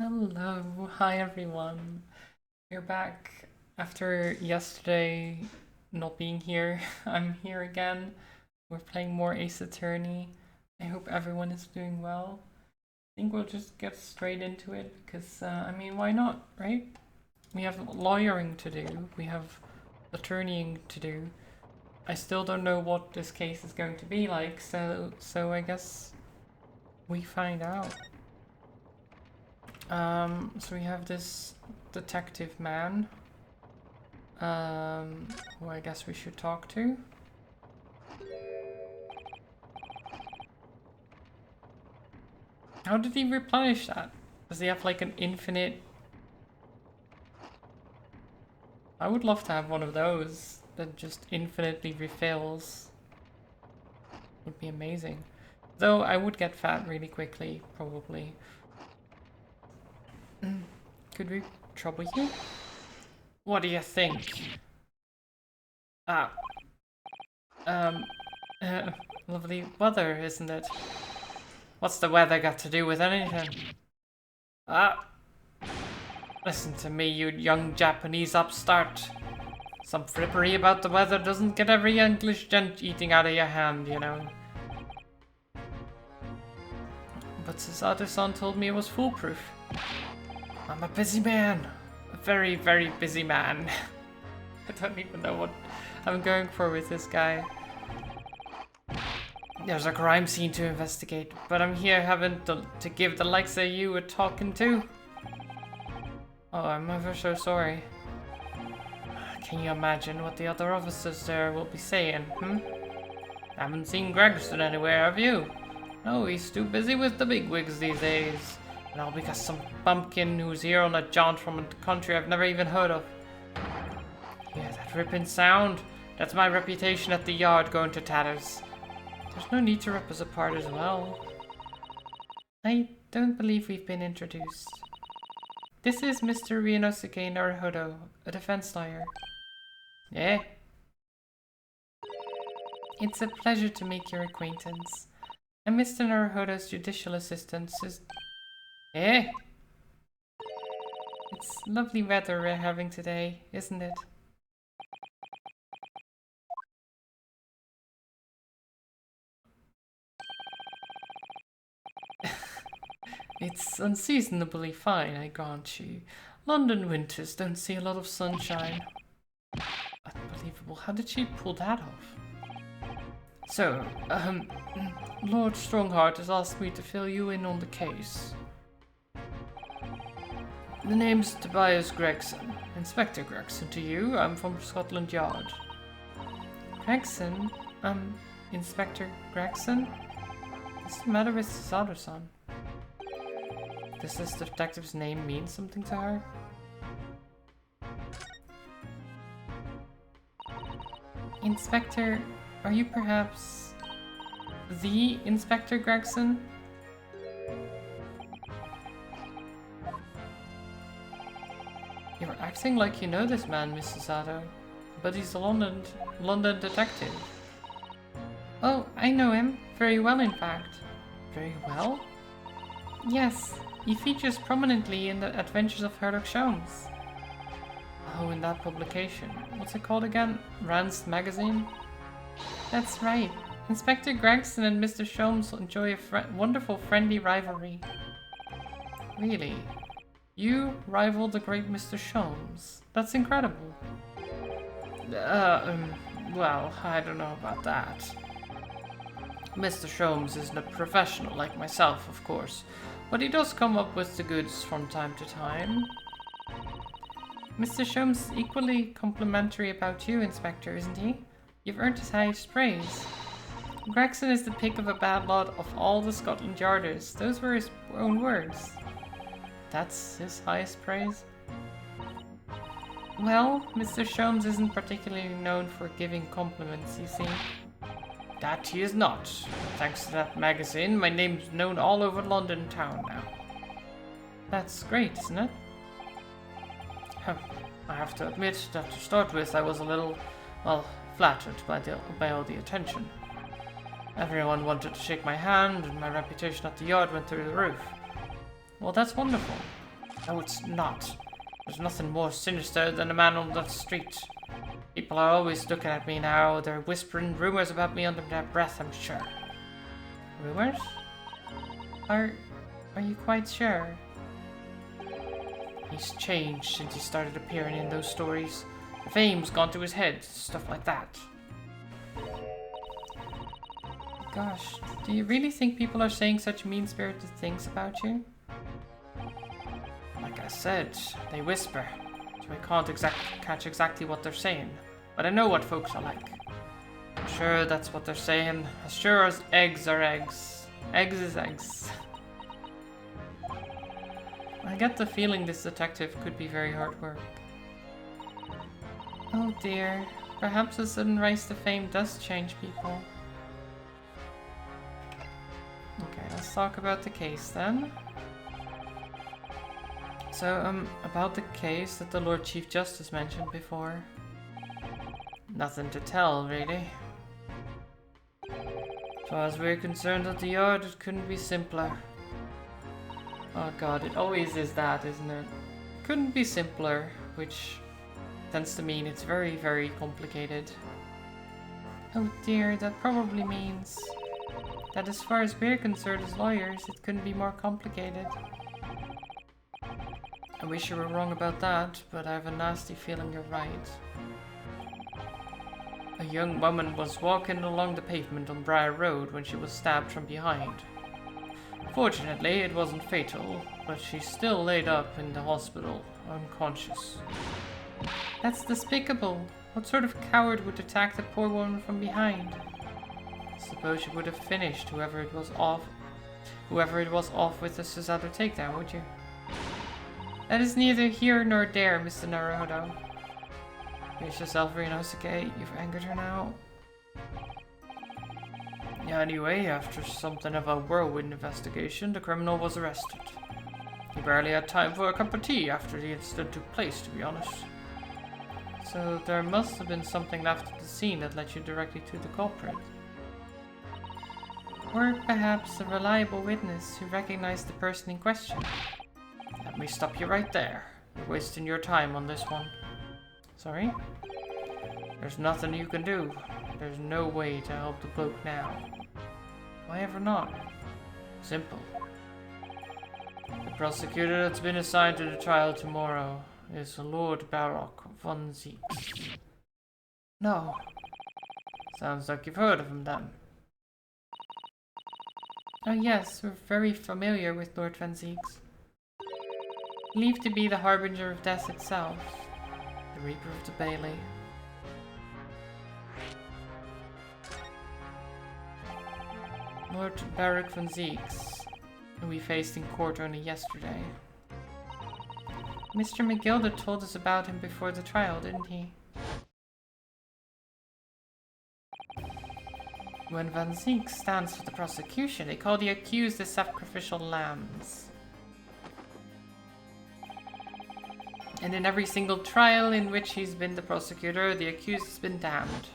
Hello, hi everyone. We're back after yesterday not being here. I'm here again. We're playing more Ace Attorney. I hope everyone is doing well. I think we'll just get straight into it because, why not, right? We have lawyering to do, we have attorneying to do. I still don't know what this case is going to be like, so I guess we find out. So we have this detective man, who I guess we should talk to. How did he replenish that? Does he have like an infinite... I would love to have one of those that just infinitely refills. Would be amazing. Though I would get fat really quickly, probably. Could we trouble you? What do you think? Ah. Lovely weather, isn't it? What's the weather got to do with anything? Ah. Listen to me, you young Japanese upstart. Some frippery about the weather doesn't get every English gent eating out of your hand, you know. But Susato-san told me it was foolproof. I'm a busy man. A very, very busy man. I don't even know what I'm going for with this guy. There's a crime scene to investigate, but I'm here having to give the likes of you a talking to. Oh, I'm ever so sorry. Can you imagine what the other officers there will be saying, Haven't seen Gregson anywhere, have you? No, he's too busy with the bigwigs these days. And all because some bumpkin who's here on a jaunt from a country I've never even heard of. Hear that ripping sound? That's my reputation at the yard going to tatters. There's no need to rip us apart as well. I don't believe we've been introduced. This is Mr. Ryunosuke Naruhodo, a defense lawyer. Yeah? It's a pleasure to make your acquaintance. I'm Mr. Naruhodo's judicial assistant, Eh? It's lovely weather we're having today, isn't it? It's unseasonably fine, I grant you. London winters don't see a lot of sunshine. Unbelievable, how did she pull that off? So, Lord Strongheart has asked me to fill you in on the case. The name's Tobias Gregson. Inspector Gregson to you, I'm from Scotland Yard. Gregson? Inspector Gregson? What's the matter with Susato-san? Does this detective's name mean something to her? Inspector, are you perhaps the Inspector Gregson? You're acting like you know this man, Mrs. Sato, but he's a London detective. Oh, I know him. Very well, in fact. Very well? Yes, he features prominently in the Adventures of Sherlock Holmes. Oh, in that publication. What's it called again? Rand's magazine? That's right. Inspector Gregson and Mr. Sholmes enjoy a wonderful friendly rivalry. Really? You rival the great Mr. Sholmes? That's incredible. Well, I don't know about that. Mr. Sholmes isn't a professional like myself, of course, but he does come up with the goods from time to time. Mr. Sholmes is equally complimentary about you, Inspector, isn't he? You've earned his highest praise. Gregson is the pick of a bad lot of all the Scotland Yarders. Those were his own words. That's his highest praise? Well, Mr. Sholmes isn't particularly known for giving compliments, you see. That he is not. Thanks to that magazine, my name's known all over London town now. That's great, isn't it? I have to admit that to start with I was a little, well, flattered by all the attention. Everyone wanted to shake my hand and my reputation at the yard went through the roof. Well, that's wonderful. No, it's not. There's nothing more sinister than a man on the street. People are always looking at me now. They're whispering rumors about me under their breath, I'm sure. Rumors? Are you quite sure? He's changed since he started appearing in those stories. The fame's gone to his head, stuff like that. Gosh, do you really think people are saying such mean-spirited things about you? Like I said, they whisper, so I can't catch exactly what they're saying. But I know what folks are like. I'm sure that's what they're saying. As sure as eggs are eggs. Eggs is eggs. I get the feeling this detective could be very hard work. Oh dear. Perhaps a sudden rise to fame does change people. Okay, let's talk about the case then. So, about the case that the Lord Chief Justice mentioned before. Nothing to tell, really. As far as we're concerned at the yard, it couldn't be simpler. Oh god, it always is that, isn't it? Couldn't be simpler, which tends to mean it's very, very complicated. Oh dear, that probably means that as far as we're concerned as lawyers, it couldn't be more complicated. I wish you were wrong about that, but I have a nasty feeling you're right. A young woman was walking along the pavement on Briar Road when she was stabbed from behind. Fortunately, it wasn't fatal, but she's still laid up in the hospital, unconscious. That's despicable. What sort of coward would attack the poor woman from behind? I suppose you would have finished whoever it was off with a Suicidal takedown, would you? That is neither here nor there, Mr. Naruhodo. Brace yourself, Rinosuke. You've angered her now. Anyway, after something of a whirlwind investigation, the criminal was arrested. He barely had time for a cup of tea after the incident took place, to be honest. So there must have been something left at the scene that led you directly to the culprit. Or perhaps a reliable witness who recognized the person in question. Let me stop you right there. You're wasting your time on this one. Sorry? There's nothing you can do. There's no way to help the bloke now. Why ever not? Simple. The prosecutor that's been assigned to the trial tomorrow is Lord Baroque von Zeeks. No. Sounds like you've heard of him then. Oh yes, we're very familiar with Lord von Zeeks. Believed to be the harbinger of death itself. The Reaper of the Bailey. Lord Baroque von Zeeks, who we faced in court only yesterday. Mr. McGilder told us about him before the trial, didn't he? When Van Zeeks stands for the prosecution, they call the accused the sacrificial lambs. And in every single trial in which he's been the prosecutor, the accused has been damned.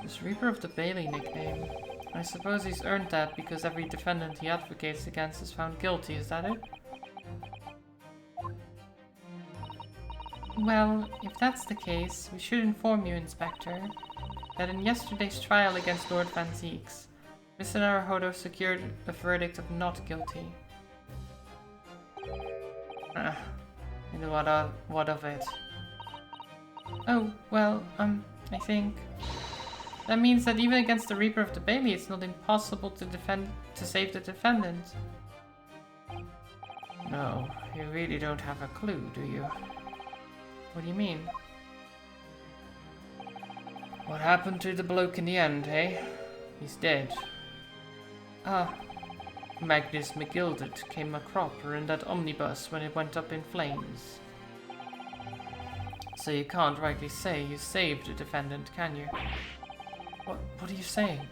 This Reaper of the Bailey nickname. I suppose he's earned that because every defendant he advocates against is found guilty, is that it? Well, if that's the case, we should inform you, Inspector, that in yesterday's trial against Lord Van Zeeks, Mr. Naruhodo secured a verdict of not guilty. And what of it? Oh, well, I think that means that even against the Reaper of the Bailey, it's not impossible to save the defendant. No, you really don't have a clue, do you? What do you mean? What happened to the bloke in the end, eh? He's dead. Ah. Magnus McGilded came a cropper in that omnibus when it went up in flames. So you can't rightly say you saved a defendant, can you? What are you saying?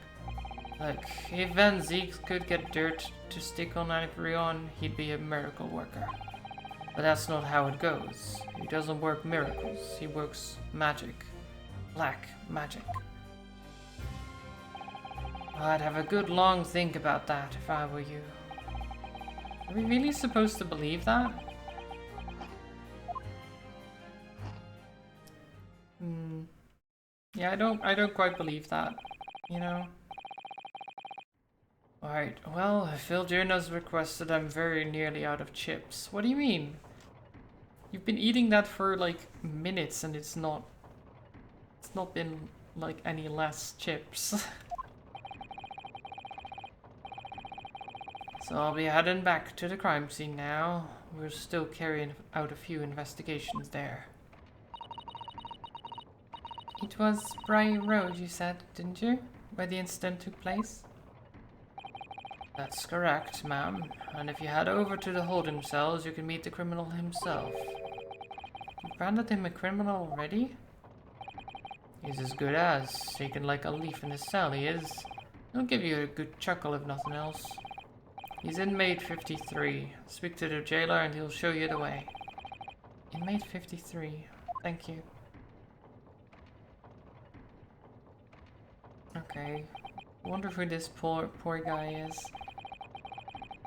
Like, if Van Zeeks could get dirt to stick on everyone, he'd be a miracle worker. But that's not how it goes. He doesn't work miracles, he works magic. Black magic. I'd have a good long think about that if I were you. Are we really supposed to believe that? Yeah, I don't quite believe that, you know? Alright, well, Vildirna's requested I'm very nearly out of chips. What do you mean? You've been eating that for like minutes and it's not been like any less chips. So I'll be heading back to the crime scene now. We're still carrying out a few investigations there. It was Bry Road, you said, didn't you? Where the incident took place? That's correct, ma'am. And if you head over to the holding cells, you can meet the criminal himself. You branded him a criminal already? He's as good as. Shaking like a leaf in his cell, he is. He'll give you a good chuckle if nothing else. He's inmate 53. Speak to the jailer and he'll show you the way. Inmate 53. Thank you. Okay. Wonder who this poor guy is.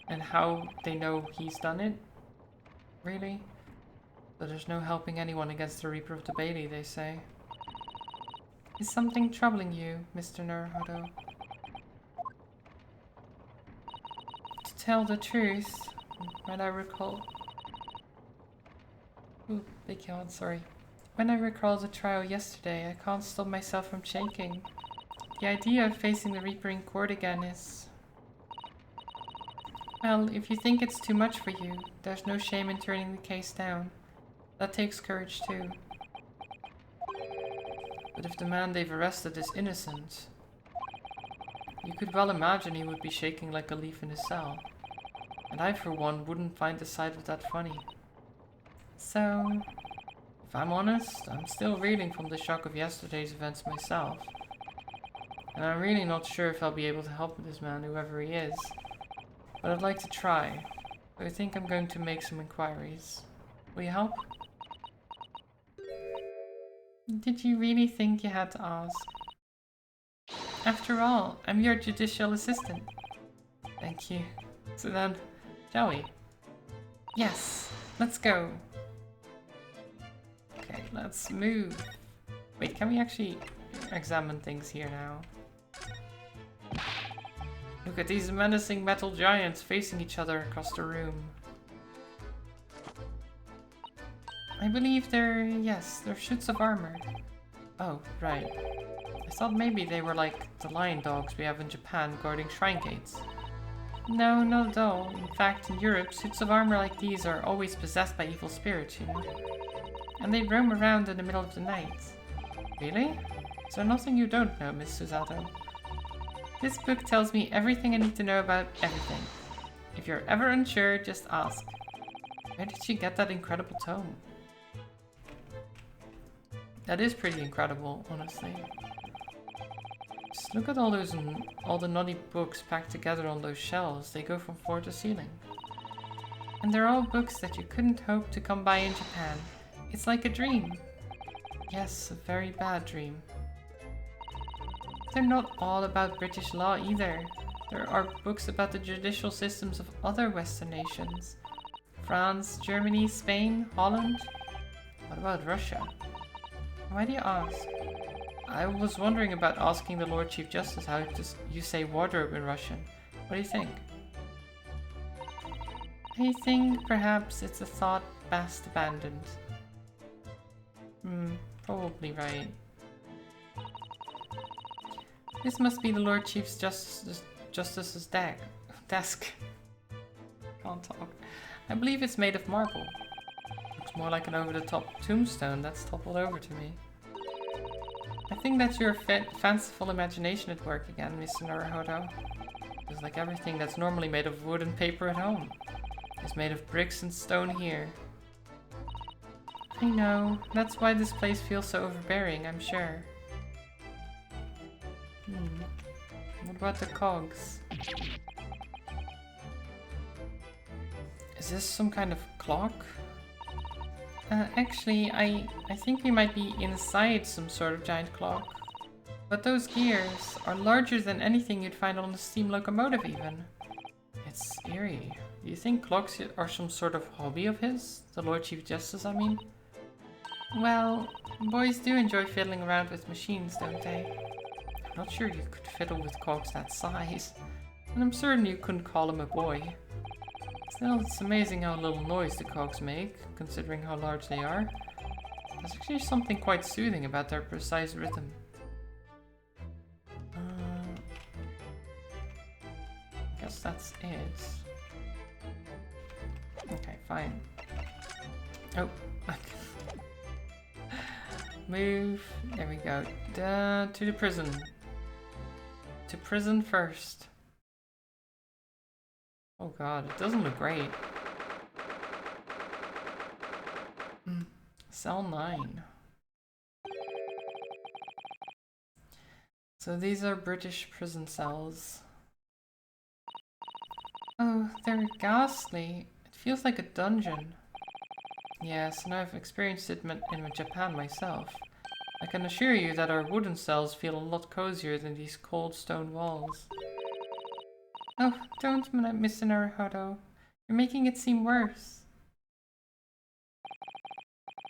And how they know he's done it? Really? So there's no helping anyone against the Reaper of the Bailey, they say. Is something troubling you, Mr. Naruhodo? To tell the truth, when I recall... Ooh, big yawn, sorry. When I recall the trial yesterday, I can't stop myself from shaking. The idea of facing the Reaper in court again is... Well, if you think it's too much for you, there's no shame in turning the case down. That takes courage too. But if the man they've arrested is innocent, you could well imagine he would be shaking like a leaf in his cell. And I, for one, wouldn't find the sight of that funny. So, if I'm honest, I'm still reeling from the shock of yesterday's events myself. And I'm really not sure if I'll be able to help this man, whoever he is. But I'd like to try. So I think I'm going to make some inquiries. Will you help? Did you really think you had to ask? After all, I'm your judicial assistant. Thank you. So then, shall we? Yes, let's go. Okay, let's move. Wait, can we actually examine things here now? Look at these menacing metal giants facing each other across the room. I believe they're suits of armor. Oh, right. I thought maybe they were like the lion dogs we have in Japan guarding shrine gates. No, not at all. In fact, in Europe, suits of armor like these are always possessed by evil spirits, you know? And they roam around in the middle of the night. Really? Is there nothing you don't know, Miss Susato? This book tells me everything I need to know about everything. If you're ever unsure, just ask. Where did she get that incredible tome? That is pretty incredible, honestly. Just look at all the naughty books packed together on those shelves. They go from floor to ceiling. And they're all books that you couldn't hope to come by in Japan. It's like a dream. Yes, a very bad dream. They're not all about British law either. There are books about the judicial systems of other Western nations. France, Germany, Spain, Holland. What about Russia? Why do you ask? I was wondering about asking the Lord Chief Justice how you say wardrobe in Russian. What do you think? I think perhaps it's a thought best abandoned. Probably right. This must be the Lord Chief Justice's desk. Can't talk. I believe it's made of marble. Looks more like an over-the-top tombstone that's toppled over to me. I think that's your fanciful imagination at work again, Mr. Naruhodo. It's like everything that's normally made of wood and paper at home. It's made of bricks and stone here. I know. That's why this place feels so overbearing, I'm sure. What about the cogs? Is this some kind of clock? Actually, I think we might be inside some sort of giant clock. But those gears are larger than anything you'd find on a steam locomotive even. It's eerie. Do you think clocks are some sort of hobby of his? The Lord Chief Justice, I mean? Well, boys do enjoy fiddling around with machines, don't they? I'm not sure you could fiddle with cogs that size. And I'm certain you couldn't call him a boy. Still, it's amazing how little noise the cogs make, considering how large they are. There's actually something quite soothing about their precise rhythm. I guess that's it. Okay, fine. Oh, move. There we go. To the prison. To prison first. Oh god, it doesn't look great. Cell 9. So these are British prison cells. Oh, they're ghastly. It feels like a dungeon. Yes, and I've experienced it in Japan myself. I can assure you that our wooden cells feel a lot cozier than these cold stone walls. Oh, don't, Mr. Naruhodo. You're making it seem worse.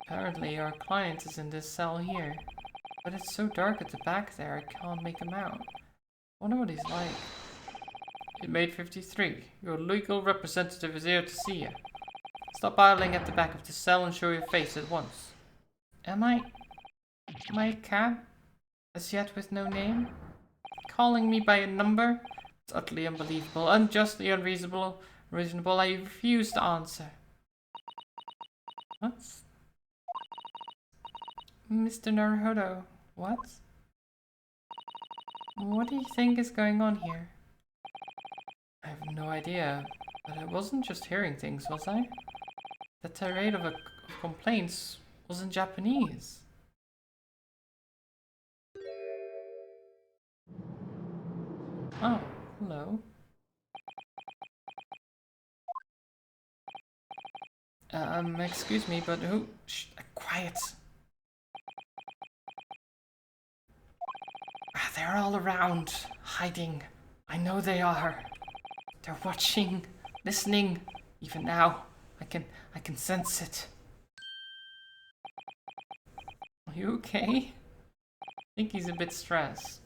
Apparently, our client is in this cell here. But it's so dark at the back there, I can't make him out. Wonder what he's like. Inmate 53, your legal representative is here to see you. Stop idling at the back of the cell and show your face at once. Am I a cab? As yet with no name? Calling me by a number? It's utterly unbelievable, unjustly unreasonable. I refuse to answer. What? Mr. Naruhodo, what? What do you think is going on here? I have no idea, but I wasn't just hearing things, was I? The tirade of complaints was in Japanese. Oh, hello. Excuse me, but who? Shh, quiet. They're all around, hiding. I know they are. They're watching, listening. Even now, I can sense it. Are you okay? I think he's a bit stressed.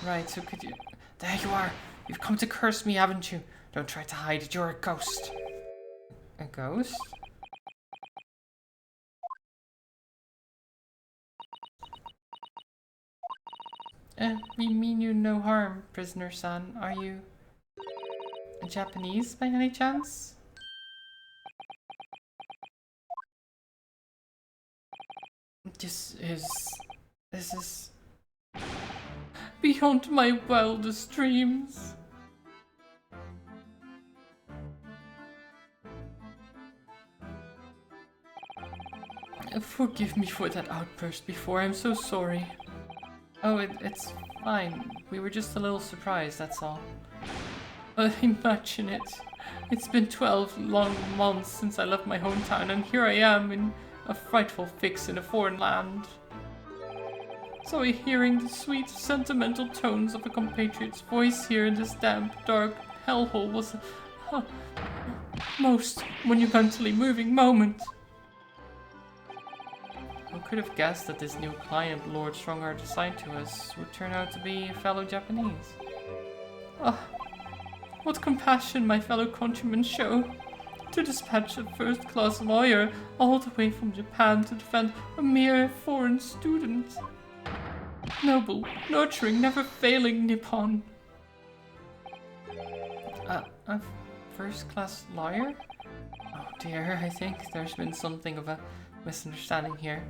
Right, so could you... There you are! You've come to curse me, haven't you? Don't try to hide it, you're a ghost. A ghost? We mean you no harm, prisoner-san. Are you... Japanese, by any chance? This is... beyond my wildest dreams. Forgive me for that outburst before, I'm so sorry. Oh, it's fine. We were just a little surprised, that's all. Imagine it. It's been 12 long months since I left my hometown, and here I am in a frightful fix in a foreign land. So hearing the sweet, sentimental tones of a compatriot's voice here in this damp, dark hellhole was a most monumentally moving moment. Who could have guessed that this new client Lord Strongheart assigned to us would turn out to be a fellow Japanese? What compassion my fellow countrymen show to dispatch a first-class lawyer all the way from Japan to defend a mere foreign student. Noble, nurturing, never failing Nippon. A first-class lawyer? Oh dear, I think there's been something of a misunderstanding here.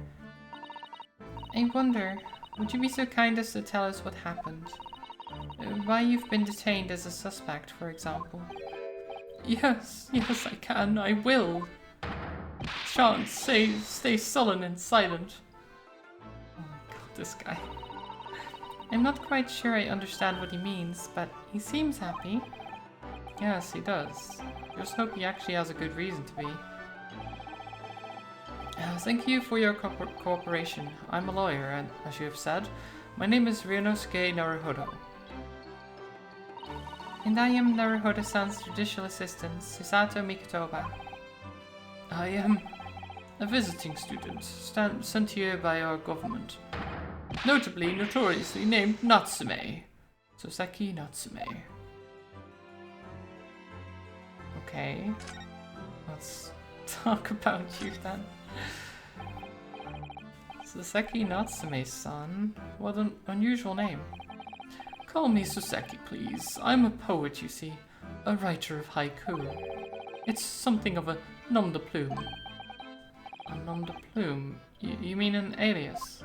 I wonder, would you be so kind as to tell us what happened? Why you've been detained as a suspect, for example? Yes, I can, I will. Shan't stay sullen and silent. Oh my god, this guy. I'm not quite sure I understand what he means, but he seems happy. Yes, he does. Just hope he actually has a good reason to be. Thank you for your cooperation. I'm a lawyer, and as you have said, my name is Ryunosuke Naruhodo. And I am Naruhodo-san's judicial assistant, Susato Mikotoba. I am a visiting student, sent here by our government. Notoriously named Natsume. Soseki Natsume. Okay. Let's talk about you then. Soseki Natsume-san. What an unusual name. Call me Soseki, please. I'm a poet, you see. A writer of haiku. It's something of a nom de plume. A nom de plume? You mean an alias?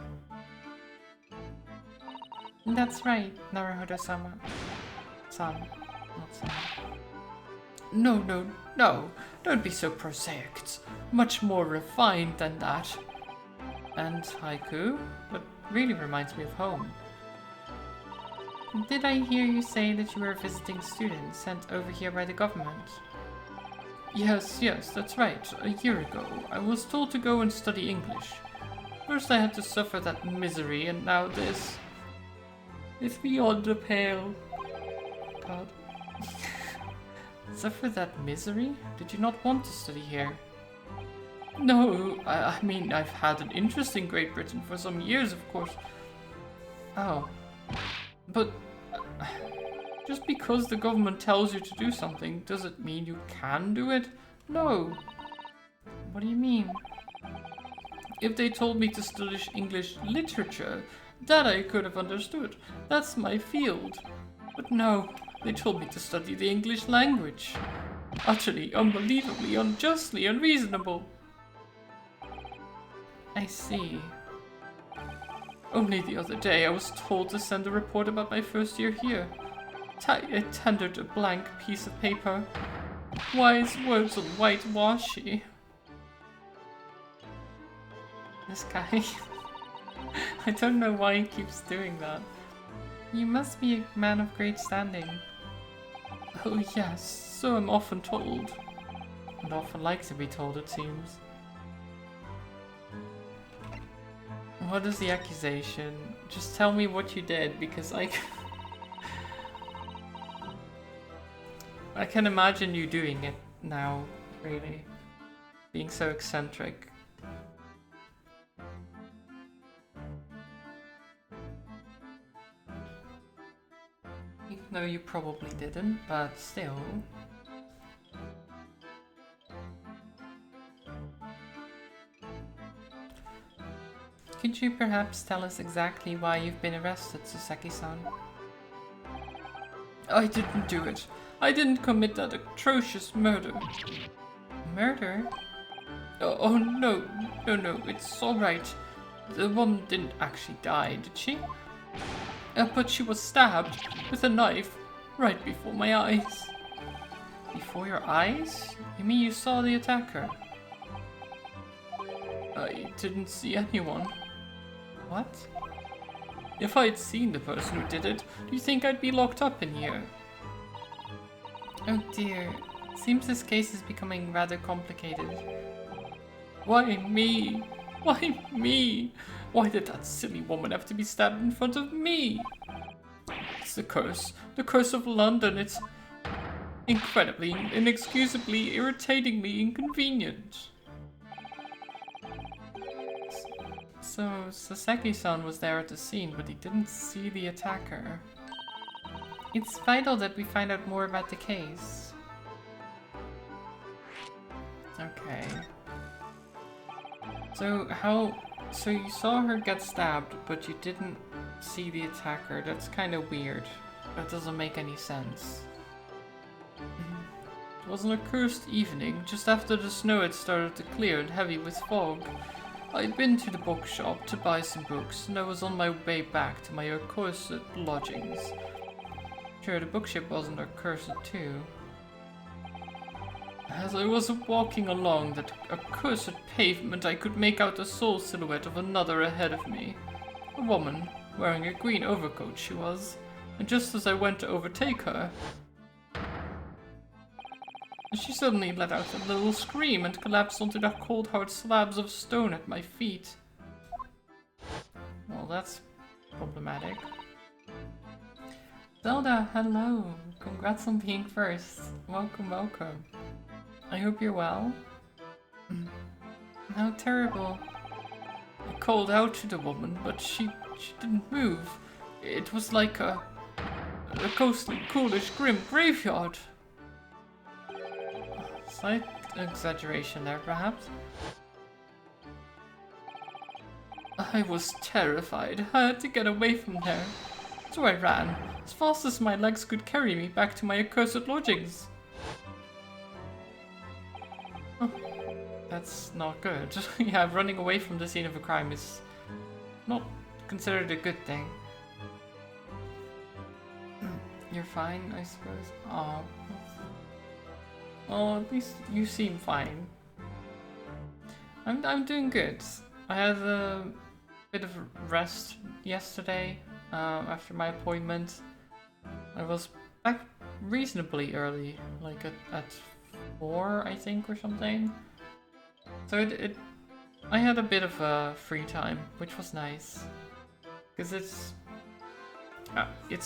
That's right, Naruhodo-sama. Son. Not son. No. Don't be so prosaic. It's much more refined than that. And haiku? That really reminds me of home. Did I hear you say that you were a visiting student sent over here by the government? Yes, that's right. A year ago, I was told to go and study English. First I had to suffer that misery, and now this. It's beyond the pale. God. Suffer that misery? Did you not want to study here? No, I mean, I've had an interest in Great Britain for some years, of course. Oh. But just because the government tells you to do something, does it mean you can do it? No. What do you mean? If they told me to study English literature, that I could have understood. That's my field. But no, they told me to study the English language. Utterly, unbelievably, unjustly unreasonable. I see. Only the other day I was told to send a report about my first year here. I tendered a blank piece of paper. Wise words on whitewashy. This guy... I don't know why he keeps doing that. You must be a man of great standing. Oh yes, so I'm often told. And often like to be told, it seems. What is the accusation? Just tell me what you did, because I can imagine you doing it now, really. Being so eccentric. Even though you probably didn't, but still. Could you perhaps tell us exactly why you've been arrested, Soseki-san? I didn't do it. I didn't commit that atrocious murder. Murder? Oh no, it's alright. The woman didn't actually die, did she? But she was stabbed with a knife right before my eyes. Before your eyes? You mean you saw the attacker? I didn't see anyone. What? If I'd seen the person who did it, do you think I'd be locked up in here? Oh dear. Seems this case is becoming rather complicated. Why me? Why me? Why did that silly woman have to be stabbed in front of me? It's the curse of London. It's incredibly, inexcusably, irritatingly inconvenient. So, Soseki-san was there at the scene, but he didn't see the attacker. It's vital that we find out more about the case. Okay. So you saw her get stabbed, but you didn't see the attacker. That's kind of weird. That doesn't make any sense. It was an accursed evening, just after the snow had started to clear and heavy with fog. I'd been to the bookshop to buy some books, and I was on my way back to my accursed lodgings. Sure, the bookshop wasn't accursed too. As I was walking along that accursed pavement, I could make out the sole silhouette of another ahead of me. A woman, wearing a green overcoat she was, and just as I went to overtake her, she suddenly let out a little scream and collapsed onto the cold hard slabs of stone at my feet. Well, that's problematic. Zelda, hello! Congrats on being first. Welcome, welcome. I hope you're well. How terrible. I called out to the woman, but she didn't move. It was like a ghostly, ghoulish, grim graveyard. Slight exaggeration there, perhaps. I was terrified. I had to get away from there. So I ran, as fast as my legs could carry me back to my accursed lodgings. Oh, that's not good. Yeah, running away from the scene of a crime is not considered a good thing. You're fine, I suppose. Oh, well, at least you seem fine. I'm doing good. I had a bit of rest yesterday after my appointment. I was back reasonably early, like at 4, I think, or something. So I had a bit of free time, which was nice, because it's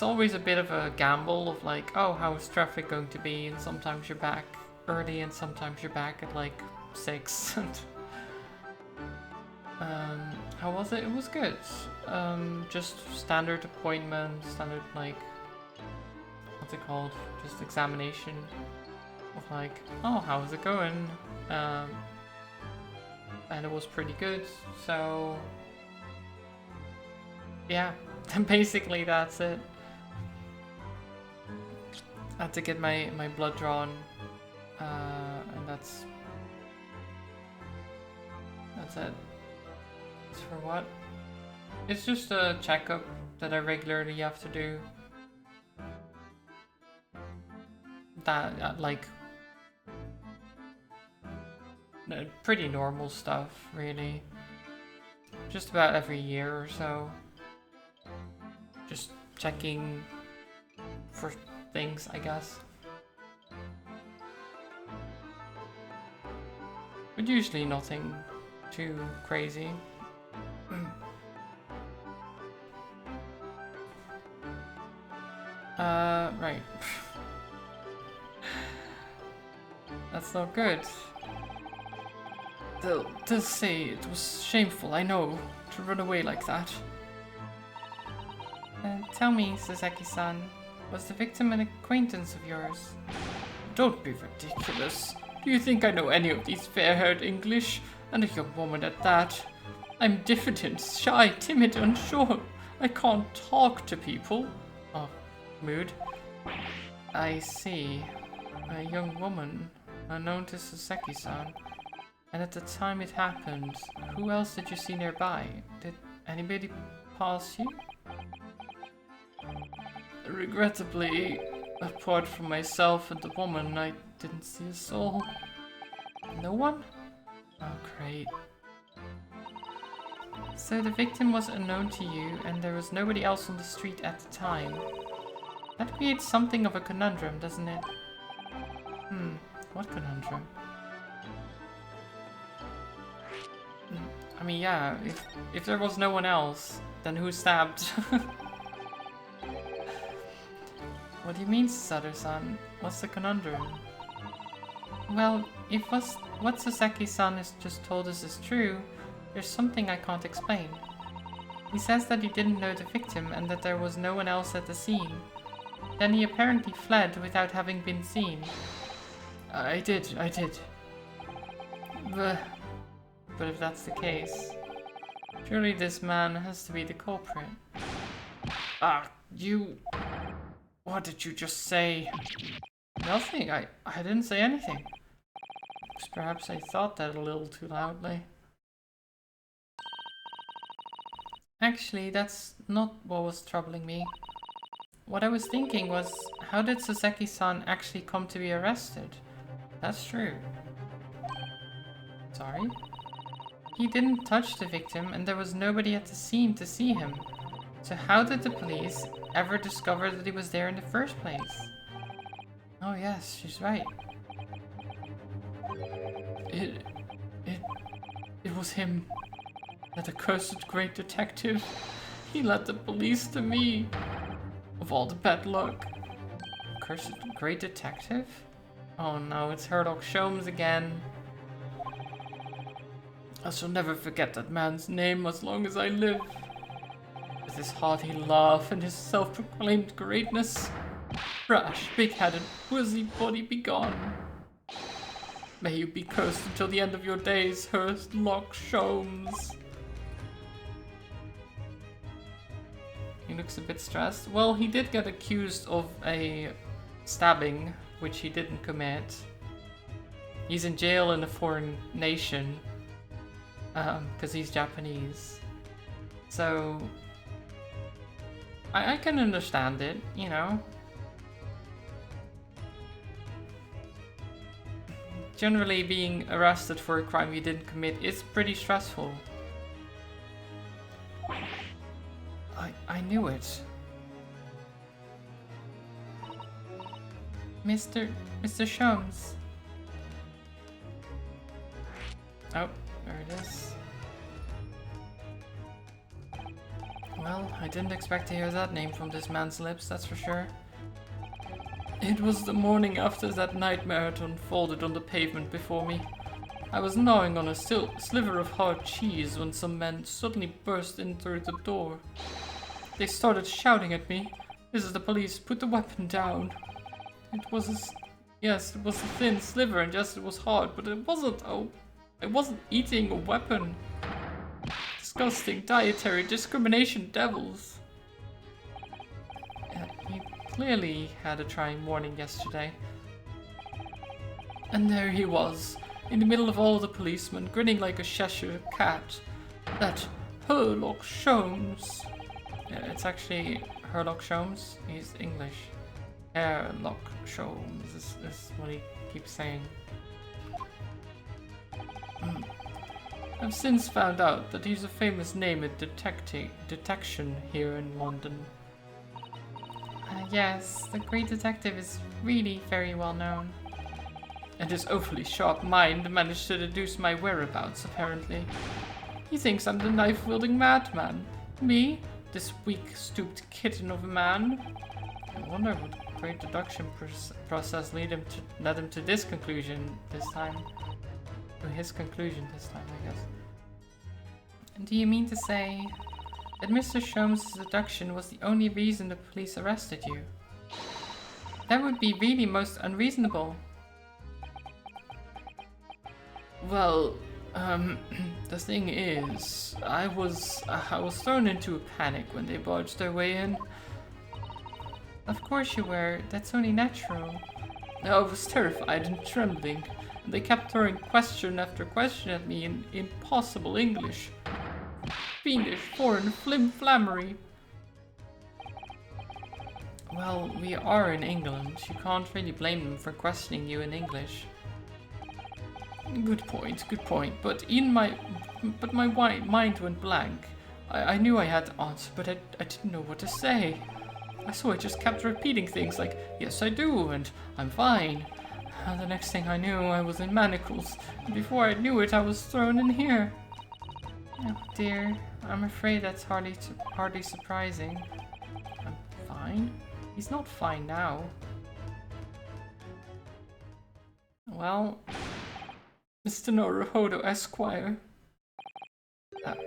always a bit of a gamble of like, oh, how is traffic going to be, and sometimes you're back early and sometimes you're back at like 6. How was it? It was good. Just standard appointment, standard like, what's it called? Just examination of like, oh, how's it going? And it was pretty good. So yeah, basically that's it. I had to get my blood drawn, and that's it. It's for what? It's just a checkup that I regularly have to do. That like pretty normal stuff, really. Just about every year or so. Just checking for things, I guess. But usually nothing too crazy. Right. That's not good. They'll say it was shameful, I know, to run away like that. Tell me, Sasaki-san, was the victim an acquaintance of yours? Don't be ridiculous. Do you think I know any of these fair-haired English? And a young woman at that? I'm diffident, shy, timid, unsure. I can't talk to people. Oh, mood. I see. A young woman, unknown to Sasaki-san. And at the time it happened, who else did you see nearby? Did anybody pass you? Regrettably, apart from myself and the woman, I didn't see a soul. No one? Oh, great. So the victim was unknown to you, and there was nobody else on the street at the time. That creates something of a conundrum, doesn't it? What conundrum? I mean, yeah, if there was no one else, then who stabbed? What do you mean, Sutter-san? What's the conundrum? Well, if what Sasaki-san has just told us is true, there's something I can't explain. He says that he didn't know the victim and that there was no one else at the scene. Then he apparently fled without having been seen. I did. But if that's the case, surely this man has to be the culprit. What did you just say? Nothing, I didn't say anything. Perhaps I thought that a little too loudly. Actually, that's not what was troubling me. What I was thinking was, how did Sasaki-san actually come to be arrested? That's true. Sorry? He didn't touch the victim and there was nobody at the scene to see him. So how did the police ever discover that he was there in the first place? Oh yes, she's right. It was him. That accursed great detective. He led the police to me. Of all the bad luck. Cursed great detective? Oh no, it's Herlock Sholmes again. I shall never forget that man's name as long as I live. With his hearty laugh and his self-proclaimed greatness. Brash, big-headed, busybody be gone. May you be cursed until the end of your days, Herlock Sholmes. He looks a bit stressed. Well, he did get accused of a stabbing, which he didn't commit. He's in jail in a foreign nation, because he's Japanese. So, I can understand it, you know. Generally, being arrested for a crime you didn't commit is pretty stressful. I knew it. Mr. Sholmes. Oh, there it is. Well, I didn't expect to hear that name from this man's lips, that's for sure. It was the morning after that nightmare had unfolded on the pavement before me. I was gnawing on a sliver of hard cheese when some men suddenly burst in through the door. They started shouting at me. This is the police, put the weapon down. It was yes, it was a thin sliver and yes, it was hard, but it wasn't eating a weapon. Disgusting dietary discrimination devils. He clearly had a trying morning yesterday. And there he was, in the middle of all the policemen, grinning like a Cheshire cat. That Herlock Sholmes. It's actually Herlock Sholmes. He's English. Herlock Sholmes is what he keeps saying. I've since found out that he's a famous name in detection here in London. Yes, the great detective is really very well known. And his overly sharp mind managed to deduce my whereabouts, apparently. He thinks I'm the knife-wielding madman. Me? This weak, stooped kitten of a man? I wonder what great deduction process led him to this conclusion this time. To his conclusion this time, I guess. And do you mean to say that Mr. Sholmes' deduction was the only reason the police arrested you? That would be really most unreasonable. Well, the thing is, I was thrown into a panic when they barged their way in. Of course you were, that's only natural. I was terrified and trembling, and they kept throwing question after question at me in impossible English. Fiendish foreign flim-flammery. Well, we are in England. You can't really blame them for questioning you in English. Good point, but my mind went blank. I knew I had to answer, but I didn't know what to say. So I just kept repeating things like, yes I do, and I'm fine. And the next thing I knew, I was in manacles, and before I knew it, I was thrown in here. Oh dear, I'm afraid that's hardly surprising. I'm fine? He's not fine now. Well, Mr. Naruhodo Esquire.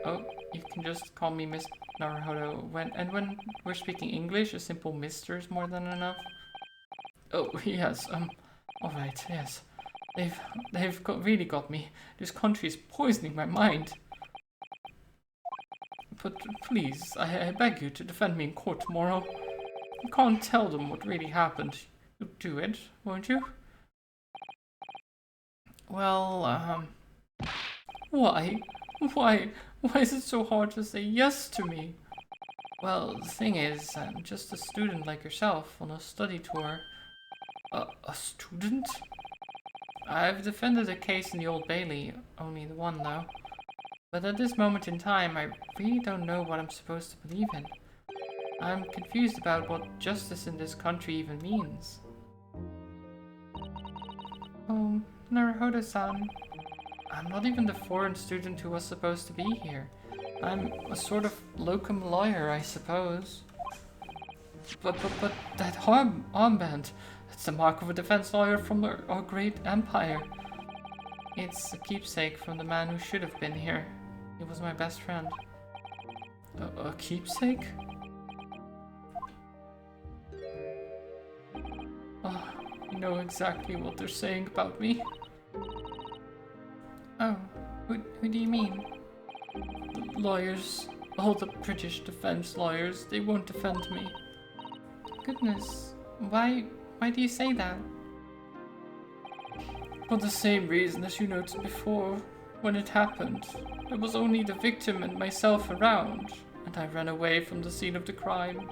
Oh, you can just call me Miss Naruhodo. When we're speaking English, a simple Mr. is more than enough. Oh, yes, alright, yes. They've really got me. This country is poisoning my mind. But please, I beg you to defend me in court tomorrow. You can't tell them what really happened. You'll do it, won't you? Well, why? Why is it so hard to say yes to me? Well, the thing is, I'm just a student like yourself on a study tour. A student? I've defended a case in the Old Bailey, only the one though. But at this moment in time, I really don't know what I'm supposed to believe in. I'm confused about what justice in this country even means. Oh, Naruhodo-san. I'm not even the foreign student who was supposed to be here. I'm a sort of locum lawyer, I suppose. But that armband, it's the mark of a defense lawyer from our great empire. It's a keepsake from the man who should have been here. He was my best friend. A keepsake? Oh, I know exactly what they're saying about me. Oh, who do you mean? The lawyers, all the British defense lawyers, they won't defend me. Goodness, why do you say that? For the same reason as you noted before. When it happened, there was only the victim and myself around, and I ran away from the scene of the crime.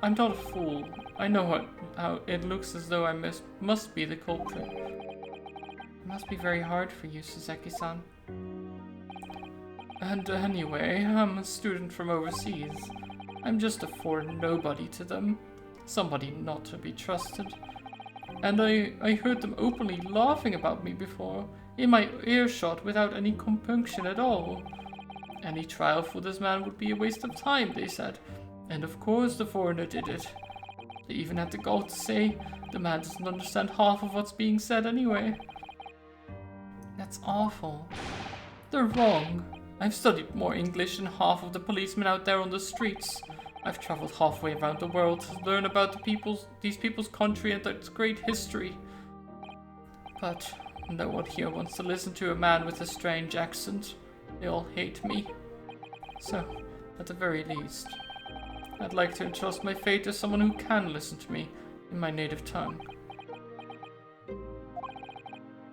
I'm not a fool. I know how it looks as though I must be the culprit. It must be very hard for you, Suzeki-san. And anyway, I'm a student from overseas. I'm just a foreign nobody to them. Somebody not to be trusted. And I heard them openly laughing about me before, in my earshot without any compunction at all. Any trial for this man would be a waste of time, they said. And of course the foreigner did it. They even had the gall to say, the man doesn't understand half of what's being said anyway. That's awful. They're wrong. I've studied more English than half of the policemen out there on the streets. I've traveled halfway around the world to learn about these people's country and its great history. But no one here wants to listen to a man with a strange accent. They all hate me. So, at the very least, I'd like to entrust my fate to someone who can listen to me in my native tongue.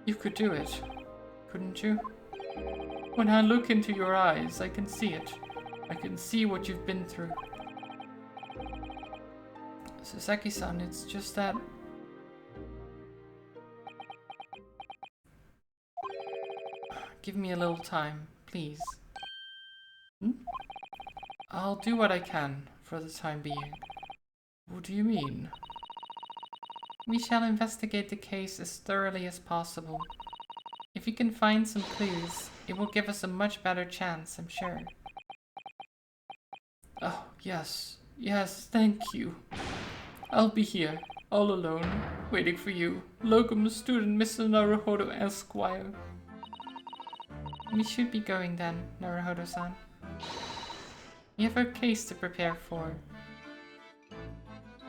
You could do it, couldn't you? When I look into your eyes, I can see it. I can see what you've been through. Sasaki-san, it's just that... Give me a little time, please. I'll do what I can for the time being. What do you mean? We shall investigate the case as thoroughly as possible. If you can find some clues, it will give us a much better chance, I'm sure. Oh, yes. Yes, thank you. I'll be here, all alone, waiting for you, locum student Mr. Naruhodo Esquire. We should be going then, Naruhodo-san. You have a case to prepare for.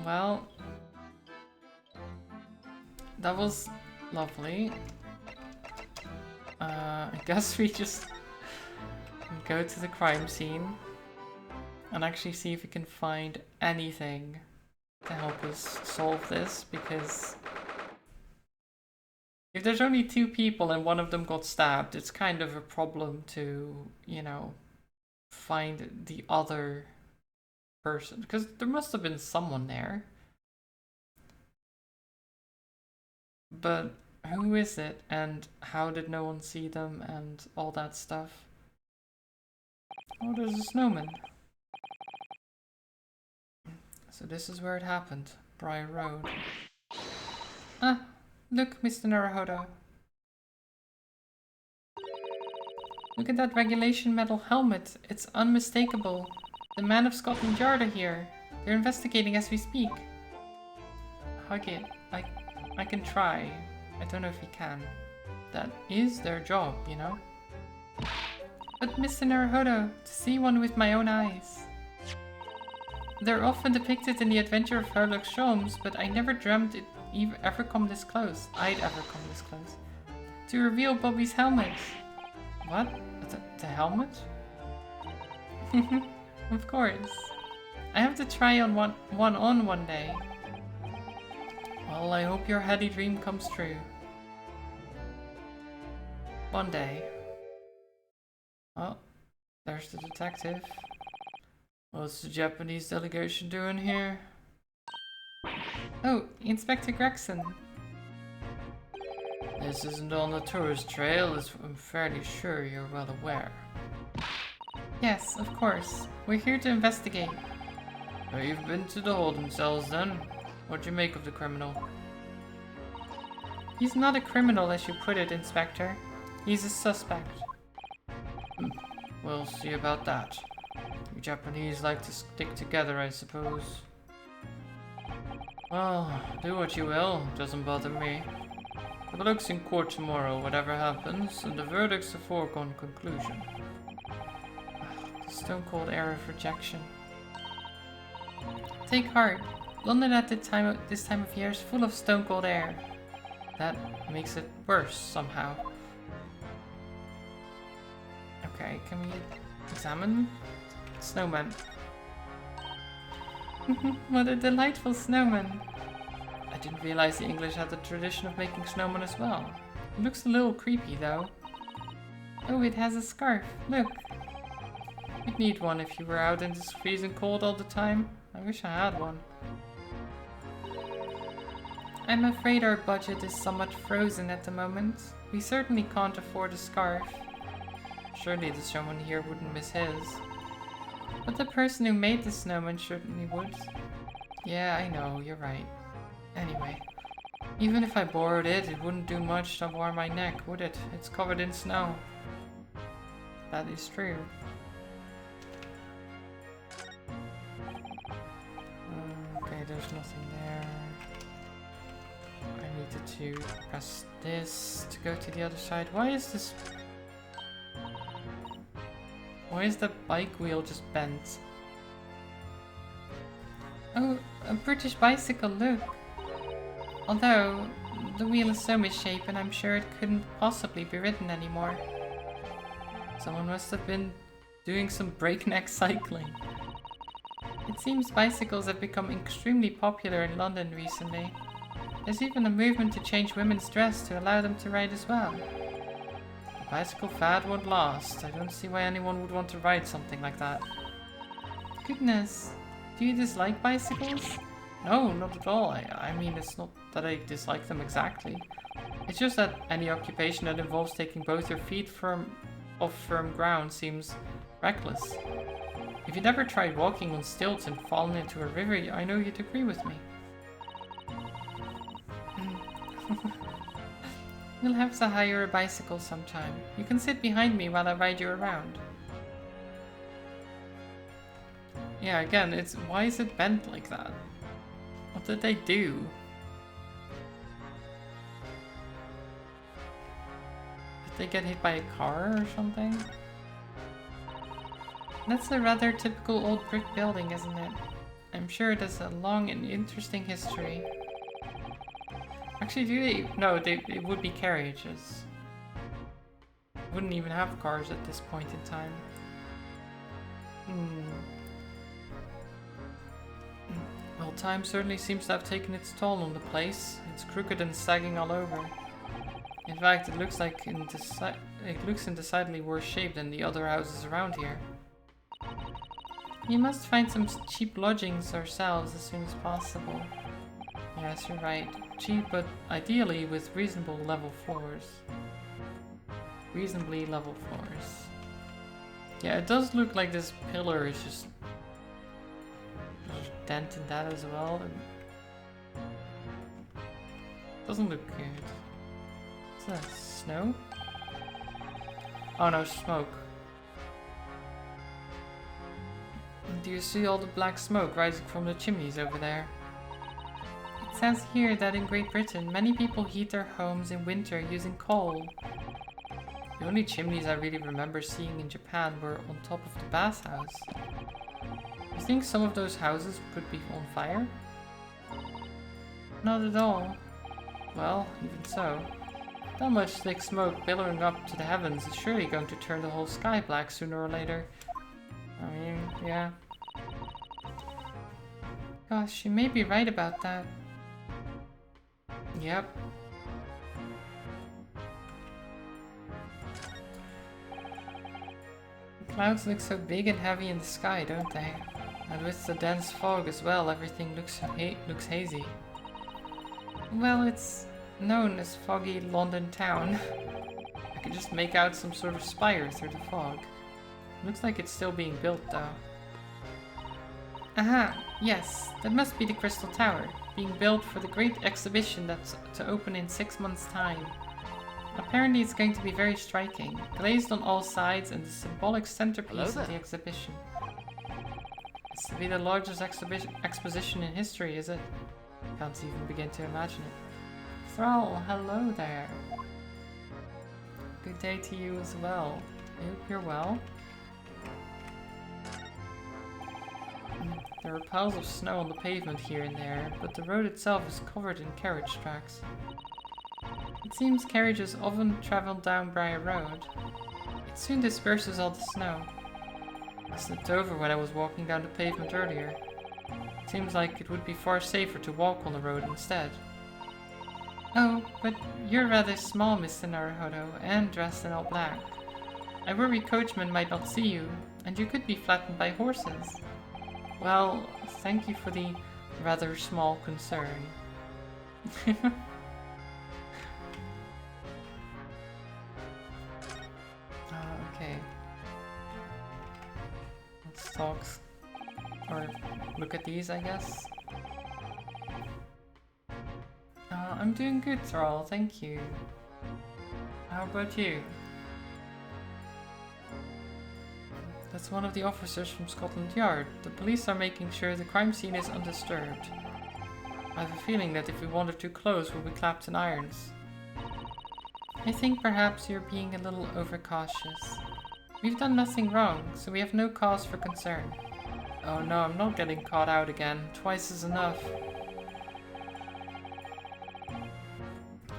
Well, that was lovely. I guess we just go to the crime scene and actually see if we can find anything to help us solve this, because if there's only 2 people and one of them got stabbed, it's kind of a problem to, you know, find the other person, because there must have been someone there. But who is it, and how did no one see them, and all that stuff? Oh, there's a snowman. So this is where it happened, Briar Road. Ah, look, Mr. Naruhodo. Look at that regulation metal helmet. It's unmistakable. The men of Scotland Yard are here. They're investigating as we speak. Hug it. I can try. I don't know if he can. That is their job, you know? But Mr. Naruhodo, to see one with my own eyes. They're often depicted in the Adventure of Sherlock Holmes, but I never dreamt it'd ever come this close. I'd ever come this close. To reveal Bobby's helmet. What? The helmet? Of course. I have to try on one day. Well, I hope your heady dream comes true. One day. Oh, there's the detective. What's the Japanese delegation doing here? Oh, Inspector Gregson. This isn't on the tourist trail, as I'm fairly sure you're well aware. Yes, of course. We're here to investigate. So you've been to the holding cells then? What'd you make of the criminal? He's not a criminal as you put it, Inspector. He's a suspect. We'll see about that. You Japanese like to stick together, I suppose. Well, do what you will. Doesn't bother me. The bloke's in court tomorrow, whatever happens, and the verdict's a foregone conclusion. The stone-cold air of rejection. Take heart. London at this time of year is full of stone-cold air. That makes it worse, somehow. Okay, can we examine? Snowman. What a delightful snowman. I didn't realize the English had the tradition of making snowmen as well. It looks a little creepy, though. Oh, it has a scarf. Look. You'd need one if you were out in this freezing cold all the time. I wish I had one. I'm afraid our budget is somewhat frozen at the moment. We certainly can't afford a scarf. Surely the showman here wouldn't miss his. But the person who made the snowman certainly would. Yeah, I know, you're right. Anyway, even if I borrowed it, it wouldn't do much to warm my neck, would it? It's covered in snow. That is true. Okay, there's nothing there. I needed to press this to go to the other side. Why is this... Why is the bike wheel just bent? Oh, a British bicycle, look! Although, the wheel is so misshapen, I'm sure it couldn't possibly be ridden anymore. Someone must have been doing some breakneck cycling. It seems bicycles have become extremely popular in London recently. There's even a movement to change women's dress to allow them to ride as well. The bicycle fad won't last. I don't see why anyone would want to ride something like that. Goodness, do you dislike bicycles? No, not at all. I mean, it's not that I dislike them exactly. It's just that any occupation that involves taking both your feet off firm ground seems reckless. If you'd ever tried walking on stilts and fallen into a river, I know you'd agree with me. We'll have to hire a bicycle sometime. You can sit behind me while I ride you around. Yeah, again, why is it bent like that? What did they do? Did they get hit by a car or something? That's a rather typical old brick building, isn't it? I'm sure it has a long and interesting history. Actually, do they? No, it would be carriages. Wouldn't even have cars at this point in time. Well, time certainly seems to have taken its toll on the place. It's crooked and sagging all over. In fact, it looks in decidedly worse shape than the other houses around here. We must find some cheap lodgings ourselves as soon as possible. Yes, you're right. Cheap, but ideally with reasonable level floors. Reasonably level floors. Yeah, it does look like this pillar is just... There's a dent in that as well. Doesn't look good. What's that? Snow? Oh no, smoke. Do you see all the black smoke rising from the chimneys over there? It says here that in Great Britain, many people heat their homes in winter using coal. The only chimneys I really remember seeing in Japan were on top of the bathhouse. You think some of those houses could be on fire? Not at all. Well, even so. That much thick smoke billowing up to the heavens is surely going to turn the whole sky black sooner or later. I mean, yeah. Gosh, you may be right about that. Yep. The clouds look so big and heavy in the sky, don't they? And with the dense fog as well, everything looks hazy. Well, it's known as foggy London town. I could just make out some sort of spire through the fog. Looks like it's still being built though. Aha, yes, that must be the Crystal Tower, being built for the great exhibition that's to open in 6 months' time. Apparently it's going to be very striking, glazed on all sides and the symbolic centerpiece of the exhibition. It's to be the largest exposition in history, is it? Can't even begin to imagine it. Thrall, hello there. Good day to you as well. I hope you're well. There are piles of snow on the pavement here and there, but the road itself is covered in carriage tracks. It seems carriages often travel down Briar Road. It soon disperses all the snow. I slipped over when I was walking down the pavement earlier. It seems like it would be far safer to walk on the road instead. Oh, but you're rather small, Mr. Naruhodo, and dressed in all black. I worry coachmen might not see you, and you could be flattened by horses. Well, thank you for the rather small concern. Okay. Let's talk, or look at these, I guess. I'm doing good, Thrall, thank you. How about you? That's one of the officers from Scotland Yard. The police are making sure the crime scene is undisturbed. I have a feeling that if we wander too close, we'll be clapped in irons. I think perhaps you're being a little overcautious. We've done nothing wrong, so we have no cause for concern. Oh no, I'm not getting caught out again. Twice is enough.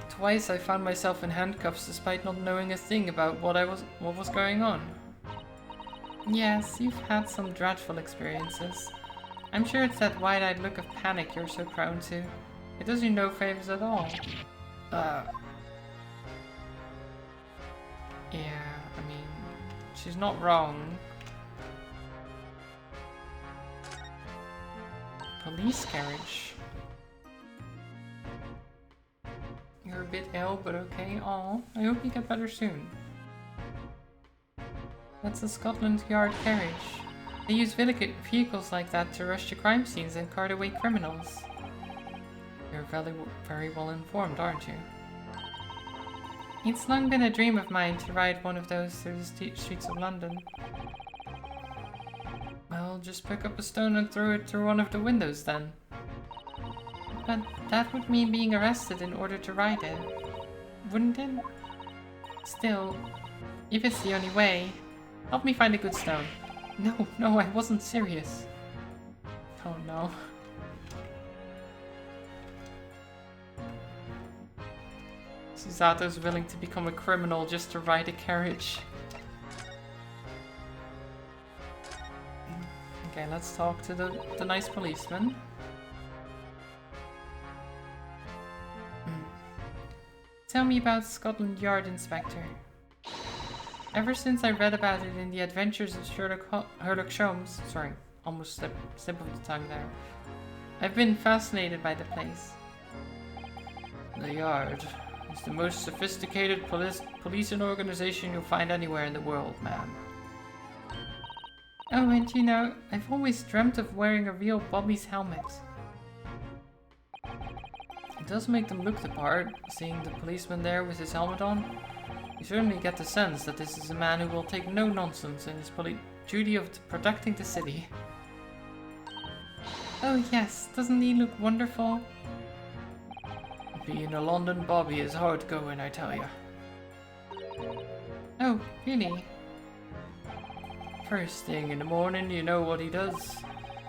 Twice I found myself in handcuffs despite not knowing a thing about what was going on. Yes, you've had some dreadful experiences. I'm sure it's that wide-eyed look of panic you're so prone to. It does you no favors at all. Yeah, I mean, she's not wrong. Police carriage. You're a bit ill, but okay. Aw, I hope you get better soon. That's a Scotland Yard carriage. They use vehicles like that to rush to crime scenes and cart away criminals. You're very well informed, aren't you? It's long been a dream of mine to ride one of those through the streets of London. Well, just pick up a stone and throw it through one of the windows then. But that would mean being arrested in order to ride it, wouldn't it? Still, if it's the only way, help me find a good stone. No, I wasn't serious. Oh no. Susato's willing to become a criminal just to ride a carriage. Okay, let's talk to the nice policeman. Tell me about Scotland Yard Inspector. Ever since I read about it in the Adventures of Sherlock Holmes, sorry, almost slip of the tongue there, I've been fascinated by the place. The Yard is the most sophisticated policing organization you'll find anywhere in the world, man. Oh, and you know, I've always dreamt of wearing a real Bobby's helmet. It does make them look the part, seeing the policeman there with his helmet on. You certainly get the sense that this is a man who will take no nonsense in his duty of protecting the city. Oh yes, doesn't he look wonderful? Being a London Bobby is hard going, I tell ya. Oh, really? First thing in the morning, you know what he does?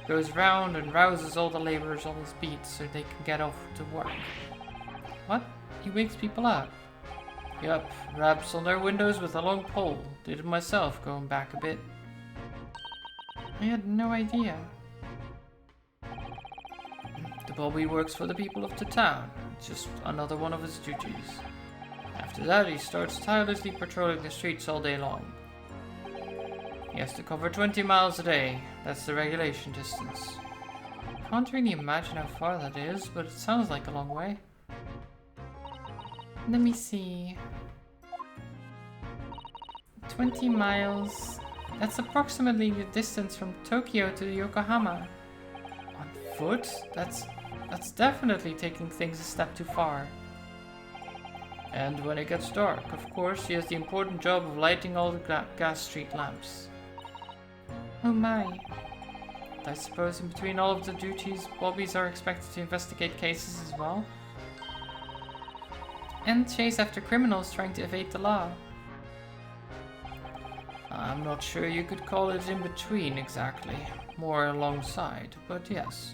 Goes round and rouses all the labourers on his beat so they can get off to work. What? He wakes people up? Yup, raps on their windows with a long pole. Did it myself going back a bit. I had no idea. The Bobby works for the people of the town. It's just another one of his duties. After that, he starts tirelessly patrolling the streets all day long. He has to cover 20 miles a day. That's the regulation distance. Can't really imagine how far that is, but it sounds like a long way. Let me see. 20 miles. That's approximately the distance from Tokyo to Yokohama. On foot? That's definitely taking things a step too far. And when it gets dark, of course, he has the important job of lighting all the gas street lamps. Oh my. I suppose in between all of the duties, bobbies are expected to investigate cases as well. And chase after criminals trying to evade the law. I'm not sure you could call it in between exactly. More alongside, but yes.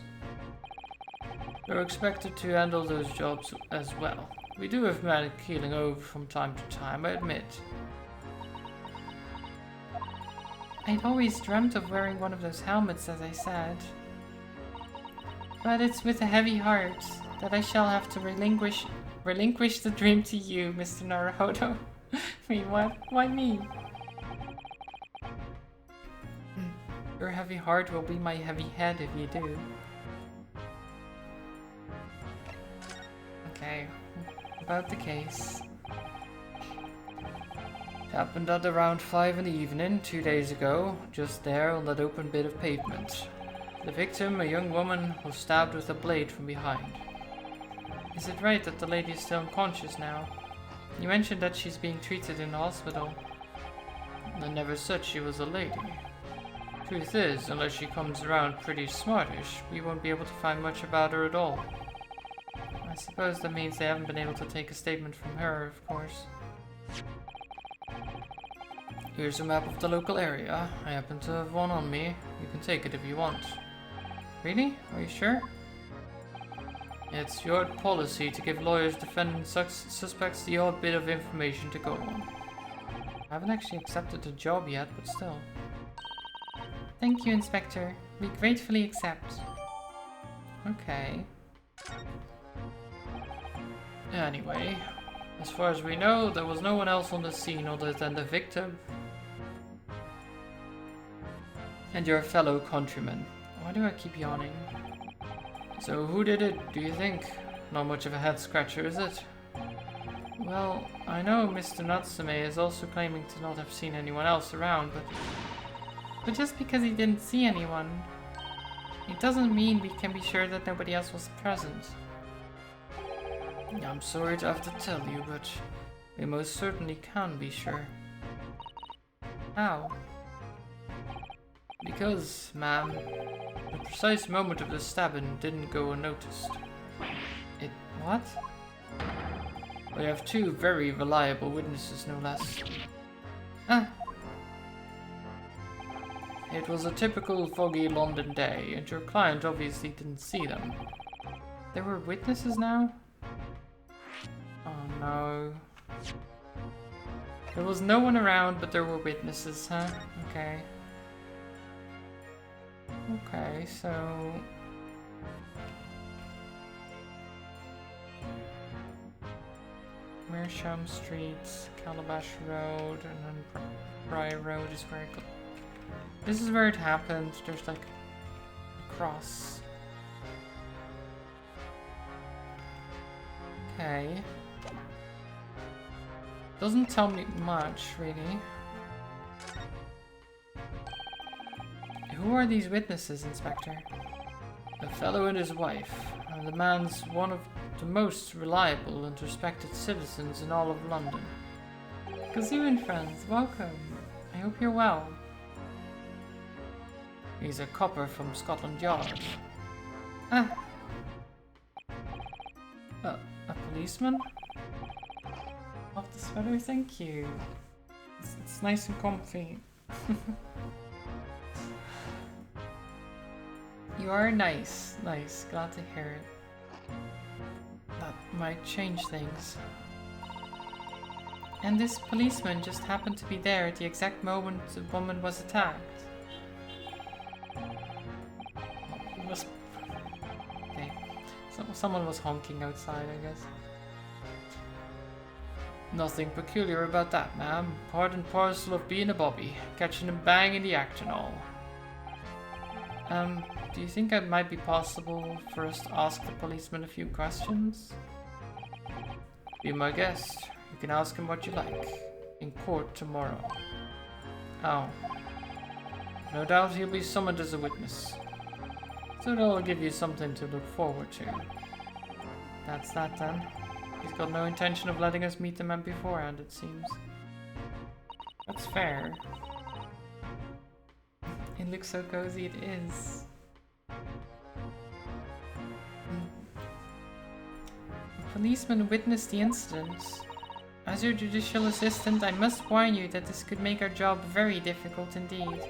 They're expected to handle those jobs as well. We do have men keeling over from time to time, I admit. I'd always dreamt of wearing one of those helmets, as I said. But it's with a heavy heart that I shall have to relinquish the dream to you, Mr. Naruhodo. Wait, what? Why me? Your heavy heart will be my heavy head if you do. Okay, about the case. It happened at around 5 in the evening, 2 days ago, just there on that open bit of pavement. The victim, a young woman, was stabbed with a blade from behind. Is it right that the lady is still unconscious now? You mentioned that she's being treated in the hospital. I never said she was a lady. Truth is, unless she comes around pretty smartish, we won't be able to find much about her at all. I suppose that means they haven't been able to take a statement from her, of course. Here's a map of the local area. I happen to have one on me. You can take it if you want. Really? Are you sure? It's your policy to give lawyers defending suspects the odd bit of information to go on. I haven't actually accepted the job yet, but still. Thank you, Inspector. We gratefully accept. Okay. Anyway, as far as we know, there was no one else on the scene other than the victim and your fellow countrymen. Why do I keep yawning? So who did it, do you think? Not much of a head scratcher, is it? Well, I know Mr. Natsume is also claiming to not have seen anyone else around, but just because he didn't see anyone, it doesn't mean we can be sure that nobody else was present. I'm sorry to have to tell you, but we most certainly can be sure. How? Because, ma'am, the precise moment of the stabbing didn't go unnoticed. It... what? We have 2 very reliable witnesses, no less. Ah! It was a typical foggy London day, and your client obviously didn't see them. There were witnesses now? Oh no. There was no one around, but there were witnesses, huh? Okay. Okay, so... Meerschaum Street, Calabash Road, and then Briar Road is where it got... This is where it happened. There's like a cross. Okay. Doesn't tell me much, really. Who are these witnesses, Inspector? A fellow and his wife. And the man's one of the most reliable and respected citizens in all of London. Kazoo and friends, welcome. I hope you're well. He's a copper from Scotland Yard. Ah! A policeman? Love the sweater, thank you. It's nice and comfy. You are nice. Nice, glad to hear it. That might change things. And this policeman just happened to be there at the exact moment the woman was attacked. Okay. So someone was honking outside, I guess. Nothing peculiar about that, ma'am. Part and parcel of being a bobby. Catching him bang in the act and all. Do you think it might be possible for us to ask the policeman a few questions? Be my guest. You can ask him what you like. In court tomorrow. Oh. No doubt he'll be summoned as a witness. So that'll give you something to look forward to. That's that then. He's got no intention of letting us meet the man beforehand, it seems. That's fair. It looks so cozy, it is. policeman witnessed the incident. As your judicial assistant, I must warn you that this could make our job very difficult indeed.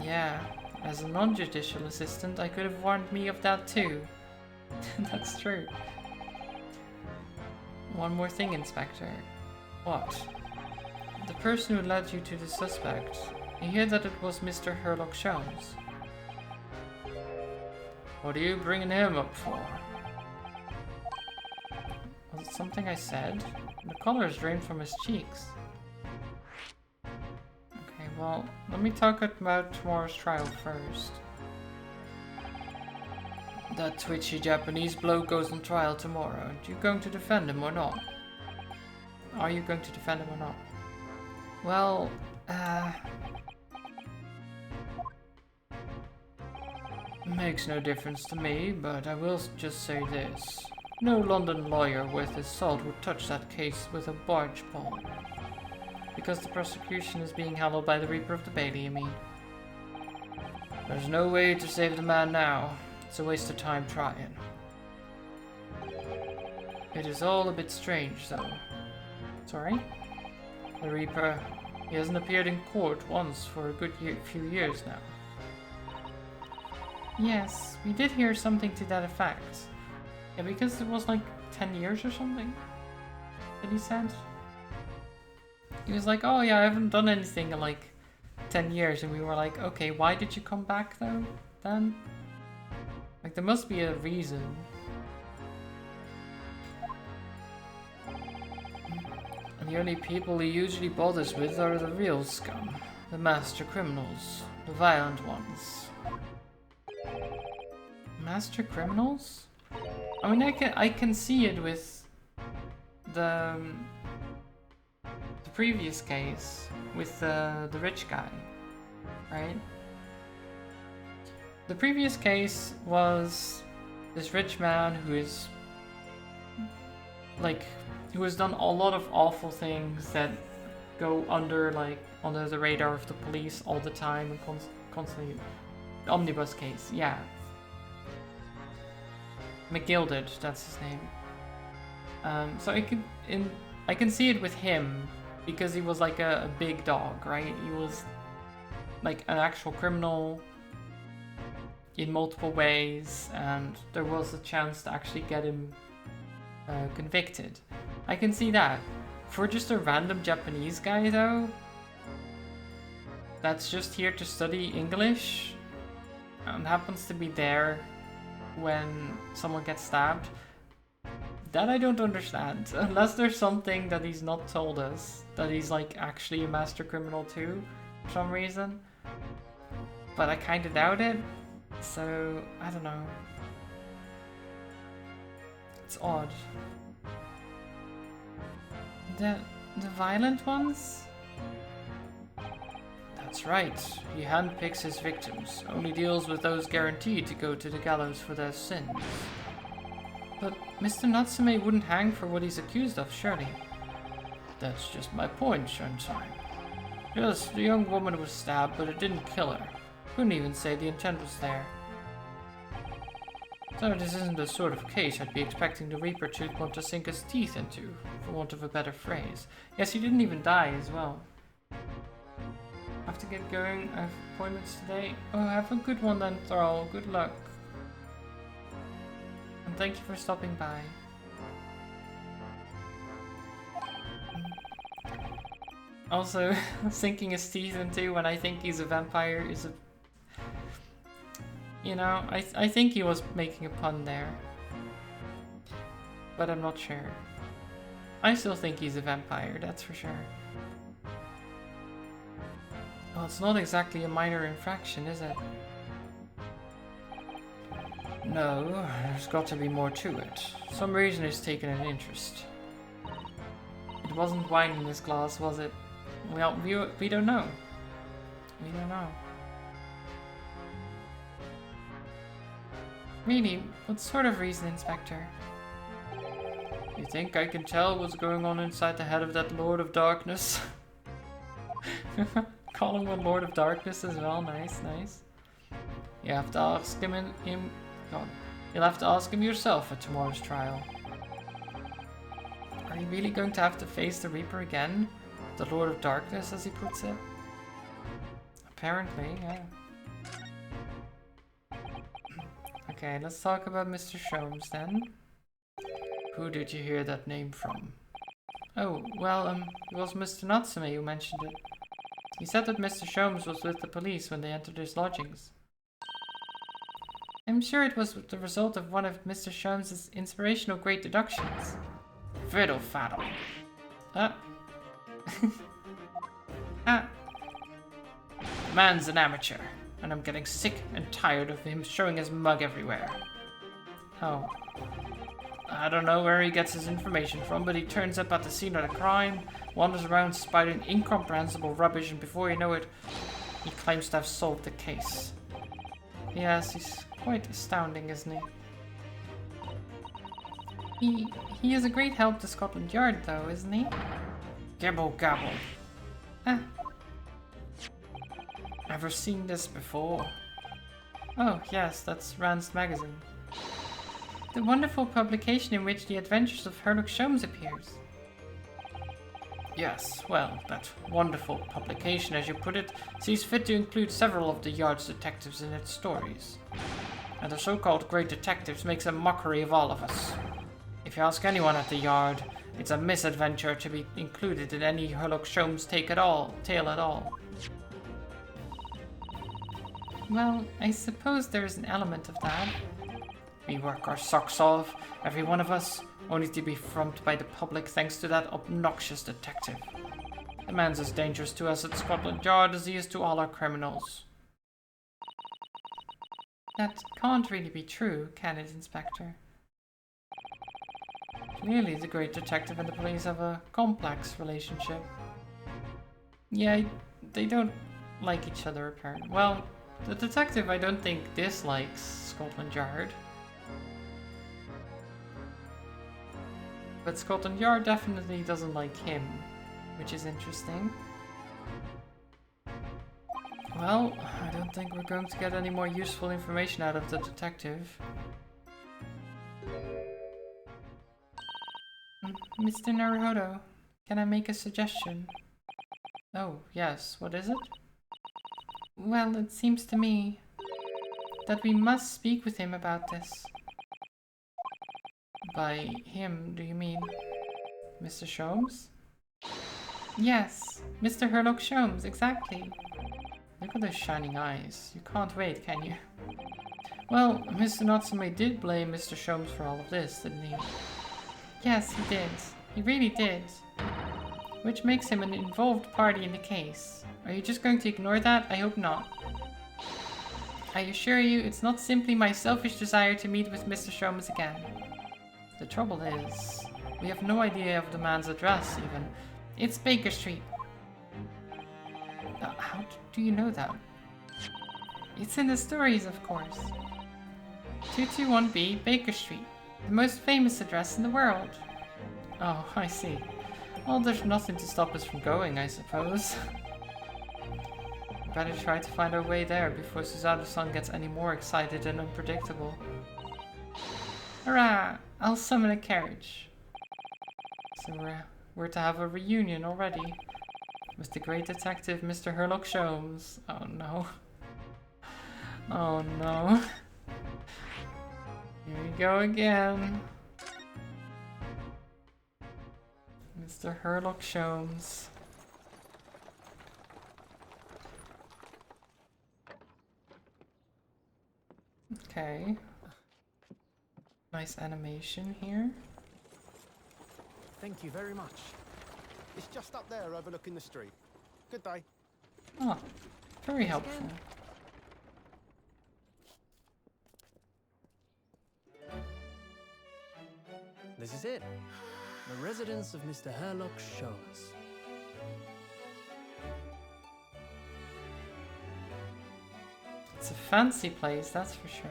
Yeah, as a non-judicial assistant, I could have warned me of that too. That's true. One more thing, Inspector. What? The person who led you to the suspect. I hear that it was Mr. Herlock Sholmes. What are you bringing him up for? Was it something I said? The color is drained from his cheeks. Okay, well, let me talk about tomorrow's trial first. That twitchy Japanese bloke goes on trial tomorrow. Are you going to defend him or not? Are you going to defend him or not? Well, makes no difference to me, but I will just say this. No London lawyer worth his salt would touch that case with a barge pole. Because the prosecution is being handled by the Reaper of the Bailey, you mean? There's no way to save the man now. It's a waste of time trying. It is all a bit strange, though. Sorry? The Reaper, he hasn't appeared in court once for a good few years now. Yes, we did hear something to that effect. Yeah, because it was like 10 years or something that he said. He was like, oh yeah, I haven't done anything in like 10 years. And we were like, okay, why did you come back though, then? Like, there must be a reason. And the only people he usually bothers with are the real scum. The master criminals. The violent ones. Master criminals? I mean, I can see it with the previous case with the rich guy, right? The previous case was this rich man who is like who has done a lot of awful things that go under the radar of the police all the time and constantly. The omnibus case, yeah. McGilded, that's his name. So I can see it with him because he was like a big dog, right? He was like an actual criminal in multiple ways, and there was a chance to actually get him convicted. I can see that. For just a random Japanese guy though, that's just here to study English and happens to be there when someone gets stabbed, that I don't understand. Unless there's something that he's not told us, that he's like actually a master criminal too, for some reason. But I kinda doubt it, so I don't know. It's odd. The violent ones? That's right. He handpicks his victims, only deals with those guaranteed to go to the gallows for their sins. But Mr. Natsume wouldn't hang for what he's accused of, surely. That's just my point, Shunshine. Yes, the young woman was stabbed, but it didn't kill her. Couldn't even say the intent was there. So this isn't the sort of case I'd be expecting the Reaper to want to sink his teeth into, for want of a better phrase. Yes, he didn't even die as well. Have to get going. I have appointments today. Oh, have a good one then, Thrall. Good luck. And thank you for stopping by. Also, sinking his teeth into when I think he's a vampire is a... You know, I think he was making a pun there. But I'm not sure. I still think he's a vampire, that's for sure. Well, it's not exactly a minor infraction, is it? No, there's got to be more to it. Some reason he's taken an interest. It wasn't wine in this glass, was it? Well, we don't know. We don't know. Really? What sort of reason, Inspector? You think I can tell what's going on inside the head of that Lord of Darkness? Call him a Lord of Darkness as well. Nice, nice. You have to ask him. You'll have to ask him yourself at tomorrow's trial. you really going to have to face the Reaper again? The Lord of Darkness, as he puts it? Apparently, yeah. Okay, let's talk about Mr. Sholmes then. Who did you hear that name from? Oh, well, it was Mr. Natsume who mentioned it. He said that Mr. Sholmes was with the police when they entered his lodgings. I'm sure it was the result of one of Mr. Sholmes' inspirational great deductions. Fiddle faddle. Ah. Ah. The man's an amateur, and I'm getting sick and tired of him showing his mug everywhere. Oh. I don't know where he gets his information from, but he turns up at the scene of the crime, wanders around spouting incomprehensible rubbish, and before you know it, he claims to have solved the case. Yes, he's quite astounding, isn't he? He is a great help to Scotland Yard, though, isn't he? Gabble gabble. Ah. Ever seen this before? Oh, yes, that's Rand's magazine. The wonderful publication in which the adventures of Sherlock Sholmes appears. Yes, well, that wonderful publication, as you put it, sees fit to include several of the Yard's detectives in its stories. And the so-called great detectives makes a mockery of all of us. If you ask anyone at the Yard, it's a misadventure to be included in any Sherlock Sholmes tale at all. Well, I suppose there is an element of that. We work our socks off, every one of us, only to be frumped by the public thanks to that obnoxious detective. The man's as dangerous to us at Scotland Yard as he is to all our criminals. That can't really be true, can it, Inspector? Clearly, the great detective and the police have a complex relationship. Yeah, they don't like each other, apparently. Well, the detective I don't think dislikes Scotland Yard. But Scotland Yard definitely doesn't like him, which is interesting. Well, I don't think we're going to get any more useful information out of the detective. Mr. Naruhodo, can I make a suggestion? Oh, yes, what is it? Well, it seems to me that we must speak with him about this. By him, do you mean Mr. Sholmes? Yes, Mr. Sherlock Sholmes, exactly. Look at those shining eyes. You can't wait, can you? Well, Mr. Natsume did blame Mr. Sholmes for all of this, didn't he? Yes, he did. He really did. Which makes him an involved party in the case. Are you just going to ignore that? I hope not. I assure you, it's not simply my selfish desire to meet with Mr. Sholmes again. The trouble is, we have no idea of the man's address, even. It's Baker Street. How do you know that? It's in the stories, of course. 221B, Baker Street. The most famous address in the world. Oh, I see. Well, there's nothing to stop us from going, I suppose. Better try to find our way there before Susanoo-san gets any more excited and unpredictable. Hurrah! I'll summon a carriage. So we're to have a reunion already. With the great detective, Mr. Sherlock Sholmes. Oh no. Oh no. Here we go again. Mr. Sherlock Sholmes. Okay. Nice animation here. Thank you very much. It's just up there overlooking the street. Good day. Oh, very helpful. This is it. The residence of Mr. Sherlock Sholmes. It's a fancy place, that's for sure.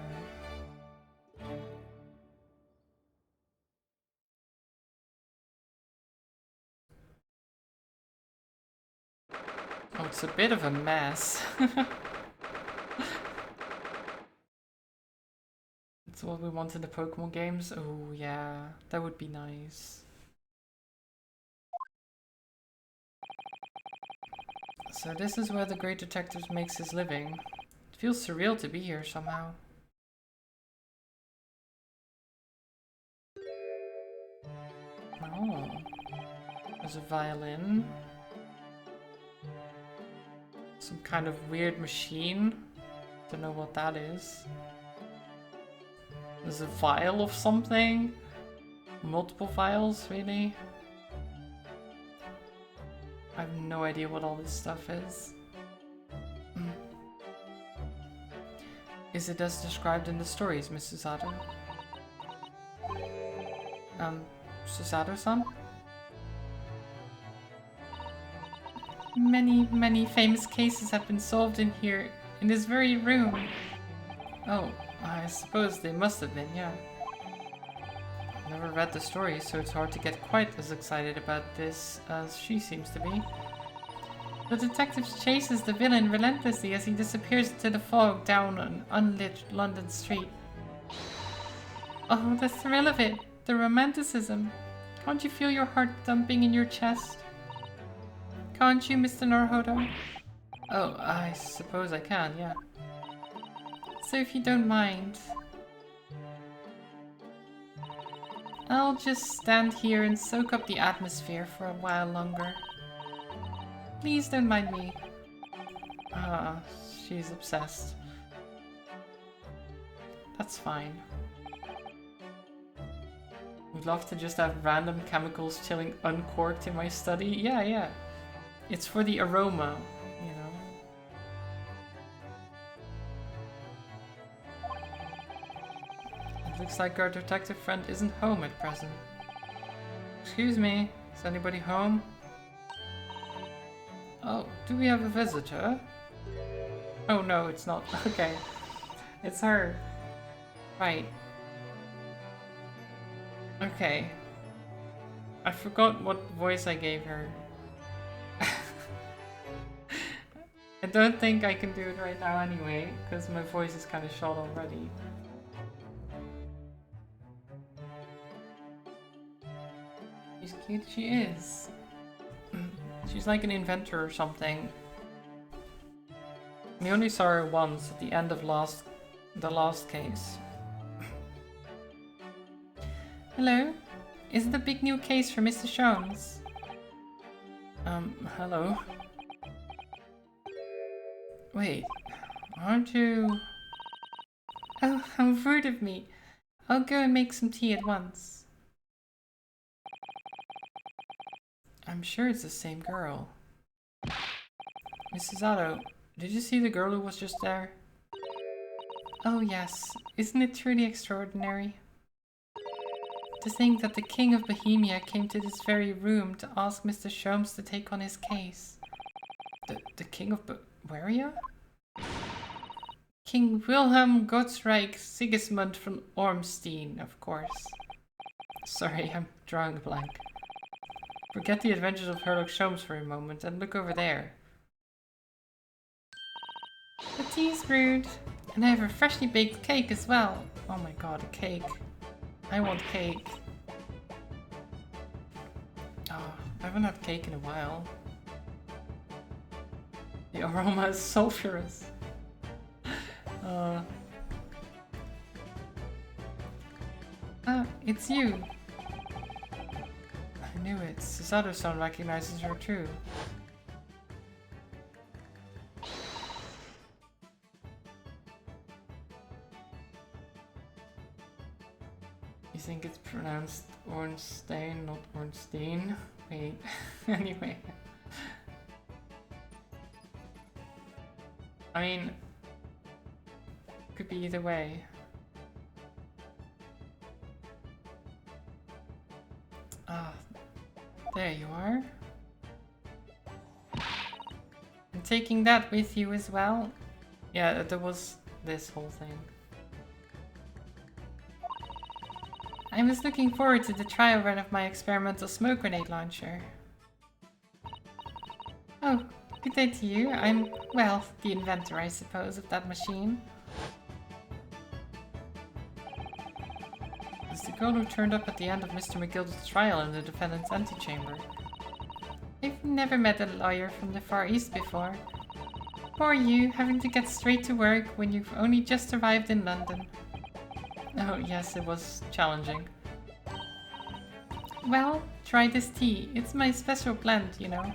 Oh, it's a bit of a mess. That's what we want in the Pokemon games. Oh yeah, that would be nice. So this is where the great detective makes his living. It feels surreal to be here somehow. Oh. There's a violin. Some kind of weird machine. Don't know what that is. There's a vial of something. Multiple vials, really? I have no idea what all this stuff is. Is it as described in the stories, Mrs. Susato? Susato-san? Many famous cases have been solved in here, in this very room. Oh, I suppose they must have been, yeah. I've never read the story, so it's hard to get quite as excited about this as she seems to be. The detective chases the villain relentlessly as he disappears into the fog down an unlit London street. Oh, the thrill of it! The romanticism! Can't you feel your heart thumping in your chest? Can't you, Mr. Naruhodo? Oh, I suppose I can, yeah. So if you don't mind, I'll just stand here and soak up the atmosphere for a while longer. Please don't mind me. Ah, she's obsessed. That's fine. Would love to just have random chemicals chilling uncorked in my study. Yeah. It's for the aroma, you know. It looks like our detective friend isn't home at present. Excuse me, is anybody home? Oh, do we have a visitor? Oh no, it's not. Okay. It's her. Right. Okay. I forgot what voice I gave her. I don't think I can do it right now anyway, because my voice is kind of shot already. She's cute, she is. She's like an inventor or something. We only saw her once at the end of the last case. Hello? Is it a big new case for Mr. Sholmes? Hello? Wait, aren't you... Oh, how rude of me. I'll go and make some tea at once. I'm sure it's the same girl. Mrs. Otto, did you see the girl who was just there? Oh yes, isn't it truly extraordinary? To think that the King of Bohemia came to this very room to ask Mr. Sholmes to take on his case. The King of Bavaria? King Wilhelm Gottsreich Sigismund von Ormstein, of course. Sorry, I'm drawing a blank. Forget the adventures of Herlock Sholmes for a moment and look over there. The tea's brewed, and I have a freshly baked cake as well. Oh my god, a cake. I want cake. Oh, I haven't had cake in a while. The aroma is sulfurous. It's you. I knew it. Susato-san recognizes her too. You think it's pronounced Ornstein, not Ornstein? Wait, anyway. I mean, could be either way. Ah, there you are. And taking that with you as well? Yeah, there was this whole thing. I was looking forward to the trial run of my experimental smoke grenade launcher. Oh, good day to you. I'm, well, the inventor, I suppose, of that machine. It's the girl who turned up at the end of Mr. McGilda's trial in the defendant's antechamber. I've never met a lawyer from the Far East before. Poor you, having to get straight to work when you've only just arrived in London. Oh yes, it was challenging. Well, try this tea. It's my special blend, you know.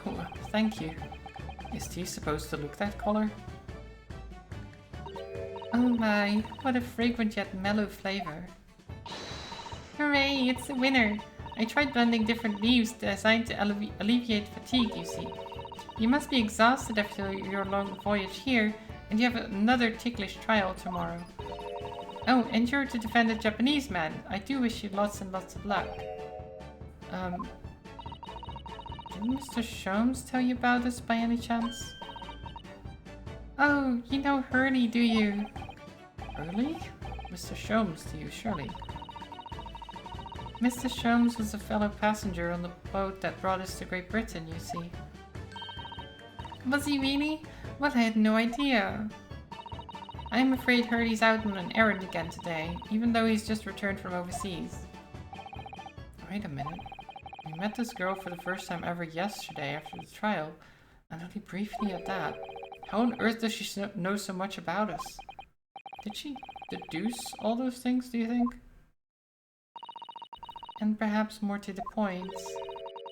Oh, thank you. Is tea supposed to look that color? Oh my, what a fragrant yet mellow flavor. Hooray, it's a winner! I tried blending different leaves designed to alleviate fatigue, you see. You must be exhausted after your long voyage here, and you have another ticklish trial tomorrow. Oh, and you're to defend a Japanese man. I do wish you lots and lots of luck. Didn't Mr. Sholmes tell you about this by any chance? Oh, you know Hurley, do you? Hurley? Mr. Sholmes to you, surely. Mr. Sholmes was a fellow passenger on the boat that brought us to Great Britain, you see. Was he really? Well, I had no idea. I'm afraid Hurley's out on an errand again today, even though he's just returned from overseas. Wait a minute. We met this girl for the first time ever yesterday after the trial, and only briefly at that. How on earth does she know so much about us? Did she deduce all those things, do you think? And perhaps more to the point,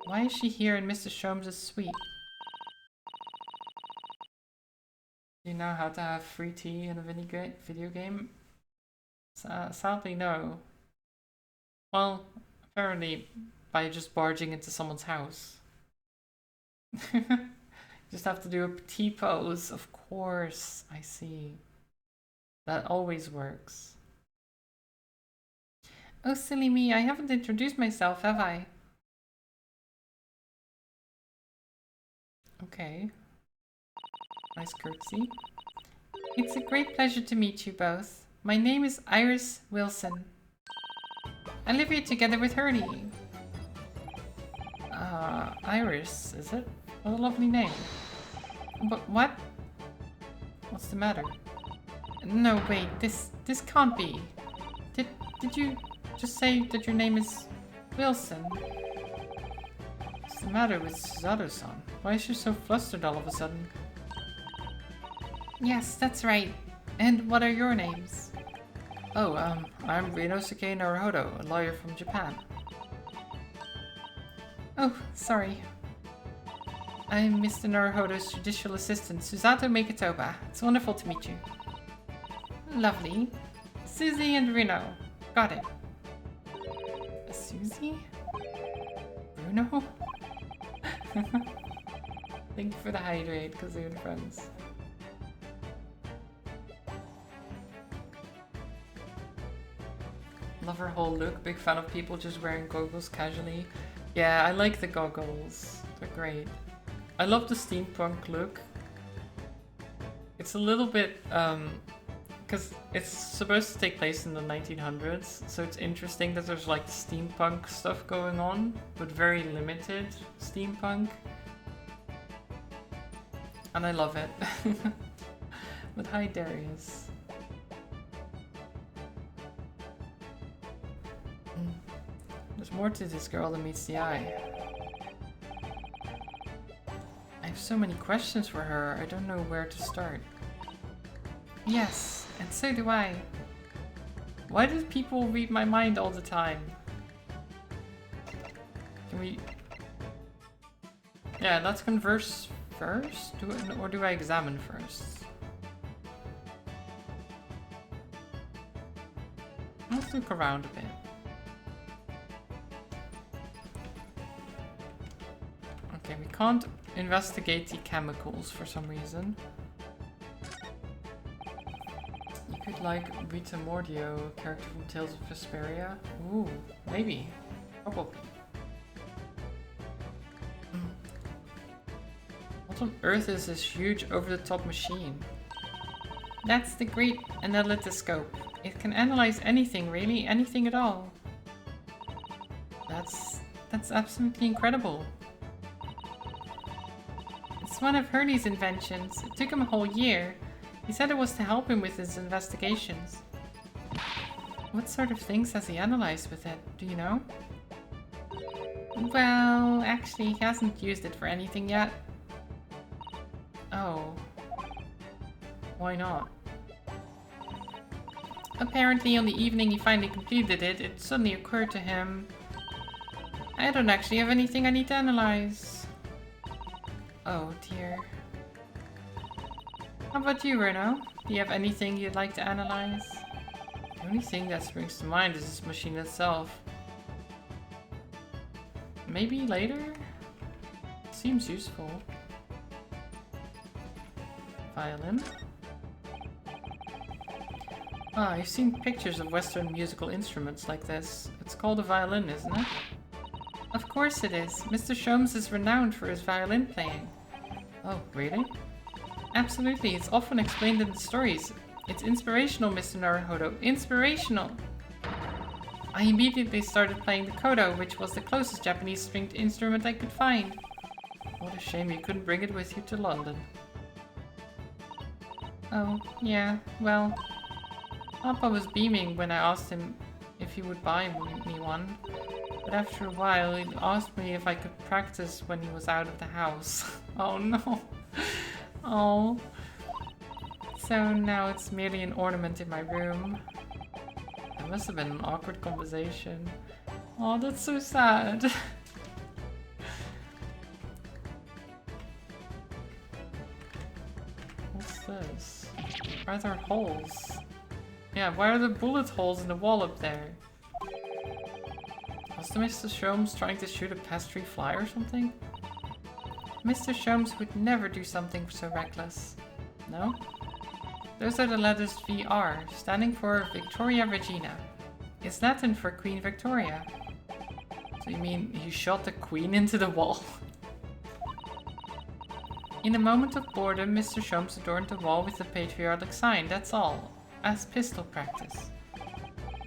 why is she here in Mr. Sholmes' suite? Do you know how to have free tea in a video game? Sadly, no. Well, apparently by just barging into someone's house. Just have to do a tea pose, of course. I see. That always works. Oh, silly me, I haven't introduced myself, have I? Okay. Nice curtsy. It's a great pleasure to meet you both. My name is Iris Wilson. I live here together with Hurley. Iris, is it? What a lovely name. But what? What's the matter? No, wait, this can't be. Did you just say that your name is Wilson? What's the matter with Suzato-san? Why is she so flustered all of a sudden? Yes, that's right. And what are your names? Oh, I'm Rinosuke Naruhodo, a lawyer from Japan. Oh, sorry. I'm Mr. Naruhodo's judicial assistant, Suzato Makitoba. It's wonderful to meet you. Lovely. Susie and Rino. Got it. Susie? Bruno? Thank you for the hydrate, because they're friends. Love her whole look. Big fan of people just wearing goggles casually. Yeah, I like the goggles. They're great. I love the steampunk look. It's a little bit, because it's supposed to take place in the 1900s, so it's interesting that there's like steampunk stuff going on, but very limited steampunk. And I love it. But hi, Darius. There's more to this girl than meets the eye. I have so many questions for her, I don't know where to start. Yes, and so do I. Why do people read my mind all the time? Can we... Yeah, let's converse first? Or do I examine first? Let's look around a bit. Okay, we can't investigate the chemicals for some reason. You could like Rita Mordio, a character from Tales of Vesperia. Ooh, maybe. Probably. What on earth is this huge over-the-top machine? That's the Great Analytoscope. It can analyze anything, really, anything at all. That's absolutely incredible. It's one of Hurley's inventions. It took him a whole year. He said it was to help him with his investigations. What sort of things has he analyzed with it? Do you know? Well, actually, he hasn't used it for anything yet. Oh. Why not? Apparently, on the evening he finally completed it, it suddenly occurred to him, I don't actually have anything I need to analyze. Oh dear. How about you, Renault? Do you have anything you'd like to analyze? The only thing that springs to mind is this machine itself. Maybe later? Seems useful. Violin? Ah, I've seen pictures of Western musical instruments like this. It's called a violin, isn't it? Of course it is. Mr. Sholmes is renowned for his violin playing. Oh, really? Absolutely, it's often explained in the stories. It's inspirational, Mr. Naruhodo. Inspirational! I immediately started playing the koto, which was the closest Japanese stringed instrument I could find. What a shame you couldn't bring it with you to London. Oh, yeah, well... Papa was beaming when I asked him if he would buy me one. But after a while, he asked me if I could practice when he was out of the house. Oh no. Oh. So now it's merely an ornament in my room. That must have been an awkward conversation. Oh, that's so sad. What's this? Are there holes? Yeah, why are the bullet holes in the wall up there? Was the Mr. Sholmes trying to shoot a pastry fly or something? Mr. Sholmes would never do something so reckless. No? Those are the letters VR, standing for Victoria Regina. It's Latin for Queen Victoria. So you mean he shot the Queen into the wall? In a moment of boredom, Mr. Sholmes adorned the wall with the patriotic sign, that's all. As pistol practice.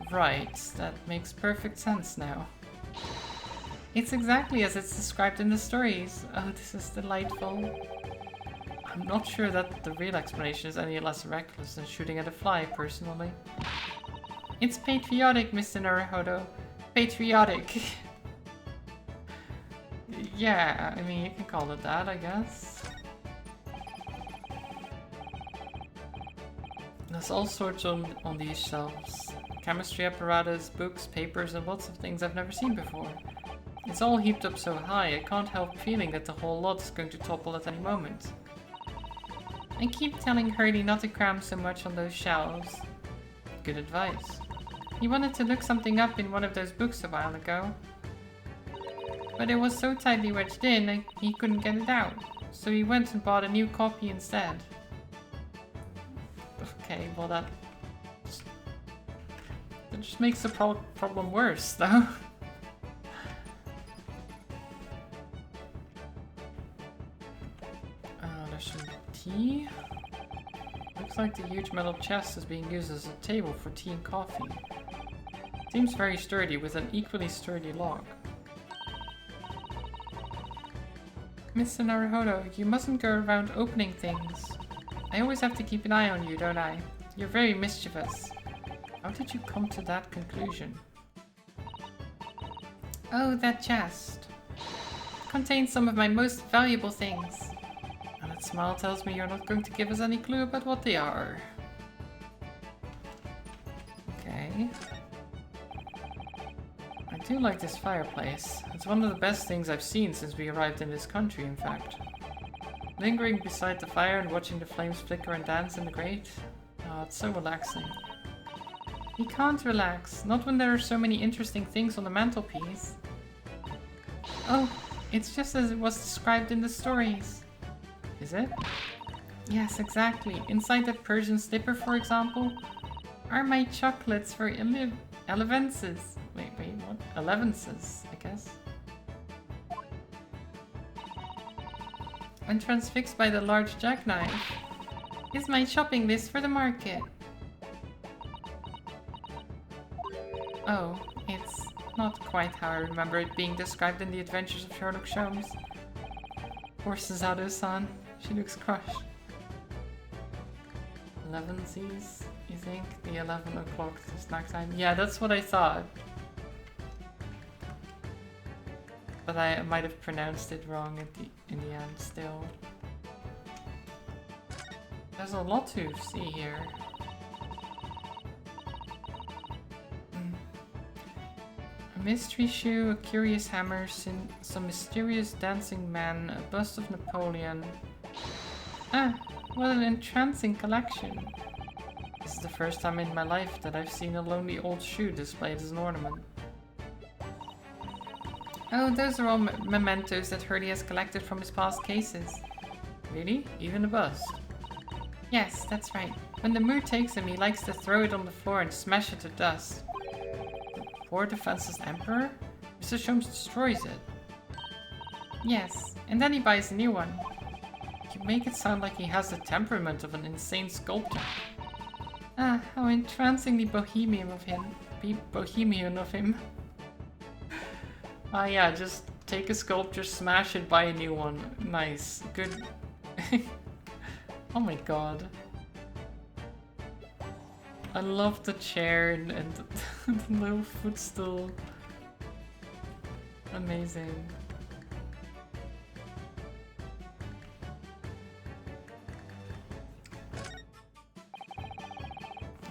Right, that makes perfect sense now. It's exactly as it's described in the stories. Oh, this is delightful. I'm not sure that the real explanation is any less reckless than shooting at a fly, personally. It's patriotic, Mr. Naruhodo. Patriotic. Yeah, I mean, you can call it that, I guess. There's all sorts on these shelves. Chemistry apparatus, books, papers, and lots of things I've never seen before. It's all heaped up so high, I can't help feeling that the whole lot is going to topple at any moment. I keep telling Hurdy not to cram so much on those shelves. Good advice. He wanted to look something up in one of those books a while ago. But it was so tightly wedged in, he couldn't get it out. So he went and bought a new copy instead. Okay, well that just makes the problem worse, though. There's some tea. Looks like the huge metal chest is being used as a table for tea and coffee. Seems very sturdy, with an equally sturdy log. Mr. Naruhodo, you mustn't go around opening things. I always have to keep an eye on you, don't I? You're very mischievous. How did you come to that conclusion? Oh, that chest. It contains some of my most valuable things. And that smile tells me you're not going to give us any clue about what they are. Okay. I do like this fireplace. It's one of the best things I've seen since we arrived in this country, in fact. Lingering beside the fire and watching the flames flicker and dance in the grate. Oh, it's so relaxing. You can't relax, not when there are so many interesting things on the mantelpiece. Oh, it's just as it was described in the stories. Is it? Yes, exactly. Inside that Persian slipper, for example, are my chocolates for elevences. Wait, what? Elevences, I guess. And transfixed by the large jackknife is my shopping list for the market. Oh, it's not quite how I remember it being described in the Adventures of Sherlock Holmes. Poor Suzato-san, she looks crushed. 11sies, you think? The 11 o'clock snack time? Yeah, that's what I thought. But I might have pronounced it wrong in the end still. There's a lot to see here. A mystery shoe, a curious hammer, some mysterious dancing man, a bust of Napoleon. Ah, what an entrancing collection. This is the first time in my life that I've seen a lonely old shoe displayed as an ornament. Oh, those are all mementos that Hurley has collected from his past cases. Really? Even a bust? Yes, that's right. When the mood takes him, he likes to throw it on the floor and smash it to dust. The poor defenseless emperor? Mr. Sholmes destroys it. Yes, and then he buys a new one. You make it sound like he has the temperament of an insane sculptor. Ah, how entrancingly bohemian of him. Ah yeah, just take a sculpture, smash it, buy a new one. Nice. Good. Oh my god. I love the chair and the little footstool. Amazing.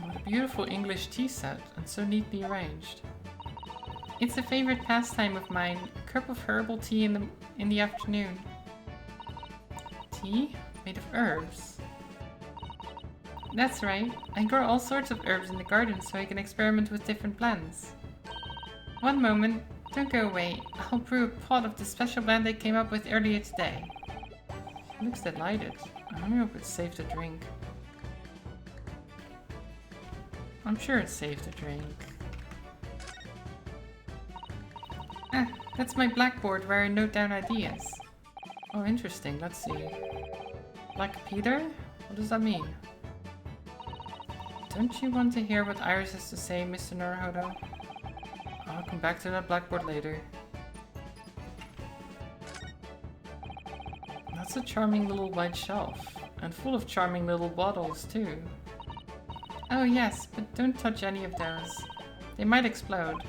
What a beautiful English tea set, and so neatly arranged. It's a favorite pastime of mine, a cup of herbal tea in the afternoon. Tea? Made of herbs? That's right. I grow all sorts of herbs in the garden so I can experiment with different blends. One moment. Don't go away. I'll brew a pot of the special blend I came up with earlier today. She looks delighted. I hope it's safe to drink. I'm sure it's safe to drink. Ah, that's my blackboard where I note down ideas. Oh, interesting. Let's see. Black Peter? What does that mean? Don't you want to hear what Iris has to say, Mr. Naruhodo? I'll come back to that blackboard later. That's a charming little white shelf. And full of charming little bottles, too. Oh yes, but don't touch any of those. They might explode.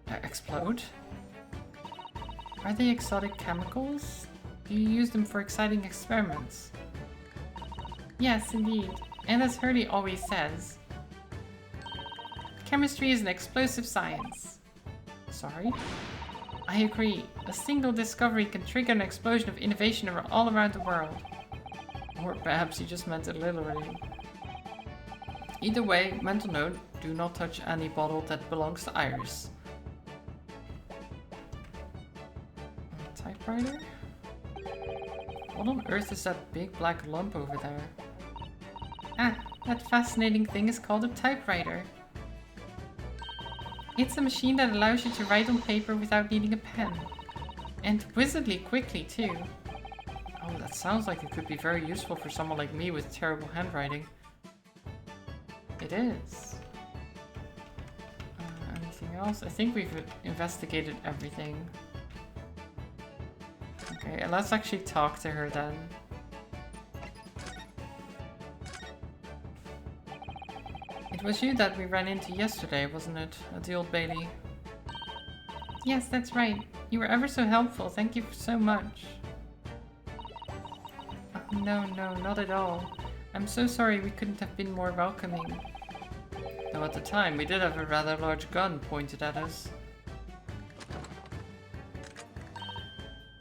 Explode? Are they exotic chemicals? Do you use them for exciting experiments? Yes, indeed. And as Hurley always says, chemistry is an explosive science. Sorry? I agree. A single discovery can trigger an explosion of innovation all around the world. Or perhaps you just meant it literally. Either way, mental note, do not touch any bottle that belongs to Iris. A typewriter? What on earth is that big black lump over there? Ah, that fascinating thing is called a typewriter. It's a machine that allows you to write on paper without needing a pen. And wizardly quickly, too. Oh, that sounds like it could be very useful for someone like me with terrible handwriting. It is. Anything else? I think we've investigated everything. Okay, let's actually talk to her then. It was you that we ran into yesterday, wasn't it? At the Old Bailey. Yes, that's right. You were ever so helpful. Thank you so much. Oh, no, not at all. I'm so sorry we couldn't have been more welcoming. Though at the time, we did have a rather large gun pointed at us.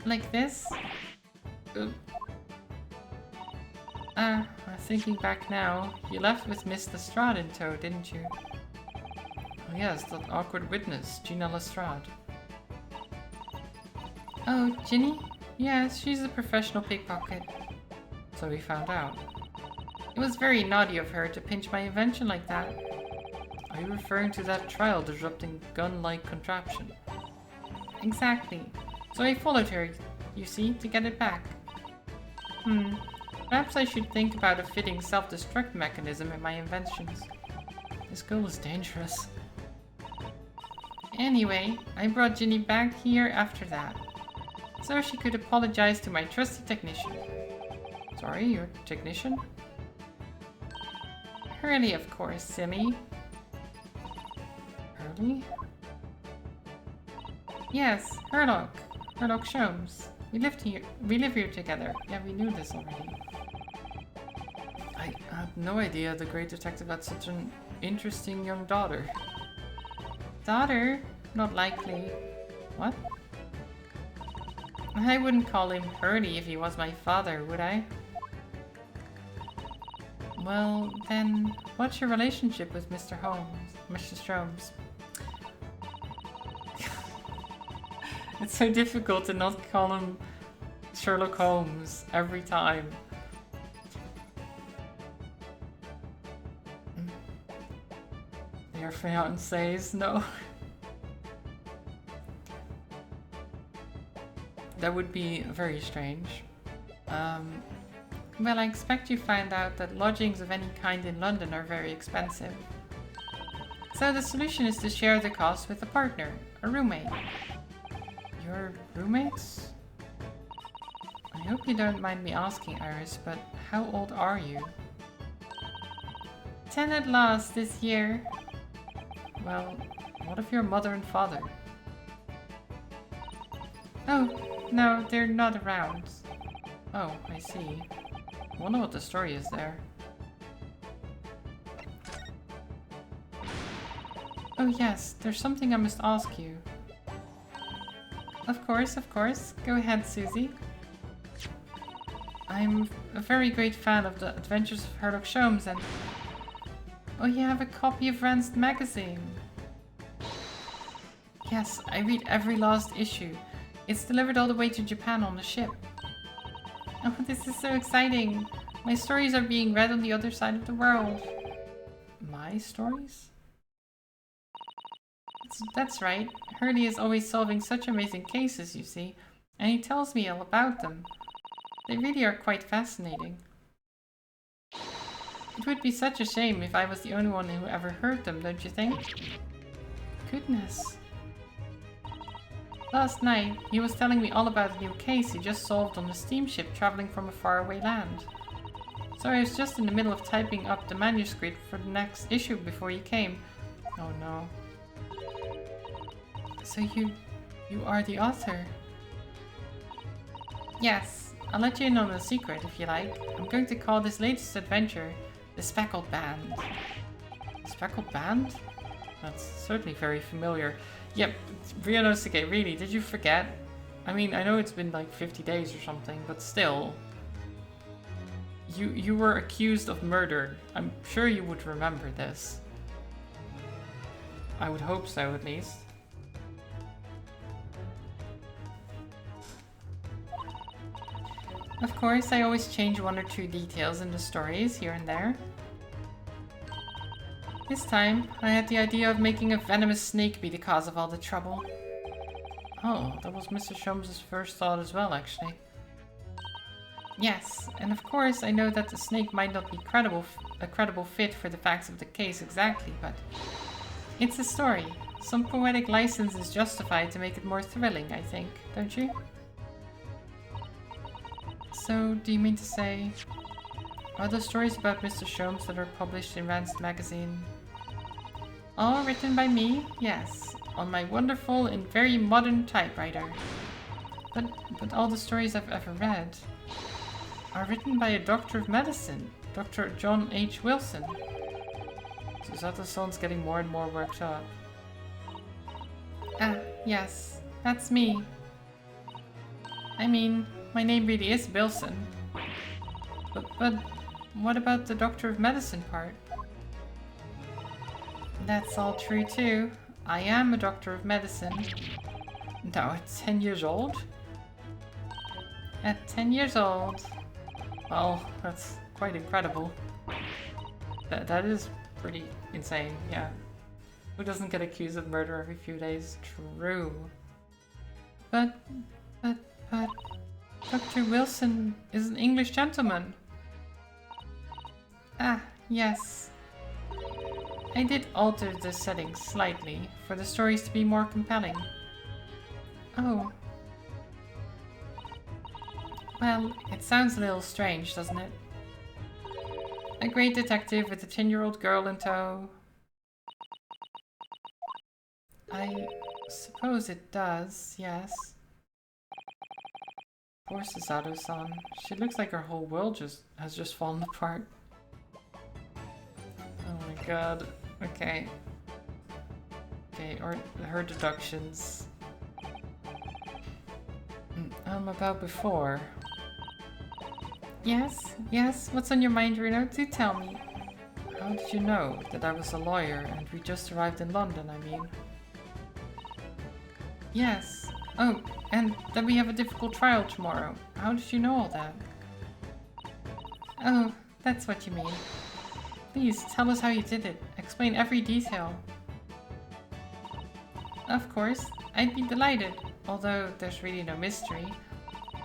Like this? Thinking back now, you left with Miss Lestrade in tow, didn't you? Oh yes, that awkward witness, Gina Lestrade. Oh, Ginny? Yes, she's a professional pickpocket. So we found out. It was very naughty of her to pinch my invention like that. Are you referring to that trial-disrupting gun-like contraption? Exactly. So I followed her, you see, to get it back. Perhaps I should think about a fitting self-destruct mechanism in my inventions. This girl is dangerous. Anyway, I brought Ginny back here after that, so she could apologize to my trusty technician. Sorry, your technician? Hurley, of course, Simmy. Hurley? Yes, Hurlock. Sherlock Sholmes. We live here together. Yeah, we knew this already. I had no idea the great detective had such an interesting young daughter. Daughter? Not likely. What? I wouldn't call him Hurley if he was my father, would I? Well, then, what's your relationship with Mr. Sholmes? It's so difficult to not call him Sherlock Holmes every time. Your fiancés? No. That would be very strange. Well, I expect you find out that lodgings of any kind in London are very expensive. So the solution is to share the cost with a partner, a roommate. Your roommates? I hope you don't mind me asking, Iris, but how old are you? 10 at last this year. Well, what of your mother and father? Oh, no, they're not around. Oh, I see. I wonder what the story is there. Oh yes, there's something I must ask you. Of course, of course. Go ahead, Susie. I'm a very great fan of the Adventures of Sherlock Sholmes and... Oh, you have a copy of Ranced magazine. Yes, I read every last issue. It's delivered all the way to Japan on the ship. Oh, this is so exciting. My stories are being read on the other side of the world. My stories? That's right. Hurley is always solving such amazing cases, you see, and he tells me all about them. They really are quite fascinating. It would be such a shame if I was the only one who ever heard them, don't you think? Goodness. Last night, he was telling me all about a new case he just solved on a steamship traveling from a faraway land. So I was just in the middle of typing up the manuscript for the next issue before you came. Oh no. So you are the author? Yes, I'll let you in on a secret if you like. I'm going to call this latest adventure The Speckled Band. The Speckled Band? That's certainly very familiar. Yep, Ryunosuke, really, did you forget? I mean, I know it's been like 50 days or something, but still. You were accused of murder. I'm sure you would remember this. I would hope so, at least. Of course, I always change one or two details in the stories, here and there. This time, I had the idea of making a venomous snake be the cause of all the trouble. Oh, that was Mr. Sholmes' first thought as well, actually. Yes, and of course I know that the snake might not be a credible fit for the facts of the case exactly, but it's a story. Some poetic license is justified to make it more thrilling, I think, don't you? So, do you mean to say, are the stories about Mr. Sholmes that are published in Ranced magazine all written by me? Yes, on my wonderful and very modern typewriter. But all the stories I've ever read are written by a doctor of medicine, Dr. John H. Wilson. Susato-san's getting more and more worked up. Ah, yes, that's me. I mean, my name really is Bilson. But what about the doctor of medicine part? That's all true too. I am a doctor of medicine. Now at 10 years old? At 10 years old. Well, that's quite incredible. That is pretty insane, yeah. Who doesn't get accused of murder every few days? True. But Dr. Wilson is an English gentleman. Ah, yes. I did alter the settings slightly for the stories to be more compelling. Oh. Well, it sounds a little strange, doesn't it? A great detective with a 10-year-old girl in tow. I suppose it does, yes. course it's Ado-san. She looks like her whole world has just fallen apart. Oh my god. Okay. Okay, or her deductions. About before. Yes, what's on your mind, Reno? Do tell me. How did you know that I was a lawyer and we just arrived in London, I mean? Yes. Oh, and that we have a difficult trial tomorrow. How did you know all that? Oh, that's what you mean. Please, tell us how you did it. Explain every detail. Of course, I'd be delighted, although there's really no mystery.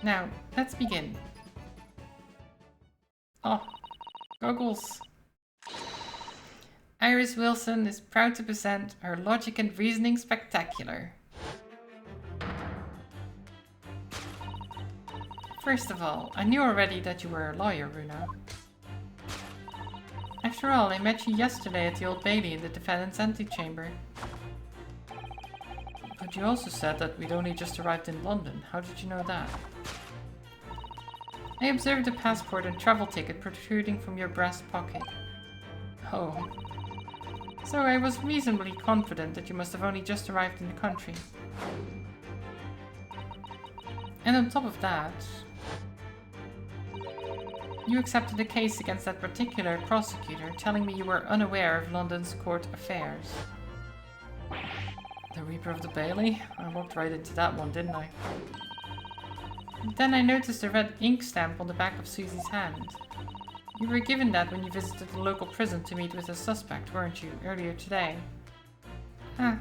Now, let's begin. Oh, goggles. Iris Wilson is proud to present her Logic and Reasoning Spectacular. First of all, I knew already that you were a lawyer, Runa. After all, I met you yesterday at the Old Bailey in the defendant's antechamber. But you also said that we'd only just arrived in London. How did you know that? I observed a passport and travel ticket protruding from your breast pocket. Oh. So I was reasonably confident that you must have only just arrived in the country. And on top of that, you accepted a case against that particular prosecutor, telling me you were unaware of London's court affairs. The Reaper of the Bailey? I walked right into that one, didn't I? Then I noticed a red ink stamp on the back of Susie's hand. You were given that when you visited the local prison to meet with a suspect, weren't you, earlier today? Ah.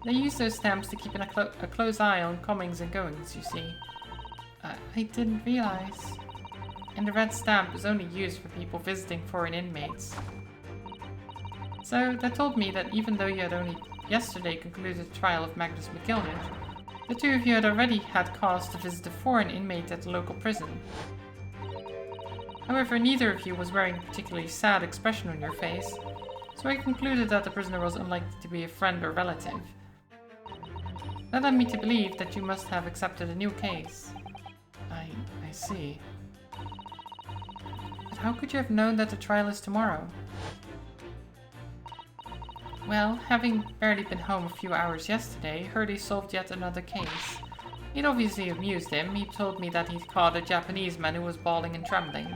They use those stamps to keep a close eye on comings and goings, you see. I didn't realize. And the red stamp is only used for people visiting foreign inmates. So that told me that even though you had only yesterday concluded the trial of Magnus McGilded, the two of you had already had cause to visit a foreign inmate at the local prison. However, neither of you was wearing a particularly sad expression on your face, so I concluded that the prisoner was unlikely to be a friend or relative. That led me to believe that you must have accepted a new case. I see. But how could you have known that the trial is tomorrow? Well, having barely been home a few hours yesterday, Hurley solved yet another case. It obviously amused him. He told me that he'd caught a Japanese man who was bawling and trembling.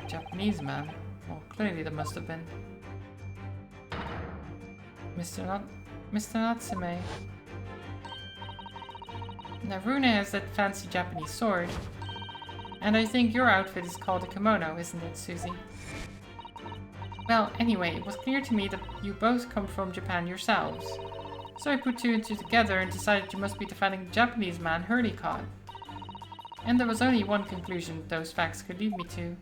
A Japanese man? Well, clearly there must have been. Mr. Natsume. Now, Runa has that fancy Japanese sword. And I think your outfit is called a kimono, isn't it, Susie? Well, anyway, it was clear to me that you both come from Japan yourselves. So I put two and two together and decided you must be defending the Japanese man Hurley caught. And there was only one conclusion those facts could lead me to.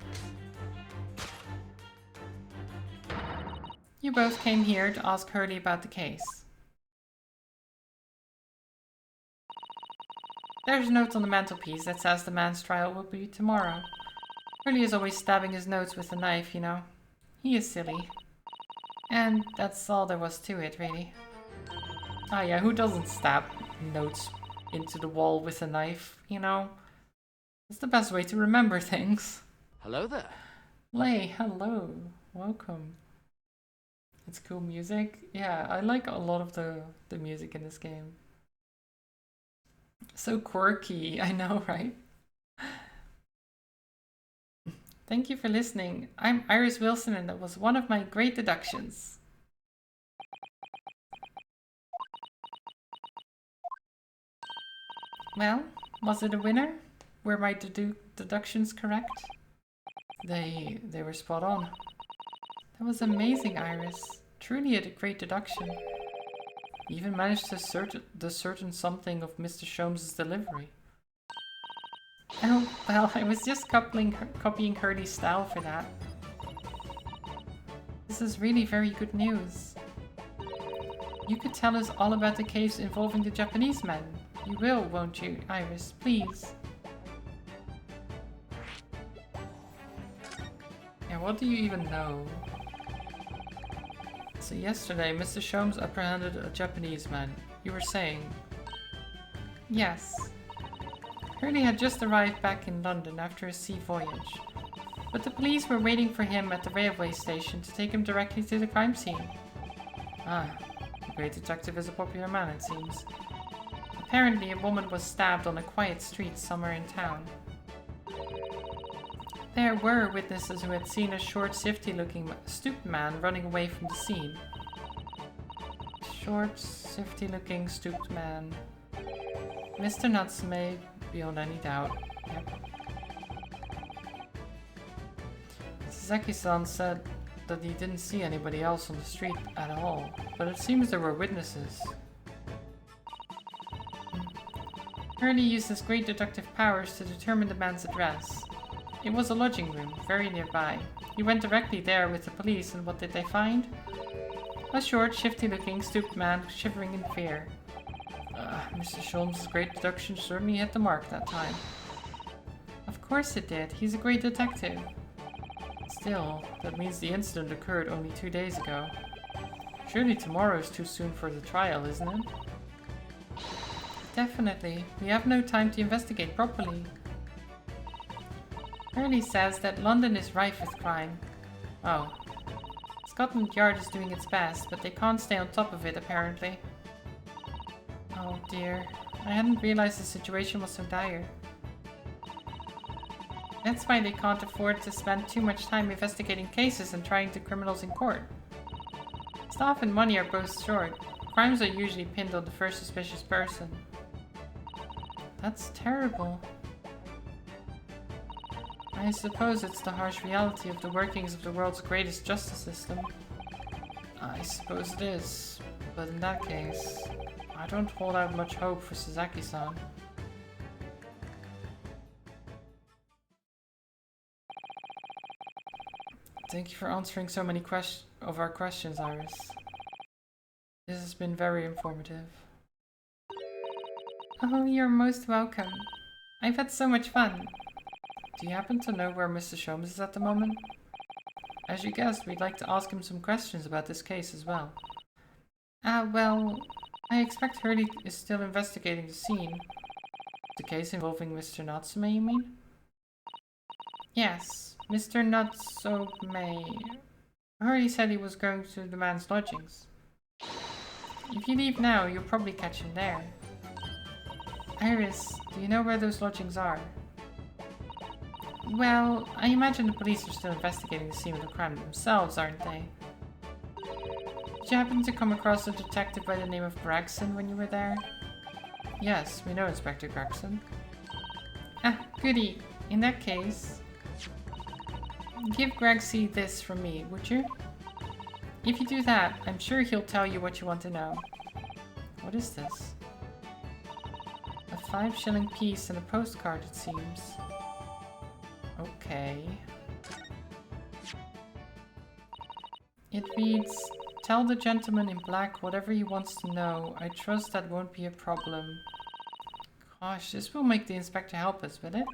You both came here to ask Hurley about the case. There's a note on the mantelpiece that says the man's trial will be tomorrow. Hurley is always stabbing his notes with a knife, you know. He is silly. And that's all there was to it, really. Ah yeah, who doesn't stab notes into the wall with a knife, you know? It's the best way to remember things. Hello there. Lay, hello. Welcome. It's cool music. Yeah, I like a lot of the music in this game. So quirky, I know, right? Thank you for listening. I'm Iris Wilson and that was one of my great deductions. Well, was it a winner? Were my deductions correct? They were spot on. That was amazing, Iris. Truly a great deduction. You even managed to discern something of Mr. Sholmes' delivery. Oh, well, I was just copying Hurley's style for that. This is really very good news. You could tell us all about the case involving the Japanese man. You will, won't you, Iris? Please. Yeah, what do you even know? So yesterday, Mr. Sholmes apprehended a Japanese man. You were saying? Yes. Hurley had just arrived back in London after a sea voyage, but the police were waiting for him at the railway station to take him directly to the crime scene. Ah, the great detective is a popular man, it seems. Apparently, a woman was stabbed on a quiet street somewhere in town. There were witnesses who had seen a short, shifty-looking, stooped man running away from the scene. Short, shifty-looking, stooped man. Mr. Natsume, beyond any doubt. Yep. Sasaki-san said that he didn't see anybody else on the street at all, but it seems there were witnesses. Hurley used his great deductive powers to determine the man's address. It was a lodging room, very nearby. He went directly there with the police, and what did they find? A short, shifty-looking, stooped man shivering in fear. Mr. Sholmes' great deduction certainly hit the mark that time. Of course it did. He's a great detective. Still, that means the incident occurred only 2 days ago. Surely tomorrow is too soon for the trial, isn't it? Definitely. We have no time to investigate properly. Hurley says that London is rife with crime. Oh. Scotland Yard is doing its best, but they can't stay on top of it, apparently. Oh dear. I hadn't realized the situation was so dire. That's why they can't afford to spend too much time investigating cases and trying the criminals in court. Staff and money are both short. Crimes are usually pinned on the first suspicious person. That's terrible. I suppose it's the harsh reality of the workings of the world's greatest justice system. I suppose it is, but in that case, I don't hold out much hope for Sasaki-san. Thank you for answering so many of our questions, Iris. This has been very informative. Oh, you're most welcome. I've had so much fun. Do you happen to know where Mr. Sholmes is at the moment? As you guessed, we'd like to ask him some questions about this case as well. Well, I expect Hurley is still investigating the scene. The case involving Mr. Natsume, you mean? Yes, Mr. Natsume. Hurley said he was going to the man's lodgings. If you leave now, you'll probably catch him there. Iris, do you know where those lodgings are? Well, I imagine the police are still investigating the scene of the crime themselves, aren't they? Did you happen to come across a detective by the name of Gregson when you were there? Yes, we know Inspector Gregson. Ah, goody. In that case, give Gregsy this from me, would you? If you do that, I'm sure he'll tell you what you want to know. What is this? A 5-shilling piece and a postcard, it seems. Okay. It reads, "Tell the gentleman in black whatever he wants to know. I trust that won't be a problem." Gosh, this will make the inspector help us, will it?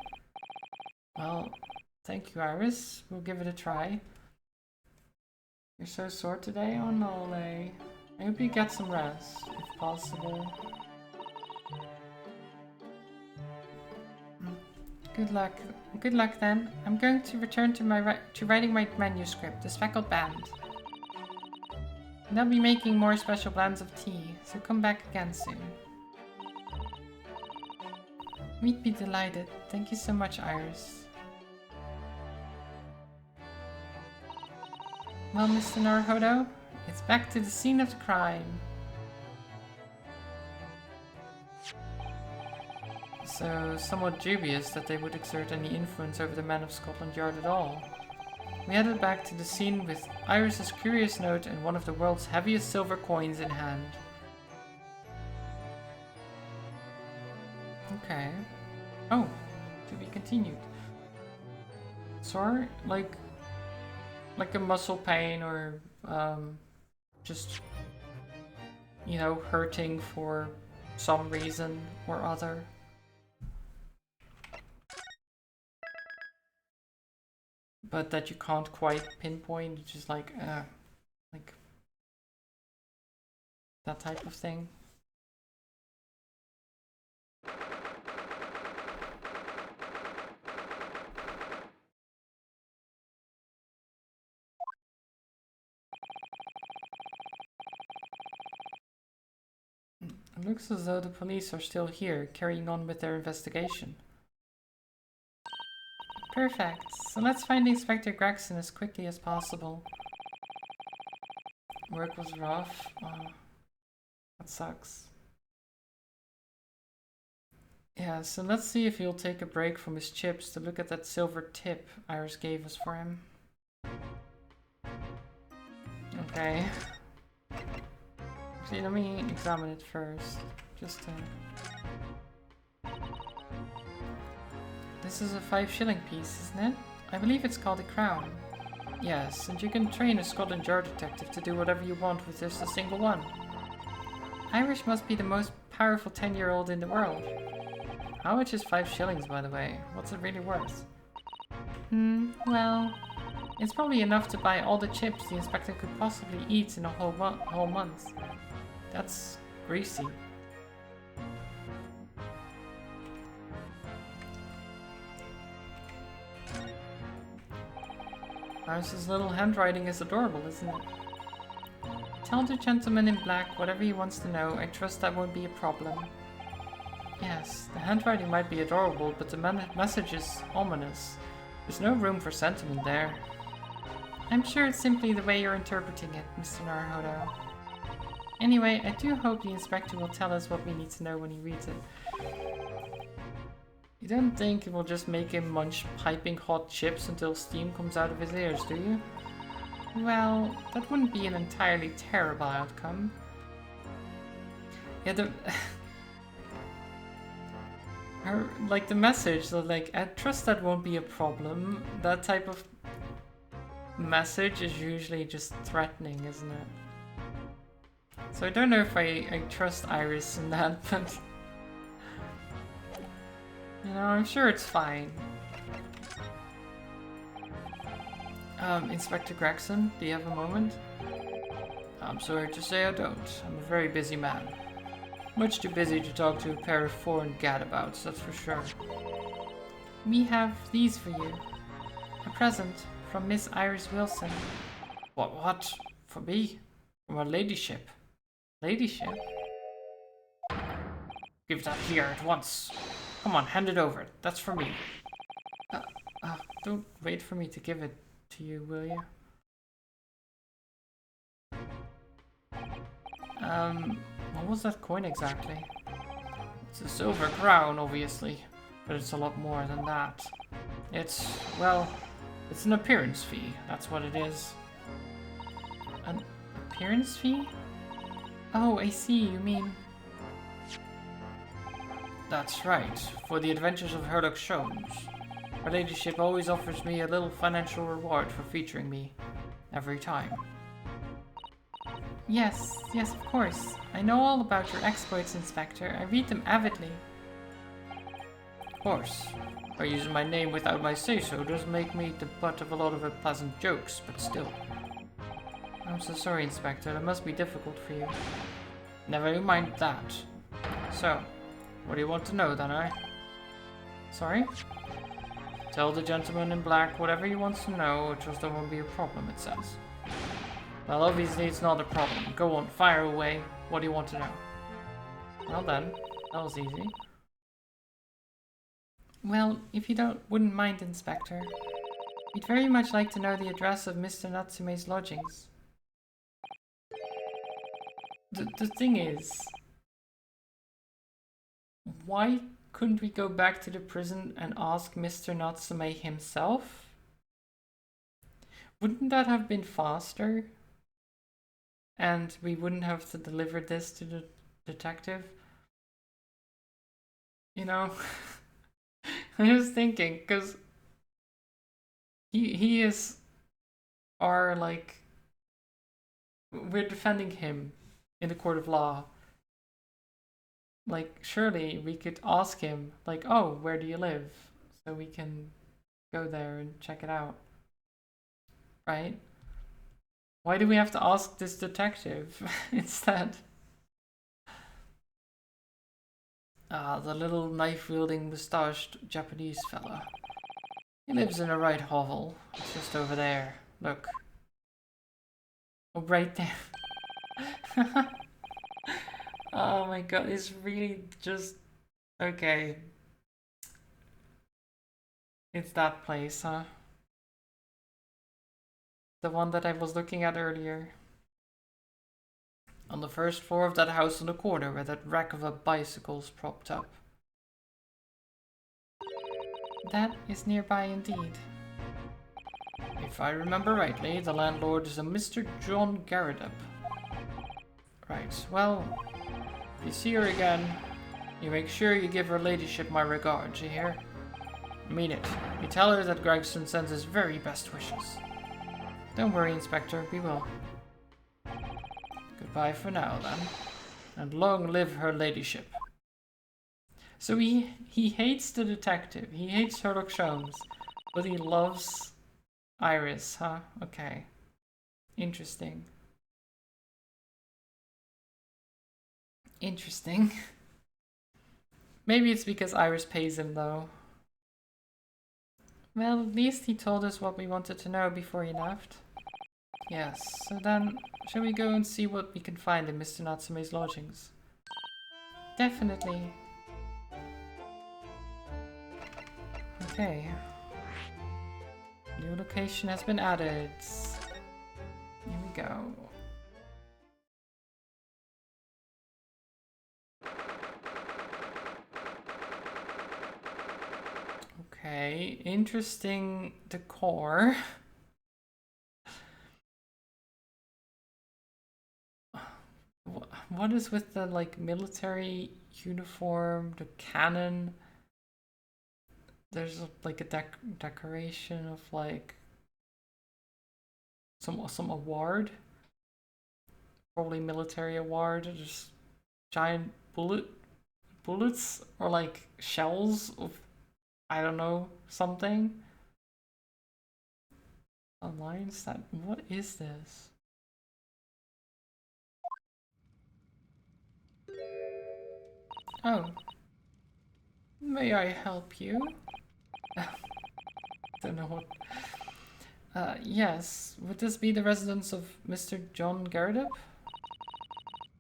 Well, thank you, Iris. We'll give it a try. You're so sore today? Oh no, Lay. I hope you get some rest, if possible. Good luck. Good luck then. I'm going to return to writing my manuscript, The Speckled Band. And I'll be making more special blends of tea, so come back again soon. We'd be delighted. Thank you so much, Iris. Well, Mr. Naruhodo, it's back to the scene of the crime. So, somewhat dubious that they would exert any influence over the men of Scotland Yard at all. We headed back to the scene with Iris's curious note and one of the world's heaviest silver coins in hand. Okay. Oh, to be continued. Sorry, like a muscle pain or just, you know, hurting for some reason or other. But that you can't quite pinpoint, just like that type of thing. It looks as though the police are still here, carrying on with their investigation. Perfect. So let's find Inspector Gregson as quickly as possible. Work was rough. Oh, that sucks. Yeah, so let's see if he'll take a break from his chips to look at that silver tip Iris gave us for him. Okay. See, let me examine it first. Just to... This is a 5-shilling piece, isn't it? I believe it's called a crown. Yes, and you can train a Scotland Yard detective to do whatever you want with just a single one. Irish must be the most powerful 10-year-old in the world. How much is 5 shillings, by the way? What's it really worth? Well... It's probably enough to buy all the chips the inspector could possibly eat in a whole month. That's greasy. Iris's little handwriting is adorable, isn't it? Tell the gentleman in black whatever he wants to know. I trust that won't be a problem. Yes, the handwriting might be adorable, but the message is ominous. There's no room for sentiment there. I'm sure it's simply the way you're interpreting it, Mr. Naruhodo. Anyway, I do hope the inspector will tell us what we need to know when he reads it. You don't think it will just make him munch piping hot chips until steam comes out of his ears, do you? Well, that wouldn't be an entirely terrible outcome. Yeah, the message that, like, I trust that won't be a problem. That type of message is usually just threatening, isn't it? So I don't know if I trust Iris in that, but... You know, I'm sure it's fine. Inspector Gregson, do you have a moment? I'm sorry to say I don't. I'm a very busy man. Much too busy to talk to a pair of foreign gadabouts, that's for sure. We have these for you. A present from Miss Iris Wilson. What? For me? From her ladyship? Ladyship? Give that here at once. Come on, hand it over. That's for me. Don't wait for me to give it to you, will you? What was that coin exactly? It's a silver crown, obviously, but it's a lot more than that. It's, well, it's an appearance fee, that's what it is. An appearance fee? Oh, I see, you mean... That's right, for the adventures of Herlock Sholmes. Her ladyship always offers me a little financial reward for featuring me. Every time. Yes, of course. I know all about your exploits, Inspector. I read them avidly. Of course. By using my name without my say-so does make me the butt of a lot of unpleasant jokes, but still. I'm so sorry, Inspector. That must be difficult for you. Never you mind that. So, what do you want to know, then, eh? Sorry? Tell the gentleman in black whatever he wants to know, or just there won't be a problem, it says. Well, obviously it's not a problem. Go on, fire away. What do you want to know? Well then, that was easy. Well, if you wouldn't mind, Inspector, we'd very much like to know the address of Mr. Natsume's lodgings. The thing is, why couldn't we go back to the prison and ask Mr. Natsume himself? Wouldn't that have been faster? And we wouldn't have to deliver this to the detective? You know, I'm just thinking, because he is our, like, we're defending him in the court of law. Like, surely we could ask him, like, oh, where do you live? So we can go there and check it out. Right? Why do we have to ask this detective instead? Ah, the little knife-wielding, moustached Japanese fella. He lives in a right hovel. It's just over there. Look. Oh, right there. Oh my god, it's really just... Okay. It's that place, huh? The one that I was looking at earlier. On the first floor of that house on the corner where that wreck of a bicycle's propped up. That is nearby indeed. If I remember rightly, the landlord is a Mr. John Garredup. Right, well, if you see her again, you make sure you give her ladyship my regards, you hear? I mean it. You tell her that Gregson sends his very best wishes. Don't worry, Inspector, we will. Goodbye for now, then. And long live her ladyship. So he hates the detective. He hates Sherlock Holmes. But he loves Iris, huh? Okay. Interesting. Interesting. Maybe it's because Iris pays him, though. Well, at least he told us what we wanted to know before he left. Yes, so then, shall we go and see what we can find in Mr. Natsume's lodgings? Definitely. Okay. New location has been added. Here we go. Okay, interesting decor. What is with the like military uniform, the cannon? There's like a decoration of like some award, probably military award. Just giant bullets or like shells of I don't know something. Alliance that what is this? Oh, may I help you? Don't know what. Yes. Would this be the residence of Mr. John Garredup?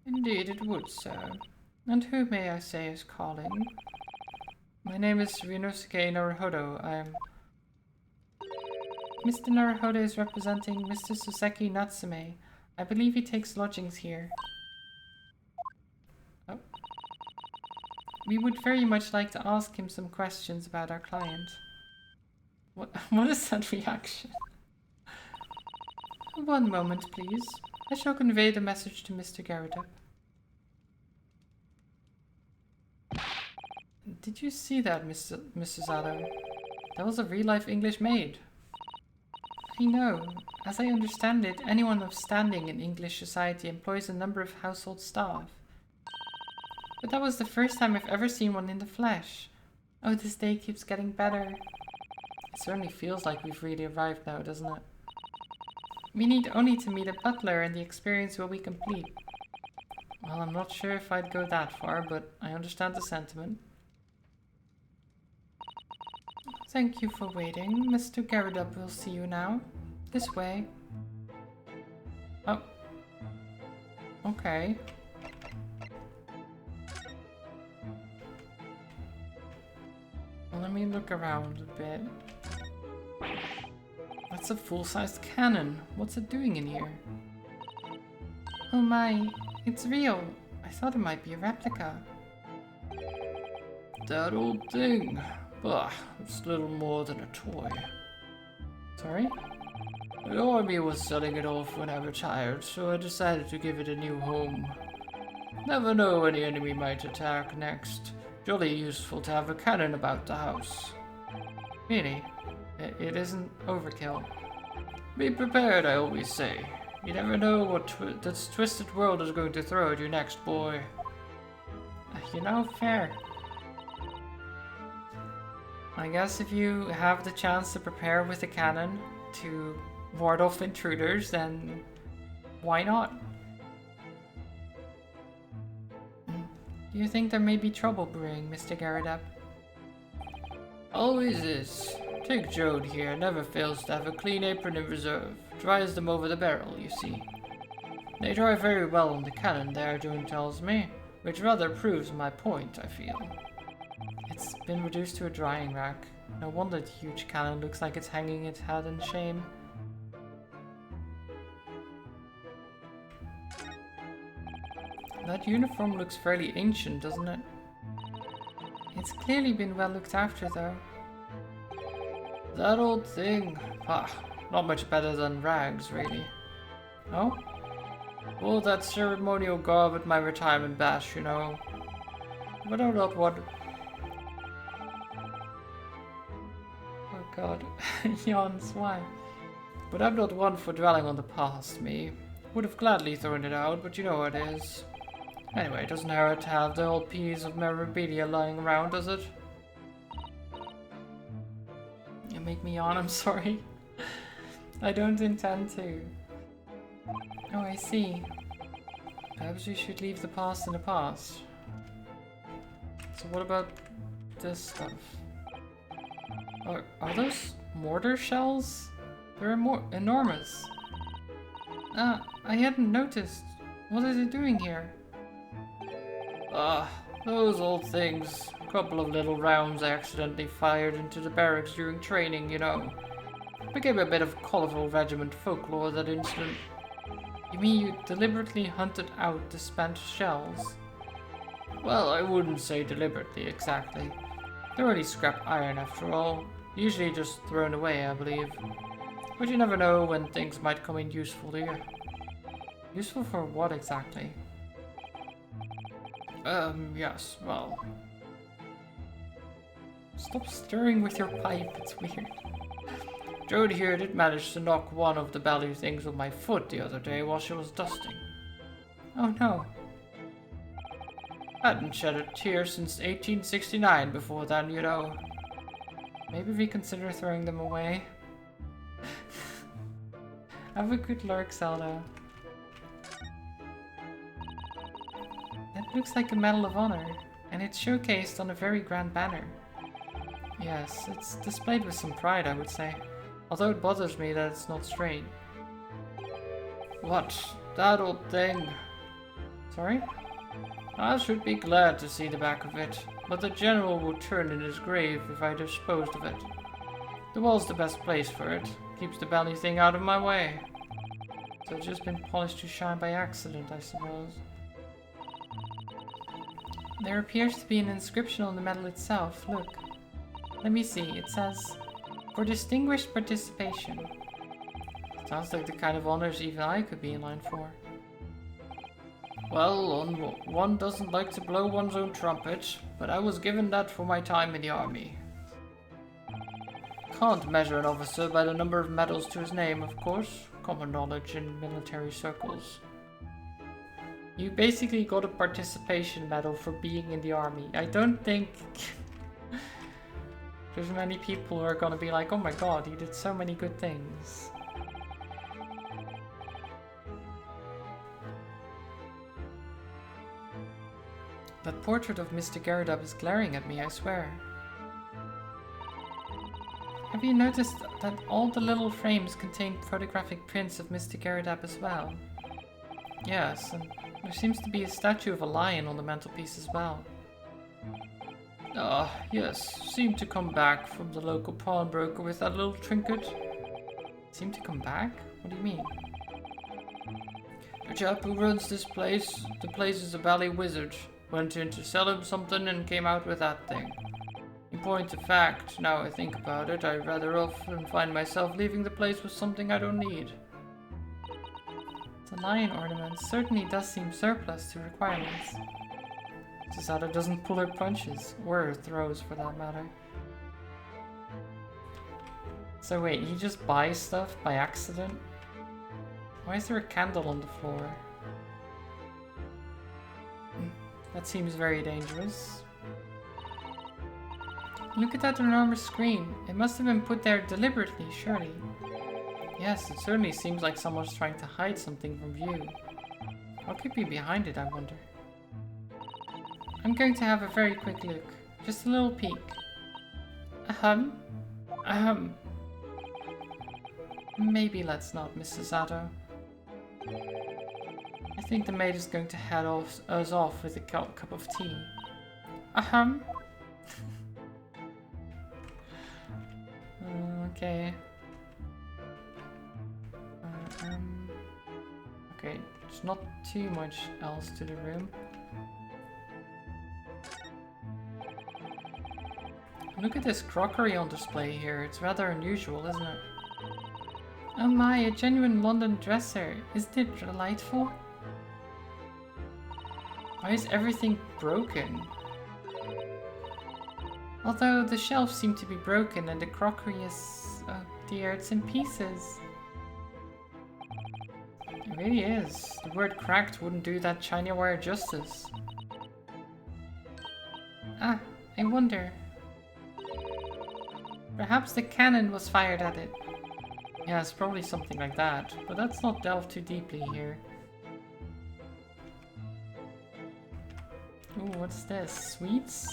Indeed it would, sir. And who may I say is calling? My name is Ryunosuke Naruhodo. I'm... Mr. Naruhodo is representing Mr. Suseki Natsume. I believe he takes lodgings here. Oh. We would very much like to ask him some questions about our client. What is that reaction? One moment, please. I shall convey the message to Mr. Garredup. Did you see that, Mrs. Addo? That was a real-life English maid. I know. As I understand it, anyone of standing in English society employs a number of household staff. But that was the first time I've ever seen one in the flesh. Oh, this day keeps getting better. It certainly feels like we've really arrived now, doesn't it? We need only to meet a butler and the experience will be complete. Well, I'm not sure if I'd go that far, but I understand the sentiment. Thank you for waiting. Mr. Garredup will see you now. This way. Oh. Okay. Well, let me look around a bit. That's a full-sized cannon. What's it doing in here? Oh my, it's real. I thought it might be a replica. That old thing. Bah, it's little more than a toy. Sorry? The army was selling it off when I retired, so I decided to give it a new home. Never know when the enemy might attack next. Jolly useful to have a cannon about the house. Really? It isn't overkill. Be prepared, I always say. You never know what this twisted world is going to throw at you next, boy. You know, fair. I guess if you have the chance to prepare with a cannon to ward off intruders, then why not? Do you think there may be trouble brewing, Mr. Garredup? Always is. Take Jode here, never fails to have a clean apron in reserve. Dries them over the barrel, you see. They dry very well on the cannon there, Jode tells me. which rather proves my point, I feel. It's been reduced to a drying rack. No wonder the huge cannon looks like it's hanging its head in shame. That uniform looks fairly ancient, doesn't it? It's clearly been well looked after, though. That old thing. Ah, not much better than rags, really. Oh? Oh, that ceremonial garb at my retirement bash, you know. But I'm not one. Oh god. Yawns, why? But I'm not one for dwelling on the past, me. Would have gladly thrown it out, but you know how it is. Anyway, it doesn't hurt to have the old piece of memorabilia lying around, does it? You make me yawn, I'm sorry. I don't intend to. Oh, I see. Perhaps we should leave the past in the past. So what about this stuff? Are those mortar shells? They're enormous. Ah, I hadn't noticed. What are they doing here? Ah, those old things. A couple of little rounds I accidentally fired into the barracks during training, you know. Became a bit of colourful regiment folklore, that incident. You mean you deliberately hunted out the spent shells? Well, I wouldn't say deliberately, exactly. They're only scrap iron after all. Usually just thrown away, I believe. But you never know when things might come in useful here. Useful for what exactly? Yes, well... Stop stirring with your pipe, it's weird. Jode here did manage to knock one of the value things with my foot the other day while she was dusting. Oh no. Hadn't shed a tear since 1869 before then, you know. Maybe reconsider throwing them away. Have a good lurk, Zelda. That looks like a Medal of Honor, and it's showcased on a very grand banner. Yes, it's displayed with some pride, I would say. Although it bothers me that it's not straight. What? That old thing? Sorry? I should be glad to see the back of it, but the general would turn in his grave if I disposed of it. The wall's the best place for it. Keeps the belly thing out of my way. So it's just been polished to shine by accident, I suppose. There appears to be an inscription on the medal itself. Look. Let me see. It says, "For distinguished participation." Sounds like the kind of honors even I could be in line for. Well, one doesn't like to blow one's own trumpet, but I was given that for my time in the army. Can't measure an officer by the number of medals to his name, of course. Common knowledge in military circles. You basically got a participation medal for being in the army. I don't think there's many people who are gonna be like, oh my god, he did so many good things. That portrait of Mr. Garridab is glaring at me, I swear. Have you noticed that all the little frames contain photographic prints of Mr. Garridab as well? Yes, and there seems to be a statue of a lion on the mantelpiece as well. Ah, yes, seemed to come back from the local pawnbroker with that little trinket. Seemed to come back? What do you mean? The chap who runs this place, the place is a bally wizard. Went in to sell him something and came out with that thing. In point of fact, now I think about it, I rather often find myself leaving the place with something I don't need. The lion ornament certainly does seem surplus to requirements. Susanna doesn't pull her punches, or her throws for that matter. So wait, he just buys stuff by accident? Why is there a candle on the floor? That seems very dangerous. Look at that enormous screen. It must have been put there deliberately, surely. Yes, it certainly seems like someone's trying to hide something from view. What could be behind it, I wonder? I'm going to have a very quick look. Just a little peek. Ahem. Ahem. Maybe let's not, Mrs. Sato. It think the maid is going to head us off with a cup of tea. Okay. Okay, there's not too much else to the room. Look at this crockery on display here. It's rather unusual, isn't it? Oh my, a genuine London dresser. Isn't it delightful? Why is everything broken? Although the shelves seem to be broken and the crockery is... oh dear, it's in pieces. It really is. The word cracked wouldn't do that chinaware justice. Ah, I wonder. Perhaps the cannon was fired at it. Yeah, it's probably something like that, but let's not delve too deeply here. Ooh, what's this? Sweets?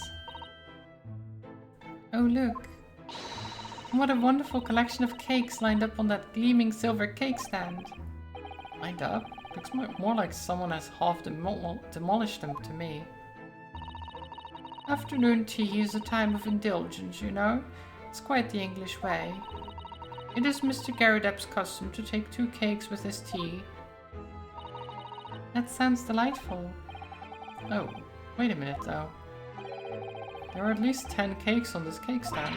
Oh, look. What a wonderful collection of cakes lined up on that gleaming silver cake stand. Lined up? Looks more like someone has half demolished them to me. Afternoon tea is a time of indulgence, you know. It's quite the English way. It is Mr. Garrideb's custom to take 2 cakes with his tea. That sounds delightful. Oh, wait a minute though. There are at least 10 cakes on this cake stand.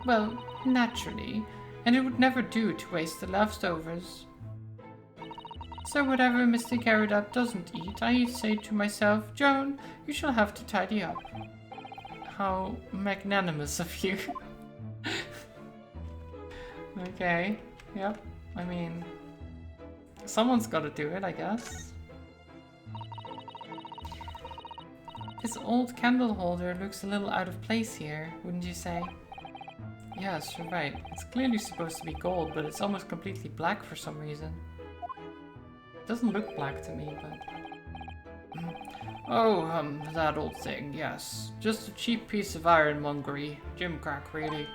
Well, naturally, and it would never do to waste the leftovers. So whatever Mr. Garrideb doesn't eat, I say to myself, Joan, you shall have to tidy up. How magnanimous of you. Okay, yep, I mean, someone's gotta do it, I guess. This old candle holder looks a little out of place here, wouldn't you say? Yes, you're right. It's clearly supposed to be gold, but it's almost completely black for some reason. It doesn't look black to me, but... Oh, that old thing, yes. Just a cheap piece of ironmongery. Gimcrack, really.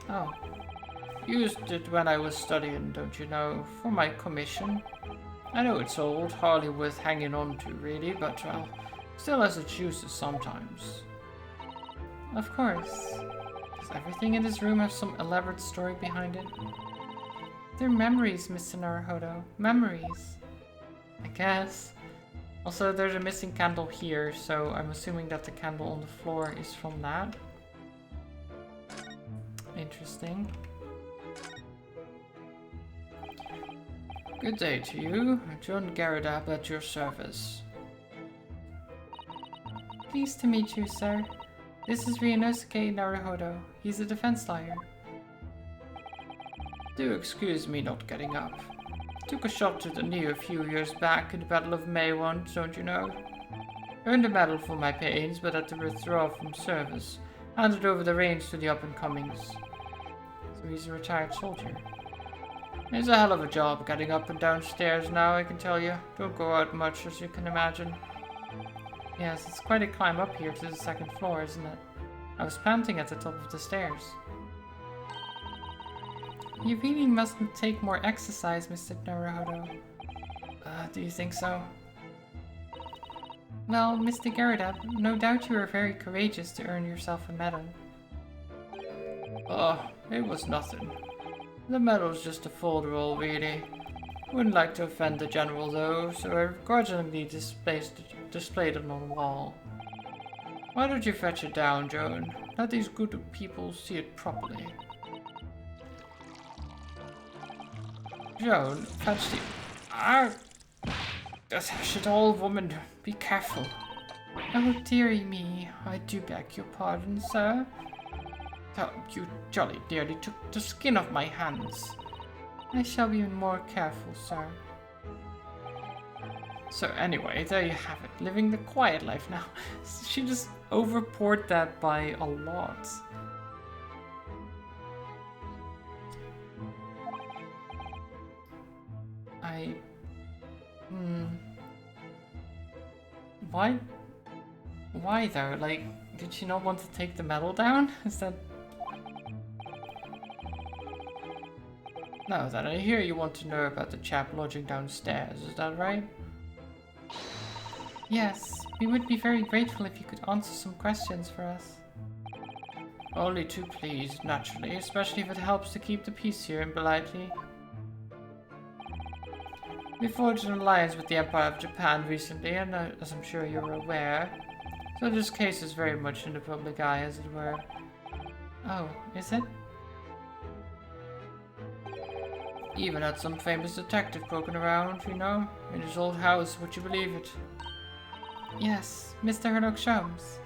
Oh. Used it when I was studying, don't you know, for my commission. I know it's old, hardly worth hanging on to, really, but, well, still has its uses sometimes. Of course. Does everything in this room have some elaborate story behind it? They're memories, Mr. Naruhodo. Memories. I guess. Also, there's a missing candle here, so I'm assuming that the candle on the floor is from that. Interesting. Good day to you. Joan Garrideb at your service. Pleased to meet you, sir. This is Ryunosuke Naruhodo. He's a defense lawyer. Do excuse me not getting up. Took a shot to the knee a few years back in the Battle of May once, don't you know? Earned a medal for my pains, but had to withdraw from service. Handed over the reins to the up-and-comings. So he's a retired soldier. It's a hell of a job getting up and down stairs now, I can tell you. Don't go out much, as you can imagine. Yes, it's quite a climb up here to the 2nd floor, isn't it? I was panting at the top of the stairs. You really mustn't take more exercise, Mr. Naruhodo. Do you think so? Well, Mr. Garrideb, no doubt you were very courageous to earn yourself a medal. Oh, it was nothing. The medal's just a folderol, really. Wouldn't like to offend the general, though, so I grudgingly displayed it on the wall. Why don't you fetch it down, Joan? Let these good people see it properly. Joan, fetch the... Ah! Dash it all, woman. Be careful. Oh, dearie me. I do beg your pardon, sir. Oh, you jolly nearly took the skin off my hands. I shall be more careful, sir. So anyway, there you have it. Living the quiet life now. She just overpoured that by a lot. Why though? Like, did she not want to take the medal down? Is that... Now that I hear you want to know about the chap lodging downstairs, is that right? Yes, we would be very grateful if you could answer some questions for us. Only too pleased, naturally, especially if it helps to keep the peace here in Belitli. We forged an alliance with the Empire of Japan recently, and as I'm sure you're aware, so this case is very much in the public eye, as it were. Oh, is it? Even had some famous detective poking around, you know, in his old house, would you believe it? Yes, Mr. Herlock Sholmes.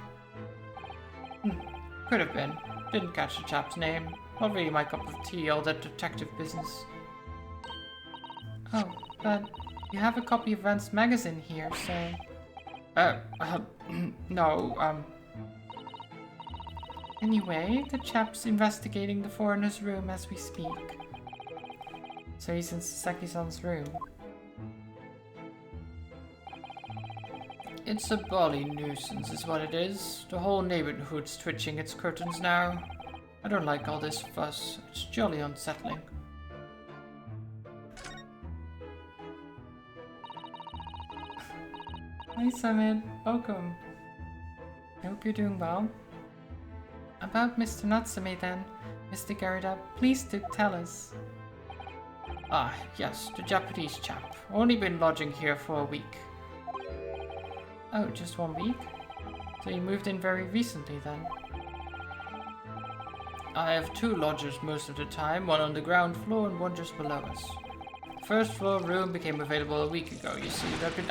Could have been. Didn't catch the chap's name. Not really my cup of tea, all that detective business. Oh, but you have a copy of Rand's magazine here, so... no, Anyway, the chap's investigating the foreigner's room as we speak. So he's in Sasaki-san's room. It's a bally nuisance is what it is. The whole neighborhood's twitching its curtains now. I don't like all this fuss. It's jolly unsettling. Hi Summit, welcome. I hope you're doing well. About Mr. Natsume then, Mr. Garida, please do tell us. Ah, yes, the Japanese chap. Only been lodging here for a week. Oh, just 1 week? So you moved in very recently then? I have 2 lodgers most of the time, one on the ground floor and one just below us. The first floor room became available a week ago, you see. There've been...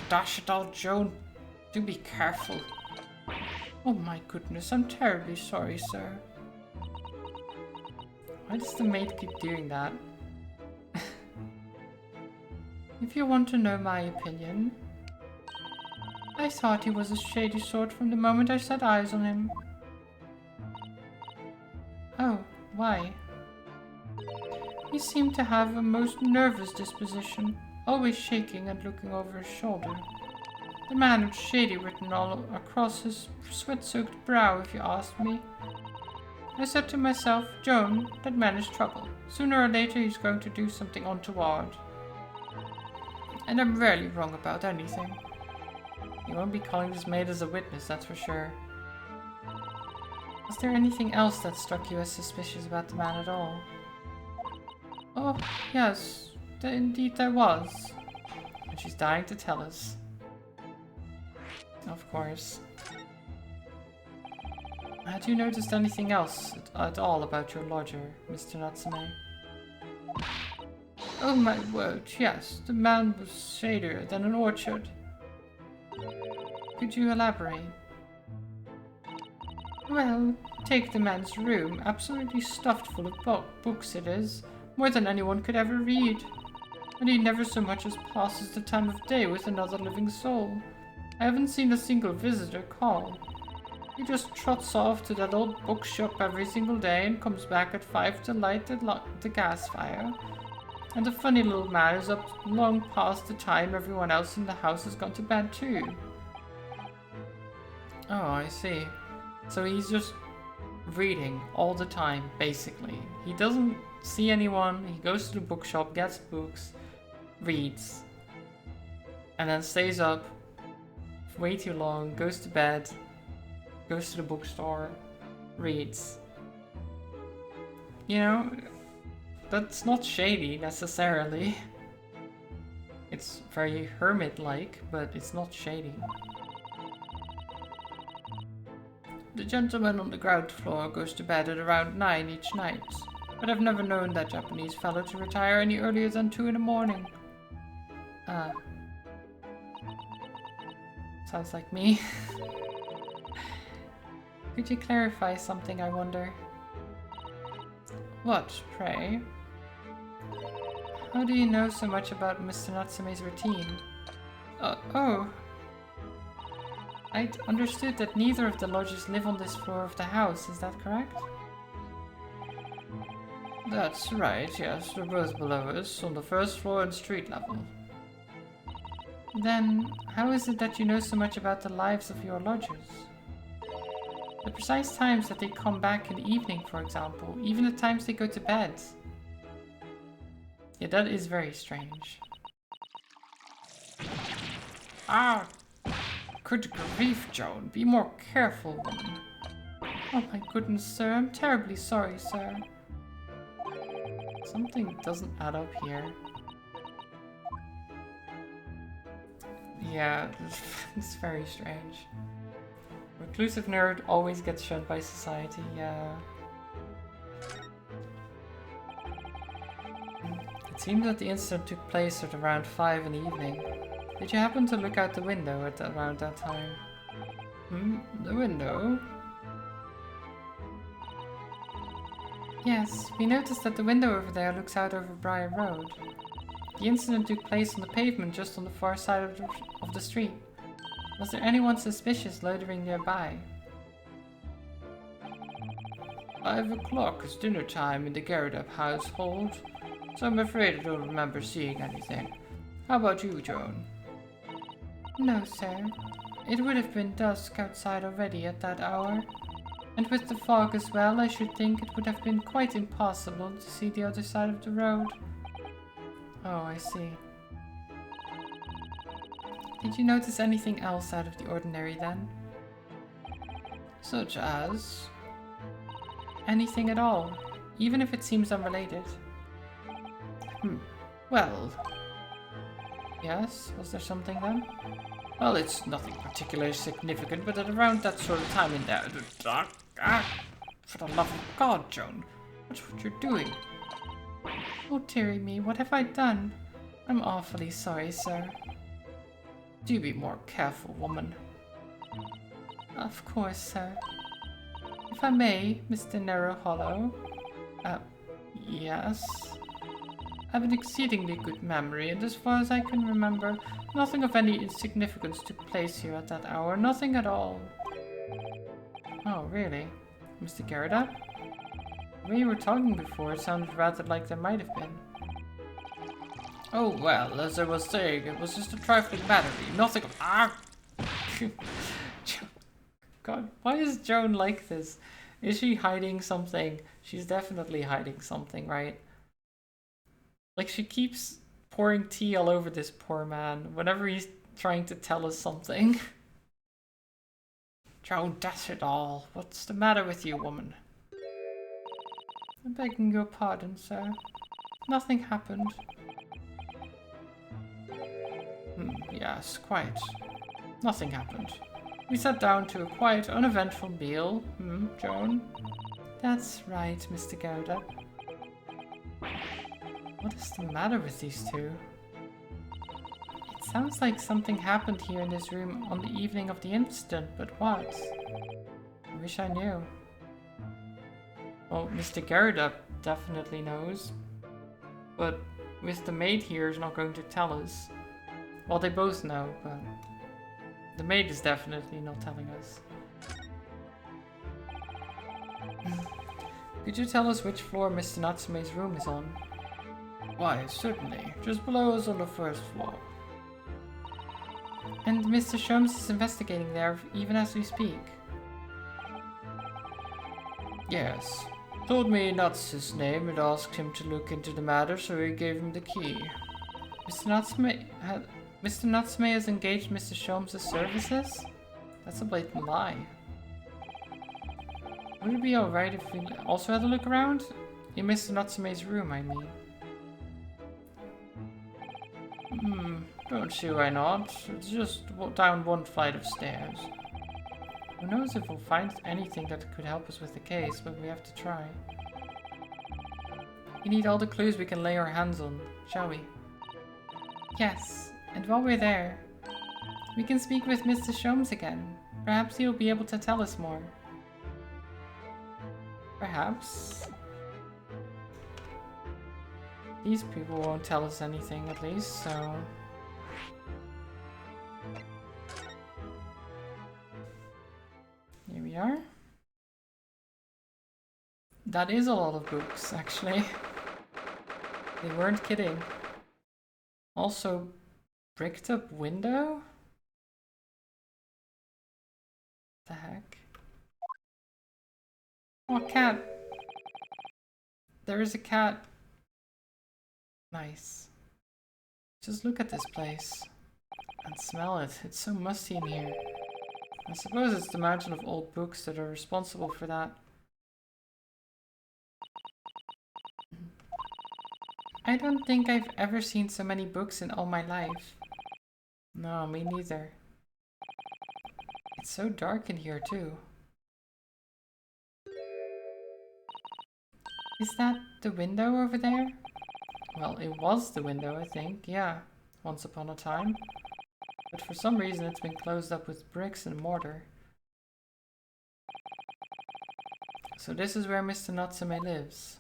Dash it all, Joan. Do be careful. Oh my goodness, I'm terribly sorry, sir. Why does the maid keep doing that? If you want to know my opinion, I thought he was a shady sort from the moment I set eyes on him. Oh, why? He seemed to have a most nervous disposition, always shaking and looking over his shoulder. The man had shady written all across his sweat-soaked brow, if you asked me. I said to myself, Joan, that man is trouble. Sooner or later he's going to do something untoward. And I'm rarely wrong about anything. You won't be calling this maid as a witness, that's for sure. Was there anything else that struck you as suspicious about the man at all? Oh, yes, indeed there was. And she's dying to tell us. Of course. Had you noticed anything else at all about your lodger, Mr. Natsume? Oh my word, yes, the man was shadier than an orchard. Could you elaborate? Well, take the man's room, absolutely stuffed full of books it is, more than anyone could ever read. And he never so much as passes the time of day with another living soul. I haven't seen a single visitor call. He just trots off to that old bookshop every single day and comes back at 5 to light the gas fire. And the funny little man is up long past the time everyone else in the house has gone to bed too. Oh, I see. So he's just reading all the time, basically. He doesn't see anyone, he goes to the bookshop, gets books, reads, and then stays up way too long, goes to bed, goes to the bookstore, reads. You know, that's not shady necessarily. It's very hermit-like, but it's not shady. The gentleman on the ground floor goes to bed at around 9 each night, but I've never known that Japanese fellow to retire any earlier than 2 in the morning. Ah. Sounds like me. Could you clarify something, I wonder? What, pray? How do you know so much about Mr. Natsume's routine? Oh. I'd understood that neither of the lodgers live on this floor of the house, is that correct? That's right, yes. They're both below us, on the first floor and street level. Then, how is it that you know so much about the lives of your lodgers? The precise times that they come back in the evening, for example, even the times they go to bed. Yeah, that is very strange. Ah! Good grief, Joan. Be more careful, woman. Oh my goodness, sir. I'm terribly sorry, sir. Something doesn't add up here. Yeah, it's very strange. Reclusive nerd always gets shunned by society, yeah. It seems that the incident took place at around 5 in the evening. Did you happen to look out the window at around that time? The window? Yes, we noticed that the window over there looks out over Briar Road. The incident took place on the pavement just on the far side of the street. Was there anyone suspicious loitering nearby? 5 o'clock is dinner time in the Garrett household, so I'm afraid I don't remember seeing anything. How about you, Joan? No, sir. It would have been dusk outside already at that hour. And with the fog as well, I should think it would have been quite impossible to see the other side of the road. Oh, I see. Did you notice anything else out of the ordinary then? Such as? Anything at all, even if it seems unrelated. Well... Yes, was there something then? Well, it's nothing particularly significant, but at around that sort of time in there... For the love of God, Joan, watch what you're doing. Oh, dearie me, what have I done? I'm awfully sorry, sir. Do be more careful, woman. Of course, sir. If I may, Mr. Narrow Hollow. Yes? I have an exceedingly good memory, and as far as I can remember, nothing of any significance took place here at that hour. Nothing at all. Oh, really? Mr. Garrett? The way you were talking before, it sounded rather like there might have been. Oh, well, as I was saying, it was just a trifling matter. Nothing of... God, why is Joan like this? Is she hiding something? She's definitely hiding something, right? Like, she keeps pouring tea all over this poor man whenever he's trying to tell us something. Joan, that's it all. What's the matter with you, woman? I'm begging your pardon, sir. Nothing happened. Yes, quite. Nothing happened. We sat down to a quiet, uneventful meal. Joan? That's right, Mr. Gouda. What is the matter with these two? It sounds like something happened here in this room on the evening of the incident, but what? I wish I knew. Well, Mr. Gouda definitely knows. But Mr. Maid here is not going to tell us. Well, they both know, but... the maid is definitely not telling us. Could you tell us which floor Mr. Natsume's room is on? Why, certainly. Just below us on the first floor. And Mr. Sholmes is investigating there even as we speak. Yes. Told me that's his name and asked him to look into the matter, so he gave him the key. Mr. Natsume has engaged Mr. Sholmes' services? That's a blatant lie. Would it be alright if we also had a look around? In Mr. Natsume's room, I mean. Don't see why not. It's just down one flight of stairs. Who knows if we'll find anything that could help us with the case, but we have to try. We need all the clues we can lay our hands on, shall we? Yes, and while we're there, we can speak with Mr. Sholmes again. Perhaps he'll be able to tell us more. Perhaps. These people won't tell us anything, at least, so... here we are. That is a lot of books, actually. They weren't kidding. Also, bricked up window? The heck? Oh, cat! There is a cat. Nice. Just look at this place. And smell it. It's so musty in here. I suppose it's the mountain of old books that are responsible for that. I don't think I've ever seen so many books in all my life. No, me neither. It's so dark in here too. Is that the window over there? Well, it was the window, I think. Yeah, once upon a time. But for some reason it's been closed up with bricks and mortar. So this is where Mr. Natsume lives.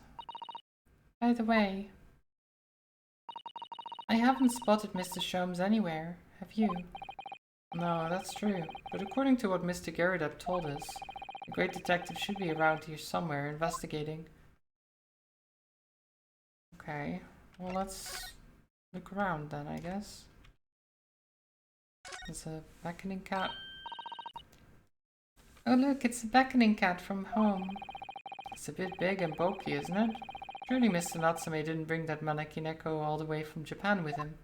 By the way, I haven't spotted Mr. Sholmes anywhere, have you? No, that's true. But according to what Mr. Garrideb told us, the great detective should be around here somewhere investigating. Okay, well let's look around then, I guess. There's a beckoning cat. Oh look, it's a beckoning cat from home. It's a bit big and bulky, isn't it? Surely Mr. Natsume didn't bring that Maneki Neko all the way from Japan with him.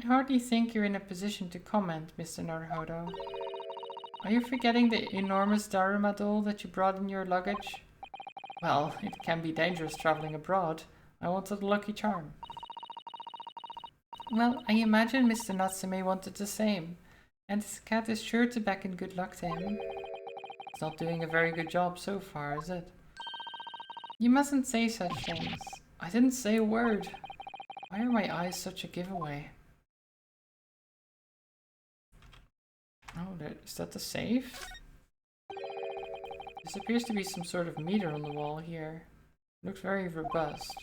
I hardly think you're in a position to comment, Mr. Naruhodo. Are you forgetting the enormous Daruma doll that you brought in your luggage? Well, it can be dangerous traveling abroad. I wanted a lucky charm. Well, I imagine Mr. Natsume wanted the same, and this cat is sure to beckon good luck to him. It's not doing a very good job so far, is it? You mustn't say such things. I didn't say a word. Why are my eyes such a giveaway? Oh, is that the safe? This appears to be some sort of meter on the wall here. It looks very robust.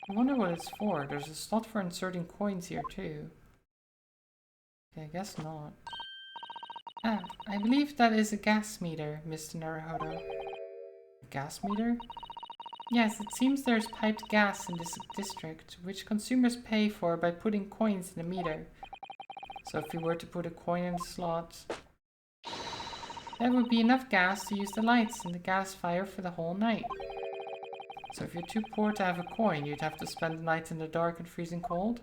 I wonder what it's for. There's a slot for inserting coins here too. Okay, I guess not. Ah, I believe that is a gas meter, Mr. Naruhodo. A gas meter? Yes, it seems there's piped gas in this district, which consumers pay for by putting coins in a meter. So if you were to put a coin in the slot, that would be enough gas to use the lights in the gas fire for the whole night. So if you're too poor to have a coin, you'd have to spend the night in the dark and freezing cold?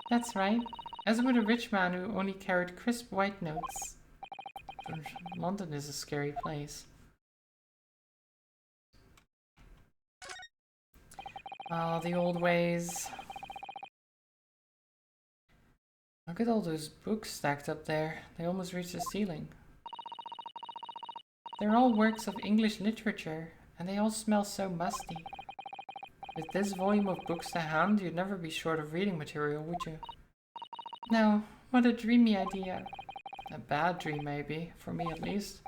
That's right. As would a rich man who only carried crisp white notes. London is a scary place. Ah, the old ways. Look at all those books stacked up there. They almost reach the ceiling. They're all works of English literature, and they all smell so musty. With this volume of books to hand, you'd never be short of reading material, would you? No, what a dreamy idea. A bad dream, maybe, for me at least.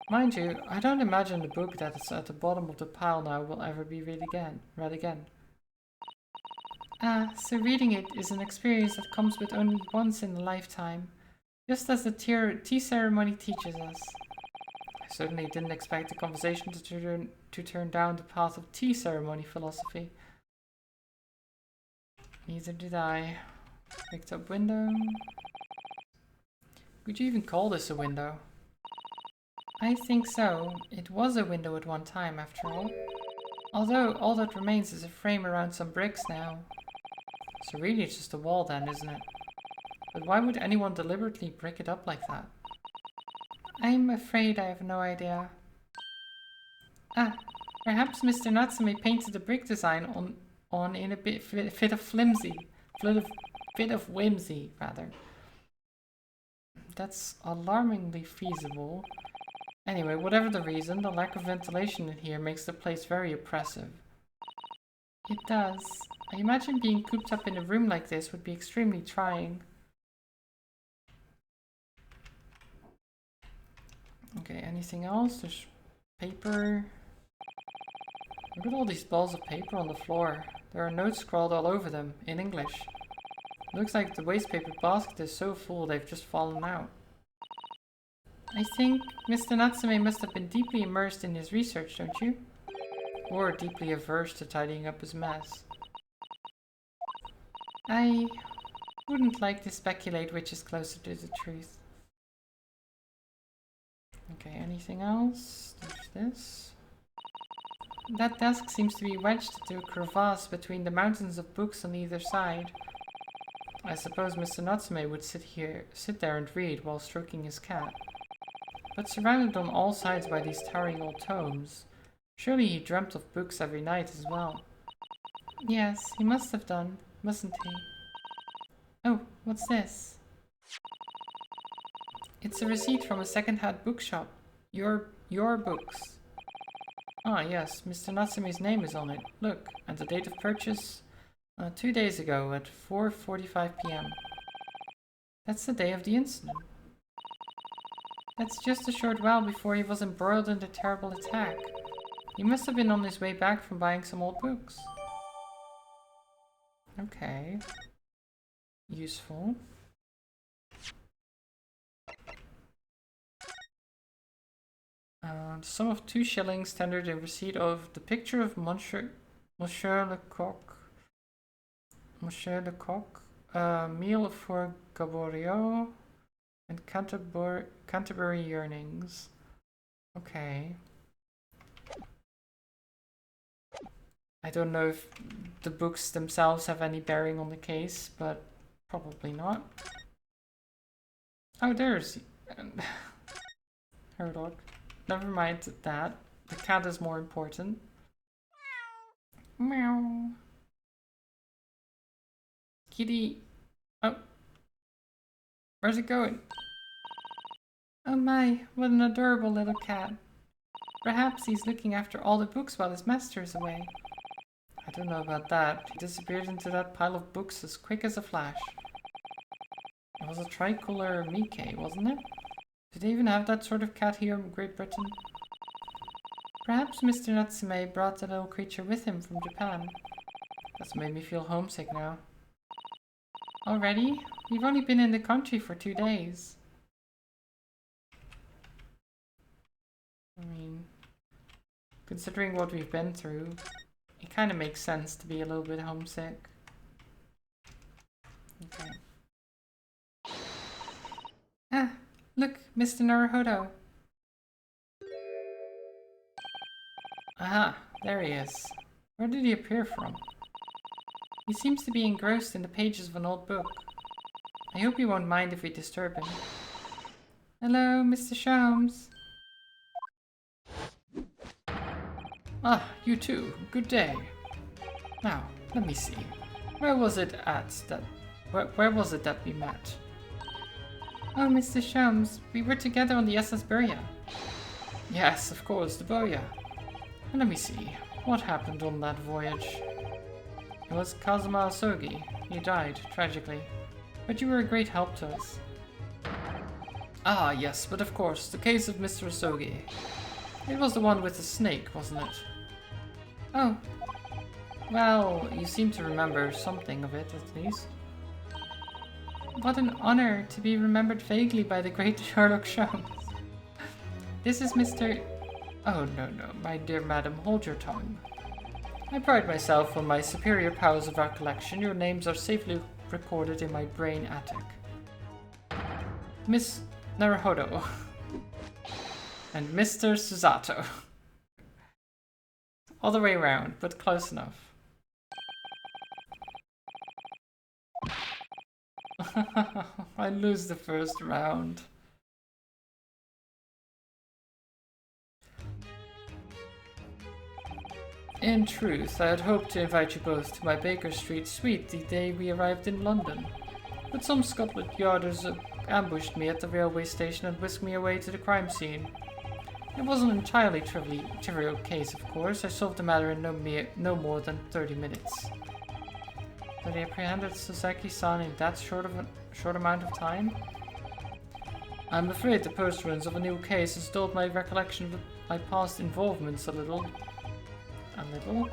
Mind you, I don't imagine the book that is at the bottom of the pile now will ever be read again. Ah, so reading it is an experience that comes with only once in a lifetime, just as the tea ceremony teaches us. I certainly didn't expect the conversation to turn down the path of tea ceremony philosophy. Neither did I. Picked up window. Could you even call this a window? I think so. It was a window at one time, after all. Although all that remains is a frame around some bricks now. So really it's just a wall then, isn't it? But why would anyone deliberately break it up like that? I'm afraid I have no idea. Ah, perhaps Mr. Natsume painted the brick design on in a fit of whimsy, rather. That's alarmingly feasible. Anyway, whatever the reason, the lack of ventilation in here makes the place very oppressive. It does. I imagine being cooped up in a room like this would be extremely trying. Okay, anything else? There's paper. Look at all these balls of paper on the floor. There are notes scrawled all over them, in English. Looks like the waste paper basket is so full they've just fallen out. I think Mr. Natsume must have been deeply immersed in his research, don't you? Or deeply averse to tidying up his mess. I wouldn't like to speculate which is closer to the truth. Okay, anything else? There's this. That desk seems to be wedged into a crevasse between the mountains of books on either side. I suppose Mr. Natsume would sit there and read while stroking his cat. But surrounded on all sides by these towering old tomes, surely he dreamt of books every night as well. Yes, he must have done, mustn't he? Oh, what's this? It's a receipt from a second-hand bookshop. Your books. Ah, yes, Mr. Natsume's name is on it. Look, and the date of purchase? 2 days ago at 4:45 p.m. That's the day of the incident. That's just a short while before he was embroiled in the terrible attack. He must have been on his way back from buying some old books. Okay. Useful. The sum of 2 shillings tendered in receipt of the picture of Monsieur Lecoq. Monsieur Lecoq. Meal for Gaboriau and Canterbury Yearnings. Okay. I don't know if the books themselves have any bearing on the case, but probably not. Oh, there's her dog. Never mind that. The cat is more important. Meow. Kitty. Oh. Where's it going? Oh my, what an adorable little cat. Perhaps he's looking after all the books while his master is away. I don't know about that. He disappeared into that pile of books as quick as a flash. It was a tricolor Mickey, wasn't it? Do they even have that sort of cat here in Great Britain? Perhaps Mr. Natsume brought the little creature with him from Japan. That's made me feel homesick now. Already? We've only been in the country for 2 days. I mean, considering what we've been through, it kind of makes sense to be a little bit homesick. Okay. Ah, look, Mr. Naruhodo. Aha, there he is. Where did he appear from? He seems to be engrossed in the pages of an old book. I hope you won't mind if we disturb him. Hello, Mr. Sholmes. Ah, you too. Good day. Now, let me see. Where was it that we met? Oh, Mr. Sholmes, we were together on the SS Burya. Yes, of course, the Burya. And let me see. What happened on that voyage? It was Kazuma Asogi. He died, tragically. But you were a great help to us. Ah, yes, but of course, the case of Mr. Asogi. It was the one with the snake, wasn't it? Oh. Well, you seem to remember something of it, at least. What an honor to be remembered vaguely by the great Sherlock Sholmes. This is Mr. Oh, no, my dear madam, hold your tongue. I pride myself on my superior powers of recollection. Your names are safely recorded in my brain attic. Miss Naruhodo. And Mr. Susato. All the way around, but close enough. I lose the first round. In truth, I had hoped to invite you both to my Baker Street suite the day we arrived in London. But some Scotland Yarders ambushed me at the railway station and whisked me away to the crime scene. It wasn't an entirely trivial case, of course. I solved the matter in no more than 30 minutes. But they apprehended Soseki-san in that short amount of time? I'm afraid the pursuance of a new case has dulled my recollection of my past involvements a little. A little?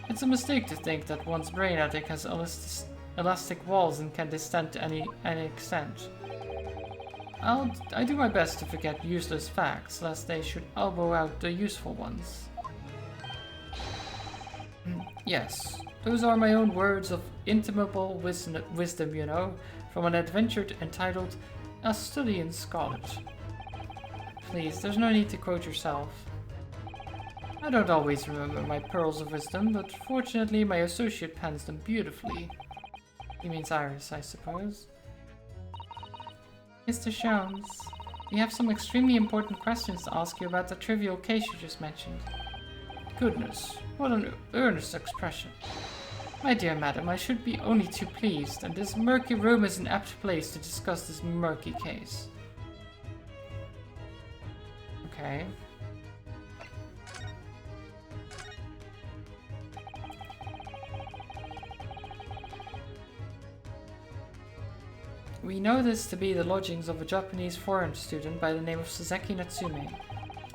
It's a mistake to think that one's brain attic has elastic walls and can distend to any extent. I do my best to forget useless facts, lest they should elbow out the useful ones. Yes, those are my own words of intimable wisdom, you know, from an adventure entitled A Study in Scarlet. Please, there's no need to quote yourself. I don't always remember my pearls of wisdom, but fortunately my associate pens them beautifully. He means Iris, I suppose. Mr. Sholmes, we have some extremely important questions to ask you about the trivial case you just mentioned. Goodness, what an earnest expression. My dear madam, I should be only too pleased, and this murky room is an apt place to discuss this murky case. Okay. We know this to be the lodgings of a Japanese foreign student by the name of Saseki Natsume.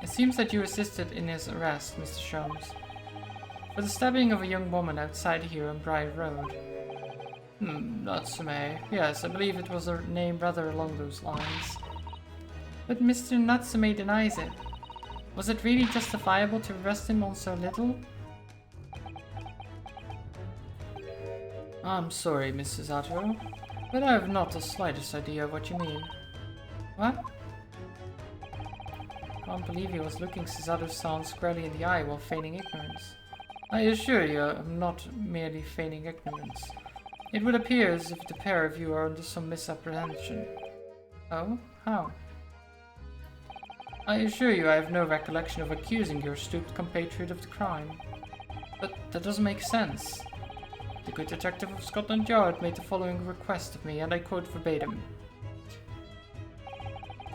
It seems that you assisted in his arrest, Mr. Sholmes, for the stabbing of a young woman outside here on Briar Road. Natsume. Yes, I believe it was a name rather along those lines. But Mr. Natsume denies it. Was it really justifiable to arrest him on so little? I'm sorry, Mrs. Atto, but I have not the slightest idea of what you mean. What? I can't believe he was looking Suzato-san squarely in the eye while feigning ignorance. I assure you, I'm not merely feigning ignorance. It would appear as if the pair of you are under some misapprehension. Oh? How? I assure you I have no recollection of accusing your stooped compatriot of the crime. But that doesn't make sense. The good detective of Scotland Yard made the following request of me, and I quote verbatim.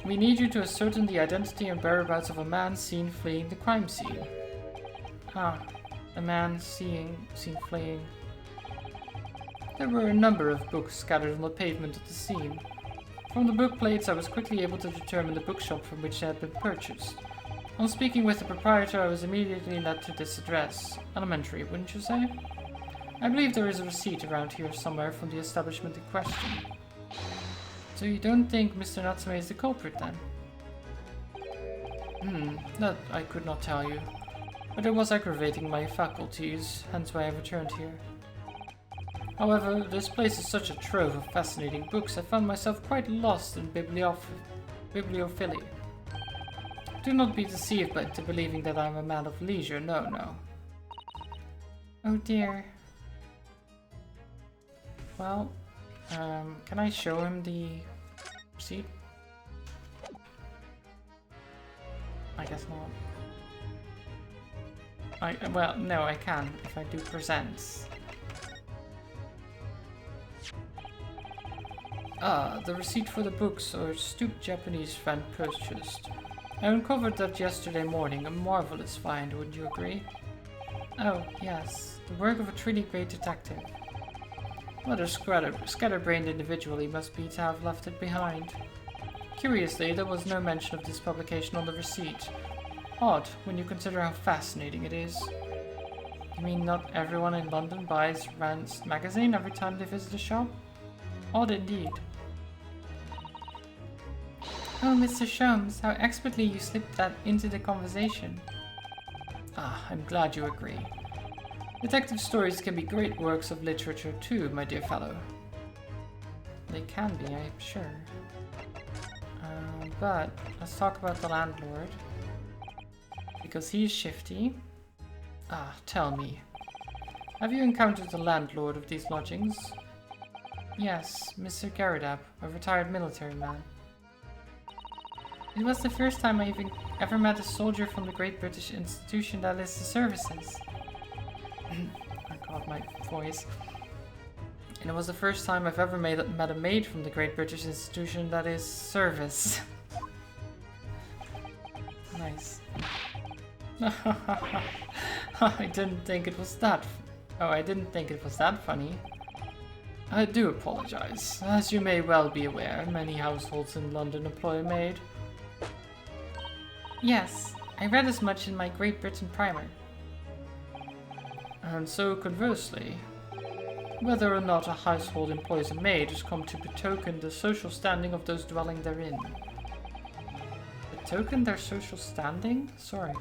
We need you to ascertain the identity and whereabouts of a man seen fleeing the crime scene. Ah, a man seen fleeing. There were a number of books scattered on the pavement at the scene. From the book plates I was quickly able to determine the bookshop from which they had been purchased. On speaking with the proprietor, I was immediately led to this address. Elementary, wouldn't you say? I believe there is a receipt around here somewhere from the establishment in question. So you don't think Mr. Natsume is the culprit then? That I could not tell you. But it was aggravating my faculties, hence why I returned here. However, this place is such a trove of fascinating books, I found myself quite lost in bibliophilia. Do not be deceived into believing that I am a man of leisure, no. Oh dear. Well, can I show him the receipt? I guess not. Well, no, I can if I do presents. Ah, the receipt for the books our stooped Japanese friend purchased. I uncovered that yesterday morning, a marvelous find, wouldn't you agree? Oh, yes, the work of a truly great detective. What a scatterbrained individual he must be to have left it behind. Curiously, there was no mention of this publication on the receipt. Odd, when you consider how fascinating it is. You mean not everyone in London buys Rand's magazine every time they visit a shop? Odd indeed. Oh, Mr. Sholmes, how expertly you slipped that into the conversation. Ah, I'm glad you agree. Detective stories can be great works of literature too, my dear fellow. They can be, I'm sure. But let's talk about the landlord. Because he's shifty. Ah, tell me. Have you encountered the landlord of these lodgings? Yes, Mr. Garadab, a retired military man. It was the first time I ever met a soldier from the great British institution that lists the services. I caught my voice. And it was the first time I've ever met a maid from the great British institution that is service. Nice. I didn't think it was that. I didn't think it was that funny. I do apologize. As you may well be aware, many households in London employ a maid. Yes, I read as much in my Great Britain primer. And so, conversely, whether or not a household employs a maid has come to betoken the social standing of those dwelling therein. Betoken their social standing? Sorry.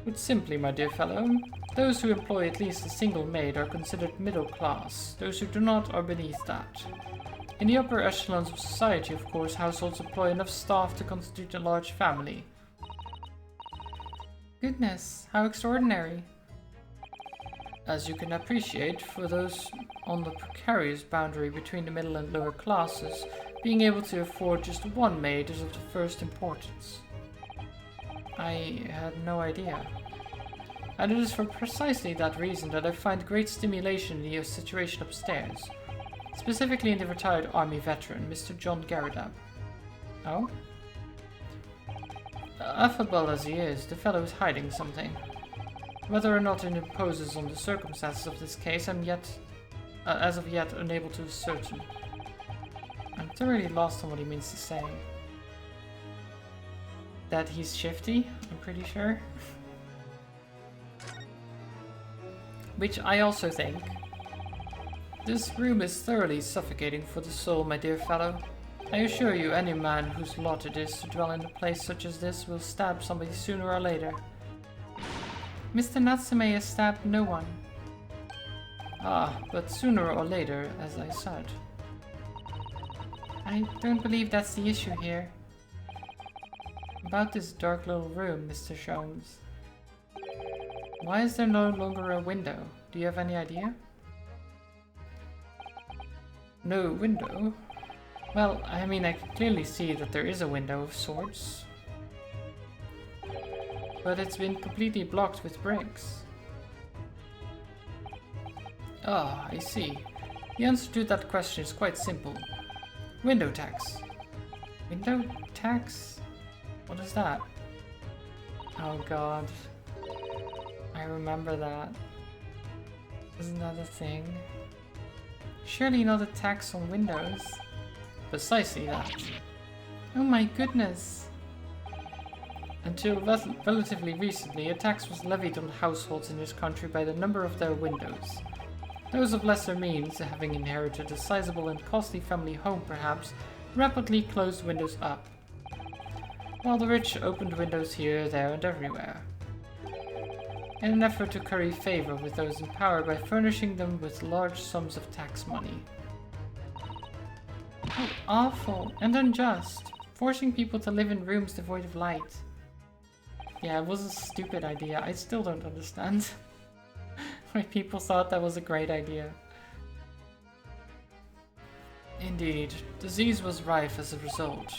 Put simply, my dear fellow, those who employ at least a single maid are considered middle class. Those who do not are beneath that. In the upper echelons of society, of course, households employ enough staff to constitute a large family. Goodness, how extraordinary. As you can appreciate, for those on the precarious boundary between the middle and lower classes, being able to afford just one maid is of the first importance. I had no idea. And it is for precisely that reason that I find great stimulation in the situation upstairs. Specifically in the retired army veteran, Mr. John Garridab. Oh? Affable as he is, the fellow is hiding something. Whether or not it imposes on the circumstances of this case, I'm as of yet, unable to ascertain. I'm thoroughly lost on what he means to say. That he's shifty, I'm pretty sure. Which I also think. This room is thoroughly suffocating for the soul, my dear fellow. I assure you, any man whose lot it is to dwell in a place such as this will stab somebody sooner or later. Mr. Natsume has stabbed no one. Ah, but sooner or later, as I said. I don't believe that's the issue here. About this dark little room, Mr. Sholmes. Why is there no longer a window? Do you have any idea? No window? Well, I mean, I can clearly see that there is a window of sorts. But it's been completely blocked with bricks. Ah, I see. The answer to that question is quite simple. Window tax. Window tax? What is that? Oh god. I remember that. Isn't that a thing? Surely not a tax on windows. Precisely that. Oh my goodness. Until relatively recently, a tax was levied on households in this country by the number of their windows. Those of lesser means, having inherited a sizable and costly family home perhaps, rapidly closed windows up, while the rich opened windows here, there and everywhere, in an effort to curry favor with those in power by furnishing them with large sums of tax money. How awful and unjust, forcing people to live in rooms devoid of light. Yeah, it was a stupid idea. I still don't understand why people thought that was a great idea. Indeed, disease was rife as a result.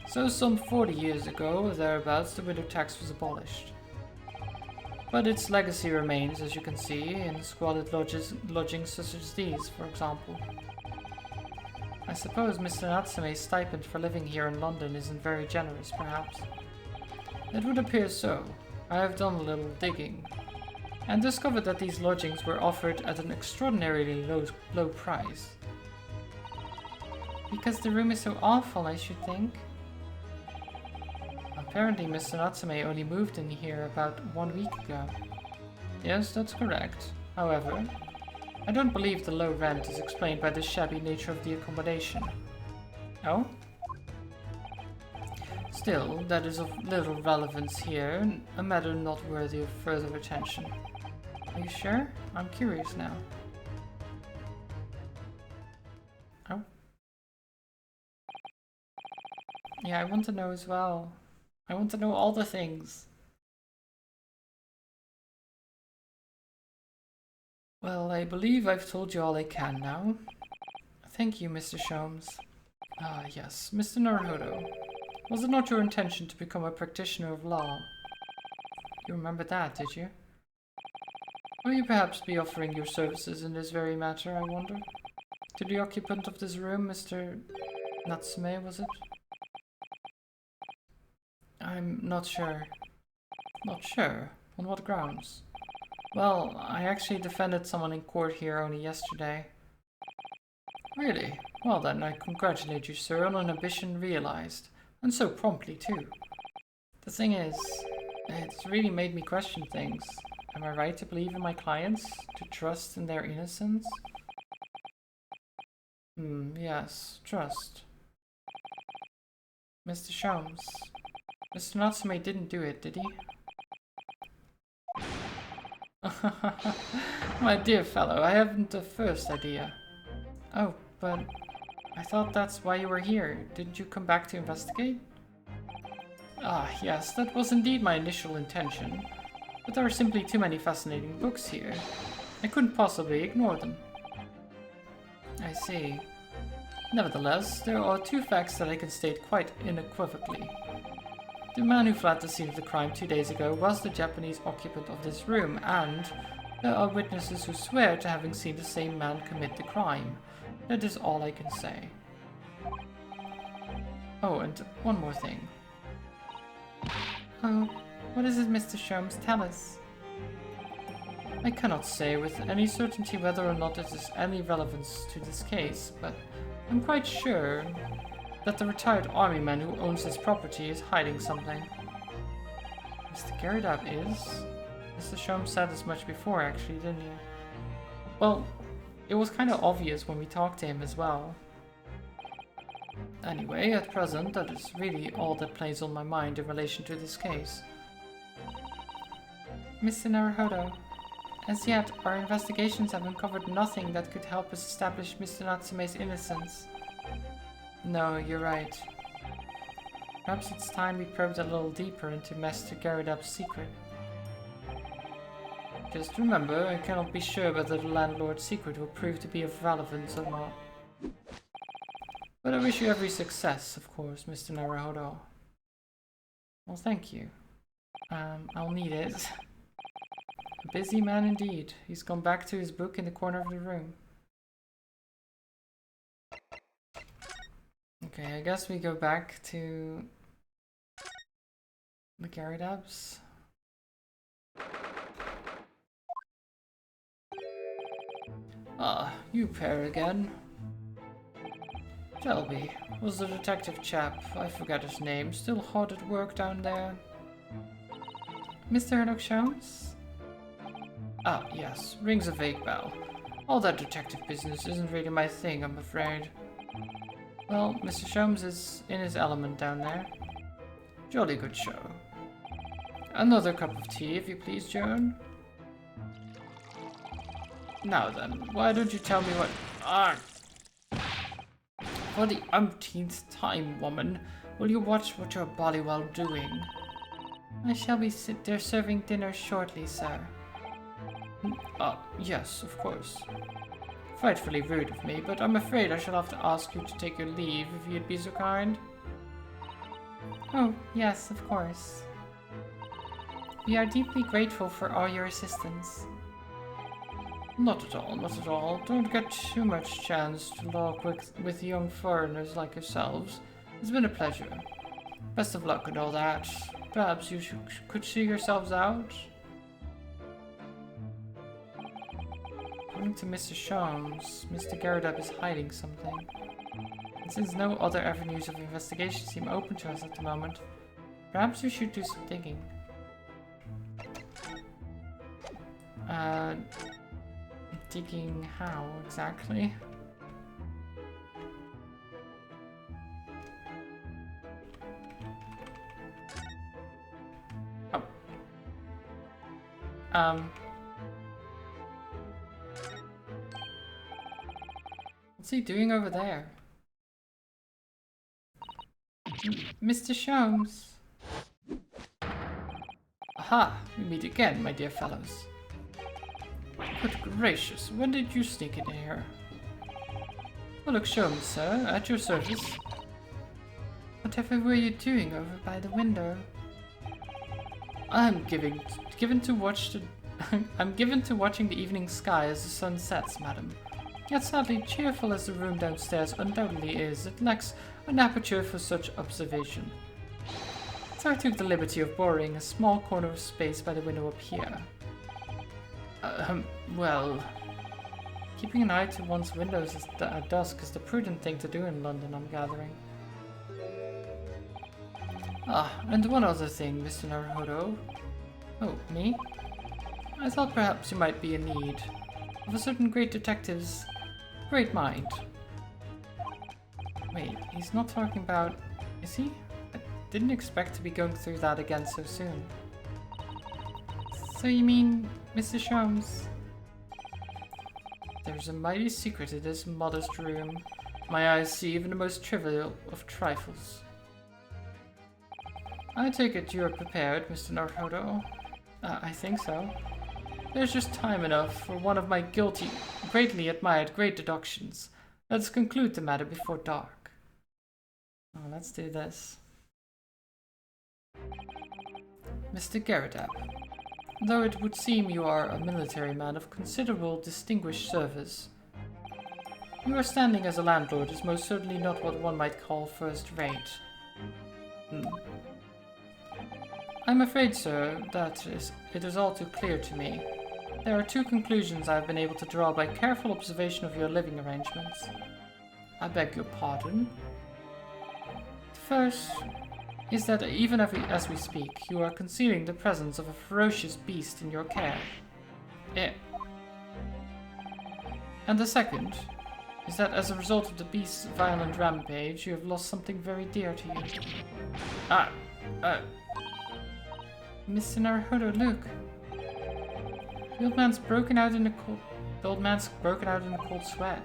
So some 40 years ago, or thereabouts, the window tax was abolished. But its legacy remains, as you can see, in squalid lodgings such as these, for example. I suppose Mr. Natsume's stipend for living here in London isn't very generous, perhaps. It would appear so. I have done a little digging, and discovered that these lodgings were offered at an extraordinarily low price. Because the room is so awful, I should think. Apparently Mr. Natsume only moved in here about 1 week ago. Yes, that's correct. However, I don't believe the low rent is explained by the shabby nature of the accommodation. Oh? Still, that is of little relevance here, a matter not worthy of further attention. Are you sure? I'm curious now. Oh? Yeah, I want to know as well. I want to know all the things. Well, I believe I've told you all I can now. Thank you, Mr. Sholmes. Ah, yes, Mr. Naruhodo. Was it not your intention to become a practitioner of law? You remember that, did you? Will you perhaps be offering your services in this very matter, I wonder? To the occupant of this room, Mr. Natsume, was it? I'm not sure. Not sure? On what grounds? Well, I actually defended someone in court here only yesterday. Really? Well then, I congratulate you, sir, on an ambition realized. And so promptly, too. The thing is, it's really made me question things. Am I right to believe in my clients? To trust in their innocence? Yes, trust. Mr. Sholmes. Mr. Natsume didn't do it, did he? My dear fellow, I haven't the first idea. Oh, but I thought that's why you were here. Didn't you come back to investigate? Ah, yes, that was indeed my initial intention. But there are simply too many fascinating books here. I couldn't possibly ignore them. I see. Nevertheless, there are two facts that I can state quite unequivocally. The man who fled the scene of the crime 2 days ago was the Japanese occupant of this room, and there are witnesses who swear to having seen the same man commit the crime. That is all I can say. Oh, and one more thing. Oh, what is it Mr. Sholmes tell us? I cannot say with any certainty whether or not it has any relevance to this case, but I'm quite sure that the retired army man who owns this property is hiding something. Mr. Garridab is? Mr. Sholmes said as much before, actually, didn't he? Well, it was kind of obvious when we talked to him as well. Anyway, at present, that is really all that plays on my mind in relation to this case. Mr. Naruhodo, as yet, our investigations have uncovered nothing that could help us establish Mr. Natsume's innocence. No, you're right. Perhaps it's time we probed a little deeper into Master Garridab's secret. Just remember, I cannot be sure whether the landlord's secret will prove to be of relevance or not. But I wish you every success, of course, Mr. Naruhodo. Well, thank you. I'll need it. A busy man indeed. He's gone back to his book in the corner of the room. Okay, I guess we go back to the Garridabs. Ah, you pair again. Shelby, was the detective chap, I forget his name, still hard at work down there? Mr. Sherlock Sholmes? Ah, yes, rings a vague bell. All that detective business isn't really my thing, I'm afraid. Well, Mr. Sholmes is in his element down there. Jolly good show. Another cup of tea, if you please, Joan. Now then, why don't you tell me what... Ah! For the umpteenth time, woman, will you watch what you're bally well doing? I shall be there serving dinner shortly, sir. Yes, of course. Frightfully rude of me, but I'm afraid I shall have to ask you to take your leave if you'd be so kind. Oh, yes, of course. We are deeply grateful for all your assistance. Not at all, not at all. Don't get too much chance to talk with young foreigners like yourselves. It's been a pleasure. Best of luck and all that. Perhaps you could see yourselves out? According to Mr. Sholmes, Mr. Garridab is hiding something. And since no other avenues of investigation seem open to us at the moment, perhaps we should do some digging. Digging how exactly? Oh. What's he doing over there? Mr. Sholmes. Aha! We meet again, my dear fellows. Good gracious, when did you sneak in here? Oh, look, Sholmes, sir, at your service. Whatever were you doing over by the window? I'm given to watching the evening sky as the sun sets, madam. Yet sadly, cheerful as the room downstairs undoubtedly is, it lacks an aperture for such observation. So I took the liberty of borrowing a small corner of space by the window up here. Well... Keeping an eye to one's windows at dusk is the prudent thing to do in London, I'm gathering. Ah, and one other thing, Mr. Naruhodo. Oh, me? I thought perhaps you might be in need of a certain great detective's great mind. Wait, he's not talking about... Is he? I didn't expect to be going through that again so soon. So you mean, Mr. Sholmes? There's a mighty secret in this modest room. My eyes see even the most trivial of trifles. I take it you're prepared, Mr. Naruhodo. I think so. There's just time enough for one of my greatly admired great deductions. Let's conclude the matter before dark. Oh, let's do this. Mr. Garridab, though it would seem you are a military man of considerable distinguished service, your standing as a landlord is most certainly not what one might call first-rate. I'm afraid, sir, that it is all too clear to me. There are two conclusions I have been able to draw by careful observation of your living arrangements. I beg your pardon. The first is that even as we speak, you are concealing the presence of a ferocious beast in your care. And the second is that as a result of the beast's violent rampage, you have lost something very dear to you. Mr. Naruhodo, look. The old man's broken out in a cold sweat.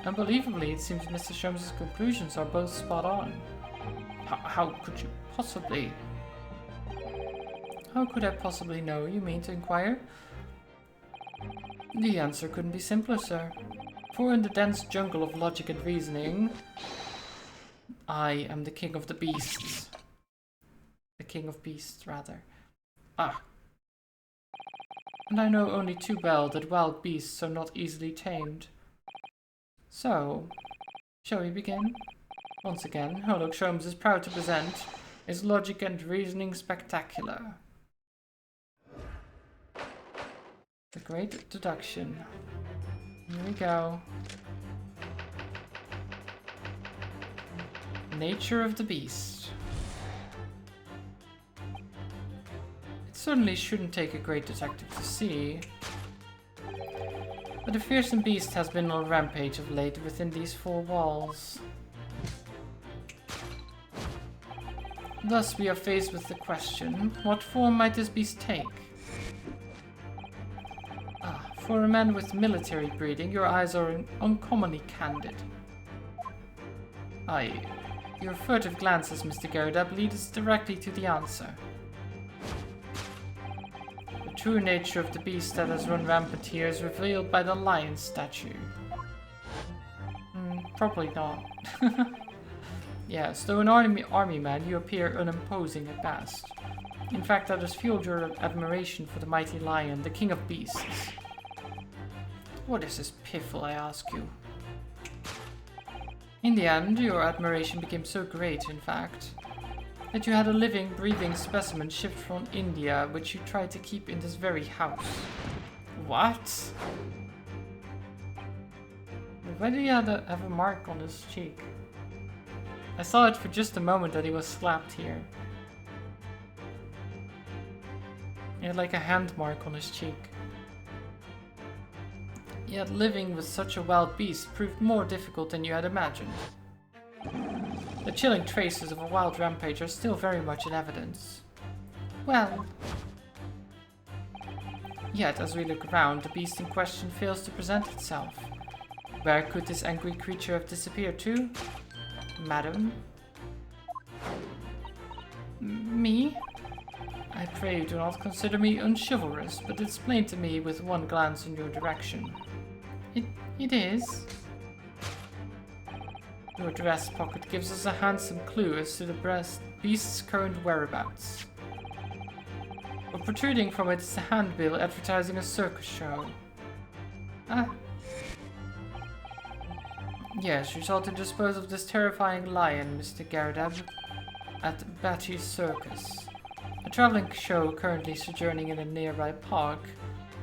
Unbelievably, it seems Mr. Sholmes' conclusions are both spot on. How could you possibly? How could I possibly know, you mean to inquire? The answer couldn't be simpler, sir. For in the dense jungle of logic and reasoning, I am the king of the beasts. The king of beasts, rather. And I know only too well that wild beasts are not easily tamed. So, shall we begin? Once again, Sherlock Sholmes is proud to present his Logic and Reasoning Spectacular. The Great Deduction. Here we go. Nature of the Beast. It certainly shouldn't take a great detective to see, but a fearsome beast has been on rampage of late within these four walls. Thus we are faced with the question, what form might this beast take? For a man with military breeding, your eyes are uncommonly candid. Your furtive glances, Mr. Garridab, lead us directly to the answer. The true nature of the beast that has run rampant here is revealed by the lion statue. Probably not. Yes, though an army man, you appear unimposing at best. In fact, that has fueled your admiration for the mighty lion, the king of beasts. What is this piffle, I ask you? In the end, your admiration became so great, in fact, that you had a living, breathing specimen shipped from India, which you tried to keep in this very house. What? Why did he have a mark on his cheek? I saw it for just a moment that he was slapped here. He had like a hand mark on his cheek. Yet living with such a wild beast proved more difficult than you had imagined. The chilling traces of a wild rampage are still very much in evidence. Well... Yet, as we look around, the beast in question fails to present itself. Where could this angry creature have disappeared to? Madam? Me? I pray you do not consider me unchivalrous, but it's plain to me with one glance in your direction. It is. Your dress pocket gives us a handsome clue as to the beast's current whereabouts. But protruding from it is a handbill advertising a circus show. Yes, you sought to dispose of this terrifying lion, Mr. Garridab, at Batty's Circus, a traveling show currently sojourning in a nearby park.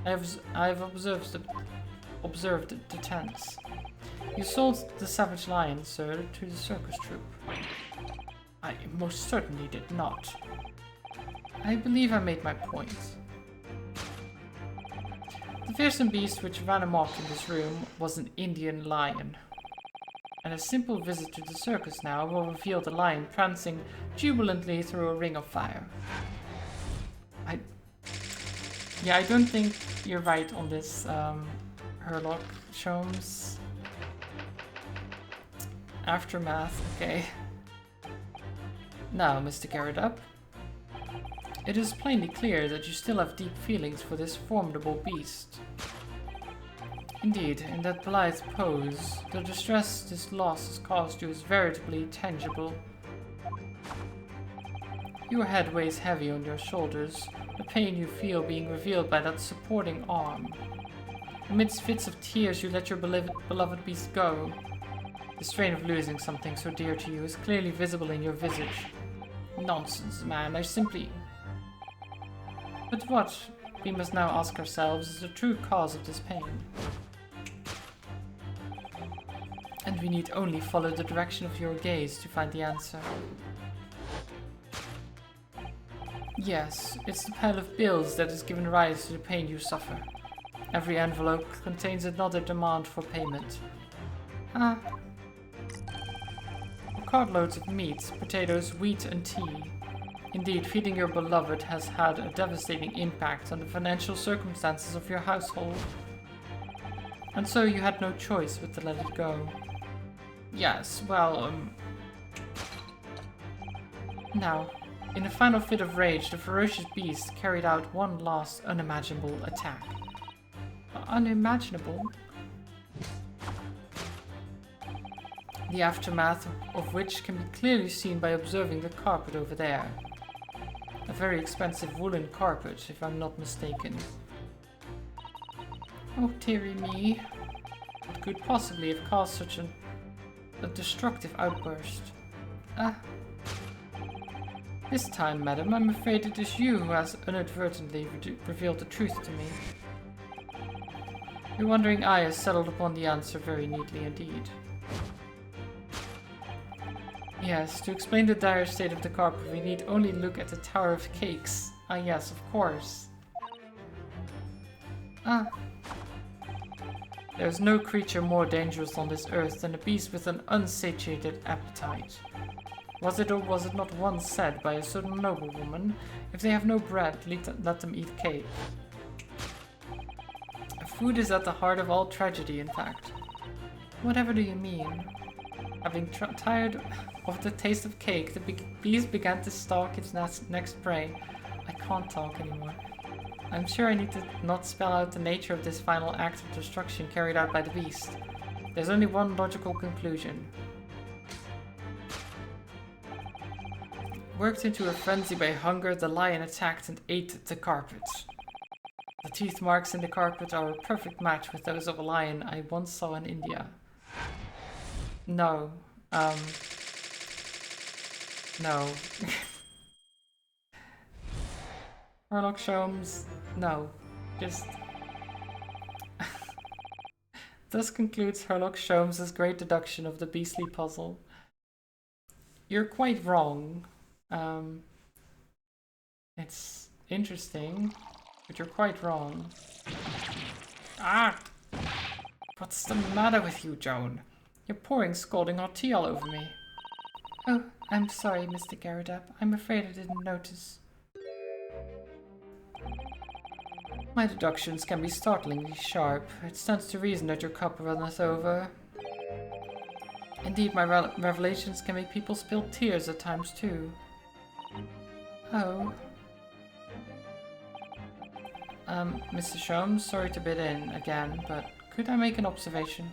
I have observed the tents. You sold the savage lion, sir, to the circus troupe. I most certainly did not. I believe I made my point. The fearsome beast which ran amok in this room was an Indian lion. And a simple visit to the circus now will reveal the lion prancing jubilantly through a ring of fire. Yeah, I don't think you're right on this, Sherlock Sholmes. Aftermath, okay. Now, Mr. Garridab, It is plainly clear that you still have deep feelings for this formidable beast. Indeed, in that blithe pose, the distress this loss has caused you is veritably tangible. Your head weighs heavy on your shoulders, the pain you feel being revealed by that supporting arm. Amidst fits of tears, you let your beloved beast go. The strain of losing something so dear to you is clearly visible in your visage. Nonsense, man, I simply... But what, we must now ask ourselves, is the true cause of this pain? And we need only follow the direction of your gaze to find the answer. Yes, it's the pile of bills that has given rise to the pain you suffer. Every envelope contains another demand for payment. Cartloads of meat, potatoes, wheat, and tea. Indeed, feeding your beloved has had a devastating impact on the financial circumstances of your household. And so you had no choice but to let it go. Yes, well, Now, in a final fit of rage, the ferocious beast carried out one last unimaginable attack. Unimaginable? The aftermath of which can be clearly seen by observing the carpet over there. A very expensive woolen carpet, if I'm not mistaken. Oh, dearie me. What could possibly have caused such a destructive outburst? This time, madam, I'm afraid it is you who has inadvertently revealed the truth to me. Your wondering eye has settled upon the answer very neatly indeed. Yes, to explain the dire state of the carpet, we need only look at the Tower of Cakes. Ah, yes, of course. There is no creature more dangerous on this earth than a beast with an unsatiated appetite. Was it or was it not once said by a certain noblewoman, if they have no bread, let them eat cake? Food is at the heart of all tragedy, in fact. Whatever do you mean? Having tired of the taste of cake, the beast began to stalk its next prey. I can't talk anymore. I'm sure I need to not spell out the nature of this final act of destruction carried out by the beast. There's only one logical conclusion. Worked into a frenzy by hunger, the lion attacked and ate the carpet. The teeth marks in the carpet are a perfect match with those of a lion I once saw in India. No. No. Sherlock Holmes, no. Just... Thus concludes Sherlock Holmes' great deduction of the beastly puzzle. You're quite wrong. It's interesting, but you're quite wrong. Ah! What's the matter with you, Joan? You're pouring scalding hot tea all over me. Oh, I'm sorry, Mr. Garridap. I'm afraid I didn't notice. My deductions can be startlingly sharp. It stands to reason that your cup runneth over. Indeed, my revelations can make people spill tears at times too. Oh. Mr. Sholmes, sorry to butt in again, but could I make an observation?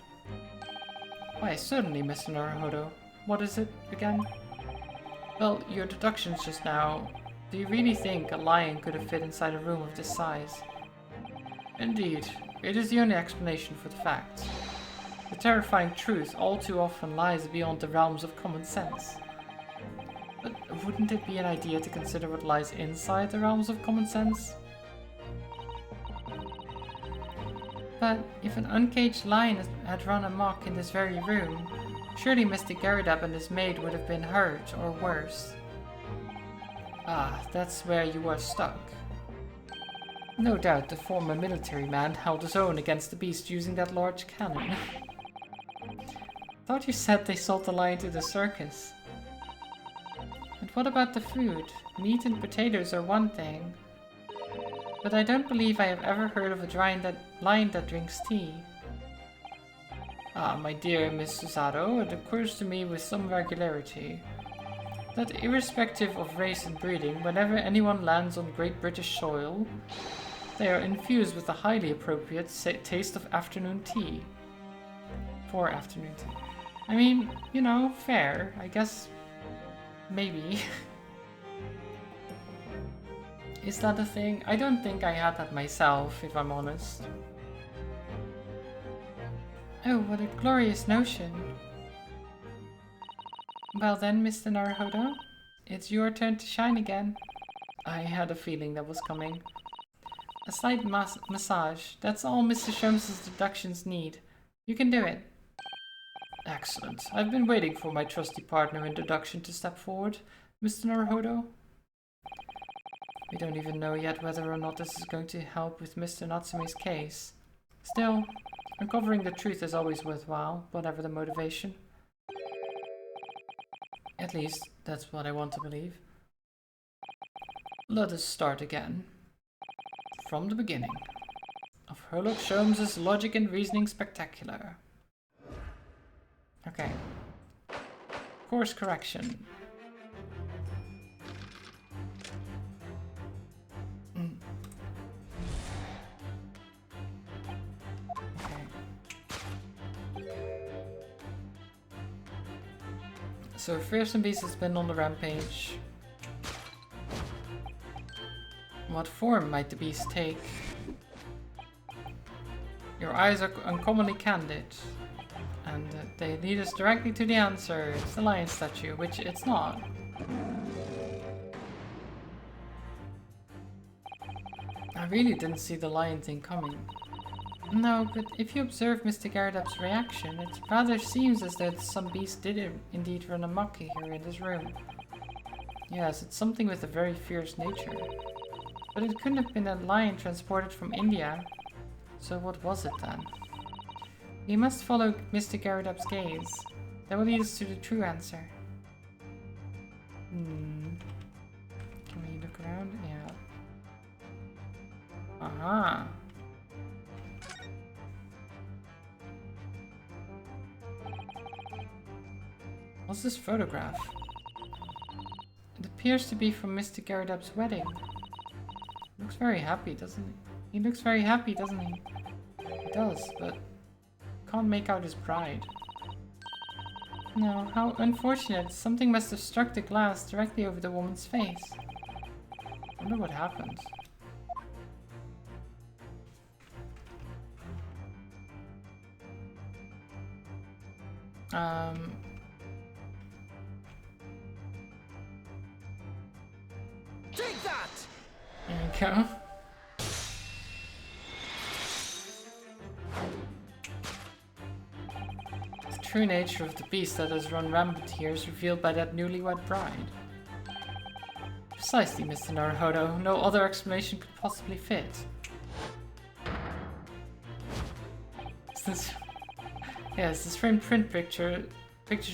Why, certainly, Mr. Naruhodo. What is it, again? Well, your deductions just now. Do you really think a lion could have fit inside a room of this size? Indeed, it is the only explanation for the facts. The terrifying truth all too often lies beyond the realms of common sense. But wouldn't it be an idea to consider what lies inside the realms of common sense? But if an uncaged lion had run amok in this very room, surely Mr. Garridap and his maid would have been hurt, or worse. Ah, that's where you are stuck. No doubt the former military man held his own against the beast using that large cannon. Thought you said they sold the lion to the circus. And what about the food? Meat and potatoes are one thing. But I don't believe I have ever heard of a lion that drinks tea. Ah, my dear Miss Susato, it occurs to me with some regularity. that irrespective of race and breeding, whenever anyone lands on Great British soil, they are infused with a highly appropriate taste of afternoon tea. For afternoon tea. I mean, you know, fair. I guess, maybe. Is that a thing? I don't think I had that myself, if I'm honest. Oh, what a glorious notion. Well then, Mr. Naruhodo, it's your turn to shine again. I had a feeling that was coming. A slight massage, that's all Mr. Sholmes' deductions need. You can do it. Excellent. I've been waiting for my trusty partner in deduction to step forward, Mr. Naruhodo. We don't even know yet whether or not this is going to help with Mr. Natsume's case. Still, uncovering the truth is always worthwhile, whatever the motivation. At least, that's what I want to believe. Let us start again. From the beginning. Of Sherlock Sholmes' Logic and Reasoning Spectacular. Okay. Course correction. So Fearsome Beast has been on the rampage. What form might the beast take? Your eyes are uncommonly candid. And they lead us directly to the answer. It's the lion statue, which it's not. I really didn't see the lion thing coming. No, but if you observe Mr. Garradab's reaction, it rather seems as though some beast did indeed run amok here in this room. Yes, it's something with a very fierce nature. But it couldn't have been a lion transported from India. So what was it then? We must follow Mr. Garradab's gaze. That will lead us to the true answer. Can we look around? Yeah. Aha! What's this photograph? It appears to be from Mr. Garradab's wedding. Looks very happy, doesn't he? He looks very happy, doesn't he? He does, but can't make out his bride. No, how unfortunate. Something must have struck the glass directly over the woman's face. I wonder what happened. Take that! There you go. The true nature of the beast that has run rampant here is revealed by that newlywed bride. Precisely, Mr. Naruhodo. No other explanation could possibly fit. Yes, this framed print pictures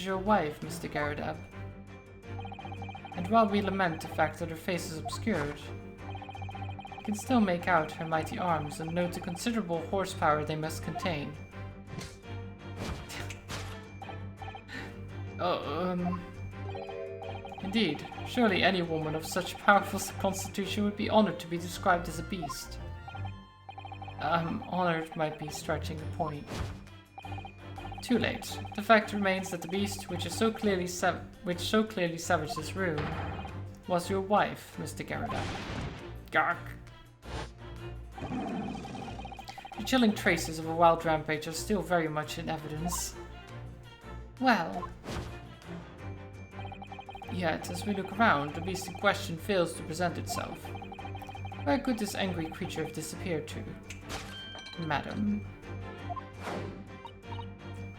your wife, Mr. Garradab. And while we lament the fact that her face is obscured, we can still make out her mighty arms and note the considerable horsepower they must contain. Indeed, surely any woman of such powerful constitution would be honored to be described as a beast. Honored might be stretching the point. Too late. The fact remains that the beast, which so clearly savaged this room, was your wife, Mr. Garradab. Gark. The chilling traces of a wild rampage are still very much in evidence. Well. Yet, as we look around, the beast in question fails to present itself. Where could this angry creature have disappeared to? Madam.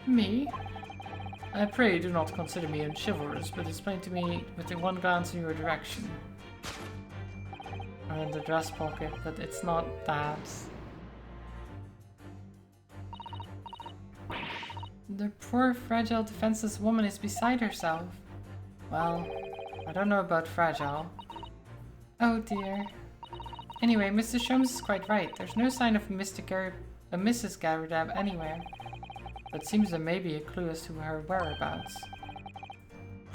Me? I pray do not consider me unchivalrous, but it's plain to me with the one glance in your direction. I'm in the dress pocket, but it's not that. The poor, fragile, defenseless woman is beside herself. Well, I don't know about fragile. Oh dear. Anyway, Mr. Sholmes is quite right. There's no sign of Mrs. Garradab anywhere. But seems there may be a clue as to her whereabouts.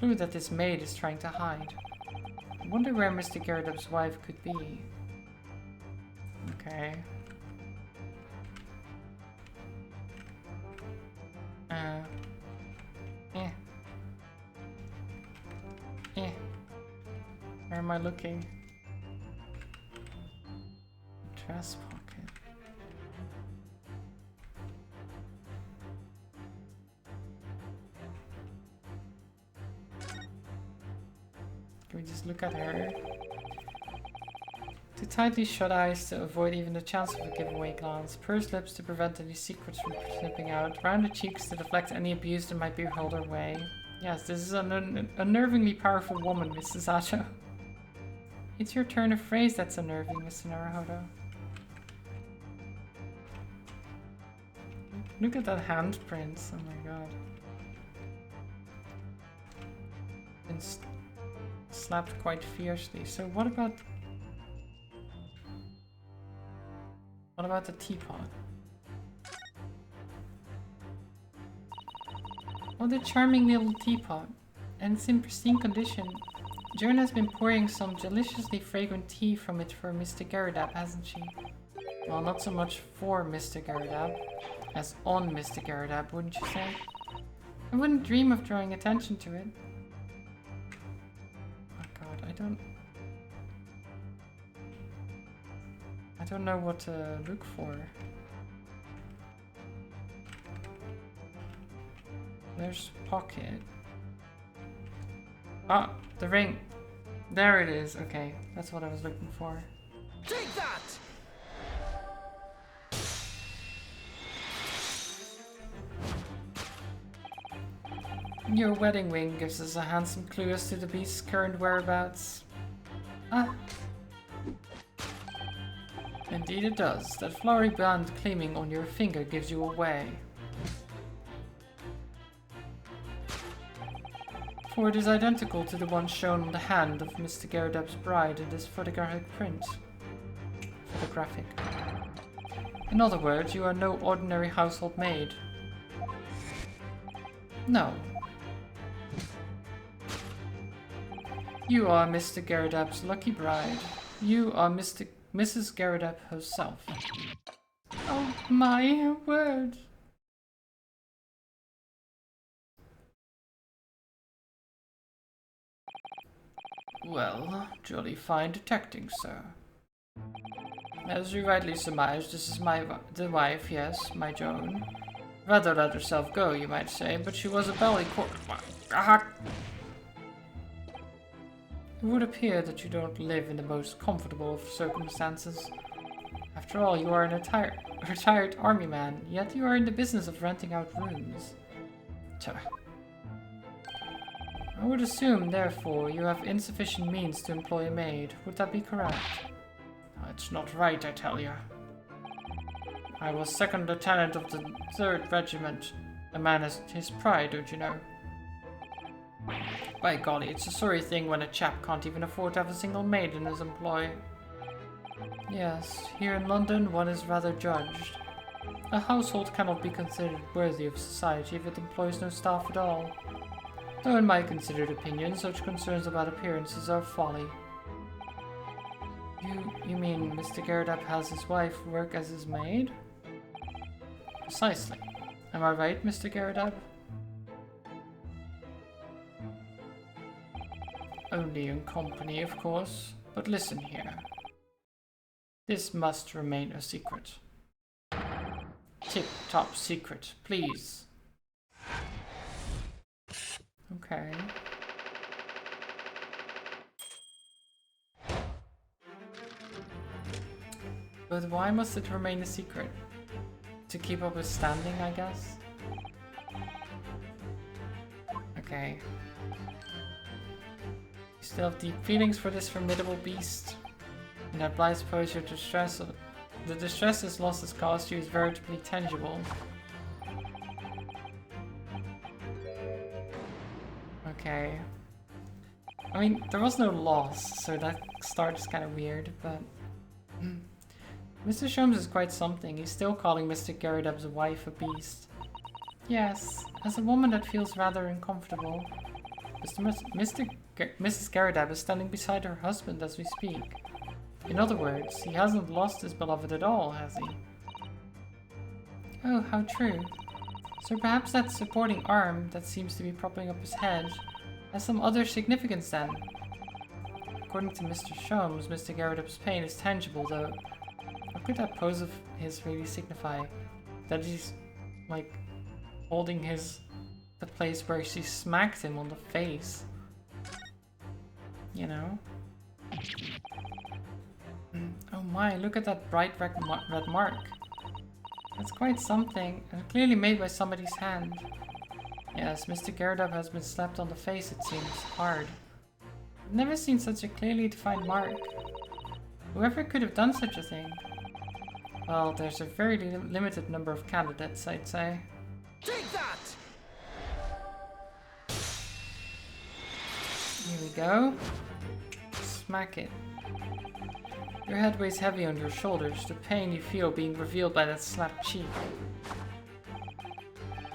clue that this maid is trying to hide. I wonder where Mr. Garredub's wife could be. Okay. Where am I looking? Dress pocket. Can we just look at her? To tightly shut eyes to avoid even the chance of a giveaway glance. Pursed lips to prevent any secrets from slipping out. Rounded cheeks to deflect any abuse that might be hurled her way. Yes, this is an unnervingly powerful woman, Mrs. Acho. It's your turn of phrase that's unnerving, Mr. Naruhodo. Look at that handprints, oh my god. Been slapped quite fiercely. So what about the teapot? Oh, the charming little teapot. And it's in pristine condition. Joan has been pouring some deliciously fragrant tea from it for Mr. Garredub, hasn't she? Well, not so much for Mr. Garredub, as on Mr. Garredub, wouldn't you say? I wouldn't dream of drawing attention to it. Oh god, I don't know what to look for. There's pocket. Ah, the ring. There it is. Okay, that's what I was looking for. Take that! Your wedding ring gives us a handsome clue as to the beast's current whereabouts. Ah. Indeed it does. That flowery band gleaming on your finger gives you away. For it is identical to the one shown on the hand of Mr. Garredub's bride in this photographic print. Photographic. In other words, you are no ordinary household maid. No. You are Mr. Garredub's lucky bride. You are Mrs. Garredub herself. Oh my word. Well, jolly fine detecting, sir. As you rightly surmised, this is the wife, yes, my Joan. Rather let herself go, you might say, but she was a belly It would appear that you don't live in the most comfortable of circumstances. After all, you are an retired army man, yet you are in the business of renting out rooms. Tch. I would assume, therefore, you have insufficient means to employ a maid. Would that be correct? It's not right, I tell you. I was second lieutenant of the 3rd Regiment. A man has his pride, don't you know? By golly, it's a sorry thing when a chap can't even afford to have a single maid in his employ. Yes, here in London one is rather judged. A household cannot be considered worthy of society if it employs no staff at all. Though in my considered opinion, such concerns about appearances are folly. You mean Mr. Garredub has his wife work as his maid? Precisely. Am I right, Mr. Garredub? Only in company, of course. But listen here. This must remain a secret. Tip-top secret, please. Okay. But why must it remain a secret? To keep up with standing, I guess? Okay. You still have deep feelings for this formidable beast? In that blithe pose, your the distress this loss has caused you is veritably tangible. Okay. I mean, there was no loss, so that start is kind of weird, but... Mr. Sholmes is quite something. He's still calling Mr. Garredub's wife a beast. Yes, as a woman that feels rather uncomfortable. Mrs. Garridab is standing beside her husband as we speak. In other words, he hasn't lost his beloved at all, has he? Oh, how true. So perhaps that supporting arm that seems to be propping up his head has some other significance then. According to Mr. Shums, Mr. Garridab's pain is tangible, though. What could that pose of his really signify? That he's, like, holding the place where she smacked him on the face. You know? Oh my, look at that bright red mark. That's quite something, and clearly made by somebody's hand. Yes, Mr. Garridab has been slapped on the face, it seems. Hard. I've never seen such a clearly defined mark. Whoever could have done such a thing? Well, there's a very limited number of candidates, I'd say. Take that! Here we go. Smack it. Your head weighs heavy on your shoulders, the pain you feel being revealed by that slapped cheek.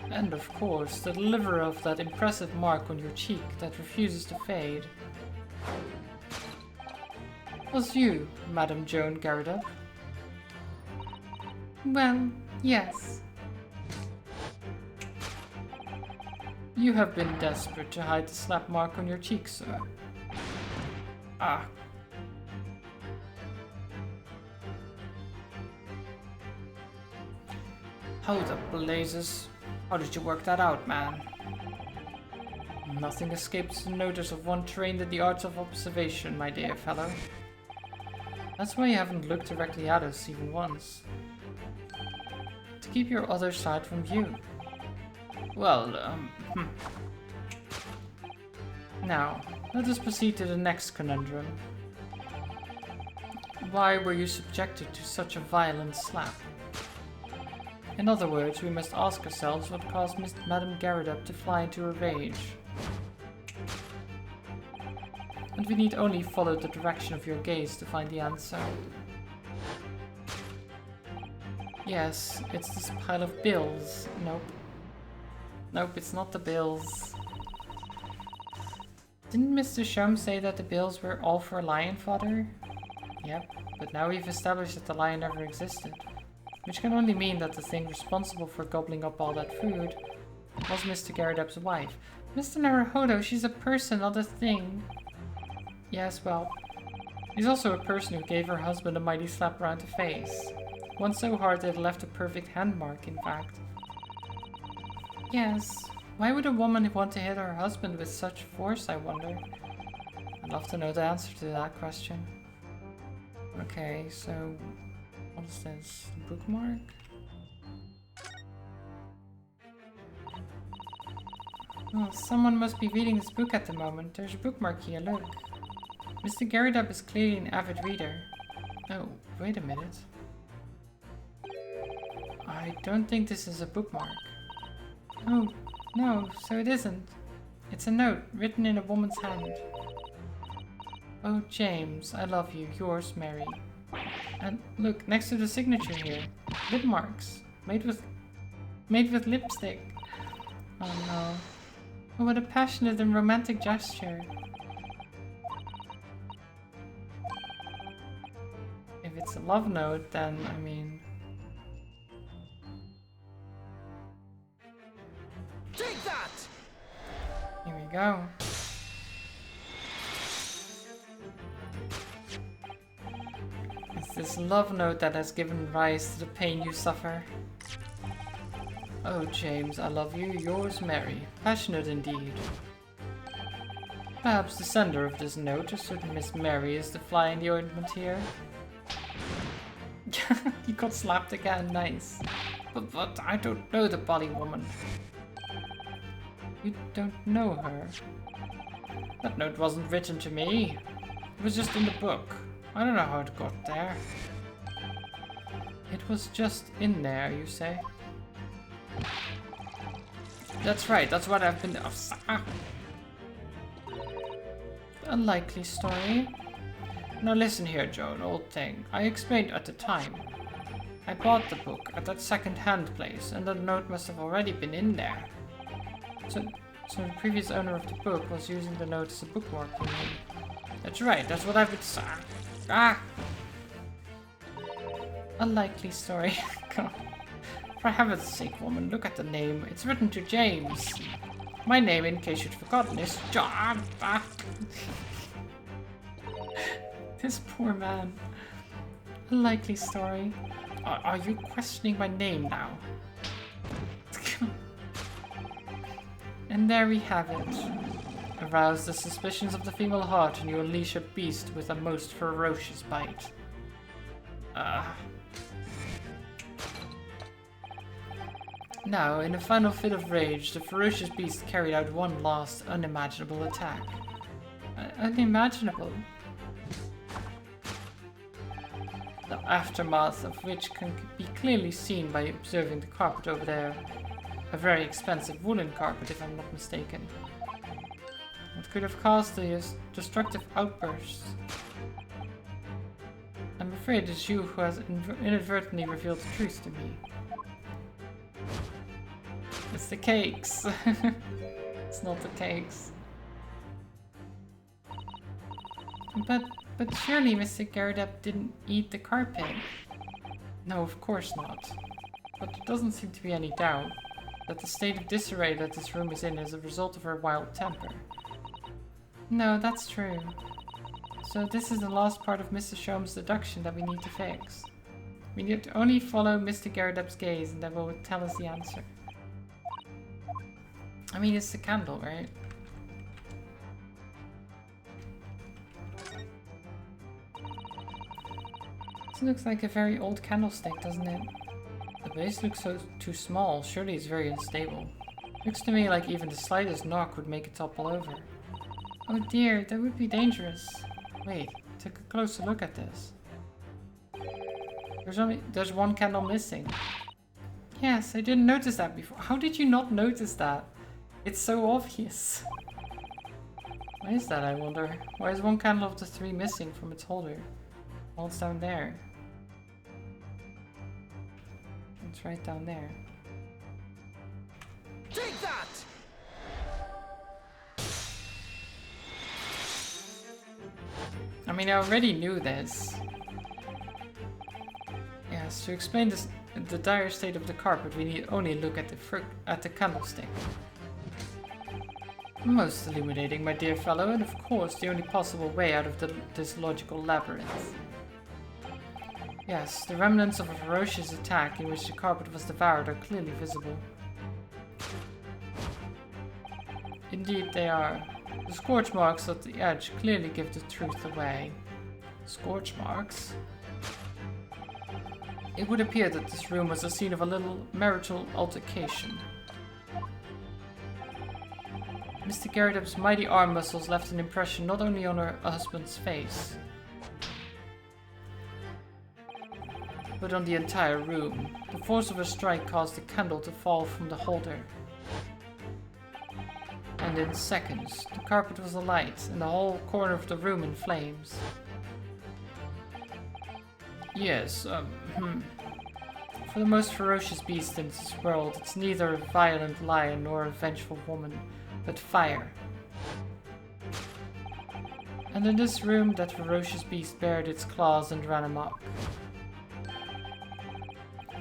And of course, the deliverer of that impressive mark on your cheek that refuses to fade. Was you, Madame Joan Garridab? Well, yes. You have been desperate to hide the slap mark on your cheek, sir. Ah. How the blazes? How did you work that out, man? Nothing escapes the notice of one trained in the arts of observation, my dear fellow. That's why you haven't looked directly at us even once. To keep your other side from view. Well, Now, let us proceed to the next conundrum. Why were you subjected to such a violent slap? In other words, we must ask ourselves what caused Madame Garridab to fly into a rage. And we need only follow the direction of your gaze to find the answer. Yes, it's this pile of bills. Nope. Nope, it's not the bills. Didn't Mr. Shum say that the bills were all for lion fodder? Yep, but now we've established that the lion never existed. Which can only mean that the thing responsible for gobbling up all that food was Mr. Garridab's wife. Mr. Naruhodo, she's a person, not a thing. Yes, well, she's also a person who gave her husband a mighty slap around the face. One so hard that it left a perfect hand mark, in fact. Yes, why would a woman want to hit her husband with such force, I wonder? I'd love to know the answer to that question. Okay, so what is this? A bookmark? Oh, someone must be reading this book at the moment. There's a bookmark here, look. Mr. Garridab is clearly an avid reader. Oh, wait a minute. I don't think this is a bookmark. Oh, no, so it isn't. It's a note, written in a woman's hand. Oh, James, I love you. Yours, Mary. And look, next to the signature here. Lip marks. Made with lipstick. Oh no. Oh, what a passionate and romantic gesture. If it's a love note, then, I mean... Take that! Here we go. It's this love note that has given rise to the pain you suffer. Oh, James, I love you. Yours, Mary. Passionate indeed. Perhaps the sender of this note, a certain Miss Mary, is the fly in the ointment here. You got slapped again, nice. But I don't know the body woman. You don't know her? That note wasn't written to me. It was just in the book. I don't know how it got there. It was just in there, you say? That's right, that's what I've been... A likely story. Now listen here, Joan, old thing. I explained at the time. I bought the book at that second-hand place, and the note must have already been in there. So, So the previous owner of the book was using the note as a bookmark for me. That's right, that's what I've been saying. Ah! A likely story. God. For heaven's sake, woman, look at the name. It's written to James. My name, in case you'd forgotten, is John. Ah. This poor man. A likely story. Are you questioning my name now? And there we have it. Arouse the suspicions of the female heart and you unleash a beast with a most ferocious bite. Now, in a final fit of rage, the ferocious beast carried out one last unimaginable attack. Unimaginable? The aftermath of which can be clearly seen by observing the carpet over there. A very expensive woolen carpet, if I'm not mistaken. What could have caused the destructive outbursts? I'm afraid it's you who has inadvertently revealed the truth to me. It's the cakes. It's not the cakes. But surely Mr. Gardepp didn't eat the carpet. No, of course not. But there doesn't seem to be any doubt that the state of disarray that this room is in is a result of her wild temper. No, that's true. So this is the last part of Mr. Shom's deduction that we need to fix. We need to only follow Mr. Gardepp's gaze and that will tell us the answer. I mean, it's the candle, right? This looks like a very old candlestick, doesn't it? The base looks too small. Surely it's very unstable. Looks to me like even the slightest knock would make it topple over. Oh dear, that would be dangerous. Wait, take a closer look at this. There's one candle missing. Yes, I didn't notice that before. How did you not notice that? It's so obvious. Why is that, I wonder? Why is one candle of the three missing from its holder? Well, it's down there. It's right down there. Take that! I mean, I already knew this. Yes, to explain this, the dire state of the carpet, we need only look at the candlestick. Most illuminating, my dear fellow, and of course the only possible way out of this logical labyrinth. Yes, the remnants of a ferocious attack in which the carpet was devoured are clearly visible. Indeed they are. The scorch marks at the edge clearly give the truth away. Scorch marks? It would appear that this room was the scene of a little marital altercation. Mr. Gardepp's mighty arm muscles left an impression not only on her husband's face, but on the entire room. The force of a strike caused the candle to fall from the holder. And in seconds, the carpet was alight and the whole corner of the room in flames. Yes, For the most ferocious beast in this world, it's neither a violent lion nor a vengeful woman, but fire. And in this room, that ferocious beast bared its claws and ran amok.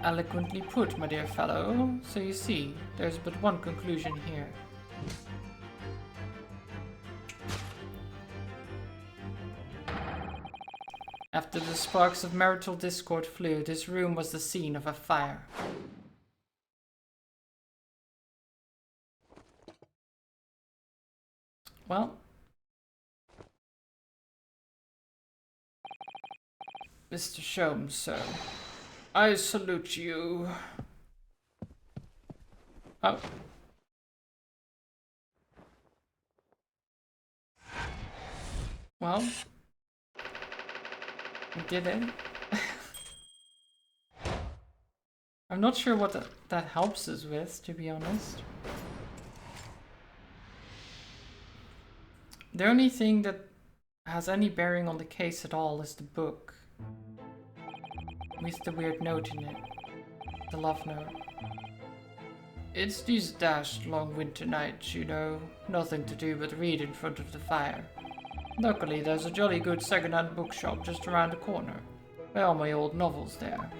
Eloquently put, my dear fellow. So you see, there's but one conclusion here. After the sparks of marital discord flew, this room was the scene of a fire. Well, Mr. Shom, sir, I salute you. Oh. Well, we did it. I'm not sure what that helps us with, to be honest. The only thing that has any bearing on the case at all is the book. With the weird note in it. The love note. It's these dashed long winter nights, you know. Nothing to do but read in front of the fire. Luckily, there's a jolly good second-hand bookshop just around the corner. There are all my old novels there.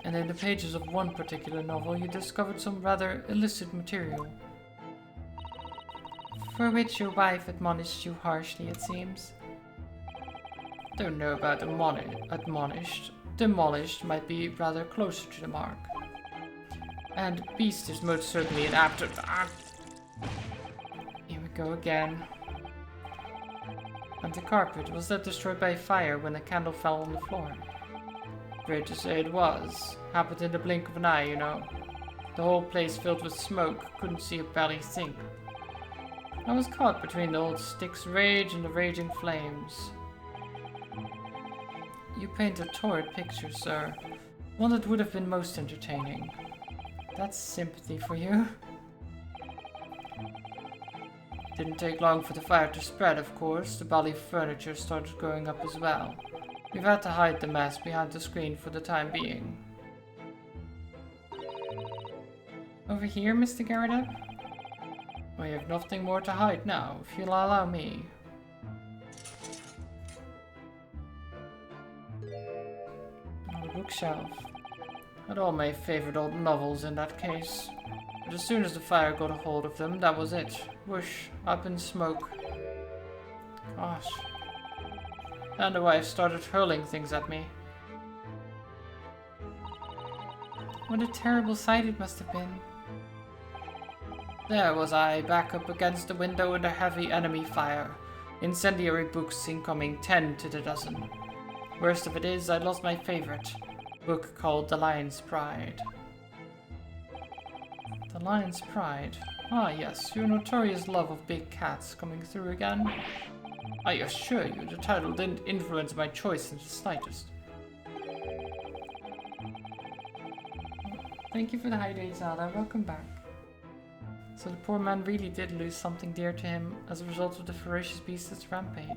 And in the pages of one particular novel, you discovered some rather illicit material. For which your wife admonished you harshly, it seems. Don't know about admonished. Demolished might be rather closer to the mark. And beast is most certainly an apt... Here we go again. And the carpet, was that destroyed by fire when the candle fell on the floor? Afraid to say it was. Happened in the blink of an eye, you know. The whole place filled with smoke, couldn't see a belly thing. I was caught between the old stick's rage and the raging flames. You paint a torrid picture, sir. One that would have been most entertaining. That's sympathy for you. Didn't take long for the fire to spread, of course. The bally furniture started going up as well. We've had to hide the mess behind the screen for the time being. Over here, Mr. Garrett? We have nothing more to hide now, if you'll allow me. On the bookshelf. Had all my favorite old novels in that case. But as soon as the fire got a hold of them, that was it. Whoosh, up in smoke. Gosh. And the wife started hurling things at me. What a terrible sight it must have been. There was I, back up against the window in the heavy enemy fire. Incendiary books incoming 10 to the dozen. Worst of it is, I lost my favorite. Book called The Lion's Pride. The Lion's Pride? Ah yes, your notorious love of big cats coming through again. I assure you, the title didn't influence my choice in the slightest. Thank you for the hydrate, Zelda. Welcome back. So the poor man really did lose something dear to him as a result of the ferocious beast's rampage.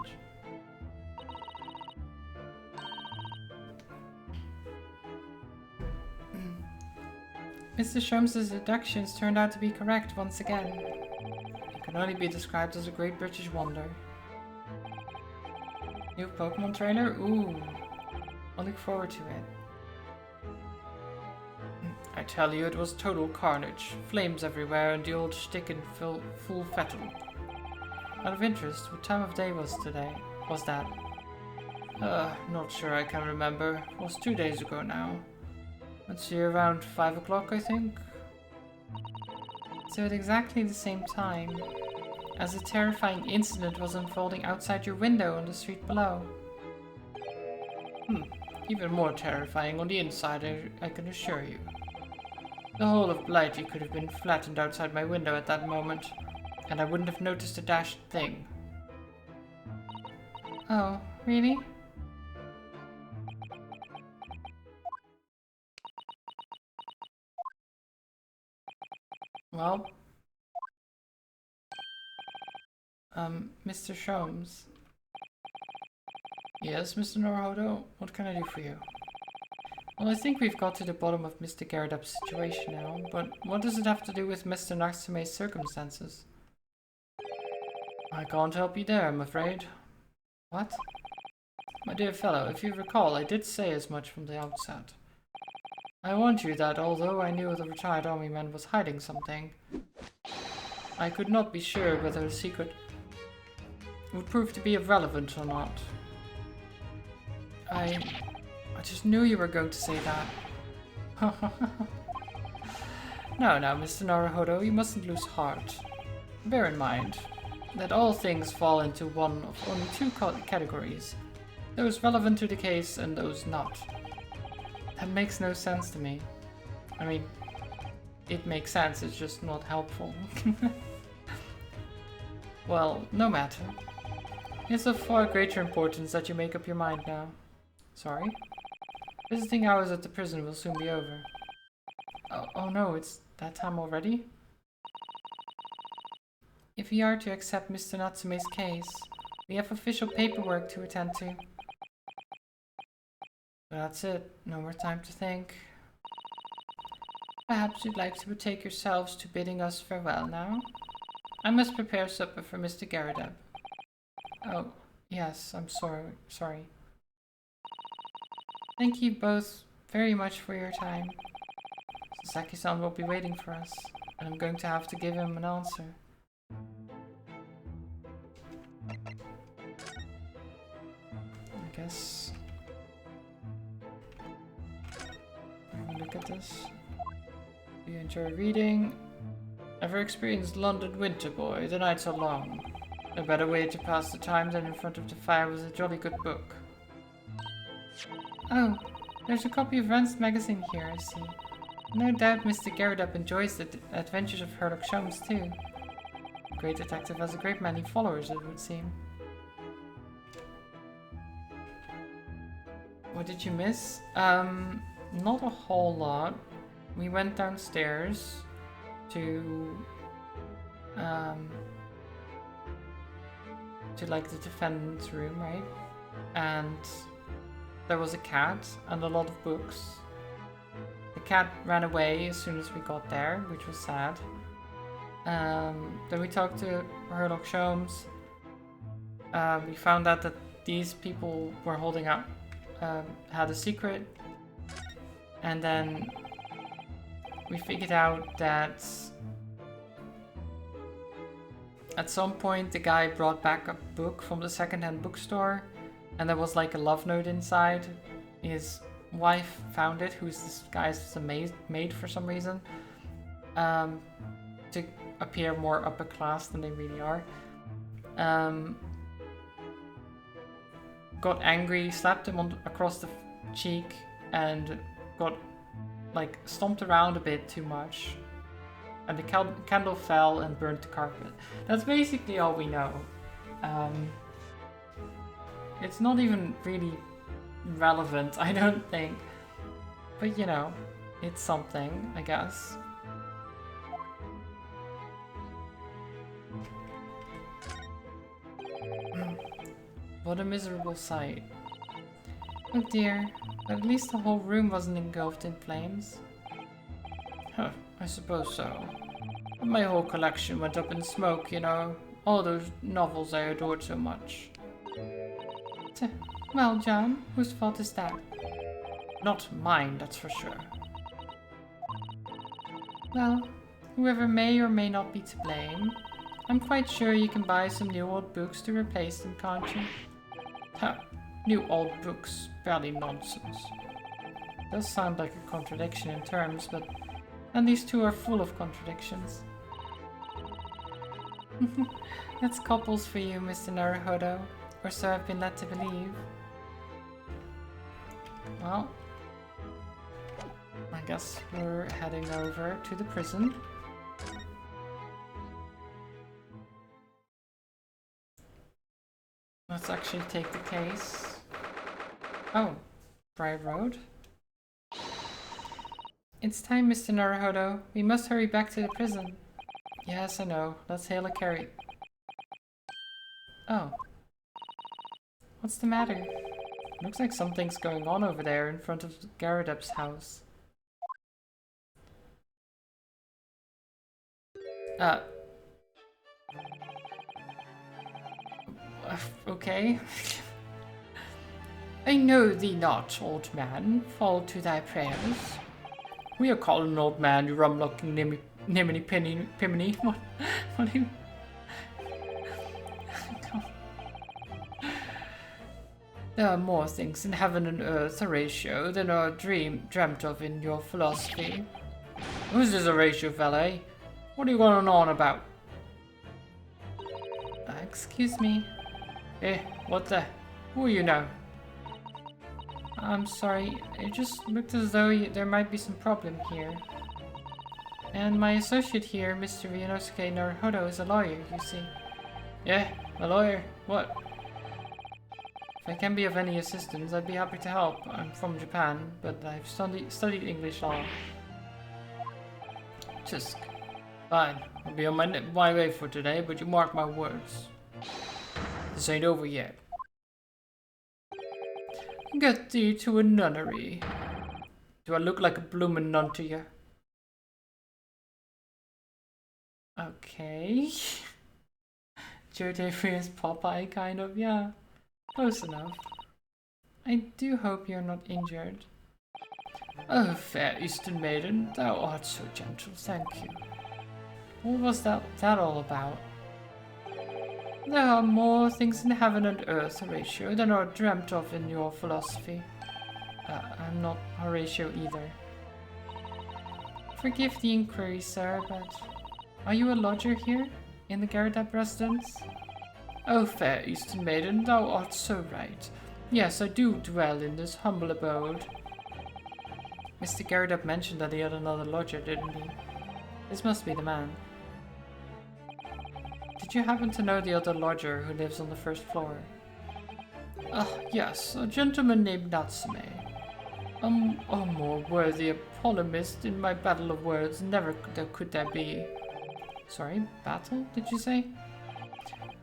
Mr. Sholmes' deductions turned out to be correct once again. It can only be described as a great British wonder. New Pokemon trailer? Ooh. I look forward to it. I tell you, it was total carnage. Flames everywhere and the old shtick in full fettle. Out of interest, what time of day was that? Not sure I can remember. It was 2 days ago now. Let's see, around 5 o'clock, I think? So at exactly the same time, as a terrifying incident was unfolding outside your window on the street below. Even more terrifying on the inside, I can assure you. The whole of Blighty could have been flattened outside my window at that moment, and I wouldn't have noticed a dashed thing. Oh, really? Well, Mr. Sholmes. Yes, Mr. Naruhodo, what can I do for you? Well, I think we've got to the bottom of Mr. Garrett's situation now, but what does it have to do with Mr. Natsume's circumstances? I can't help you there, I'm afraid. What? My dear fellow, if you recall, I did say as much from the outset. I warned you that although I knew the retired army man was hiding something, I could not be sure whether the secret would prove to be irrelevant or not. I just knew you were going to say that. No, Mr. Naruhodo, you mustn't lose heart. Bear in mind that all things fall into one of only two categories. Those relevant to the case and those not. That makes no sense to me. I mean, it makes sense, it's just not helpful. Well, no matter. It's of far greater importance that you make up your mind now. Sorry? Visiting hours at the prison will soon be over. Oh no, it's that time already? If we are to accept Mr. Natsume's case, we have official paperwork to attend to. That's it. No more time to think. Perhaps you'd like to betake yourselves to bidding us farewell now? I must prepare supper for Mr. Garrideb. Oh, yes, I'm sorry. Thank you both very much for your time. Sasaki-san will be waiting for us, and I'm going to have to give him an answer. I guess... Have a look at this. Do you enjoy reading? Ever experienced London winter, boy? The nights are long. No better way to pass the time than in front of the fire with a jolly good book. Oh, there's a copy of Rand's magazine here, I see. No doubt Mr. Garrideb enjoys the adventures of Sherlock Holmes too. The great detective has a great many followers, it would seem. What did you miss? Not a whole lot. We went downstairs to like the defendant's room, right? And there was a cat and a lot of books. The cat ran away as soon as we got there, which was sad. Then we talked to Sherlock Holmes. We found out that these people were holding out, had a secret. And then we figured out that at some point the guy brought back a book from the secondhand bookstore, and there was like a love note inside. His wife found it, who's this guy's maid for some reason, to appear more upper class than they really are. Got angry, slapped him across the cheek, and got like stomped around a bit too much. And the candle fell and burnt the carpet. That's basically all we know. It's not even really relevant, I don't think. But you know, it's something, I guess. What a miserable sight. Oh dear, but at least the whole room wasn't engulfed in flames. Huh, I suppose so. But my whole collection went up in smoke, you know. All those novels I adored so much. Well, John, whose fault is that? Not mine, that's for sure. Well, whoever may or may not be to blame, I'm quite sure you can buy some new old books to replace them, can't you? Huh, new old books, barely nonsense. Does sound like a contradiction in terms, but and these two are full of contradictions. That's couples for you, Mr. Naruhodo, or so I've been led to believe. Well, I guess we're heading over to the prison. Let's actually take the case. Oh, Briar Road. It's time, Mr. Naruhodo. We must hurry back to the prison. Yes, I know. Let's hail a carry. Oh. What's the matter? Looks like something's going on over there in front of Garrideb's house. Okay. I know thee not, old man. Fall to thy prayers. We are calling an old man, you rum-looking niminy piminy. What do you... There are more things in heaven and earth, Horatio, than are dreamt of in your philosophy. Who's this Horatio fella? What are you going on about? Excuse me. Eh, what the? Who are you now? I'm sorry, it just looked as though there might be some problem here. And my associate here, Mr. Ryunosuke Naruhodo, is a lawyer, you see. Yeah, a lawyer? What? If I can be of any assistance, I'd be happy to help. I'm from Japan, but I've studied English law. Tisk. Fine, I'll be on my way for today, but you mark my words. This ain't over yet. Get thee to a nunnery. Do I look like a bloomin' nun to you? Okay. Joe Popeye, kind of, yeah. Close enough. I do hope you're not injured. Oh, fair Eastern maiden, thou art so gentle, thank you. What was that all about? There are more things in heaven and earth, Horatio, than are dreamt of in your philosophy. I'm not Horatio either. Forgive the inquiry, sir, but are you a lodger here, in the Garradab residence? Oh, fair Eastern maiden, thou art so right. Yes, I do dwell in this humble abode. Mr. Garradab mentioned that he had another lodger, didn't he? This must be the man. Did you happen to know the other lodger who lives on the first floor? Yes, a gentleman named Natsume. A more worthy a polemist in my battle of words never could there be. Sorry, battle, did you say?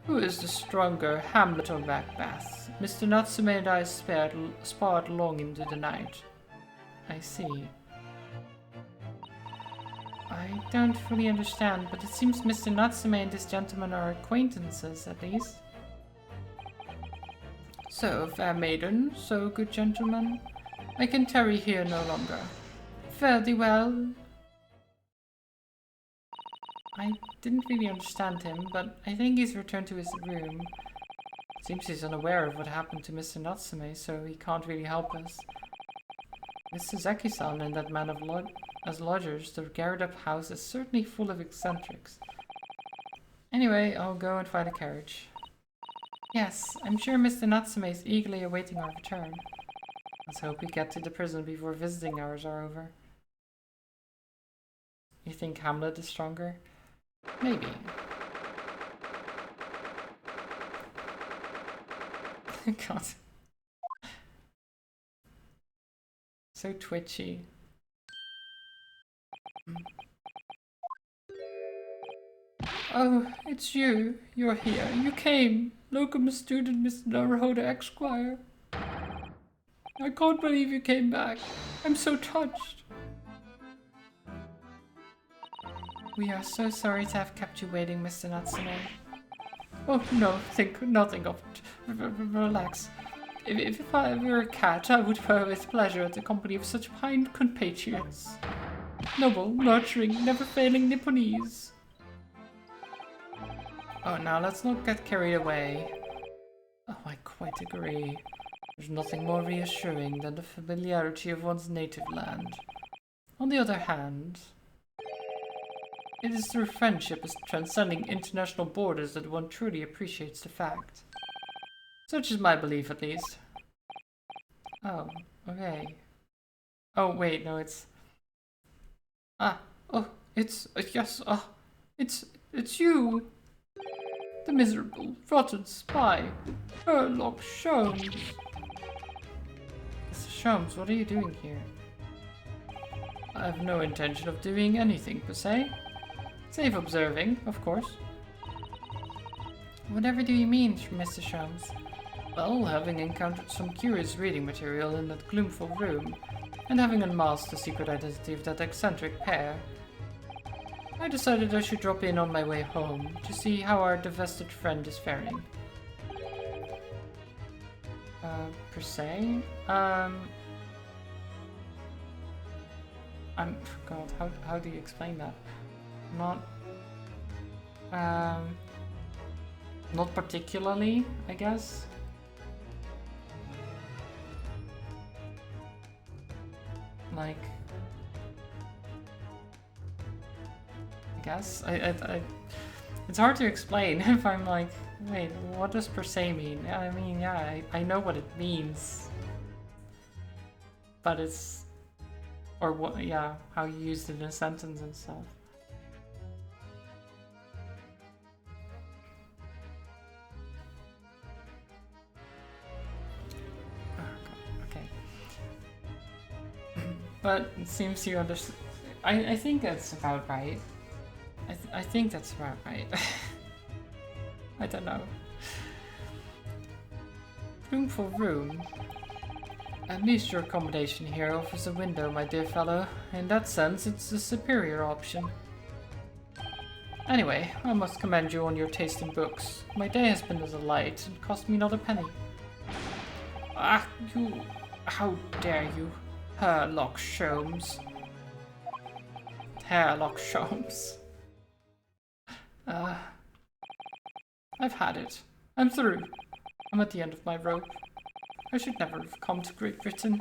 Who is the stronger, Hamlet or Macbeth? Mr. Natsume and I sparred long into the night. I see. I don't fully understand, but it seems Mr. Natsume and this gentleman are acquaintances, at least. So, fair maiden, so good gentleman, I can tarry here no longer. Fare thee well. I didn't really understand him, but I think he's returned to his room. Seems he's unaware of what happened to Mr. Natsume, so he can't really help us. Mr. Zeki-san and that man as lodgers, the Garradab house is certainly full of eccentrics. Anyway, I'll go and find a carriage. Yes, I'm sure Mr. Natsume is eagerly awaiting our return. Let's hope we get to the prison before visiting hours are over. You think Hamlet is stronger? Maybe. God. So twitchy. Oh, it's you. You're here. You came. Locum student Mr. Naruhodo Esquire. I can't believe you came back. I'm so touched. We are so sorry to have kept you waiting, Mr. Natsume. Oh, no, think nothing of it. Relax. If I were a cat, I would purr with pleasure at the company of such kind compatriots. Noble, nurturing, never-failing Nipponese. Oh, now let's not get carried away. Oh, I quite agree. There's nothing more reassuring than the familiarity of one's native land. On the other hand, it is through friendship as transcending international borders that one truly appreciates the fact. Such is my belief, at least. Oh, okay. Oh, wait, no, it's... it's you! The miserable, rotten spy, Sherlock Sholmes. Mr. Sholmes, what are you doing here? I have no intention of doing anything, per se. Safe observing, of course. Whatever do you mean, Mr. Sholmes? Well, having encountered some curious reading material in that gloomful room, and having unmasked the secret identity of that eccentric pair, I decided I should drop in on my way home to see how our divested friend is faring. Per se? God, how do you explain that? Not particularly, I guess. Like, I guess it's hard to explain if I'm like, wait, what does per se mean? I mean, yeah, I know what it means, but it's, or what, yeah, how you use it in a sentence and stuff. Okay. But it seems you understand. I think that's about right. I think that's about right. I don't know. Room for room. At least your accommodation here offers a window, my dear fellow. In that sense, it's the superior option. Anyway, I must commend you on your taste in books. My day has been a delight and cost me not a penny. Ah, you... How dare you? Herlock Sholmes. Herlock Sholmes. I've had it. I'm through. I'm at the end of my rope. I should never have come to Great Britain.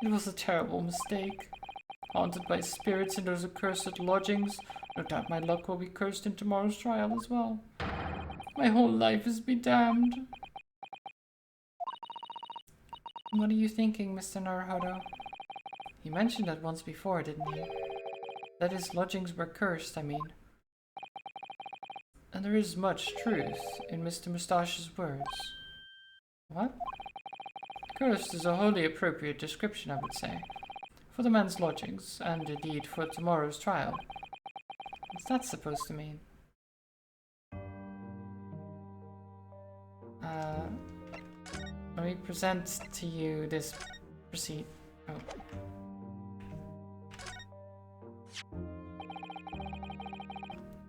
It was a terrible mistake. Haunted by spirits in those accursed lodgings, no doubt my luck will be cursed in tomorrow's trial as well. My whole life has been damned. What are you thinking, Mr. Naruhodo? He mentioned that once before, didn't he? That his lodgings were cursed, I mean. And there is much truth in Mr. Moustache's words. What? Cursed is a wholly appropriate description, I would say, for the man's lodgings, and indeed for tomorrow's trial. What's that supposed to mean? Let me present to you this receipt. Oh.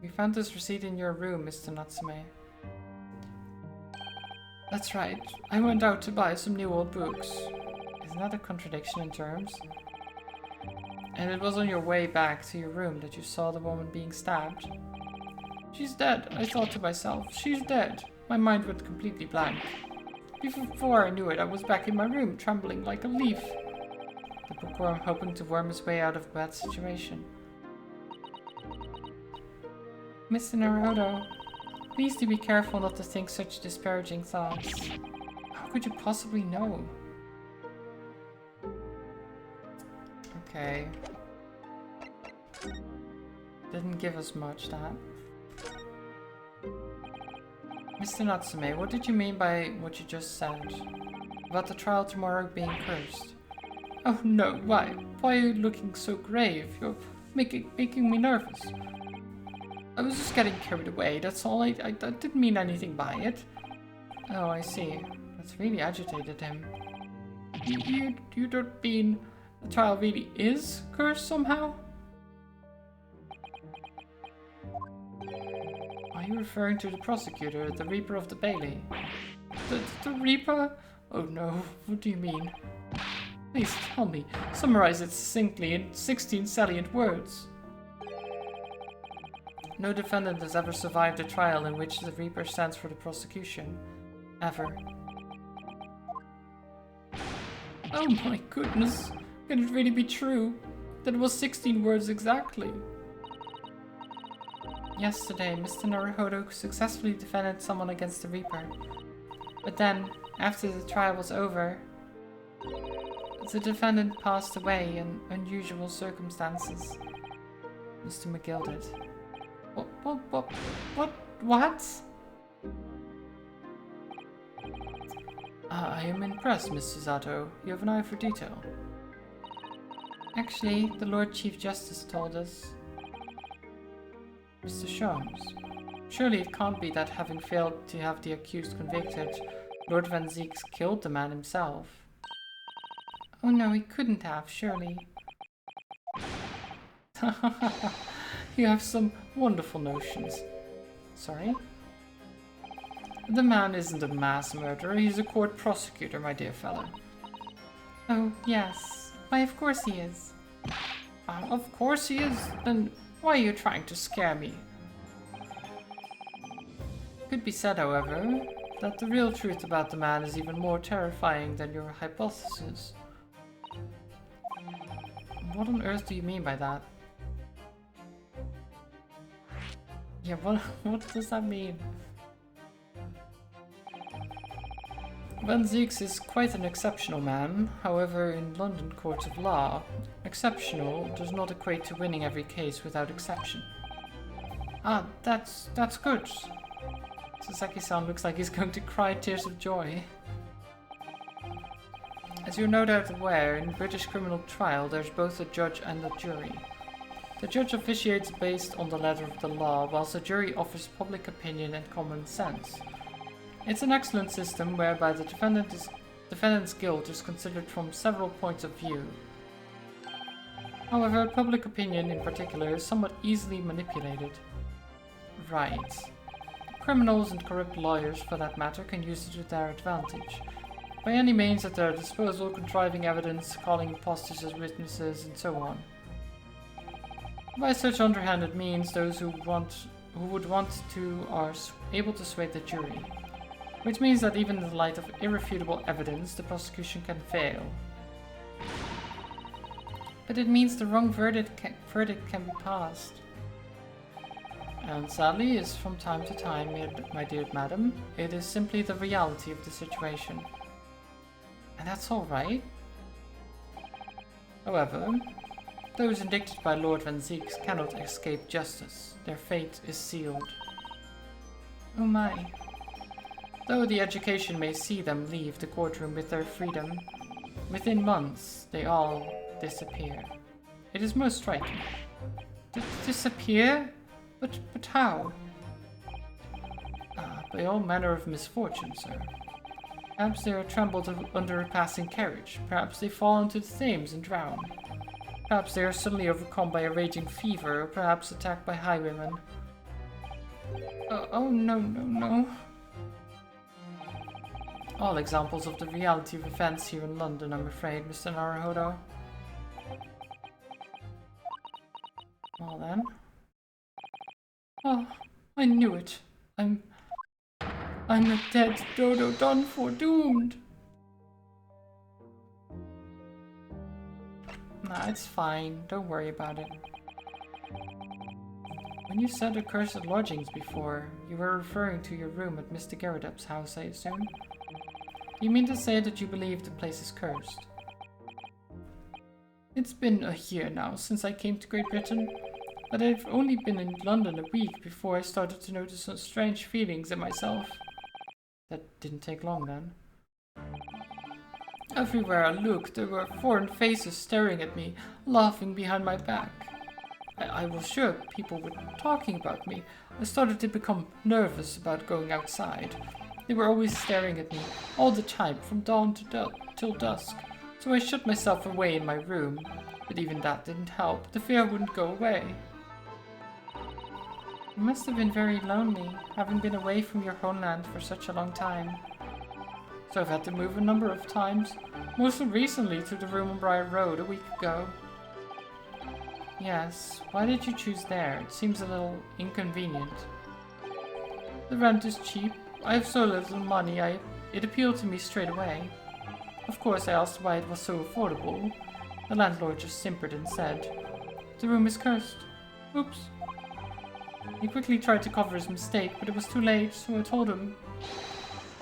We found this receipt in your room, Mr. Natsume. That's right. I went out to buy some new old books. Isn't that a contradiction in terms? And it was on your way back to your room that you saw the woman being stabbed. She's dead, I thought to myself. She's dead. My mind went completely blank. Before I knew it, I was back in my room, trembling like a leaf. The bookworm hoping to worm his way out of a bad situation. Mr. Naruhodo, please do be careful not to think such disparaging thoughts. How could you possibly know? Okay. Didn't give us much, that. Mr. Natsume, what did you mean by what you just said? About the trial tomorrow being cursed? Oh no, why? Why are you looking so grave? You're making me nervous. I was just getting carried away, that's all. I didn't mean anything by it. Oh, I see. That's really agitated him. You don't mean the trial really is cursed somehow? Are you referring to the prosecutor, the Reaper of the Bailey? The Reaper? Oh no, what do you mean? Please tell me. Summarize it succinctly in 16 salient words. No defendant has ever survived a trial in which the Reaper stands for the prosecution. Ever. Oh my goodness. Can it really be true? That was 16 words exactly. Yesterday, Mr. Naruhodo successfully defended someone against the Reaper. But then, after the trial was over, the defendant passed away in unusual circumstances. Mr. McGill did. What? I am impressed, Miss Susato. You have an eye for detail. Actually, the Lord Chief Justice told us. Mr. Sholmes, surely it can't be that having failed to have the accused convicted, Lord Van Zieks killed the man himself. Oh no, he couldn't have, surely. You have some wonderful notions. Sorry? The man isn't a mass murderer, he's a court prosecutor, my dear fellow. Oh, yes. Why, of course he is. Of course he is? Then why are you trying to scare me? Could be said, however, that the real truth about the man is even more terrifying than your hypothesis. What on earth do you mean by that? Yeah, what does that mean? Van Zieks is quite an exceptional man. However, in London courts of law, exceptional does not equate to winning every case without exception. Ah, that's good. Sasaki-san looks like he's going to cry tears of joy. As you're no doubt aware, in British criminal trial there's both a judge and a jury. The judge officiates based on the letter of the law, whilst the jury offers public opinion and common sense. It's an excellent system whereby the defendant's guilt is considered from several points of view. However, public opinion in particular is somewhat easily manipulated. Right. Criminals and corrupt lawyers, for that matter, can use it to their advantage. By any means at their disposal, contriving evidence, calling impostors as witnesses, and so on. By such underhanded means, those who would want to are able to sway the jury. Which means that even in the light of irrefutable evidence, the prosecution can fail. But it means the wrong verdict can be passed. And sadly, as from time to time, my dear madam, it is simply the reality of the situation. And that's alright. However, those indicted by Lord Van Zieks cannot escape justice. Their fate is sealed. Oh my. Though the education may see them leave the courtroom with their freedom, within months they all disappear. It is most striking. Disappear? But how? By all manner of misfortune, sir. Perhaps they are trampled under a passing carriage. Perhaps they fall into the Thames and drown. Perhaps they are suddenly overcome by a raging fever, or perhaps attacked by highwaymen. Oh, no. All examples of the reality of events here in London, I'm afraid, Mr. Naruhodo. Well then. Oh, I knew it. I'm a dead dodo, done for, doomed. Nah, it's fine. Don't worry about it. When you said accursed lodgings before, you were referring to your room at Mr. Garradup's house, I assume? You mean to say that you believe the place is cursed? It's been a year now since I came to Great Britain, but I've only been in London a week before I started to notice some strange feelings in myself. That didn't take long then. Everywhere I looked, there were foreign faces staring at me, laughing behind my back. I was sure people were talking about me. I started to become nervous about going outside. They were always staring at me, all the time, from dawn till dusk. So I shut myself away in my room. But even that didn't help. The fear wouldn't go away. You must have been very lonely, having been away from your homeland for such a long time. So I've had to move a number of times, mostly recently to the room on Briar Road a week ago. Yes, why did you choose there? It seems a little inconvenient. The rent is cheap. I have so little money, it appealed to me straight away. Of course, I asked why it was so affordable. The landlord just simpered and said, "The room is cursed." Oops. He quickly tried to cover his mistake, but it was too late, so I told him,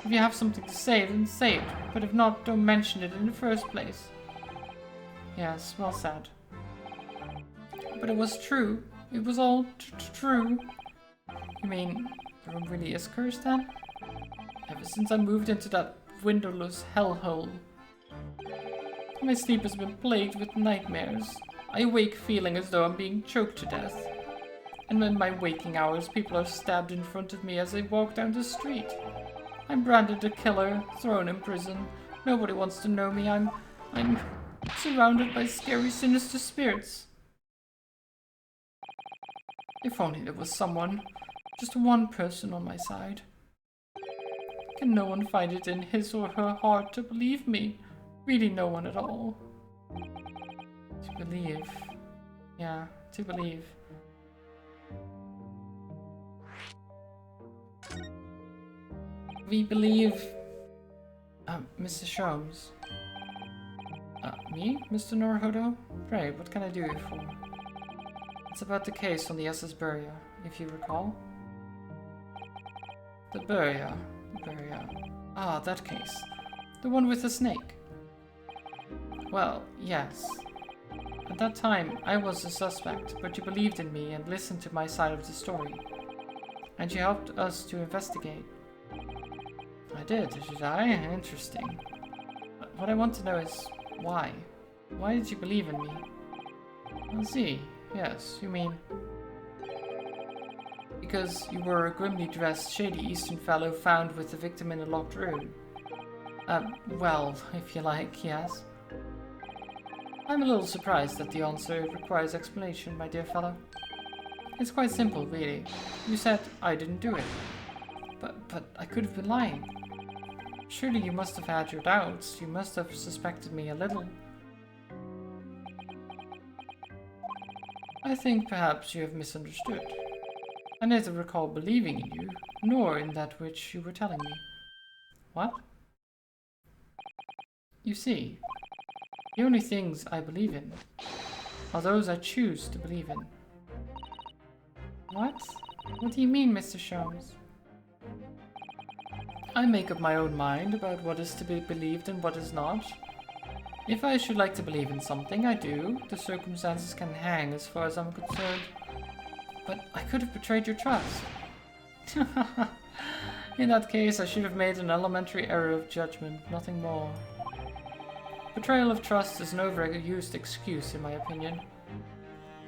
"If you have something to say, then say it, but if not, don't mention it in the first place." Yes, well said. But it was true. It was all true. You mean, the room really is cursed then? Ever since I moved into that windowless hellhole, my sleep has been plagued with nightmares. I wake feeling as though I'm being choked to death. And in my waking hours, people are stabbed in front of me as I walk down the street. I'm branded a killer, thrown in prison. Nobody wants to know me. I'm surrounded by scary, sinister spirits. If only there was someone, just one person on my side. Can no one find it in his or her heart to believe me? Really no one at all. To believe. Yeah, to believe. We believe... Mr. Sholmes. Me, Mr. Naruhodo? Pray, what can I do you for? It's about the case on the SS Buria, if you recall. The Buria. Ah, that case. The one with the snake. Well, yes. At that time, I was the suspect, but you believed in me and listened to my side of the story. And you helped us to investigate. I did I? Interesting. But what I want to know is, why? Why did you believe in me? I see. Yes, you mean... Because you were a grimly dressed, shady Eastern fellow found with the victim in a locked room. Well, if you like, yes. I'm a little surprised that the answer requires explanation, my dear fellow. It's quite simple, really. You said I didn't do it. But I could have been lying. Surely you must have had your doubts. You must have suspected me a little. I think perhaps you have misunderstood. I neither recall believing in you, nor in that which you were telling me. What? You see, the only things I believe in are those I choose to believe in. What? What do you mean, Mr. Sholmes? I make up my own mind about what is to be believed and what is not. If I should like to believe in something, I do. The circumstances can hang as far as I'm concerned. But I could have betrayed your trust. In that case, I should have made an elementary error of judgment, nothing more. Betrayal of trust is an overused excuse, in my opinion.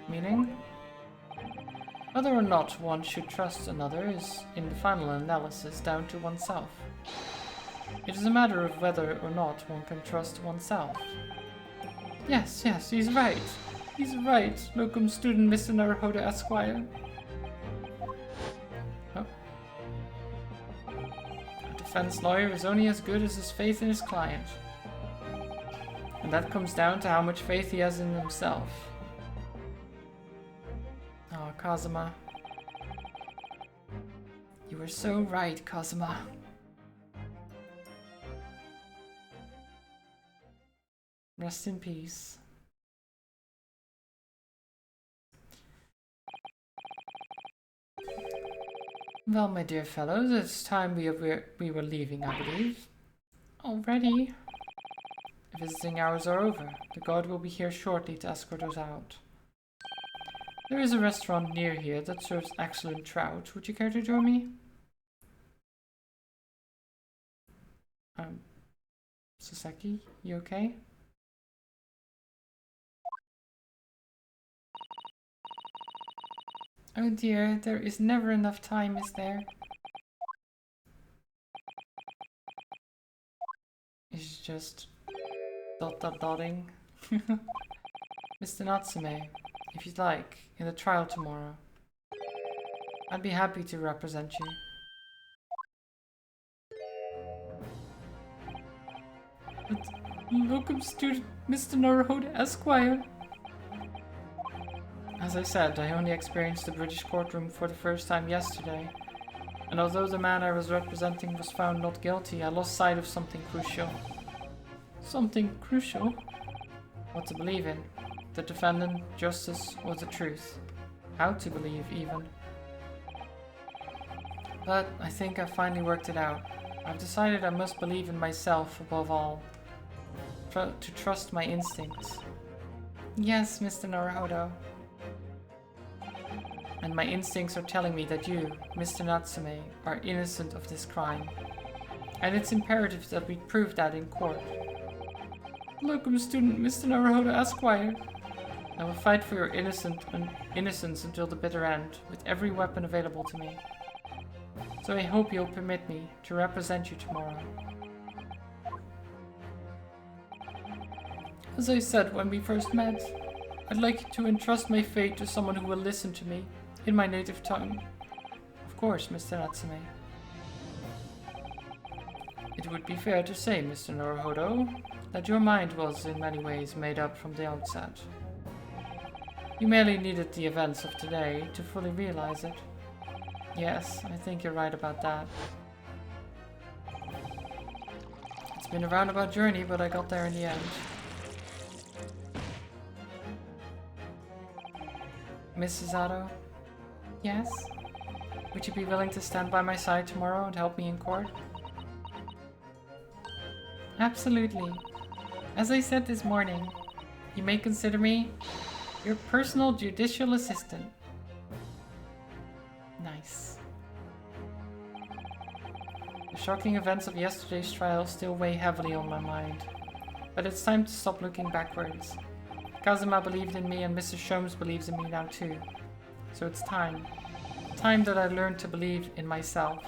Meaning? Whether or not one should trust another is, in the final analysis, down to oneself. It is a matter of whether or not one can trust oneself. Yes, he's right. He's right, locum student Mr. Naruhodo Esquire. Oh. A defense lawyer is only as good as his faith in his client. And that comes down to how much faith he has in himself. Oh, Kazuma. You were so right, Kazuma. Rest in peace. Well, my dear fellows, it's time we were leaving, I believe. Already? Visiting hours are over. The guard will be here shortly to escort us out. There is a restaurant near here that serves excellent trout. Would you care to join me? Saseki, you okay? Oh dear, there is never enough time, is there? It's just dotting. Mr. Natsume, if you'd like, in the trial tomorrow. I'd be happy to represent you. But locum student Mr. Naruhodo Esquire. As I said, I only experienced the British courtroom for the first time yesterday. And although the man I was representing was found not guilty, I lost sight of something crucial. Something crucial? What to believe in? The defendant, justice, or the truth? How to believe, even. But I think I've finally worked it out. I've decided I must believe in myself above all. To trust my instincts. Yes, Mr. Naruhodo. And my instincts are telling me that you, Mr. Natsume, are innocent of this crime. And it's imperative that we prove that in court. Locum student Mr. Naruhodo Esquire. I will fight for your innocence until the bitter end, with every weapon available to me. So I hope you'll permit me to represent you tomorrow. As I said when we first met, I'd like to entrust my fate to someone who will listen to me, in my native tongue. Of course, Mr. Natsume. It would be fair to say, Mr. Naruhodo, that your mind was in many ways made up from the outset. You merely needed the events of today to fully realize it. Yes, I think you're right about that. It's been a roundabout journey, but I got there in the end. Mrs. Zato? Yes? Would you be willing to stand by my side tomorrow and help me in court? Absolutely. As I said this morning, you may consider me your personal judicial assistant. Nice. The shocking events of yesterday's trial still weigh heavily on my mind, but it's time to stop looking backwards. Kazuma believed in me and Mr. Sholmes believes in me now too. So it's time. Time that I learned to believe in myself.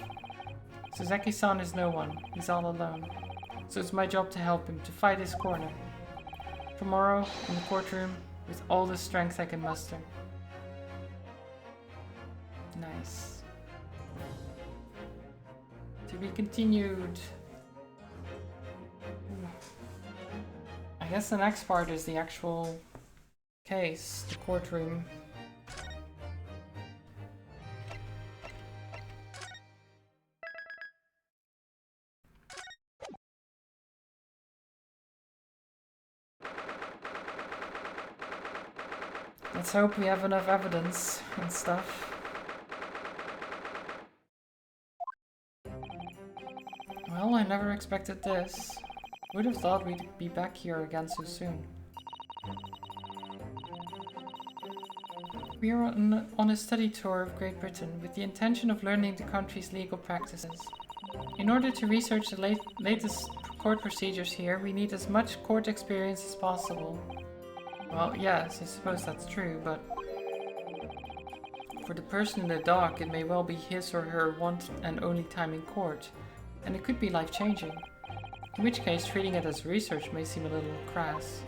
Suzeki-san is no one. He's all alone. So it's my job to help him, to fight his corner. Tomorrow, in the courtroom, with all the strength I can muster. Nice. To be continued. I guess the next part is the actual case, the courtroom. Let's hope we have enough evidence and stuff. Well, I never expected this. Would have thought we'd be back here again so soon. We are on a study tour of Great Britain with the intention of learning the country's legal practices. In order to research the latest court procedures here, we need as much court experience as possible. Well, yes, I suppose that's true, but for the person in the dock, it may well be his or her one and only time in court, and it could be life-changing. In which case, treating it as research may seem a little crass.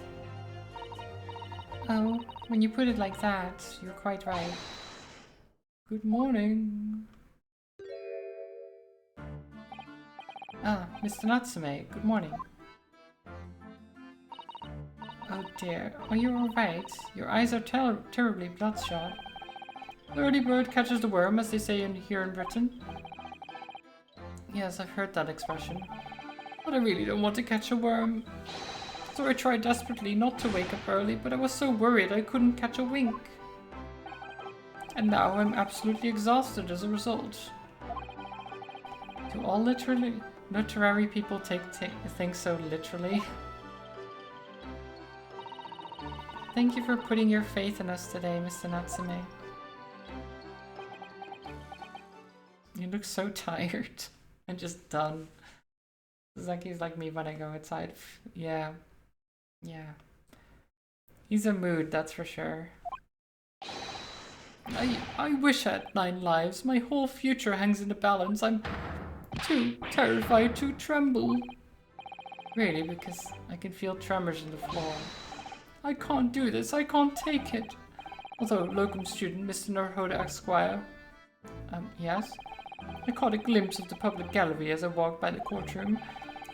Oh, when you put it like that, you're quite right. Good morning. Ah, Mr. Natsume, good morning. Oh dear, are you alright? Your eyes are terribly bloodshot. The early bird catches the worm, as they say here in Britain. Yes, I've heard that expression. But I really don't want to catch a worm. So I tried desperately not to wake up early, but I was so worried I couldn't catch a wink. And now I'm absolutely exhausted as a result. Do all literary people take things so literally? Thank you for putting your faith in us today, Mr. Natsume. You look so tired and just done. It's like he's like me when I go outside. Yeah. Yeah. He's a mood, that's for sure. I wish I had 9 lives. My whole future hangs in the balance. I'm too terrified to tremble. Really, because I can feel tremors in the floor. I can't do this. I can't take it. Although, locum student, Mr. Norhoda Esquire. Yes? I caught a glimpse of the public gallery as I walked by the courtroom.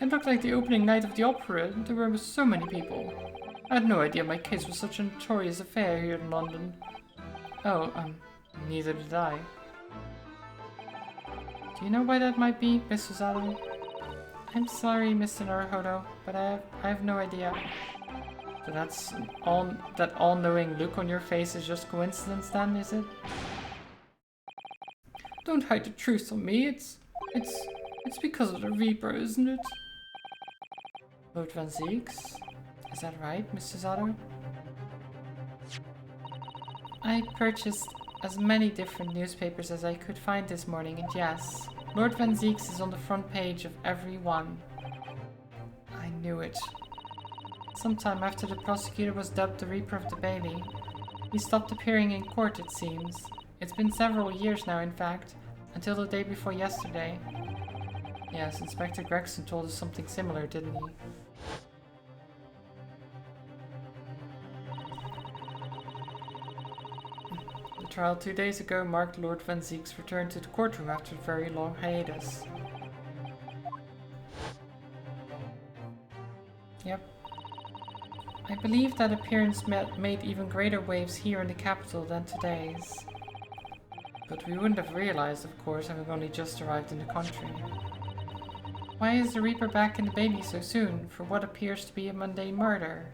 It looked like the opening night of the opera. There were so many people. I had no idea my case was such a notorious affair here in London. Oh, neither did I. Do you know why that might be, Miss Susato? I'm sorry, Mr. Naruhodo, but I have no idea. So that all-knowing look on your face is just coincidence then, is it? Don't hide the truth from me. It's because of the Reaper, isn't it? Lord Van Zieks? Is that right, Mr. Zato? I purchased as many different newspapers as I could find this morning, and yes, Lord Van Zieks is on the front page of every one. I knew it. Sometime after the prosecutor was dubbed the Reaper of the Bailey, he stopped appearing in court, it seems. It's been several years now, in fact, until the day before yesterday. Yes, Inspector Gregson told us something similar, didn't he? The trial 2 days ago marked Lord Van Zieks' return to the courtroom after a very long hiatus. Yep. I believe that appearance made even greater waves here in the capital than today's. But we wouldn't have realized, of course, having only just arrived in the country. Why is the Reaper back in the Bailey so soon, for what appears to be a mundane murder?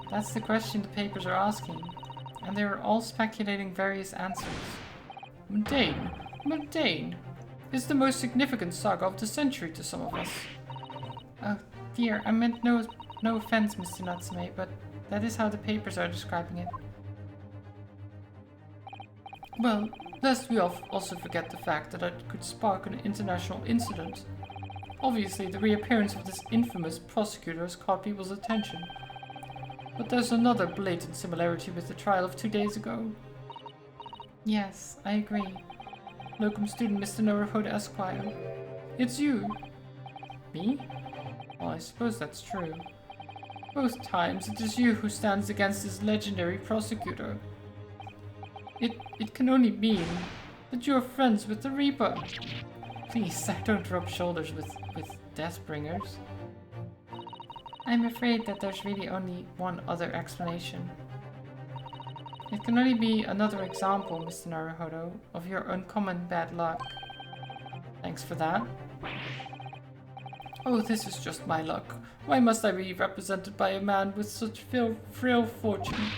That's the question the papers are asking, and they are all speculating various answers. Mundane? Mundane? It's the most significant saga of the century to some of us. Oh dear, I meant no offense, Mr. Natsume, but that is how the papers are describing it. Well, lest we also forget the fact that it could spark an international incident. Obviously, the reappearance of this infamous prosecutor has caught people's attention. But there's another blatant similarity with the trial of 2 days ago. Yes, I agree. Locum student Mr. Naruhoda Esquire. It's you. Me? Well, I suppose that's true. Both times, it is you who stands against this legendary prosecutor. It can only mean that you are friends with the Reaper. Please, I don't rub shoulders with Deathbringers. I'm afraid that there's really only one other explanation. It can only be another example, Mr. Naruhodo, of your uncommon bad luck. Thanks for that. Oh, this is just my luck. Why must I be represented by a man with such frail fortune?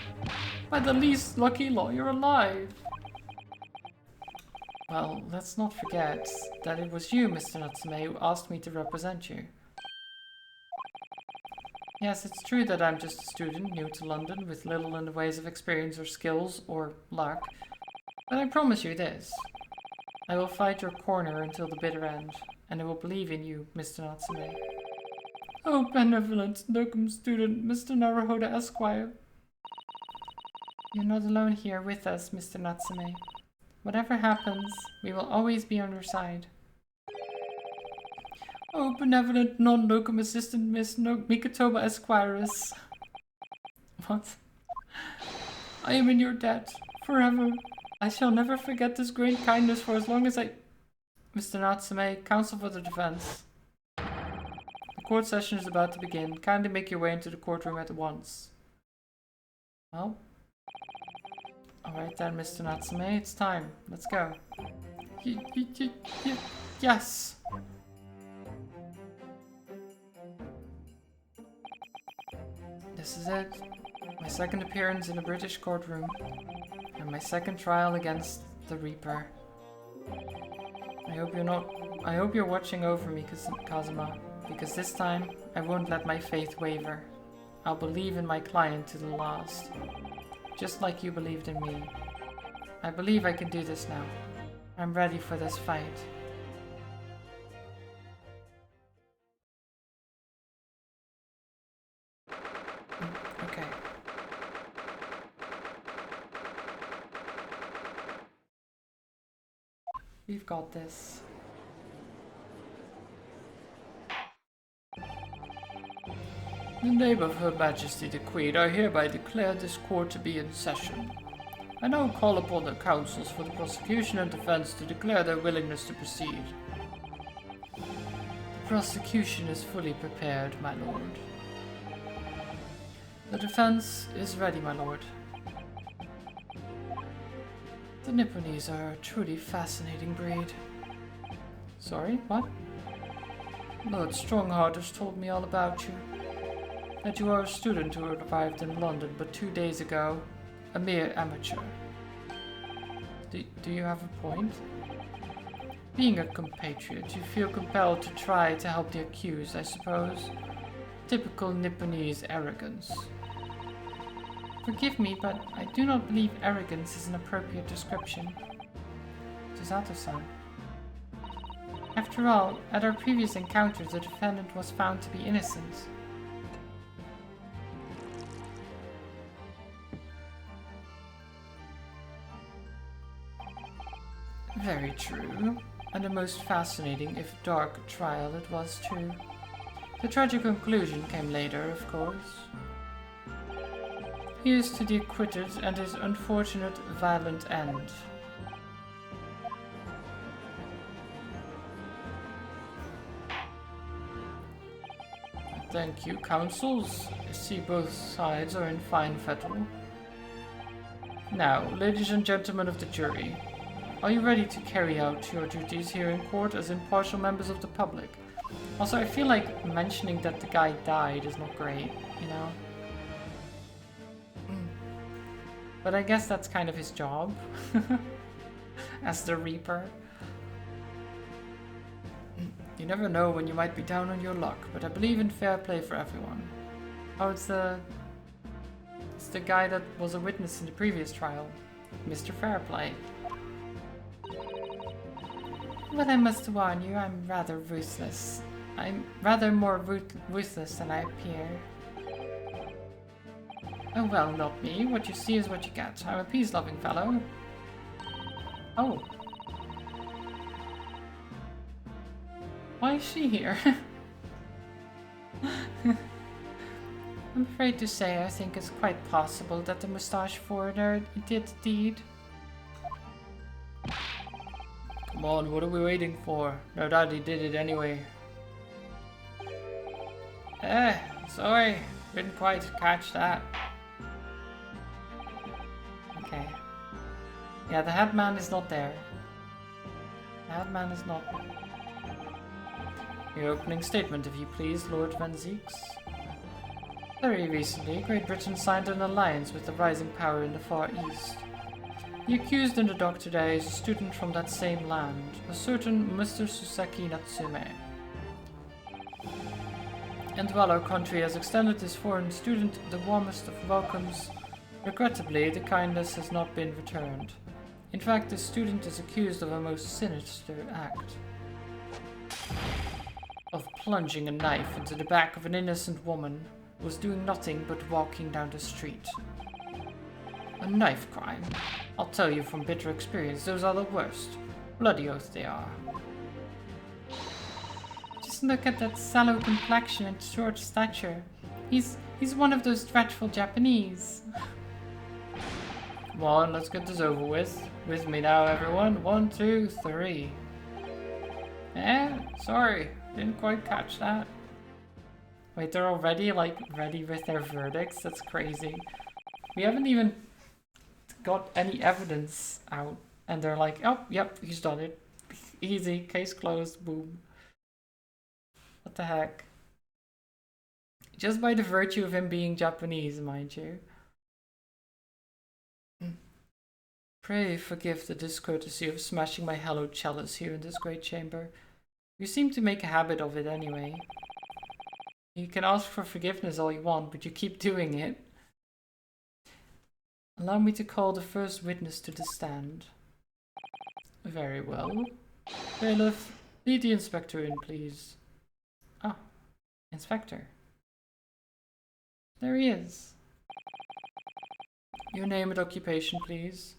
By the least lucky lawyer alive. Well, let's not forget that it was you, Mr. Natsume, who asked me to represent you. Yes, it's true that I'm just a student new to London with little in the ways of experience or skills or luck, but I promise you this. I will fight your corner until the bitter end, and I will believe in you, Mr. Natsume. Oh, benevolent Nokum student, Mr. Naruhodo Esquire. You're not alone here with us, Mr. Natsume. Whatever happens, we will always be on your side. Oh, benevolent non-locum assistant Miss Mikotoba Esquires. What? I am in your debt. Forever. I shall never forget this great kindness for as long as I... Mr. Natsume, counsel for the defense. The court session is about to begin. Kindly make your way into the courtroom at once. Well... Alright then, Mr. Natsume, it's time. Let's go. Yes! This is it. My second appearance in a British courtroom. And my second trial against the Reaper. I hope you're watching over me, Kazuma. Because this time, I won't let my faith waver. I'll believe in my client to the last. Just like you believed in me. I believe I can do this now. I'm ready for this fight. Okay. We've got this. In the name of Her Majesty the Queen, I hereby declare this court to be in session. I now call upon the counsels for the prosecution and defense to declare their willingness to proceed. The prosecution is fully prepared, my lord. The defense is ready, my lord. The Nipponese are a truly fascinating breed. Sorry, what? Lord Strongheart has told me all about you. That you are a student who arrived in London but 2 days ago, a mere amateur. Do you have a point? Being a compatriot, you feel compelled to try to help the accused, I suppose. Typical Nipponese arrogance. Forgive me, but I do not believe arrogance is an appropriate description. Chisato-san. After all, at our previous encounter, the defendant was found to be innocent. Very true, and a most fascinating, if dark, trial it was too. The tragic conclusion came later, of course. Here's to the acquitted and his unfortunate, violent end. Thank you, counsels. I see both sides are in fine fettle. Now, ladies and gentlemen of the jury, are you ready to carry out your duties here in court as impartial members of the public? Also, I feel like mentioning that the guy died is not great, you know? But I guess that's kind of his job. As the Reaper. You never know when you might be down on your luck, but I believe in fair play for everyone. Oh, it's the guy that was a witness in the previous trial. Mr. Fairplay. But I must warn you, I'm rather ruthless. I'm rather more ruthless than I appear. Oh well, not me. What you see is what you get. I'm a peace-loving fellow. Oh. Why is she here? I'm afraid to say I think it's quite possible that the mustache foreigner did the deed. Come on, what are we waiting for? No doubt he did it anyway. Sorry. Didn't quite catch that. Okay. Yeah, the headman is not there. The headman is not. Your opening statement, if you please, Lord Van Zeeks. Very recently, Great Britain signed an alliance with the rising power in the Far East. The accused in the dock today is a student from that same land, a certain Mr. Suseki Natsume. And while our country has extended this foreign student the warmest of welcomes, regrettably the kindness has not been returned. In fact, this student is accused of a most sinister act. Of plunging a knife into the back of an innocent woman who was doing nothing but walking down the street. A knife crime. I'll tell you from bitter experience, those are the worst. Bloody oath they are. Just look at that sallow complexion and short stature. He's one of those dreadful Japanese. Come on, let's get this over with. With me now, everyone. 1, 2, 3. Sorry. Didn't quite catch that. Wait, they're already, like, ready with their verdicts? That's crazy. We haven't even got any evidence out. And they're like, oh, yep, he's done it. Easy, case closed, boom. What the heck? Just by the virtue of him being Japanese, mind you. Pray forgive the discourtesy of smashing my hallowed chalice here in this great chamber. You seem to make a habit of it anyway. You can ask for forgiveness all you want, but you keep doing it. Allow me to call the first witness to the stand. Very well. Bailiff, lead the inspector in, please. Ah, inspector. There he is. Your name and occupation, please.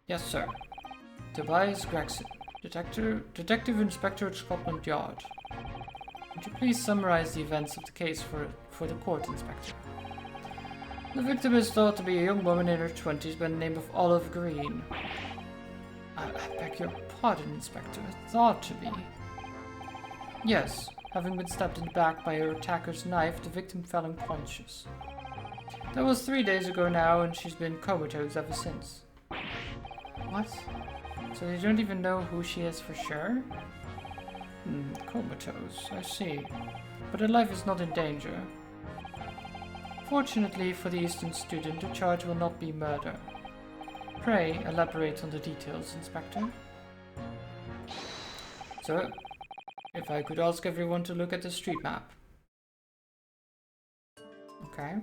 Yes, sir. Tobias Gregson, Detective Inspector at Scotland Yard. Would you please summarize the events of the case for the court, Inspector? The victim is thought to be a young woman in her 20s by the name of Olive Green. I beg your pardon, Inspector. Thought to be. Yes, having been stabbed in the back by her attacker's knife, the victim fell unconscious. That was 3 days ago now, and she's been comatose ever since. What? So they don't even know who she is for sure? Comatose, I see. But her life is not in danger. Fortunately for the Eastern student, the charge will not be murder. Pray elaborate on the details, Inspector. Sir, if I could ask everyone to look at the street map. Okay.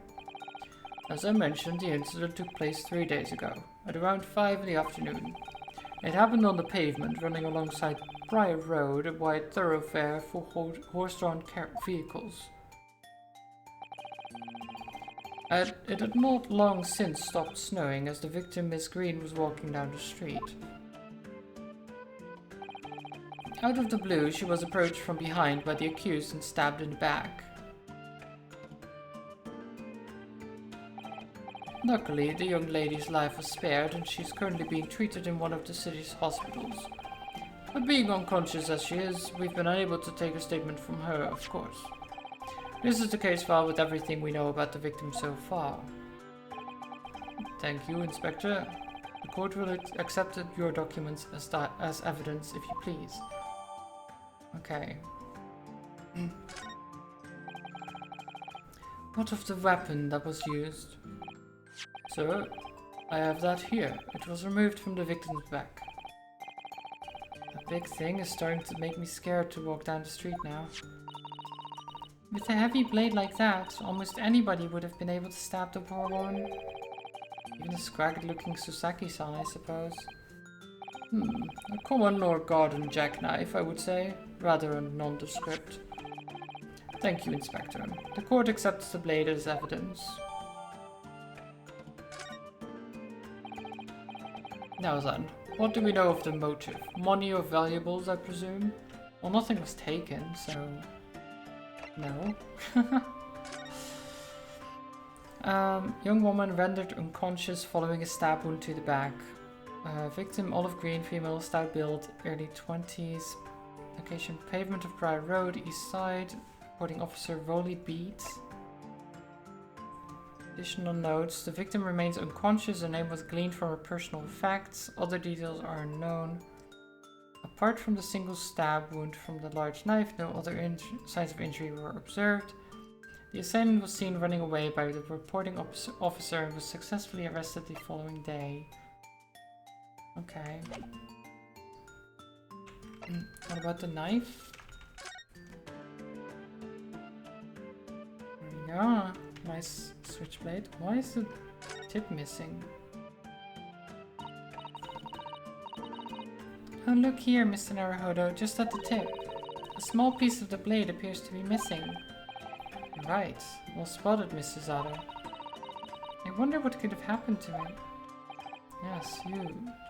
As I mentioned, the incident took place 3 days ago, at around 5 in the afternoon. It happened on the pavement running alongside Briar Road, a wide thoroughfare for horse-drawn vehicles. It had not long since stopped snowing as the victim, Miss Green, was walking down the street. Out of the blue, she was approached from behind by the accused and stabbed in the back. Luckily, the young lady's life was spared and she's currently being treated in one of the city's hospitals. But being unconscious as she is, we've been unable to take a statement from her, of course. This is the case file with everything we know about the victim so far. Thank you, Inspector. The court will accept your documents as evidence, if you please. Okay. What of the weapon that was used? Sir, I have that here. It was removed from the victim's back. The big thing is starting to make me scared to walk down the street now. With a heavy blade like that, almost anybody would have been able to stab the poor woman. Even a scraggly-looking Susaki-san, I suppose. A common or garden jackknife, I would say. Rather a nondescript. Thank you, Inspector. The court accepts the blade as evidence. Now then, what do we know of the motive? Money or valuables, I presume? Well, nothing was taken, so... no. Young woman rendered unconscious following a stab wound to the back. Victim, olive green, female, stout build, early 20s. Location, pavement of Prior Road, east side. Reporting officer, Rolly Beat. Additional notes. The victim remains unconscious. Her name was gleaned from her personal facts. Other details are unknown. Apart from the single stab wound from the large knife, no other signs of injury were observed. The assailant was seen running away by the reporting officer and was successfully arrested the following day. Okay. What about the knife? There we go. Nice switchblade. Why is the tip missing? Oh, look here, Mr. Naruhodo, just at the tip. A small piece of the blade appears to be missing. Right. Well spotted, Mr. Zato. I wonder what could have happened to it. Yes,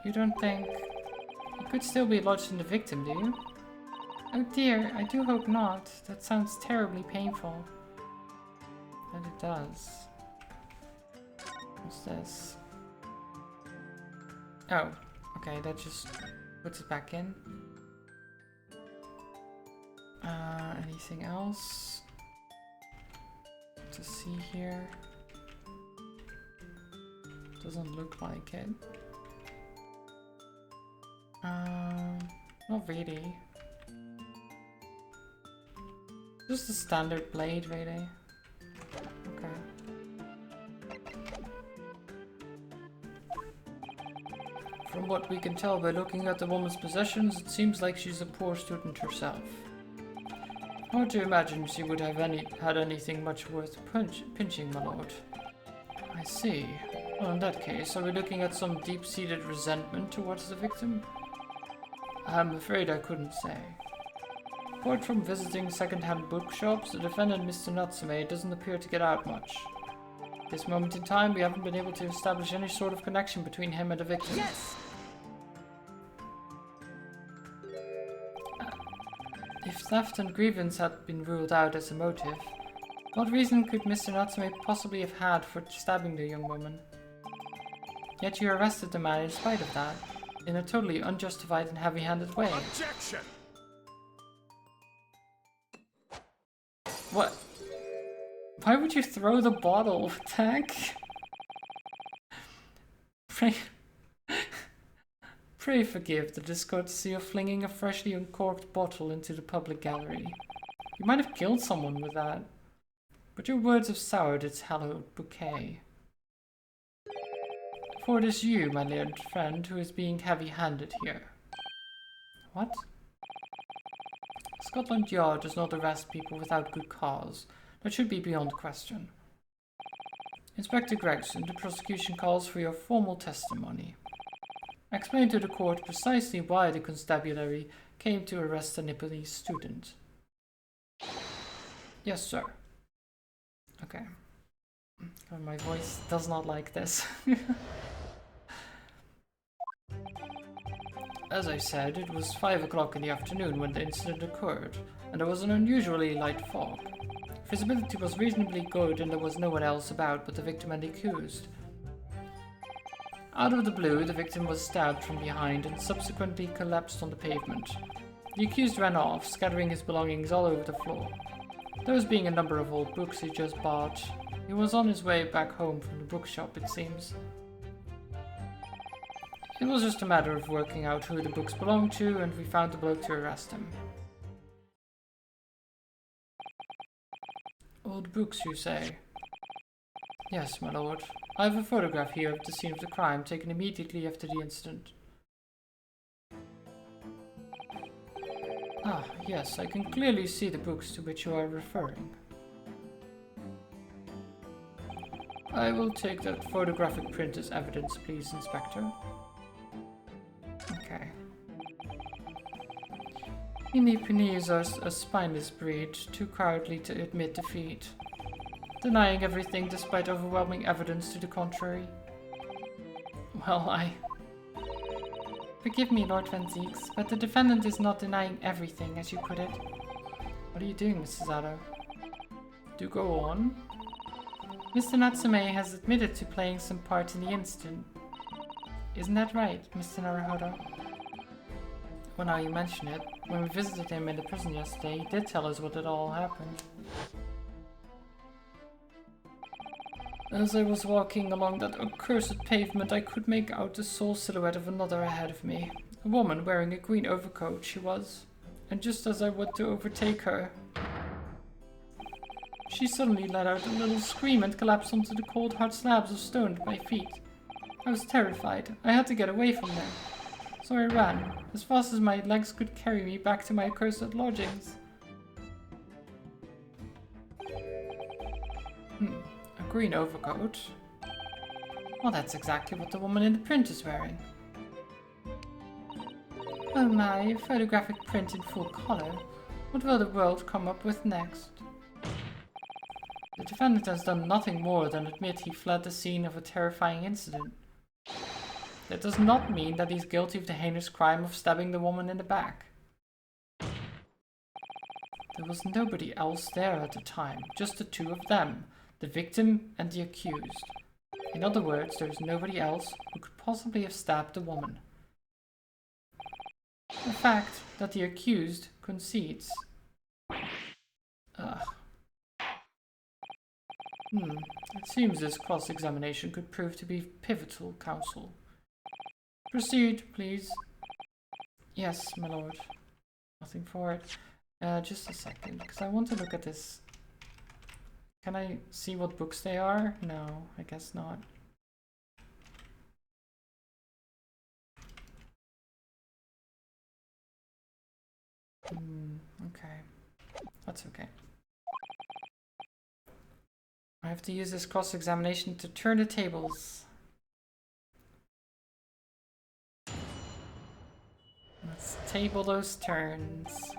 you don't think... It could still be lodged in the victim, do you? Oh dear, I do hope not. That sounds terribly painful. And it does. What's this? Oh, okay, that just puts it back in. Anything else to see here? Doesn't look like it. Not really. Just a standard blade, really. Okay. From what we can tell by looking at the woman's possessions, it seems like she's a poor student herself. Hard to imagine she would have had anything much worth pinching, my lord. I see. Well, in that case, are we looking at some deep-seated resentment towards the victim? I'm afraid I couldn't say. Apart from visiting second-hand bookshops, the defendant, Mr. Natsume, doesn't appear to get out much. At this moment in time, we haven't been able to establish any sort of connection between him and the victim. Yes! If theft and grievance had been ruled out as a motive, what reason could Mr. Natsume possibly have had for stabbing the young woman? Yet you arrested the man in spite of that, in a totally unjustified and heavy-handed way. Objection! What? Why would you throw the bottle, Tag? Pray forgive the discourtesy of flinging a freshly uncorked bottle into the public gallery. You might have killed someone with that, but your words have soured its hallowed bouquet. For it is you, my learned friend, who is being heavy-handed here. What? Scotland Yard does not arrest people without good cause. That should be beyond question. Inspector Gregson, the prosecution calls for your formal testimony. Explain to the court precisely why the constabulary came to arrest a Nepalese student. Yes, sir. Okay. Oh, my voice does not like this. As I said, it was 5 o'clock in the afternoon when the incident occurred, and there was an unusually light fog. Visibility was reasonably good and there was no one else about but the victim and the accused. Out of the blue, the victim was stabbed from behind and subsequently collapsed on the pavement. The accused ran off, scattering his belongings all over the floor. Those being a number of old books he just bought. He was on his way back home from the bookshop, it seems. It was just a matter of working out who the books belonged to, and we found the bloke to arrest him. Old books, you say? Yes, my lord. I have a photograph here of the scene of the crime, taken immediately after the incident. Ah, yes, I can clearly see the books to which you are referring. I will take that photographic print as evidence, please, Inspector. Okay. Inipinese are a spineless breed, too cowardly to admit defeat. Denying everything despite overwhelming evidence to the contrary. Well, Forgive me, Lord Van Zieks, but the defendant is not denying everything, as you put it. What are you doing, Mrs. Zato? Do go on. Mr. Natsume has admitted to playing some part in the incident. Isn't that right, Mr. Naruhodo? Well, now you mention it, when we visited him in the prison yesterday, he did tell us what had all happened. As I was walking along that accursed pavement, I could make out the sole silhouette of another ahead of me. A woman wearing a green overcoat, she was. And just as I went to overtake her, she suddenly let out a little scream and collapsed onto the cold, hard slabs of stone at my feet. I was terrified. I had to get away from there. So I ran, as fast as my legs could carry me back to my accursed lodgings. A green overcoat? Well, that's exactly what the woman in the print is wearing. Oh my, a photographic print in full color. What will the world come up with next? The defendant has done nothing more than admit he fled the scene of a terrifying incident. That does not mean that he's guilty of the heinous crime of stabbing the woman in the back. There was nobody else there at the time, just the two of them, the victim and the accused. In other words, there is nobody else who could possibly have stabbed the woman. The fact that the accused concedes. It seems this cross-examination could prove to be pivotal, counsel. Proceed, please. Yes, my lord. Nothing for it. Just a second, because I want to look at this. Can I see what books they are? No, I guess not. Okay. That's okay. I have to use this cross-examination to turn the tables. Let's table those turns.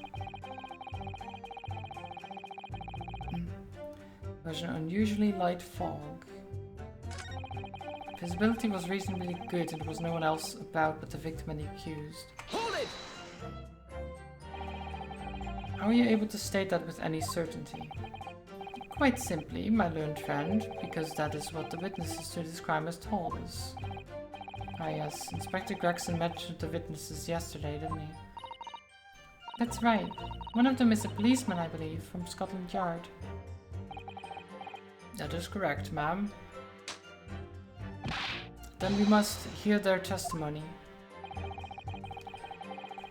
There's an unusually light fog. Visibility was reasonably good and there was no one else about but the victim and the accused. Hold it! How are you able to state that with any certainty? Quite simply, my learned friend, because that is what the witnesses to this crime has told us. Ah yes, Inspector Gregson mentioned the witnesses yesterday, didn't he? That's right. One of them is a policeman, I believe, from Scotland Yard. That is correct, ma'am. Then we must hear their testimony.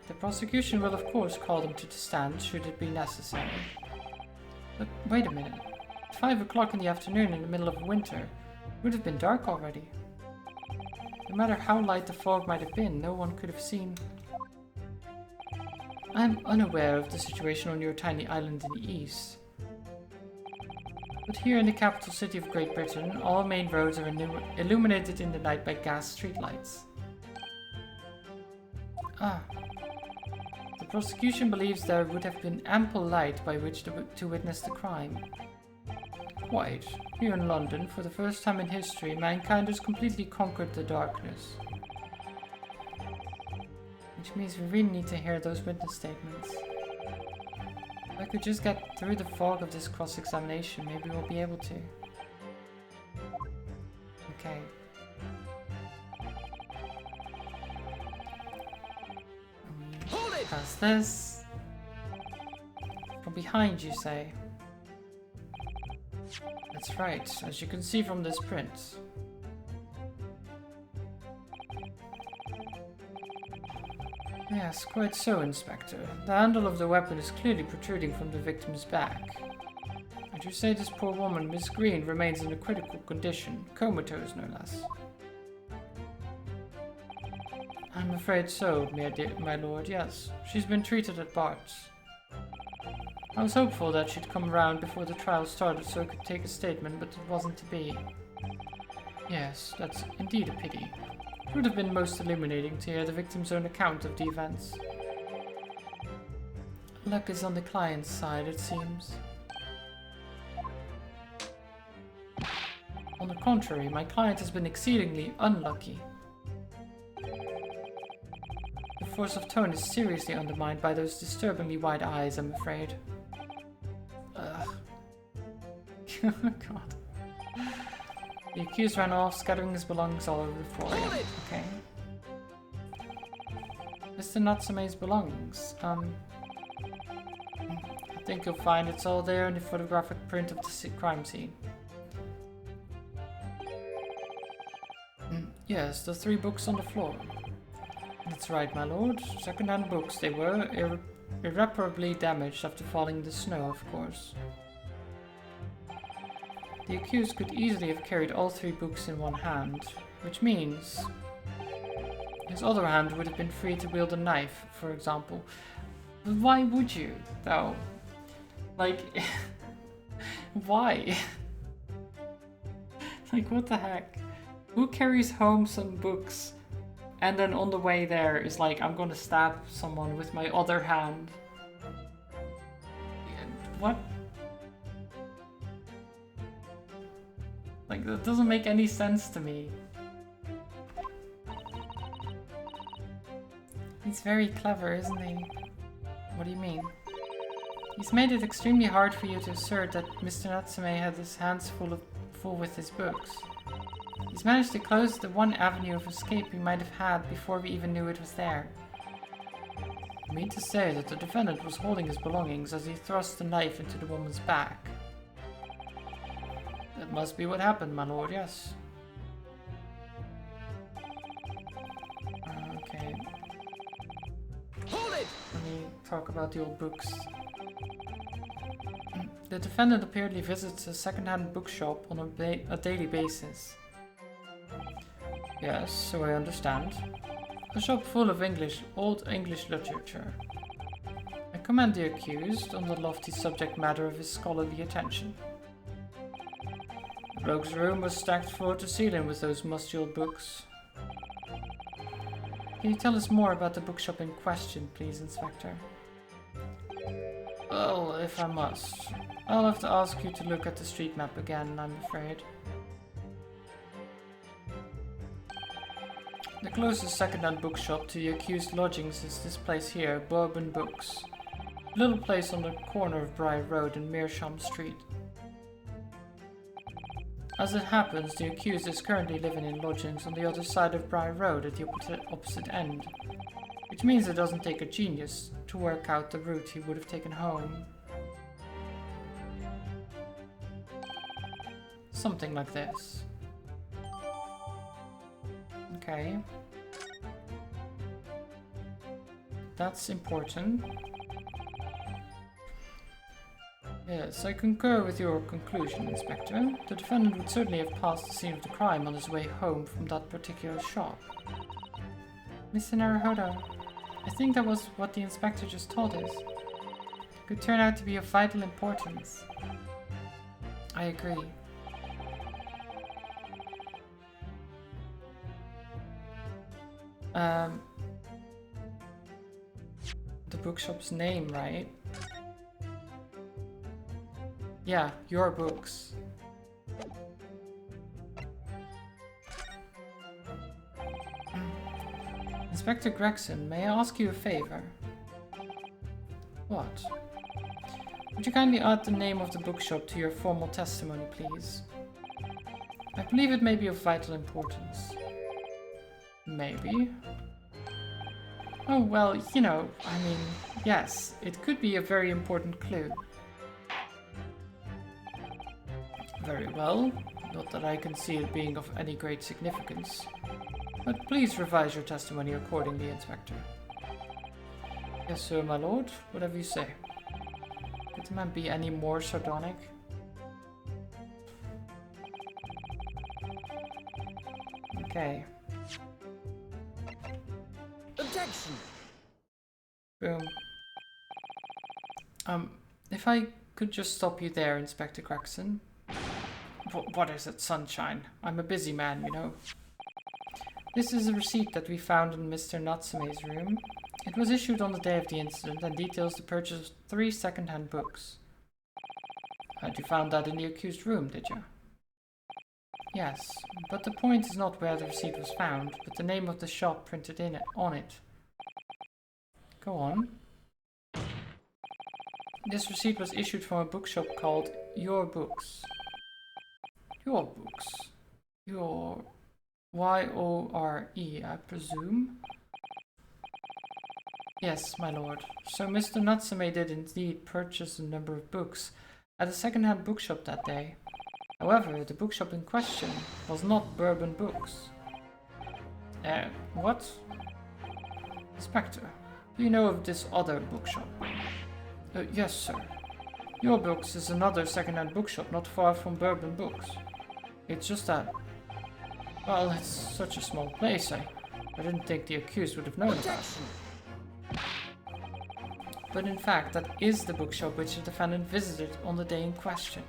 The prosecution will of course call them to the stand should it be necessary. But wait a minute. 5 o'clock in the afternoon in the middle of winter. It would have been dark already. No matter how light the fog might have been, no one could have seen. I am unaware of the situation on your tiny island in the east. But here in the capital city of Great Britain, all main roads are illuminated in the night by gas streetlights. Ah. The prosecution believes there would have been ample light by which to witness the crime. Quite. Here in London, for the first time in history, mankind has completely conquered the darkness. Which means we really need to hear those witness statements. If I could just get through the fog of this cross-examination, maybe we'll be able to. Okay. Pass this. From behind, you say? That's right, as you can see from this print. Yes, quite so, Inspector. The handle of the weapon is clearly protruding from the victim's back. And you say this poor woman, Miss Green, remains in a critical condition, comatose no less. I'm afraid so, my lord, yes. She's been treated at Bart's. I was hopeful that she'd come around before the trial started so I could take a statement, but it wasn't to be. Yes, that's indeed a pity. It would have been most illuminating to hear the victim's own account of the events. Luck is on the client's side, it seems. On the contrary, my client has been exceedingly unlucky. The force of tone is seriously undermined by those disturbingly wide eyes, I'm afraid. Ugh. God. The accused ran off, scattering his belongings all over the floor. Okay. Mr. Natsume's belongings. I think you'll find it's all there in the photographic print of the crime scene. Yes, the 3 books on the floor. That's right, my lord. Second-hand books. They were irreparably damaged after falling in the snow, of course. The accused could easily have carried all 3 books in one hand, which means his other hand would have been free to wield a knife, for example. But why would you, though? Like, why? Like, what the heck? Who carries home some books and then on the way there is like, I'm gonna stab someone with my other hand? What? Like, that doesn't make any sense to me. He's very clever, isn't he? What do you mean? He's made it extremely hard for you to assert that Mr. Natsume had his hands full with his books. He's managed to close the one avenue of escape we might have had before we even knew it was there. You mean to say that the defendant was holding his belongings as he thrust the knife into the woman's back? That must be what happened, my lord, yes. Okay. Hold it! Let me talk about the old books. The defendant apparently visits a second-hand bookshop on a daily basis. Yes, so I understand. A shop full of old English literature. I commend the accused on the lofty subject matter of his scholarly attention. The rogue's room was stacked floor to ceiling with those musty old books. Can you tell us more about the bookshop in question, please, Inspector? Well, if I must, I'll have to ask you to look at the street map again, I'm afraid. The closest second-hand bookshop to the accused lodgings is this place here, Bourbon Books. A little place on the corner of Briar Road and Meerschaum Street. As it happens, the accused is currently living in lodgings on the other side of Briar Road at the opposite end, which means it doesn't take a genius to work out the route he would have taken home. Something like this. Okay. That's important. Yes, I concur with your conclusion, Inspector. The defendant would certainly have passed the scene of the crime on his way home from that particular shop. Mr. Naruhodo, I think that was what the Inspector just told us. It could turn out to be of vital importance. I agree. The bookshop's name, right? Yeah, your books. Inspector Gregson, may I ask you a favor? What? Would you kindly add the name of the bookshop to your formal testimony, please? I believe it may be of vital importance. Maybe. Oh, well, you know, I mean, yes, it could be a very important clue. Very well. Not that I can see it being of any great significance. But please revise your testimony accordingly, Inspector. Yes, sir, my lord. Whatever you say. Could the man be any more sardonic? Okay. Objection! Boom. If I could just stop you there, Inspector Gregson. What is it, Sunshine? I'm a busy man, you know. This is a receipt that we found in Mr. Natsume's room. It was issued on the day of the incident and details the purchase of 3 second-hand books. And you found that in the accused room, did you? Yes, but the point is not where the receipt was found, but the name of the shop printed on it. Go on. This receipt was issued from a bookshop called Your Books. Your Books? Your... Y-O-R-E, I presume? Yes, my lord. So Mr. Natsume did indeed purchase a number of books at a second-hand bookshop that day. However, the bookshop in question was not Bourbon Books. What? Inspector, do you know of this other bookshop? Yes, sir. Your Books is another second-hand bookshop not far from Bourbon Books. It's just that... Well, it's such a small place, I didn't think the accused would have known about it. But in fact, that is the bookshop which the defendant visited on the day in question.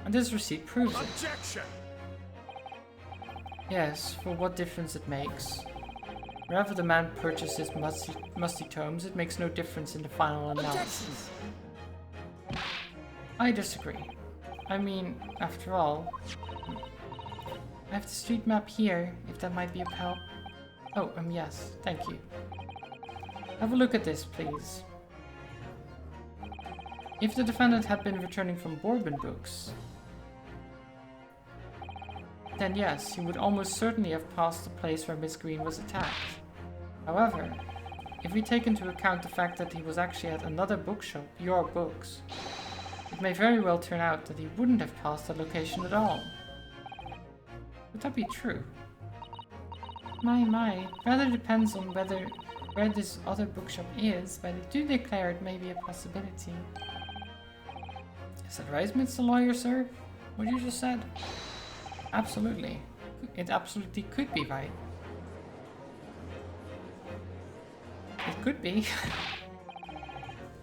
And this receipt proves it. Objection! Yes, for what difference it makes. Wherever the man purchased his musty tomes, it makes no difference in the final analysis. I disagree. I mean, after all, I have the street map here, if that might be of help. Oh, yes, thank you. Have a look at this, please. If the defendant had been returning from Bourbon Books, then yes, he would almost certainly have passed the place where Miss Green was attacked. However, if we take into account the fact that he was actually at another bookshop, Your Books, it may very well turn out that he wouldn't have passed that location at all. Would that be true? My, rather depends on where this other bookshop is, but I do declare it may be a possibility. Is that right, Mr. Lawyer, sir? What you just said? Absolutely. It absolutely could be right. It could be.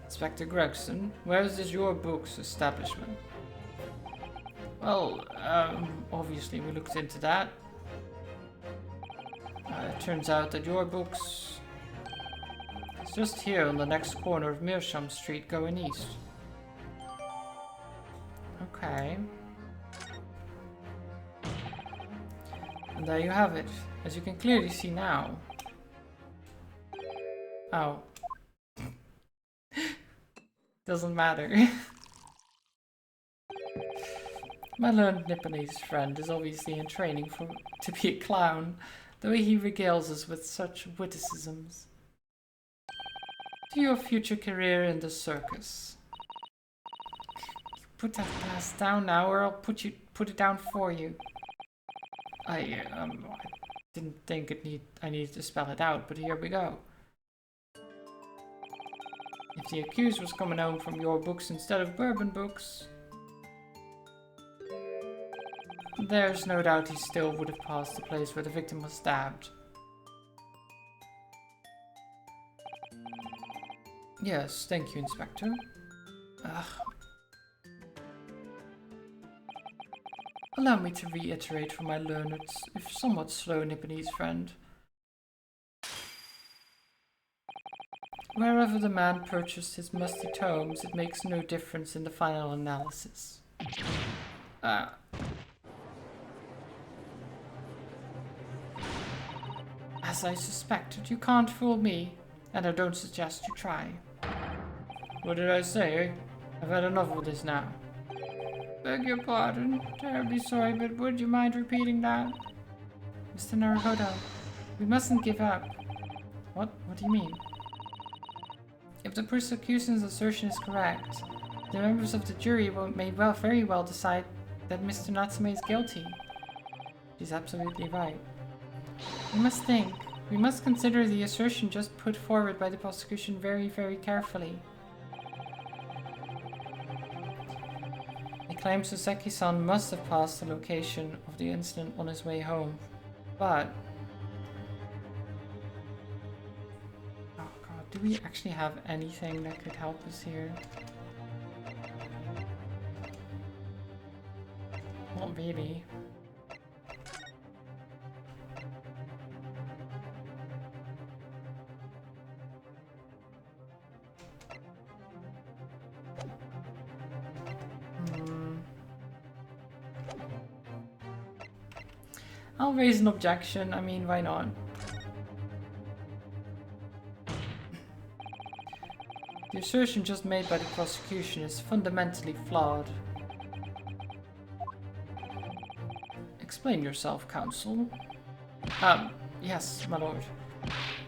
Inspector Gregson, where is this Your Books establishment? Well, obviously we looked into that. It turns out that Your Books is just here on the next corner of Meerschaum Street going east. Okay. And there you have it, as you can clearly see now. Oh. Doesn't matter. My learned Nipponese friend is obviously in training to be a clown, the way he regales us with such witticisms. To your future career in the circus. Put that glass down now, or I'll put it down for you. I didn't think I needed to spell it out, but here we go. If the accused was coming home from Your Books instead of Bourbon Books, there's no doubt he still would have passed the place where the victim was stabbed. Yes, thank you, Inspector. Allow me to reiterate for my learned, if somewhat slow Nipponese friend. Wherever the man purchased his musty tomes, it makes no difference in the final analysis. As I suspected, you can't fool me, and I don't suggest you try. What did I say? I've had enough of this now. Beg your pardon. Terribly sorry, but would you mind repeating that? Mr. Naruhodo, we mustn't give up. What? What do you mean? If the prosecution's assertion is correct, the members of the jury may very well decide that Mr. Natsume is guilty. She's absolutely right. We must think. We must consider the assertion just put forward by the prosecution very, very carefully. It claims Soseki-san must have passed the location of the incident on his way home, but... Oh god, do we actually have anything that could help us here? Not really. I'll raise an objection, I mean, why not? The assertion just made by the prosecution is fundamentally flawed. Explain yourself, counsel. Yes, my lord.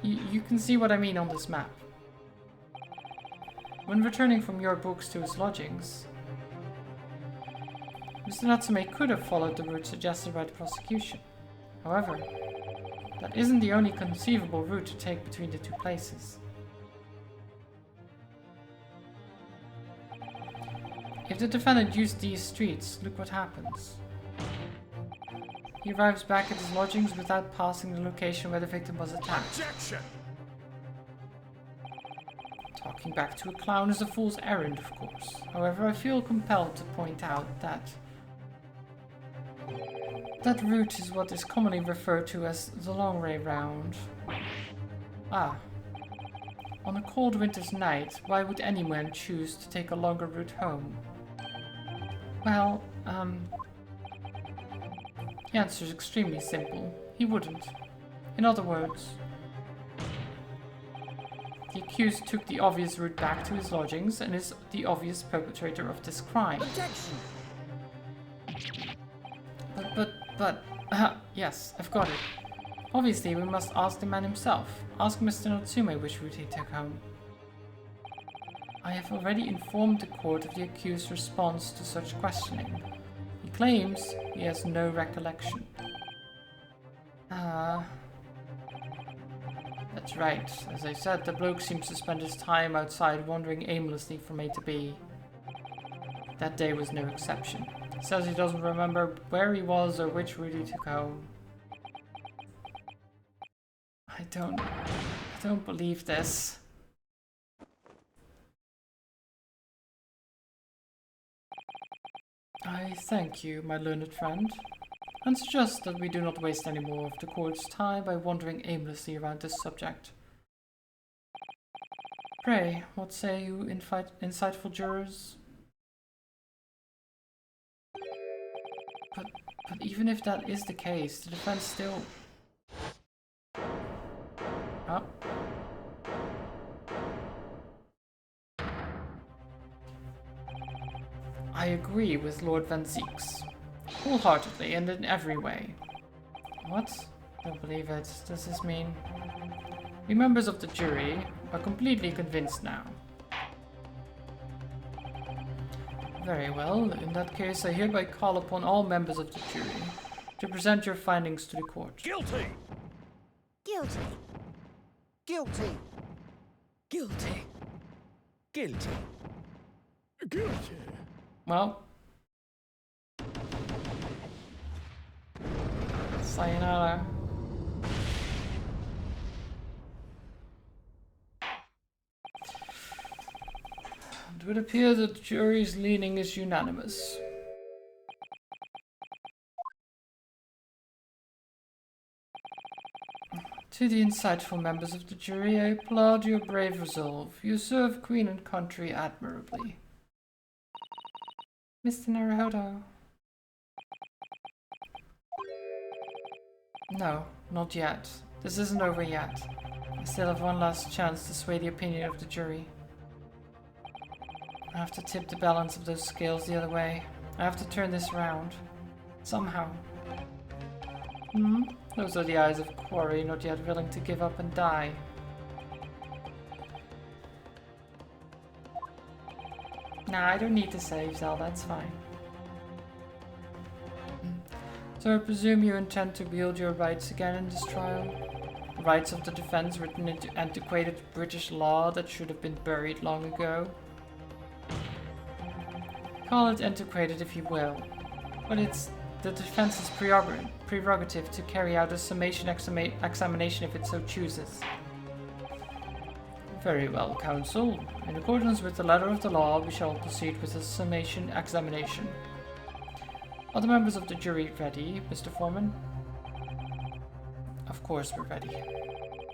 You can see what I mean on this map. When returning from your books to his lodgings, Mr. Natsume could have followed the route suggested by the prosecution. However, that isn't the only conceivable route to take between the two places. If the defendant used these streets, look what happens. He arrives back at his lodgings without passing the location where the victim was attacked. Objection! Talking back to a clown is a fool's errand, of course. However, I feel compelled to point out that that route is what is commonly referred to as the long way round. Ah. On a cold winter's night, why would anyone choose to take a longer route home? Well, the answer is extremely simple. He wouldn't. In other words, the accused took the obvious route back to his lodgings and is the obvious perpetrator of this crime. Objection! But, yes, I've got it. Obviously, we must ask the man himself. Ask Mr. Natsume which route he took home. I have already informed the court of the accused's response to such questioning. He claims he has no recollection. That's right. As I said, the bloke seems to spend his time outside wandering aimlessly from A to B. That day was no exception. He says he doesn't remember where he was or which route he took home. I don't believe this. I thank you, my learned friend, and suggest that we do not waste any more of the court's time by wandering aimlessly around this subject. Pray, what say you, insightful jurors? But even if that is the case, the defense still... Oh. I agree with Lord Van Zieks, wholeheartedly and in every way. What? Don't believe it. Does this mean... We members of the jury are completely convinced now. Very well, in that case I hereby call upon all members of the jury to present your findings to the court. Guilty! Guilty. Guilty. Guilty. Guilty. Guilty! Well, sayonara. It would appear that the jury's leaning is unanimous. To the insightful members of the jury, I applaud your brave resolve. You serve Queen and country admirably. Mr. Naruhodo. No, not yet. This isn't over yet. I still have one last chance to sway the opinion of the jury. I have to tip the balance of those scales the other way. I have to turn this around. Somehow. Those are the eyes of Quarry, not yet willing to give up and die. Nah, I don't need to save Zelda, that's fine. So I presume you intend to wield your rights again in this trial? Rights of the defense written into antiquated British law that should have been buried long ago? Call it antiquated if you will, but it's the defense's prerogative to carry out a summation examination if it so chooses. Very well, counsel. In accordance with the letter of the law, we shall proceed with the summation examination. Are the members of the jury ready, Mr. Foreman? Of course we're ready.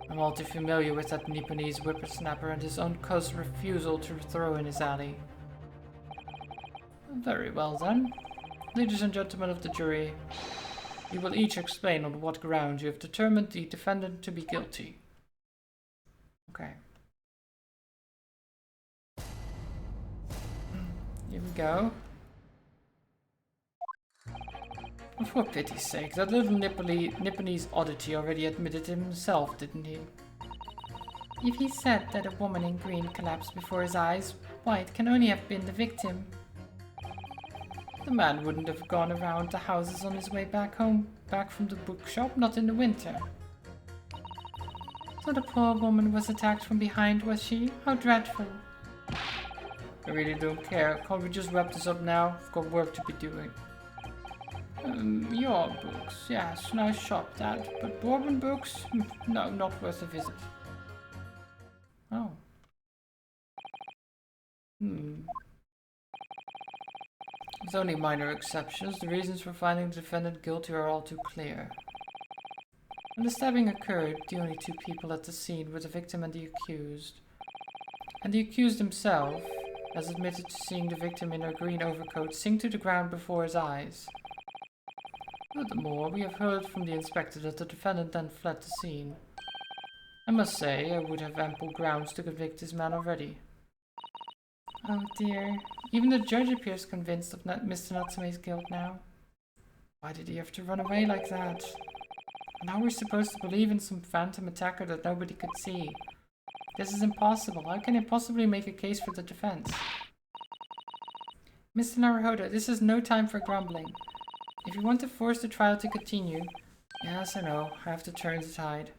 I'm all too familiar with that Nipponese whippersnapper and his uncouth refusal to throw in his alley. Very well then. Ladies and gentlemen of the jury, you will each explain on what ground you have determined the defendant to be guilty. Okay. Here we go. For pity's sake, that little Nipponese oddity already admitted himself, didn't he? If he said that a woman in green collapsed before his eyes, why, it can only have been the victim. The man wouldn't have gone around the houses on his way back home, back from the bookshop, not in the winter. So the poor woman was attacked from behind, was she? How dreadful. I really don't care. Can't we just wrap this up now? I've got work to be doing. Your books. Yes, nice shop that. But Bourbon books? No, not worth a visit. Oh. With only minor exceptions, the reasons for finding the defendant guilty are all too clear. When the stabbing occurred, the only two people at the scene were the victim and the accused. And the accused himself has admitted to seeing the victim in her green overcoat sink to the ground before his eyes. Furthermore, we have heard from the inspector that the defendant then fled the scene. I must say, I would have ample grounds to convict this man already. Oh dear. Even the judge appears convinced of Mr. Natsume's guilt now. Why did he have to run away like that? And how are we supposed to believe in some phantom attacker that nobody could see? This is impossible. How can he possibly make a case for the defense? Mr. Naruhodo, this is no time for grumbling. If you want to force the trial to continue... Yes, I know. I have to turn the tide.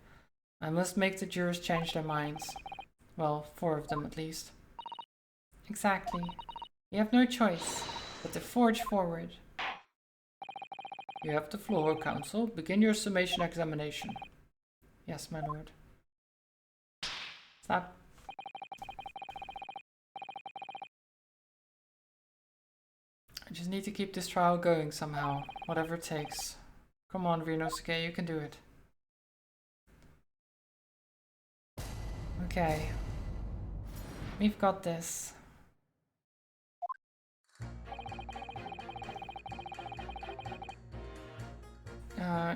I must make the jurors change their minds. Well, 4 of them at least. Exactly. You have no choice but to forge forward. You have the floor, counsel. Begin your summation examination. Yes, my lord. Stop. I just need to keep this trial going somehow, whatever it takes. Come on, Rinosuke, you can do it. Okay. We've got this.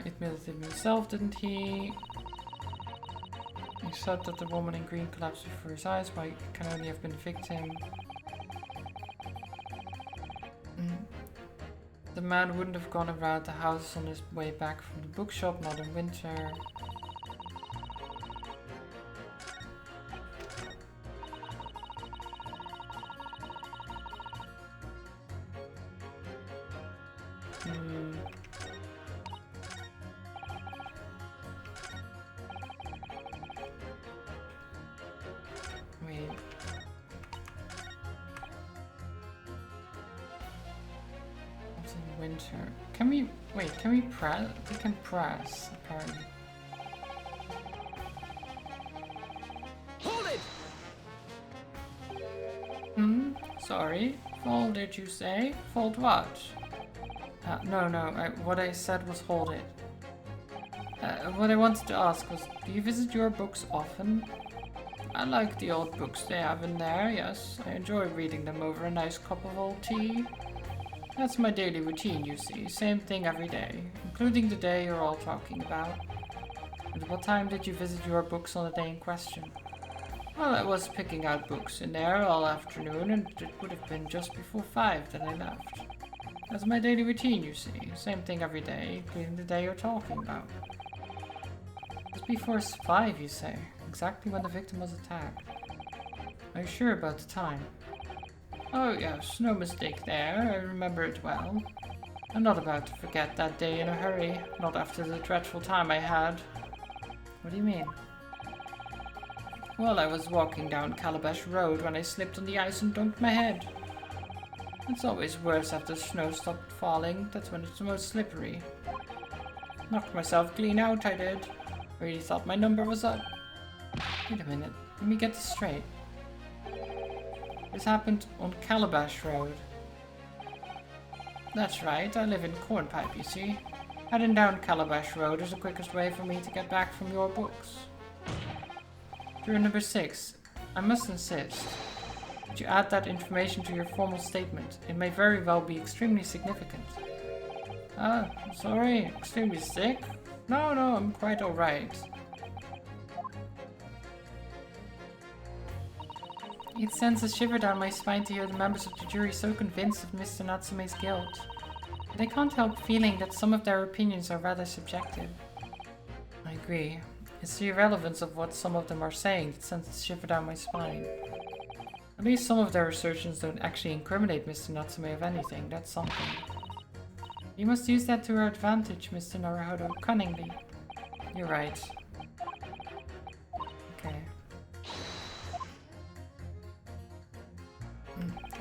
Admitted it himself, didn't he? He said that the woman in green collapsed before his eyes, but it can only have been the victim. The man wouldn't have gone around the house on his way back from the bookshop, not in winter. Winter. Can we wait? Can we press? We can press apparently. Hold it! Sorry. Fold, did you say? Fold what? No. What I said was hold it. What I wanted to ask was, do you visit your books often? I like the old books they have in there. Yes, I enjoy reading them over a nice cup of old tea. That's my daily routine, you see. Same thing every day, including the day you're all talking about. At what time did you visit your books on the day in question? Well, I was picking out books in there all afternoon, and it would have been just before 5 that I left. That's my daily routine, you see. Same thing every day, including the day you're talking about. Just before 5, you say? Exactly when the victim was attacked. Are you sure about the time? Oh yes, no mistake there, I remember it well. I'm not about to forget that day in a hurry, not after the dreadful time I had. What do you mean? Well, I was walking down Calabash Road when I slipped on the ice and dunked my head. It's always worse after the snow stopped falling, that's when it's the most slippery. Knocked myself clean out, I did. Really thought my number was up. Wait a minute, let me get this straight. This happened on Calabash Road. That's right, I live in Cornpipe, you see. Heading down Calabash Road is the quickest way for me to get back from your books. Juror number 6, I must insist that you add that information to your formal statement. It may very well be extremely significant. Ah, sorry, extremely sick? No, I'm quite alright. It sends a shiver down my spine to hear the members of the jury so convinced of Mr. Natsume's guilt. But I can't help feeling that some of their opinions are rather subjective. I agree. It's the irrelevance of what some of them are saying that sends a shiver down my spine. At least some of their assertions don't actually incriminate Mr. Natsume of anything. That's something. You must use that to our advantage, Mr. Naruhodo, cunningly. You're right. Okay.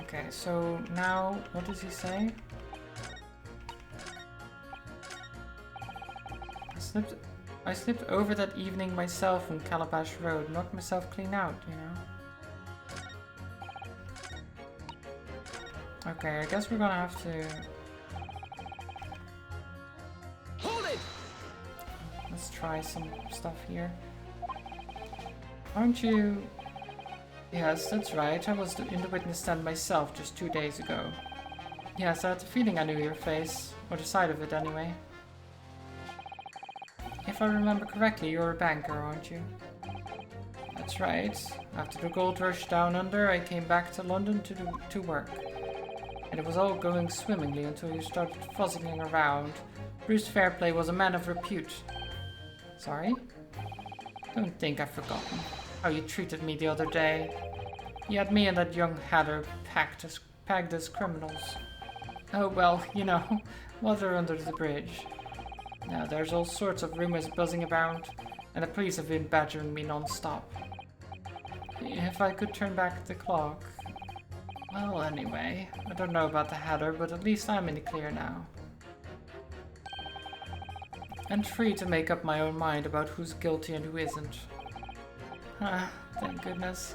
Okay, so now, what does he say? I slipped over that evening myself on Calabash Road, knocked myself clean out, you know? Okay, I guess we're gonna have to... Hold it! Let's try some stuff here. Aren't you... Yes, that's right. I was in the witness stand myself just 2 days ago. Yes, I had the feeling I knew your face. Or the side of it, anyway. If I remember correctly, you're a banker, aren't you? That's right. After the gold rush down under, I came back to London to work. And it was all going swimmingly until you started fuzzing around. Bruce Fairplay was a man of repute. Sorry? Don't think I've forgotten how you treated me the other day. You had me and that young hatter pegged as criminals. Oh well, you know, water under the bridge. Now there's all sorts of rumors buzzing about, and the police have been badgering me non-stop. If I could turn back the clock... Well, anyway, I don't know about the hatter, but at least I'm in the clear now. And free to make up my own mind about who's guilty and who isn't. Ah, thank goodness.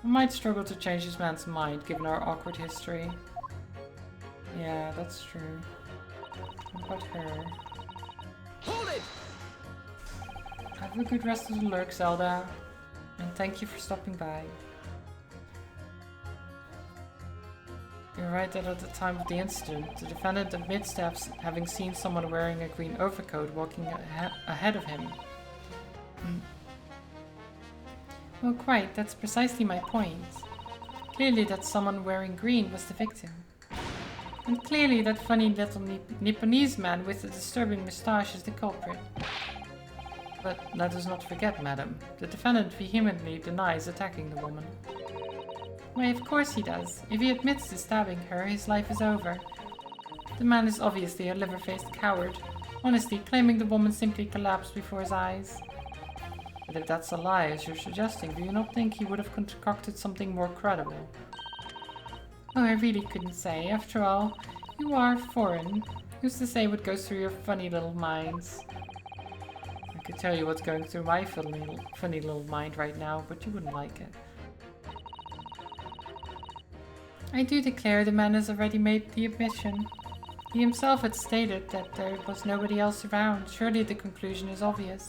I might struggle to change this man's mind, given our awkward history. Yeah, that's true. What about her? Hold it! Have a good rest of the lurk, Zelda. And thank you for stopping by. You're right that at the time of the incident, the defendant admits to having seen someone wearing a green overcoat walking ahead of him. Well, quite. That's precisely my point. Clearly that someone wearing green was the victim. And clearly that funny little Nipponese man with the disturbing moustache is the culprit. But let us not forget, madam, the defendant vehemently denies attacking the woman. Why, of course he does. If he admits to stabbing her, his life is over. The man is obviously a liver-faced coward, honestly claiming the woman simply collapsed before his eyes. But if that's a lie, as you're suggesting, do you not think he would have concocted something more credible? Oh, I really couldn't say. After all, you are foreign. Who's to say what goes through your funny little minds? I could tell you what's going through my funny little mind right now, but you wouldn't like it. I do declare the man has already made the admission. He himself had stated that there was nobody else around. Surely the conclusion is obvious.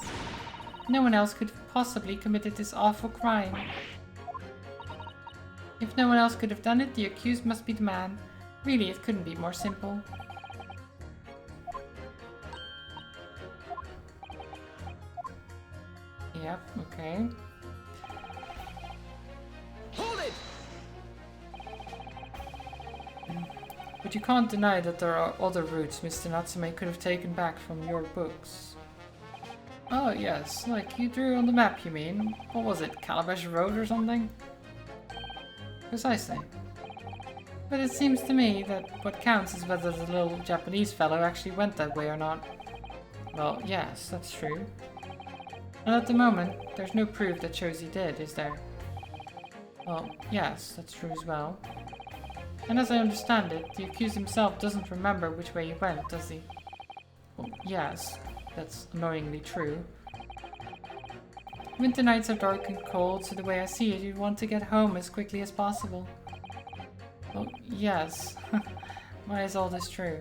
No one else could have possibly committed this awful crime. If no one else could have done it, the accused must be the man. Really, it couldn't be more simple. Yep, okay. Hold it! But you can't deny that there are other routes Mr. Natsume could have taken back from your books. Oh yes, like you drew on the map, you mean? What was it, Calabash Road or something? Precisely. But it seems to me that what counts is whether the little Japanese fellow actually went that way or not. Well, yes, that's true. And at the moment, there's no proof that shows he did, is there? Well, yes, that's true as well. And as I understand it, the accused himself doesn't remember which way he went, does he? Well, yes, that's annoyingly true. Winter nights are dark and cold, so the way I see it, you'd want to get home as quickly as possible. Well, yes. Why is all this true?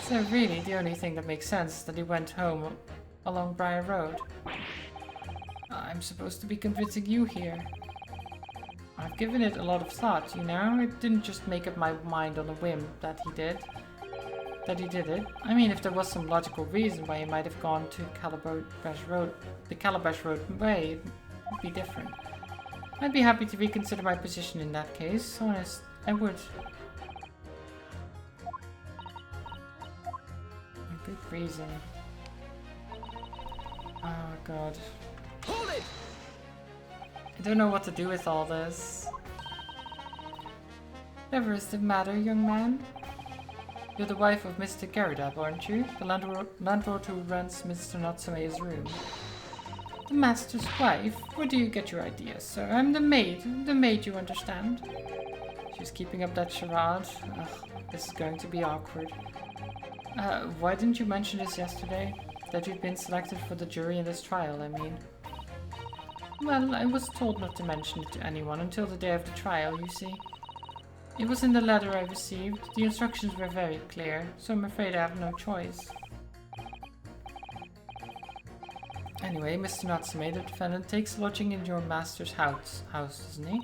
So really, the only thing that makes sense is that he went home along Briar Road. I'm supposed to be convincing you here. I've given it a lot of thought, you know? I didn't just make up my mind on a whim that he did it. I mean, if there was some logical reason why he might have gone to Calabash Road, the Calabash Road way, it would be different. I'd be happy to reconsider my position in that case. Honest, I would. A good reason. Oh god. Hold it! I don't know what to do with all this. Whatever is the matter, young man? You're the wife of Mr. Garridab, aren't you? The landlord who rents Mr. Natsume's room. The master's wife? Where do you get your ideas, sir? I'm the maid. The maid, you understand? She's keeping up that charade. Ugh, this is going to be awkward. Why didn't you mention this yesterday? That you'd been selected for the jury in this trial, I mean. Well, I was told not to mention it to anyone until the day of the trial, you see. It was in the letter I received. The instructions were very clear, so I'm afraid I have no choice. Anyway, Mr. Natsume, the defendant, takes lodging in your master's house, doesn't he?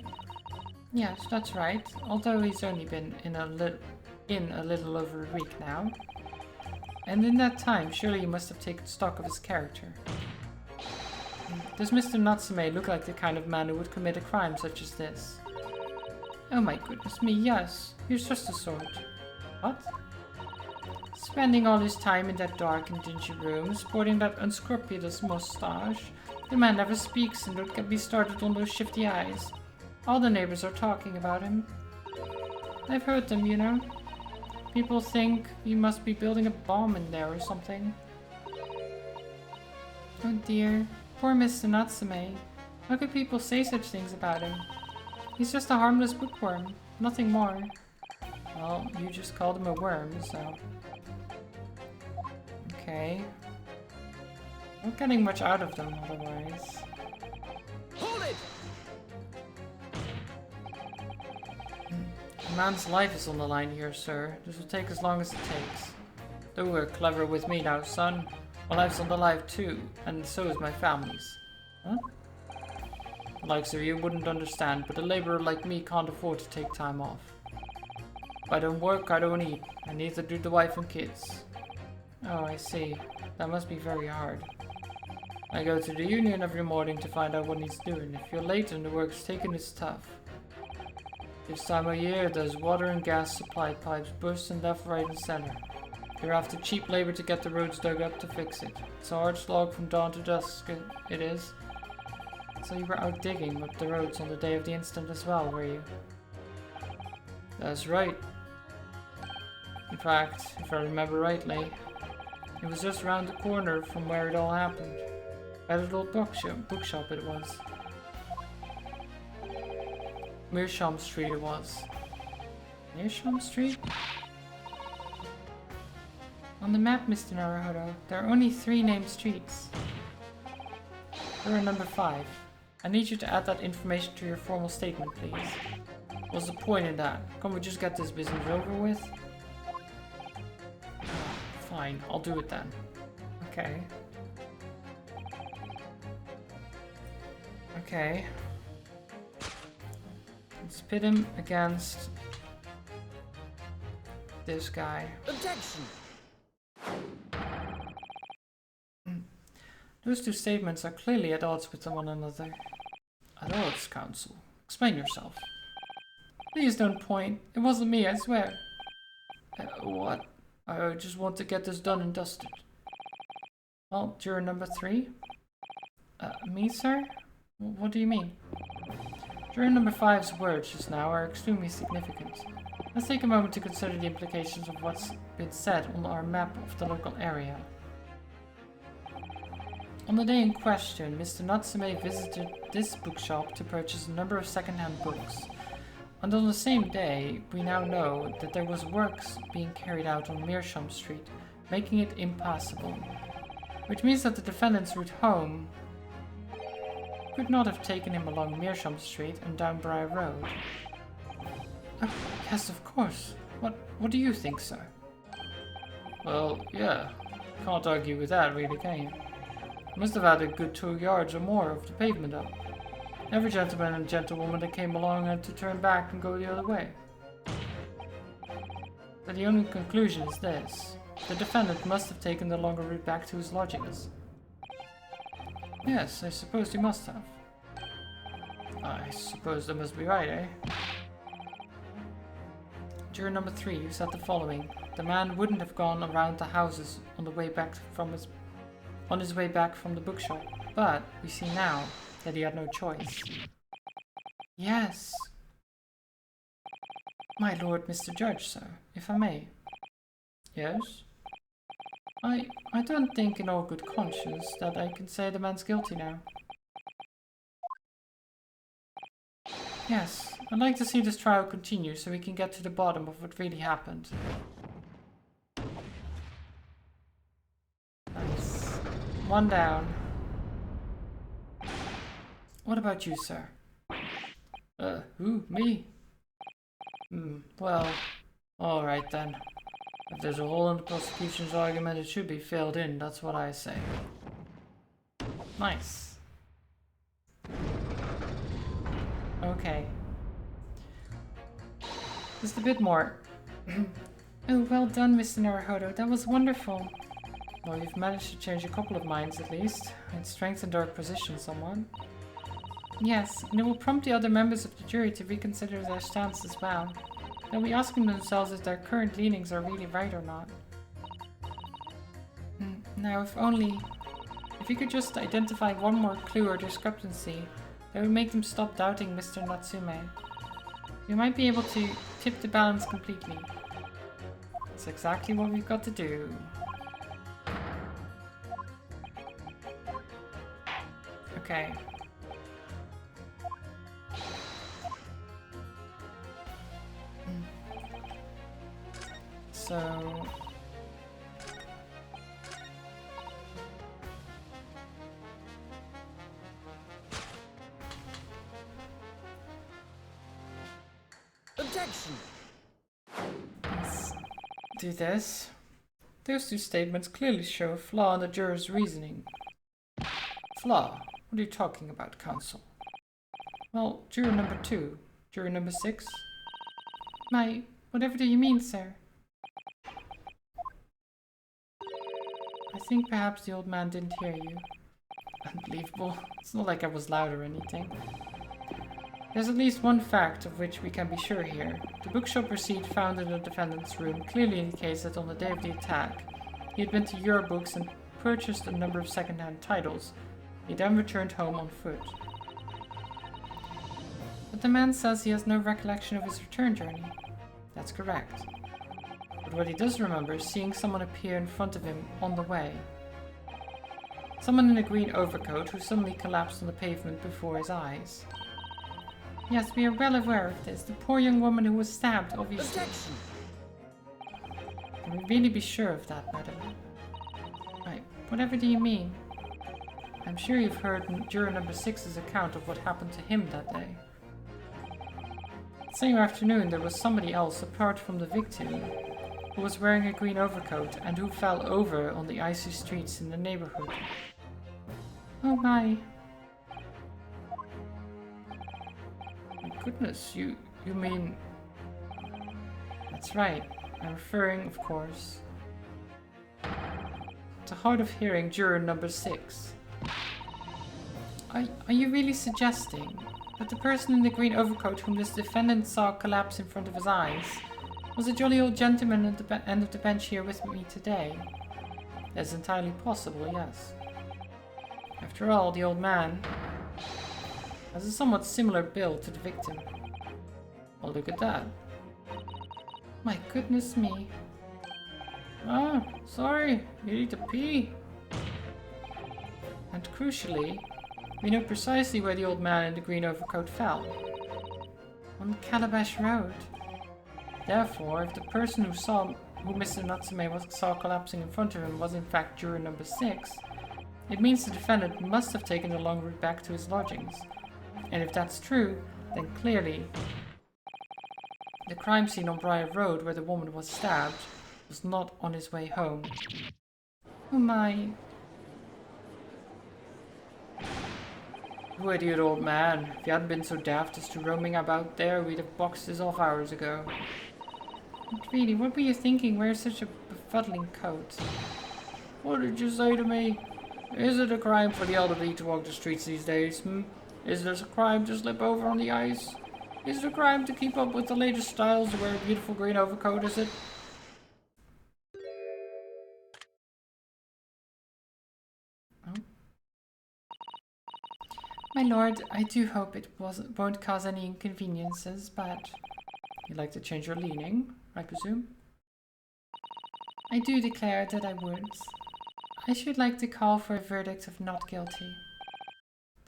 Yes, that's right, although he's only been in a little over a week now. And in that time, surely you must have taken stock of his character. Does Mr. Natsume look like the kind of man who would commit a crime such as this? Oh my goodness me, yes. He's just a sort. What? Spending all his time in that dark and dingy room, sporting that unscrupulous moustache. The man never speaks, and don't get me started on those shifty eyes. All the neighbors are talking about him. I've heard them, you know. People think he must be building a bomb in there or something. Oh dear, poor Mr. Natsume. How could people say such things about him? He's just a harmless bookworm, nothing more. Well, you just called him a worm, so... Okay. Not getting much out of them otherwise. Hold it! A man's life is on the line here, sir. This will take as long as it takes. Though we're clever with me now, son. My life's on the line too, and so is my family's. Huh? The likes of you wouldn't understand, but a laborer like me can't afford to take time off. If I don't work, I don't eat, and neither do the wife and kids. Oh, I see. That must be very hard. I go to the union every morning to find out what he's doing. If you're late and the work's taken, it's tough. This time of year, there's water and gas supply pipes bursting left, right, and center. You're after cheap labor to get the roads dug up to fix it. It's a hard slog from dawn to dusk, it is. So you were out digging with the roads on the day of the incident as well, were you? That's right. In fact, if I remember rightly, it was just around the corner from where it all happened. At a little bookshop it was. Meerschaum Street it was. Meerschaum Street? On the map, Mr. Naruhodo, there are only 3 named streets. You're number 5. I need you to add that information to your formal statement, please. What's the point in that? Can't we just get this business over with? Fine, I'll do it then. Okay. Okay. Let's pit him against this guy. Objection! Those 2 statements are clearly at odds with one another. At odds, counsel. Explain yourself. Please don't point. It wasn't me, I swear. What? I just want to get this done and dusted. Well, juror number 3? Me, sir? What do you mean? Juror number 5's words just now are extremely significant. Let's take a moment to consider the implications of what's been said on our map of the local area. On the day in question, Mr. Natsume visited this bookshop to purchase a number of second-hand books. And on the same day, we now know that there was works being carried out on Meerschaum Street, making it impassable. Which means that the defendant's route home could not have taken him along Meerschaum Street and down Briar Road. Oh, yes, of course. What do you think, sir? Well, yeah. Can't argue with that, really, can you? Must have had a good 2 yards or more of the pavement up. Every gentleman and gentlewoman that came along had to turn back and go the other way. But the only conclusion is this. The defendant must have taken the longer route back to his lodgings. Yes, I suppose he must have. I suppose that must be right, eh? Juror number 3, you said the following. The man wouldn't have gone around the houses on the way back from his on his way back from the bookshop, but we see now that he had no choice. Yes. My lord, Mr. Judge, sir, if I may. Yes? I don't think in all good conscience that I can say the man's guilty now. Yes, I'd like to see this trial continue so we can get to the bottom of what really happened. Nice. One down. What about you, sir? Who? Me? Well, alright then. If there's a hole in the prosecution's argument, it should be filled in, that's what I say. Nice. Okay. Just a bit more. Oh, well done, Mr. Naruhodo. That was wonderful. Well, you've managed to change a couple of minds at least. It strengthened our position somewhat. Yes, and it will prompt the other members of the jury to reconsider their stance as well. They'll be asking themselves if their current leanings are really right or not. Now, if you could just identify one more clue or discrepancy, that would make them stop doubting Mr. Natsume. You might be able to tip the balance completely. That's exactly what we've got to do. Okay. So... Objection! let's do this. Those two statements clearly show a flaw in the juror's reasoning. Flaw? What are you talking about, counsel? Well, juror number 2. Juror number 6? Whatever do you mean, sir? I think perhaps the old man didn't hear you. Unbelievable. It's not like I was loud or anything. There's at least one fact of which we can be sure here. The bookshop receipt found in the defendant's room clearly indicates that on the day of the attack, he had been to Eurobooks and purchased a number of second-hand titles. He then returned home on foot. But the man says he has no recollection of his return journey. That's correct. But what he does remember is seeing someone appear in front of him on the way. Someone in a green overcoat who suddenly collapsed on the pavement before his eyes. Yes, we are well aware of this. The poor young woman who was stabbed, obviously. Objection! Can we really be sure of that, madam? Right, whatever do you mean? I'm sure you've heard juror number 6's account of what happened to him that day. The same afternoon, there was somebody else apart from the victim who was wearing a green overcoat and who fell over on the icy streets in the neighborhood. Oh my. Goodness, you mean... That's right. I'm referring, of course, to hard of hearing juror number 6. Are you really suggesting that the person in the green overcoat whom this defendant saw collapse in front of his eyes was a jolly old gentleman at the end of the bench here with me today? That's entirely possible, yes. After all, the old man has a somewhat similar build to the victim. Well, look at that. My goodness me. Ah, sorry, you need to pee. And crucially, we know precisely where the old man in the green overcoat fell. On Calabash Road. Therefore, if the person who Mr. Natsume saw collapsing in front of him was in fact juror number 6, it means the defendant must have taken the long route back to his lodgings. And if that's true, then clearly the crime scene on Briar Road where the woman was stabbed was not on his way home. Oh my. You idiot old man. If you hadn't been so daft as to roaming about there, we'd have boxed this off hours ago. But really, what were you thinking wearing such a befuddling coat? What did you say to me? Is it a crime for the elderly to walk the streets these days, Is it a crime to slip over on the ice? Is it a crime to keep up with the latest styles to wear a beautiful green overcoat, is it? My lord, I do hope it won't cause any inconveniences, but... You'd like to change your leaning, I presume? I do declare that I would. I should like to call for a verdict of not guilty.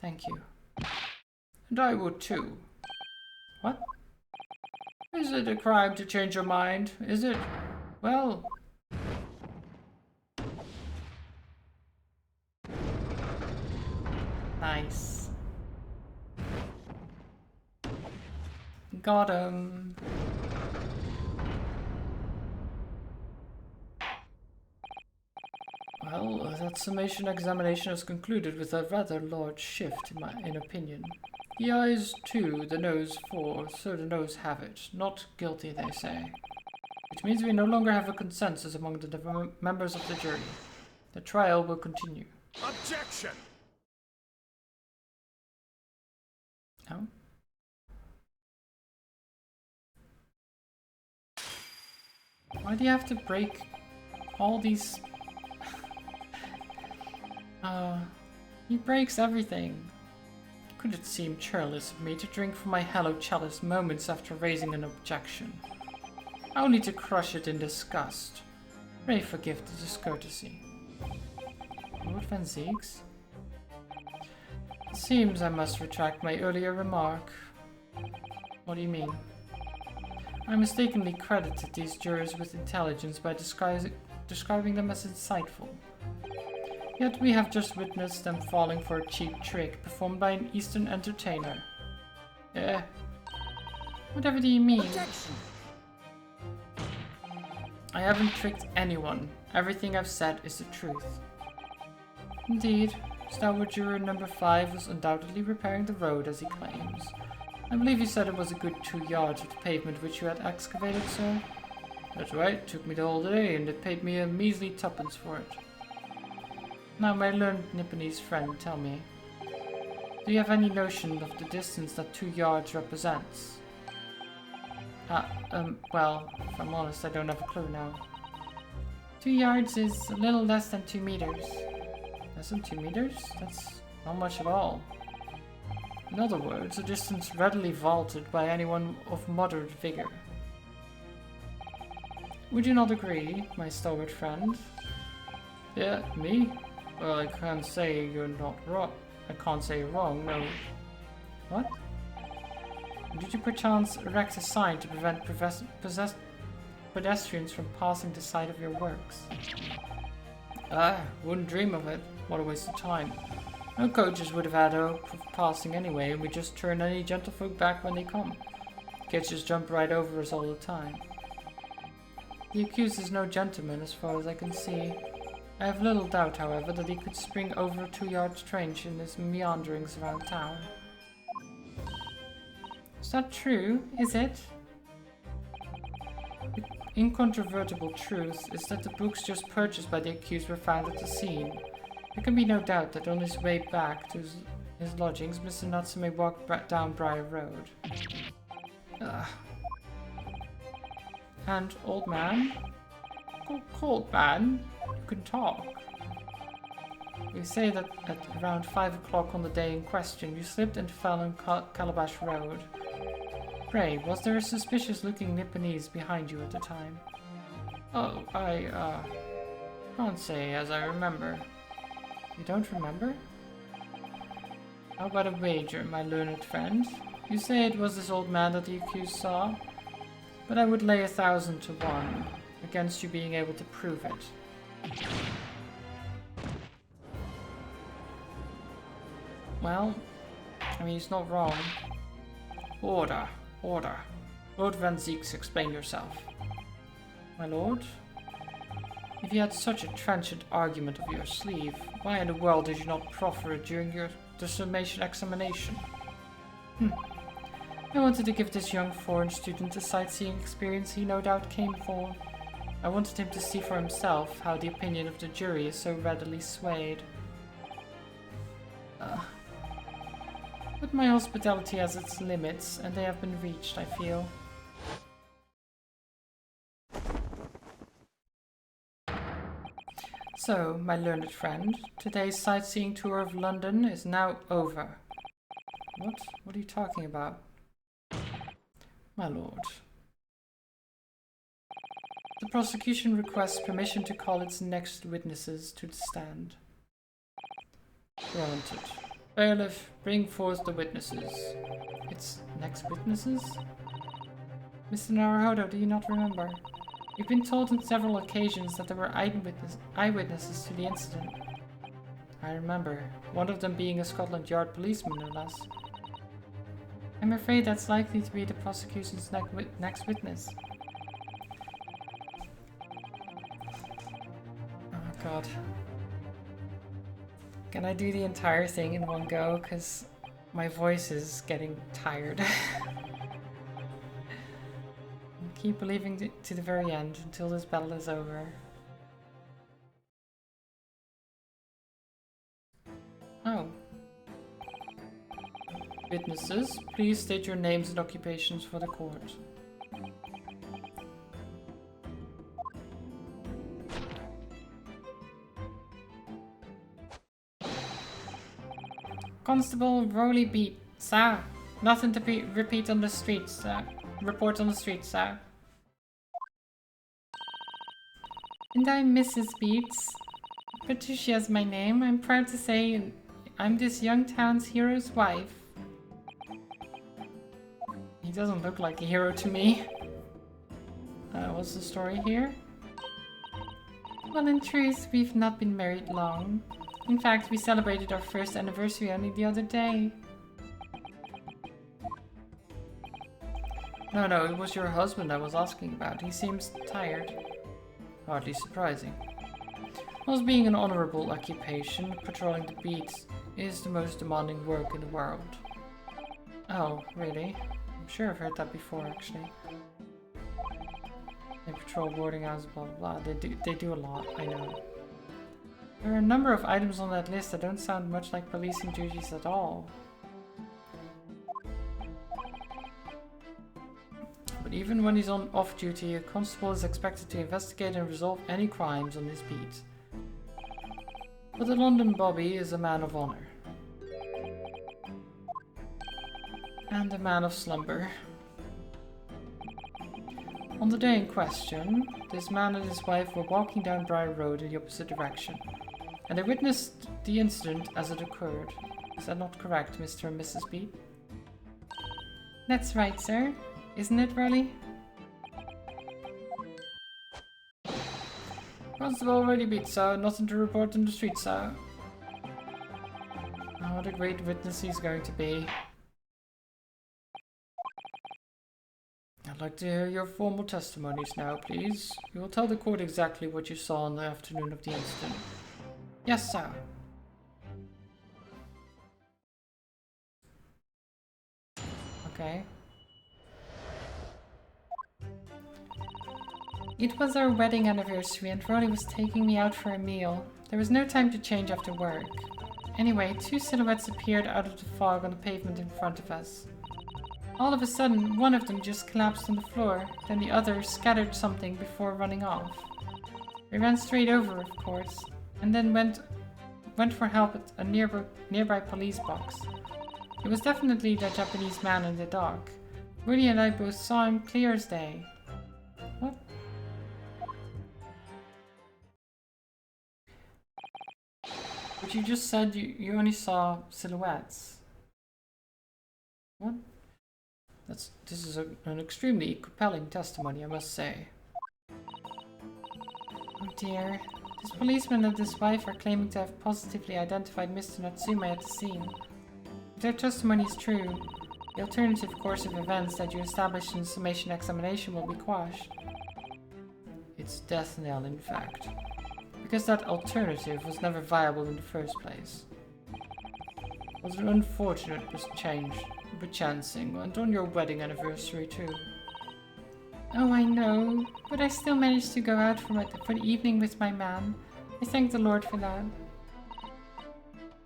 Thank you. And I would too. What? Is it a crime to change your mind? Is it? Well... Nice. Got him. Well, that summation examination has concluded with a rather large shift in opinion. The eyes 2, the nose 4, so the nose have it. Not guilty, they say. Which means we no longer have a consensus among the members of the jury. The trial will continue. Objection! Oh? Why do you have to break all these... he breaks everything. Could it seem churlish of me to drink from my hallowed chalice moments after raising an objection? Only to crush it in disgust. Pray forgive the discourtesy. Lord Van Zieks? It seems I must retract my earlier remark. What do you mean? I mistakenly credited these jurors with intelligence by describing them as insightful. Yet we have just witnessed them falling for a cheap trick performed by an Eastern entertainer. Whatever do you mean? Objection! I haven't tricked anyone. Everything I've said is the truth. Indeed, stalwart juror number 5 was undoubtedly repairing the road as he claims. I believe you said it was a good 2 yards of the pavement which you had excavated, sir? That's right, it took me the whole day and it paid me a measly tuppence for it. Now, my learned Nipponese friend, tell me, do you have any notion of the distance that 2 yards represents? Well, if I'm honest, I don't have a clue now. 2 yards is a little less than 2 meters. Less than 2 meters? That's not much at all. In other words, a distance readily vaulted by anyone of moderate vigor. Would you not agree, my stalwart friend? Yeah, me? Well, I can't say you're not wrong. I can't say you're wrong, no. What? Did you perchance erect a sign to prevent pedestrians from passing the site of your works? Wouldn't dream of it. What a waste of time. No coaches would have had hope of passing anyway, and we just turn any gentlefolk back when they come. Kids just jump right over us all the time. The accused is no gentleman as far as I can see. I have little doubt, however, that he could spring over a 2-yard trench in his meanderings around town. Is that true? Is it? The incontrovertible truth is that the books just purchased by the accused were found at the scene. There can be no doubt that on his way back to his lodgings, Mr. Natsume walked down Briar Road. And, old man? Cold man? You can talk. You say that at around 5 o'clock on the day in question, you slipped and fell on Calabash Road. Pray, was there a suspicious-looking Nipponese behind you at the time? Oh, I can't say as I remember. You don't remember? How about a wager, my learned friend? You say it was this old man that the accused saw, but I would lay 1,000 to 1 against you being able to prove it. Well, I mean, he's not wrong. Order, order. Lord Van Zieks, explain yourself. My lord? If you had such a trenchant argument up your sleeve, why in the world did you not proffer it during the summation examination? I wanted to give this young foreign student the sightseeing experience he no doubt came for. I wanted him to see for himself how the opinion of the jury is so readily swayed. But my hospitality has its limits, and they have been reached, I feel. So, my learned friend, today's sightseeing tour of London is now over. What? What are you talking about? My lord. The prosecution requests permission to call its next witnesses to the stand. Granted. Bailiff, bring forth the witnesses. Its next witnesses? Mr. Naruhodo, do you not remember? You've been told on several occasions that there were eyewitnesses to the incident. I remember, one of them being a Scotland Yard policeman, no less. I'm afraid that's likely to be the prosecution's next witness. Oh god. Can I do the entire thing in one go? Because my voice is getting tired. Keep believing to the very end, until this battle is over. Oh. Witnesses, please state your names and occupations for the court. Constable Rowley Beat, sir. Nothing to repeat on the streets, sir. Report on the streets, sir. And I'm Mrs. Beats. Patricia's my name. I'm proud to say I'm this young town's hero's wife. He doesn't look like a hero to me. What's the story here? Well, in truth, we've not been married long. In fact, we celebrated our first anniversary only the other day. No, it was your husband I was asking about. He seems tired. Hardly surprising. Whilst being an honourable occupation, patrolling the beats is the most demanding work in the world. Oh, really? I'm sure I've heard that before, actually. They patrol boarding houses, blah blah blah. They do a lot, I know. There are a number of items on that list that don't sound much like policing duties at all. But even when he's on off-duty, a constable is expected to investigate and resolve any crimes on his beat. But the London Bobby is a man of honour. And a man of slumber. On the day in question, this man and his wife were walking down Briar Road in the opposite direction, and they witnessed the incident as it occurred. Is that not correct, Mr. and Mrs. Beat? That's right, sir. Isn't it, Rowley? Constable already beat, sir. Nothing to report on the street, sir. Oh, what a great witness he's going to be. I'd like to hear your formal testimonies now, please. You will tell the court exactly what you saw on the afternoon of the incident. Yes, sir. Okay. It was our wedding anniversary and Rowley was taking me out for a meal. There was no time to change after work. Anyway, two silhouettes appeared out of the fog on the pavement in front of us. All of a sudden, one of them just collapsed on the floor, then the other scattered something before running off. We ran straight over, of course, and then went for help at a nearby police box. It was definitely the Japanese man in the dock. Rudy and I both saw him clear as day. What? But you just said you only saw silhouettes. What? This is an extremely compelling testimony, I must say. Oh dear. This policeman and his wife are claiming to have positively identified Mr. Natsume at the scene. If their testimony is true, the alternative course of events that you established in the summation examination will be quashed. It's death knell, in fact. Because that alternative was never viable in the first place. It was an unfortunate chancing, and on your wedding anniversary too. Oh, I know, but I still managed to go out for the evening with my man. I thank the Lord for that.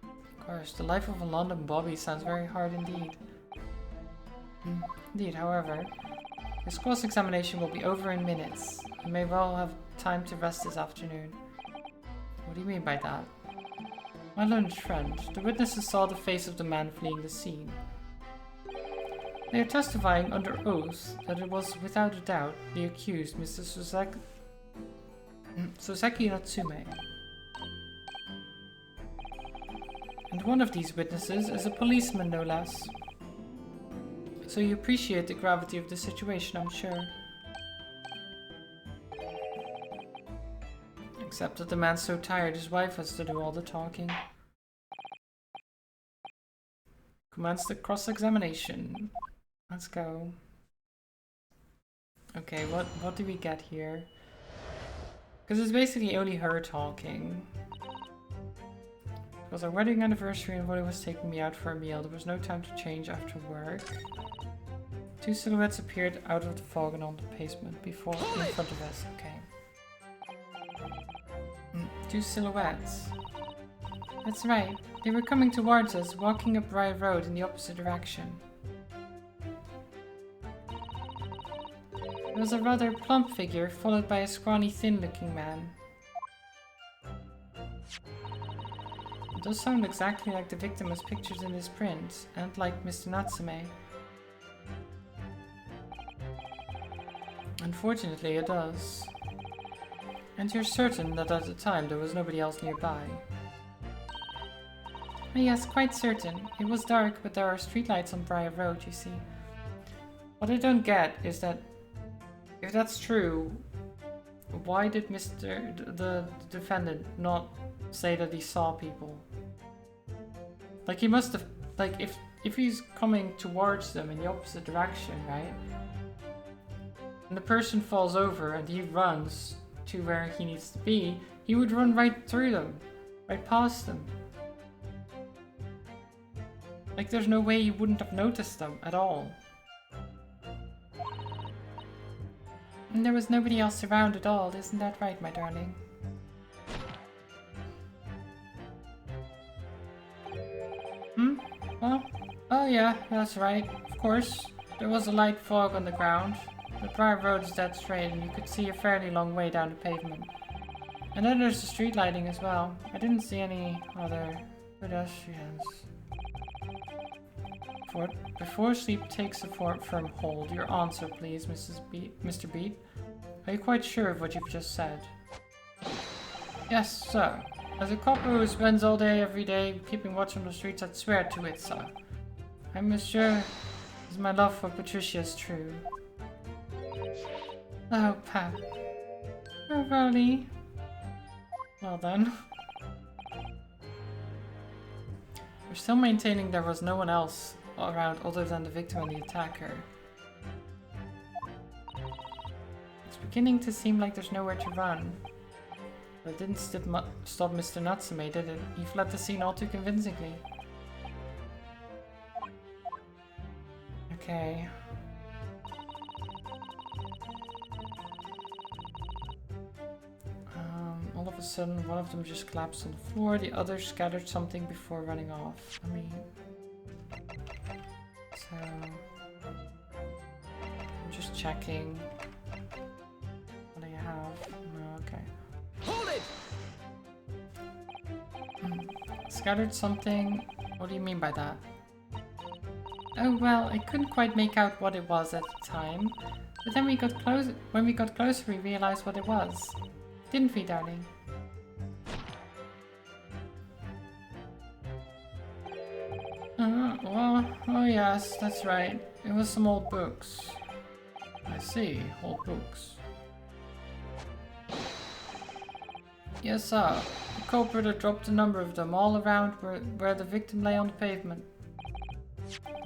Of course, the life of a London Bobby sounds very hard indeed. Indeed, however, this cross-examination will be over in minutes. You may well have time to rest this afternoon. What do you mean by that? My learned friend, the witnesses saw the face of the man fleeing the scene. They are testifying under oath that it was without a doubt the accused, Mr. Soseki Natsume. And one of these witnesses is a policeman, no less. So you appreciate the gravity of the situation, I'm sure. Except that the man's so tired his wife has to do all the talking. Commence the cross-examination. Let's go. Okay, what do we get here? Because it's basically only her talking. It was our wedding anniversary and Wally was taking me out for a meal. There was no time to change after work. Two silhouettes appeared out of the fog and on the pavement in front of us. Okay. Two silhouettes. That's right. They were coming towards us, walking up Briar Road in the opposite direction. It was a rather plump figure, followed by a scrawny, thin-looking man. It does sound exactly like the victim as pictured in this print, and like Mr. Natsume. Unfortunately, it does. And you're certain that at the time there was nobody else nearby? Yes, quite certain. It was dark, but there are streetlights on Briar Road, you see. What I don't get is that, if that's true, why did the defendant not say that he saw people? Like, he must have, like, if he's coming towards them in the opposite direction, right? And the person falls over and he runs to where he needs to be, he would run right through them, right past them. Like, there's no way you wouldn't have noticed them at all. And there was nobody else around at all, isn't that right, my darling? Well, oh yeah, that's right, of course. There was a light fog on the ground. The Briar Road is dead straight and you could see a fairly long way down the pavement. And then there's the street lighting as well. I didn't see any other pedestrians. Before sleep takes a firm hold, your answer please, Mr. Beat. Are you quite sure of what you've just said? Yes, sir. As a copper who spends all day every day keeping watch on the streets, I'd swear to it, sir. I'm as sure as my love for Patricia is true. Oh, Pat. Oh, really? Well then. We're still maintaining there was no one else around other than the victim and the attacker. It's beginning to seem like there's nowhere to run. But it didn't stop Mr. Natsume, did it? He fled the scene all too convincingly. Okay. All of a sudden, one of them just collapsed on the floor, the other scattered something before running off. I mean... So... I'm just checking. What do you have? No, okay. Hold it! Scattered something? What do you mean by that? Oh well, I couldn't quite make out what it was at the time. But then when we got closer we realized what it was. Didn't we, darling? Well, oh yes, that's right. It was some old books. I see, old books. Yes, sir. The culprit had dropped a number of them all around where the victim lay on the pavement.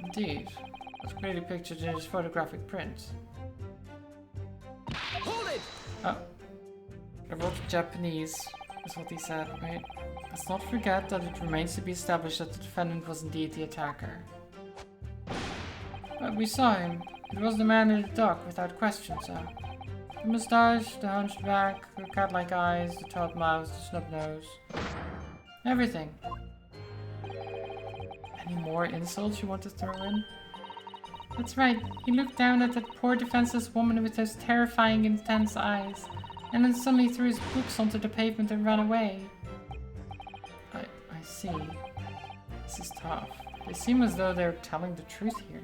Indeed. That's clearly pictured in his photographic print. Hold it! Oh. I wrote Japanese, is what he said, right? Let's not forget that it remains to be established that the defendant was indeed the attacker. But we saw him. It was the man in the dock, without question, sir. The moustache, the hunched back, the cat-like eyes, the taut mouth, the snub nose. Everything. Any more insults you want to throw in? That's right. He looked down at that poor defenseless woman with those terrifying, intense eyes, and then suddenly threw his books onto the pavement and ran away. I see. This is tough. They seem as though they're telling the truth here.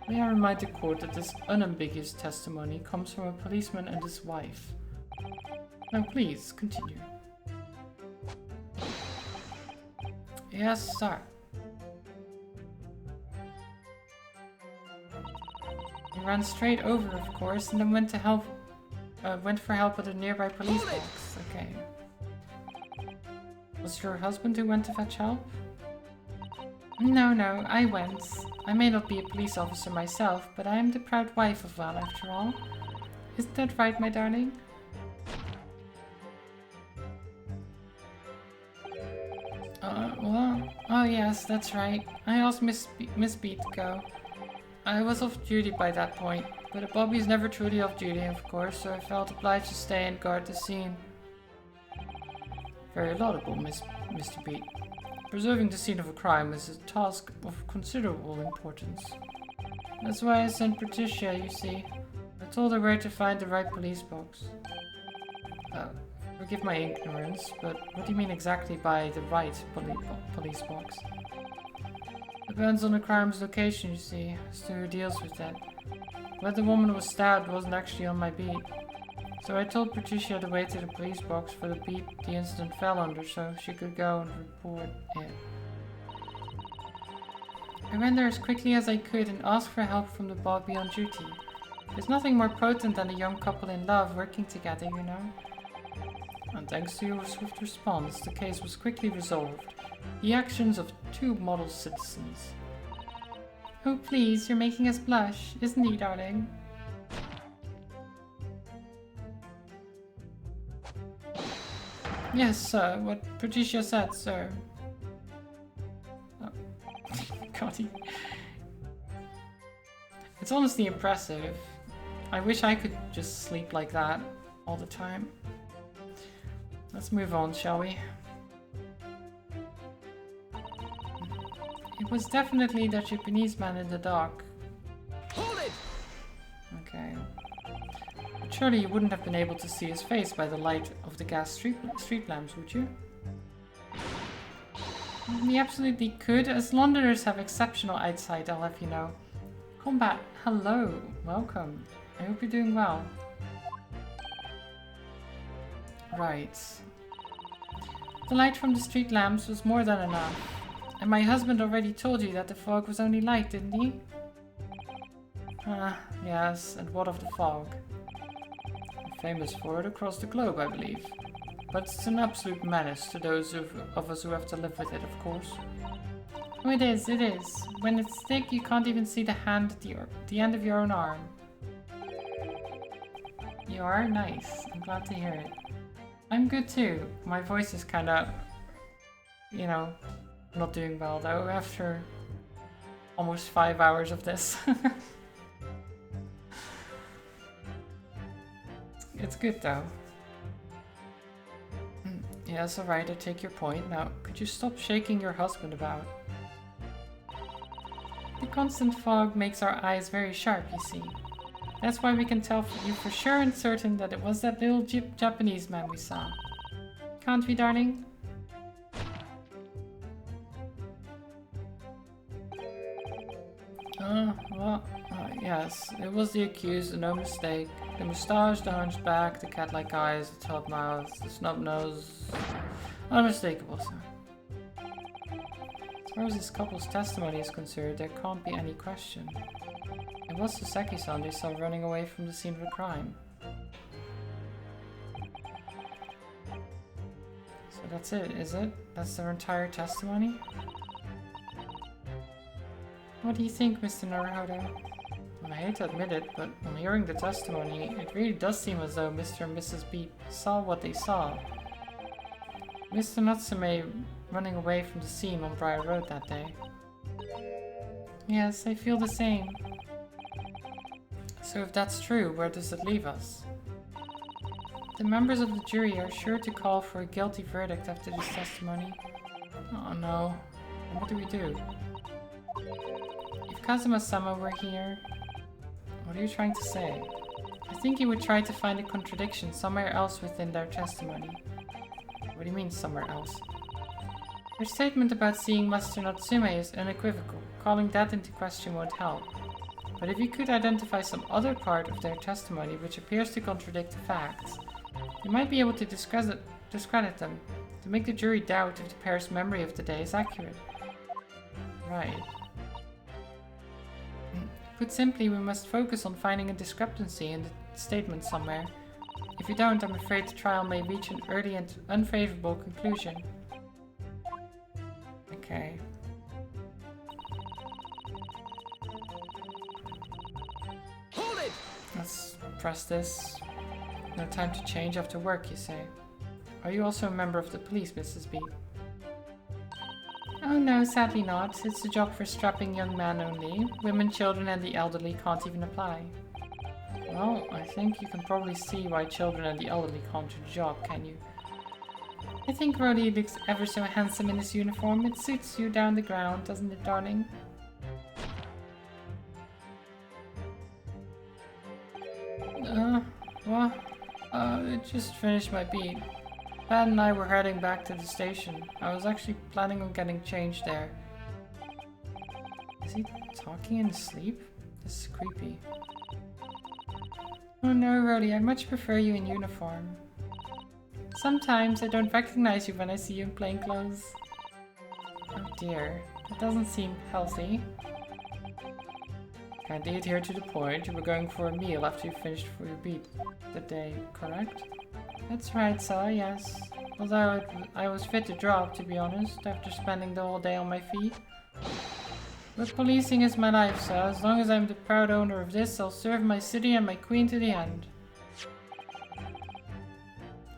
May I remind the court that this unambiguous testimony comes from a policeman and his wife. Now please, continue. Yes, sir. He ran straight over, of course, and then went for help at a nearby police box. Okay. Was it your husband who went to fetch help? No, I went. I may not be a police officer myself, but I am the proud wife of Val, after all. Isn't that right, my darling? Oh yes, that's right. I asked Miss Beat to go. I was off duty by that point, but a Bobby's never truly off duty, of course, so I felt obliged to stay and guard the scene. Very laudable, Mr. Beat. Preserving the scene of a crime is a task of considerable importance. That's why I sent Patricia, you see. I told her where to find the right police box. Forgive my ignorance, but what do you mean exactly by the right police box? Depends on the crime's location, you see, as to who deals with that. Where the woman was stabbed wasn't actually on my beat. So I told Patricia the way to the police box for the beat the incident fell under, so she could go and report it. I ran there as quickly as I could and asked for help from the Bobby on duty. There's nothing more potent than a young couple in love working together, you know. And thanks to your swift response, the case was quickly resolved. The actions of two model citizens. Oh please, you're making us blush, isn't he, darling? Yes, sir, what Patricia said, sir. Oh. God, it's honestly impressive. I wish I could just sleep like that all the time. Let's move on, shall we? It was definitely that Japanese man in the dock. Hold it! Okay. But surely you wouldn't have been able to see his face by the light of the gas street lamps, would you? We absolutely could. As Londoners have exceptional eyesight, I'll have you know. Combat, hello, welcome. I hope you're doing well. Right. The light from the street lamps was more than enough. And my husband already told you that the fog was only light, didn't he? Ah, yes, and what of the fog? Famous for it across the globe, I believe. But it's an absolute menace to those of us who have to live with it, of course. Oh, it is, it is. When it's thick, you can't even see the hand at the end of your own arm. You are nice. I'm glad to hear it. I'm good too. My voice is kinda, you know, not doing well though after almost 5 hours of this. It's good though. Yes, alright, I take your point. Now, could you stop shaking your husband about? The constant fog makes our eyes very sharp, you see. That's why we can tell you for sure and certain that it was that little Japanese man we saw. Can't we, darling? Yes, it was the accused, no mistake. The moustache, the hunchback, the cat-like eyes, the top mouth, the snub nose. Unmistakable, sir. As far as this couple's testimony is concerned, there can't be any question. It was the Seki-san they saw running away from the scene of the crime. So that's it, is it? That's their entire testimony? What do you think, Mr. Naruhodo? I hate to admit it, but on hearing the testimony, it really does seem as though Mr. and Mrs. Beat saw what they saw. Mr. Natsume running away from the scene on Briar Road that day. Yes, I feel the same. So if that's true, where does it leave us? The members of the jury are sure to call for a guilty verdict after this testimony. Oh no. What do we do? If Kazuma-sama were here... What are you trying to say? I think he would try to find a contradiction somewhere else within their testimony. What do you mean, somewhere else? Their statement about seeing Master Natsume is unequivocal. Calling that into question won't help. But if you could identify some other part of their testimony which appears to contradict the facts, you might be able to discredit them, to make the jury doubt if the pair's memory of the day is accurate. Right. Put simply, we must focus on finding a discrepancy in the statement somewhere. If we don't, I'm afraid the trial may reach an early and unfavorable conclusion. Okay. Hold it! Let's press this. No time to change after work, you say. Are you also a member of the police, Mrs. B? Oh no, sadly not. It's a job for strapping young men only. Women, children and the elderly can't even apply. Well, I think you can probably see why children and the elderly can't do the job, can you? I think Roddy looks ever so handsome in his uniform. It suits you down the ground, doesn't it, darling? What? I just finished my beat. Pat and I were heading back to the station. I was actually planning on getting changed there. Is he talking in his sleep? This is creepy. Oh no, Roddy, I much prefer you in uniform. Sometimes I don't recognize you when I see you in plain clothes. Oh dear, that doesn't seem healthy. Kindly adhere to the point. You were going for a meal after you finished for your beat the day, correct? That's right, sir, yes. Although I was fit to drop, to be honest, after spending the whole day on my feet. But policing is my life, sir. As long as I'm the proud owner of this, I'll serve my city and my queen to the end.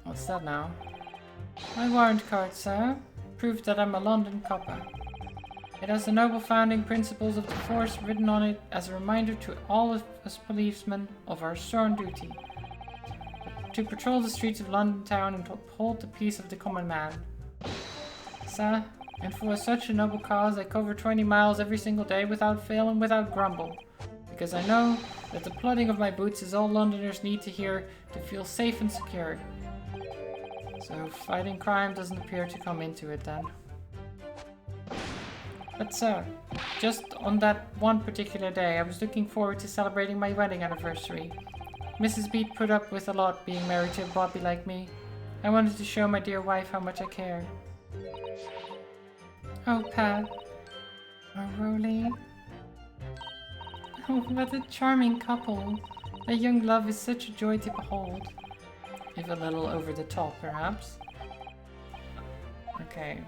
What's that now? My warrant card, sir. Proof that I'm a London copper. It has the noble founding principles of the force written on it as a reminder to all of us policemen of our sworn duty. To patrol the streets of London town and to uphold the peace of the common man. Sir, and for such a noble cause I cover 20 miles every single day without fail and without grumble. Because I know that the plodding of my boots is all Londoners need to hear to feel safe and secure. So fighting crime doesn't appear to come into it then. But sir, just on that one particular day I was looking forward to celebrating my wedding anniversary. Mrs. Beat put up with a lot being married to a bobby like me. I wanted to show my dear wife how much I care. Oh, Pat. Oh, Rolly. Oh, what a charming couple. Their young love is such a joy to behold. If a little over the top, perhaps. Okay.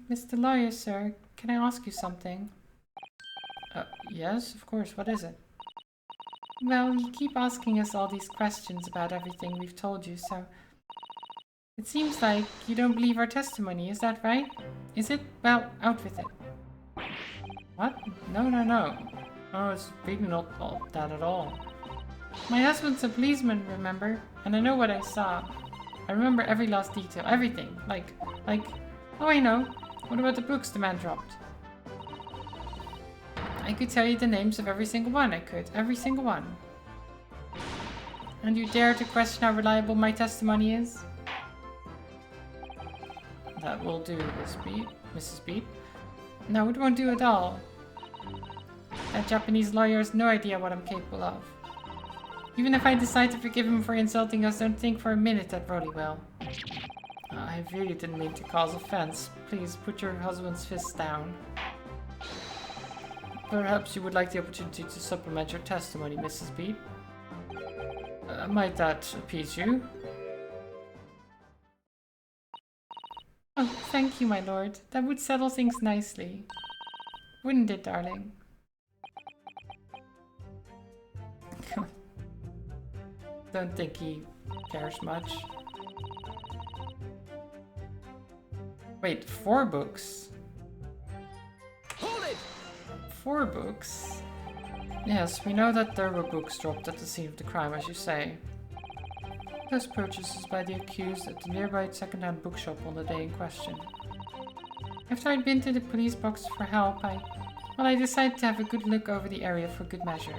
Mr. Lawyer, sir, can I ask you something? Yes, of course. What is it? Well, you keep asking us all these questions about everything we've told you, so... It seems like you don't believe our testimony, is that right? Is it? Well, out with it. What? No. Oh, it's really not all that at all. My husband's a policeman, remember? And I know what I saw. I remember every last detail, everything. Like... Oh, I know. What about the books the man dropped? I could tell you the names of every single one, every single one. And you dare to question how reliable my testimony is? That will do, Mrs. Beat. No, it won't do at all. That Japanese lawyer has no idea what I'm capable of. Even if I decide to forgive him for insulting us, don't think for a minute that Roddy will. I really didn't mean to cause offense. Please put your husband's fists down. Perhaps you would like the opportunity to supplement your testimony, Mrs. Beat. Might that appease you? Oh, thank you, my lord. That would settle things nicely. Wouldn't it, darling? Don't think he cares much. Wait, 4 books? Hold it! 4 books? Yes, we know that there were books dropped at the scene of the crime, as you say. Those purchases by the accused at the nearby second-hand bookshop on the day in question. After I'd been to the police box for help, I decided to have a good look over the area for good measure.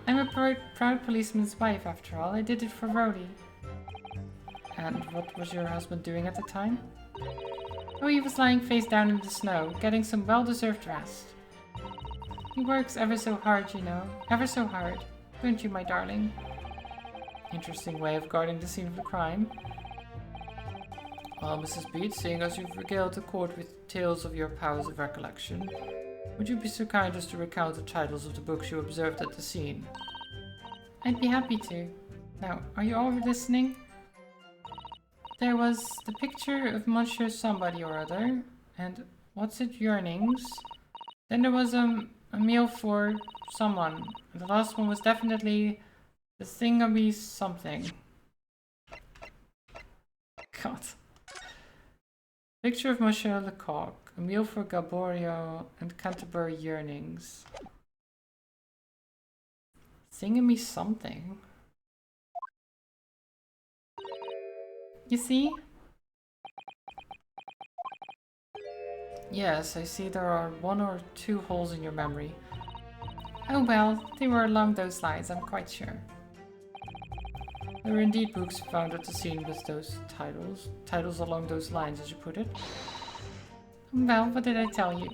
I'm a proud policeman's wife, after all. I did it for Roddy. And what was your husband doing at the time? Oh, he was lying face down in the snow, getting some well-deserved rest. He works ever so hard, you know. Ever so hard. Don't you, my darling? Interesting way of guarding the scene of the crime. Well, Mrs. Beat, seeing as you've regaled the court with tales of your powers of recollection, would you be so kind as to recount the titles of the books you observed at the scene? I'd be happy to. Now, are you all listening? There was the picture of Monsieur Somebody or other, and what's it, Yearnings? Then there was a meal for someone, and the last one was definitely the Thingamy something. God. Picture of Monsieur Lecoq, a meal for Gaborio and Canterbury Yearnings. Thingamy something. You see? Yes, I see there are 1 or 2 holes in your memory. Oh well, they were along those lines, I'm quite sure. There were indeed books found at the scene with those titles. Titles along those lines, as you put it. Well, what did I tell you?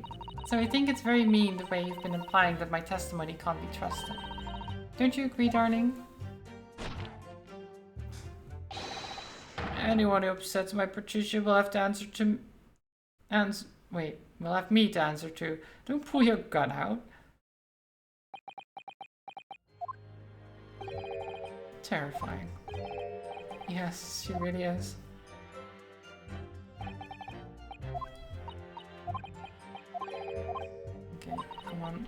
So I think it's very mean the way you've been implying that my testimony can't be trusted. Don't you agree, darling? Anyone who upsets my Patricia will have to answer to... will have me to answer to. Don't pull your gun out. Terrifying. Yes, she really is. Okay, come on.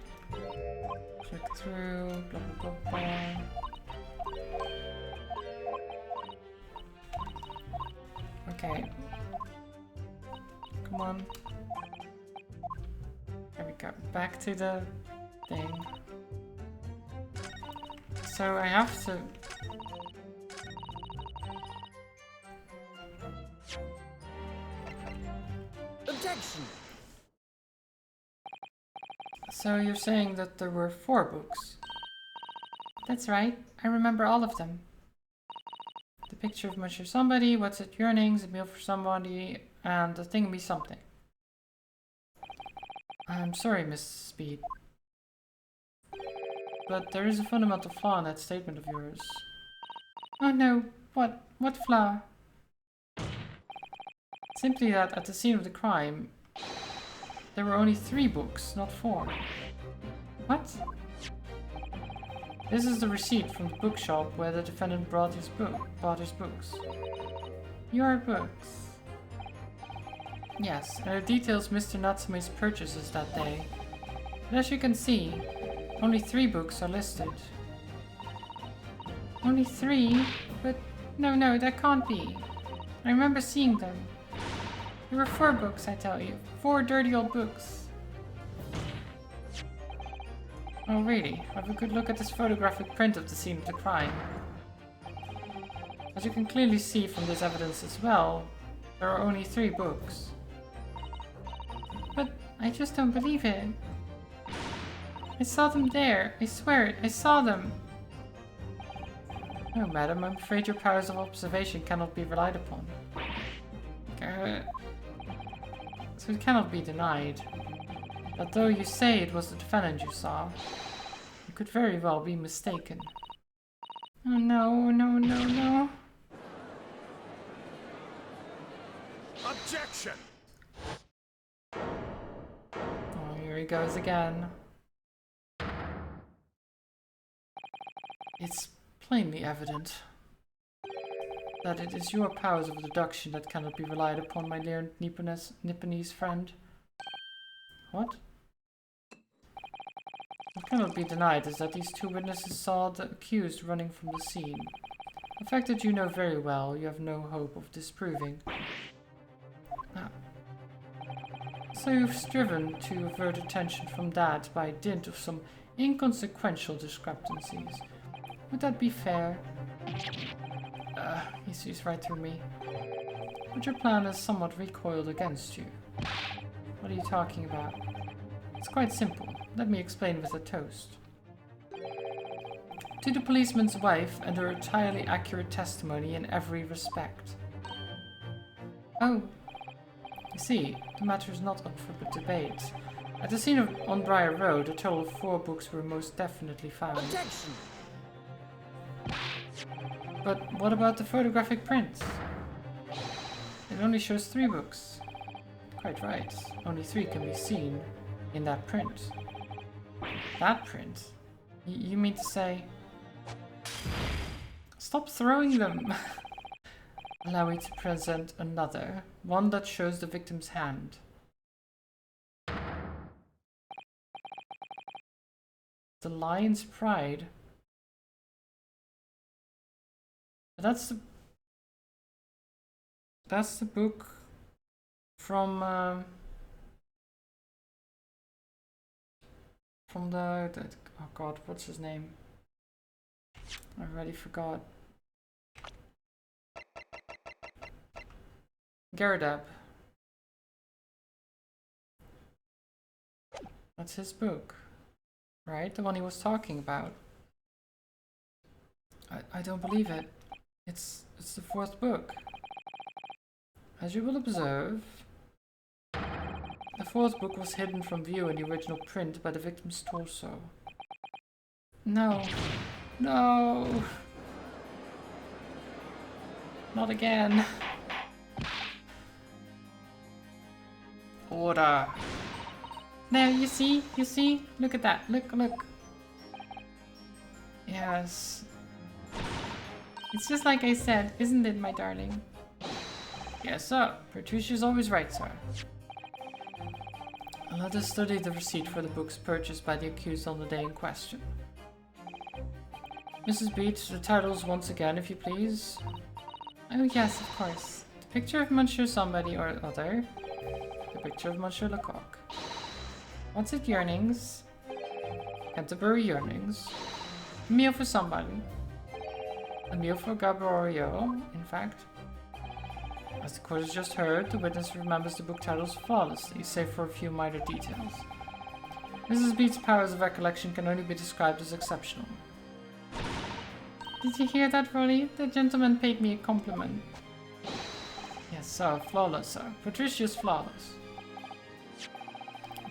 Check through, blah blah blah blah. Okay. Come on. There we go. Back to the thing. So I have to... Objection! So you're saying that there were 4 books? That's right. I remember all of them. The picture of Monsieur Somebody, What's It Yearnings, A Meal for Somebody, and The Thingamy Something. I'm sorry, Miss Speed. But there is a fundamental flaw in that statement of yours. Oh no, what? What flaw? Simply that at the scene of the crime, there were only 3 books, not 4. What? This is the receipt from the bookshop where the defendant bought his books. Your books? Yes, and it details Mr. Natsume's purchases that day. But as you can see, only 3 books are listed. Only 3? But no, that can't be. I remember seeing them. There were 4 books, I tell you. 4 dirty old books. Oh really? Have a good look at this photographic print of the scene of the crime. As you can clearly see from this evidence as well, there are only 3 books. But I just don't believe it. I saw them there. I swear it. I saw them. No, madam, I'm afraid your powers of observation cannot be relied upon. So it cannot be denied that though you say it was the defendant you saw, you could very well be mistaken. Oh no. Objection! Oh, here he goes again. It's plainly evident that it is your powers of deduction that cannot be relied upon, my dear Nipponese friend. What? What cannot be denied is that these 2 witnesses saw the accused running from the scene. A fact that you know very well, you have no hope of disproving. Ah. So you've striven to avert attention from that by dint of some inconsequential discrepancies. Would that be fair? He sees right through me. But your plan has somewhat recoiled against you. What are you talking about? It's quite simple. Let me explain with a toast. To the policeman's wife and her entirely accurate testimony in every respect. Oh. You see, the matter is not up for debate. At the scene on Briar Road, a total of 4 books were most definitely found. Objection! But what about the photographic print? It only shows 3 books. Quite right. Only 3 can be seen in that print. That print? You mean to say... Stop throwing them! Allow me to present another. One that shows the victim's hand. The Lion's Pride. That's the book from the oh god, what's his name? I already forgot. Garadab. That's his book, right? The one he was talking about. I don't believe it. It's the 4th book. As you will observe, the 4th book was hidden from view in the original print by the victim's torso. No. No! Not again. Order. Now, you see? Look at that. Look. Yes. It's just like I said, isn't it, my darling? Yes, sir. Patricia's always right, sir. Let us study the receipt for the books purchased by the accused on the day in question. Mrs. Beach, the titles once again, if you please. Oh yes, of course. The picture of Monsieur somebody or other. The picture of Monsieur Lecoq. What's it, yearnings? Canterbury yearnings. A meal for somebody. A meal for Gaborio, in fact. As the court has just heard, the witness remembers the book titles flawlessly, save for a few minor details. Mrs. Beat's powers of recollection can only be described as exceptional. Did you hear that, Rolly? The gentleman paid me a compliment. Yes, sir. Flawless, sir. Patricia's flawless.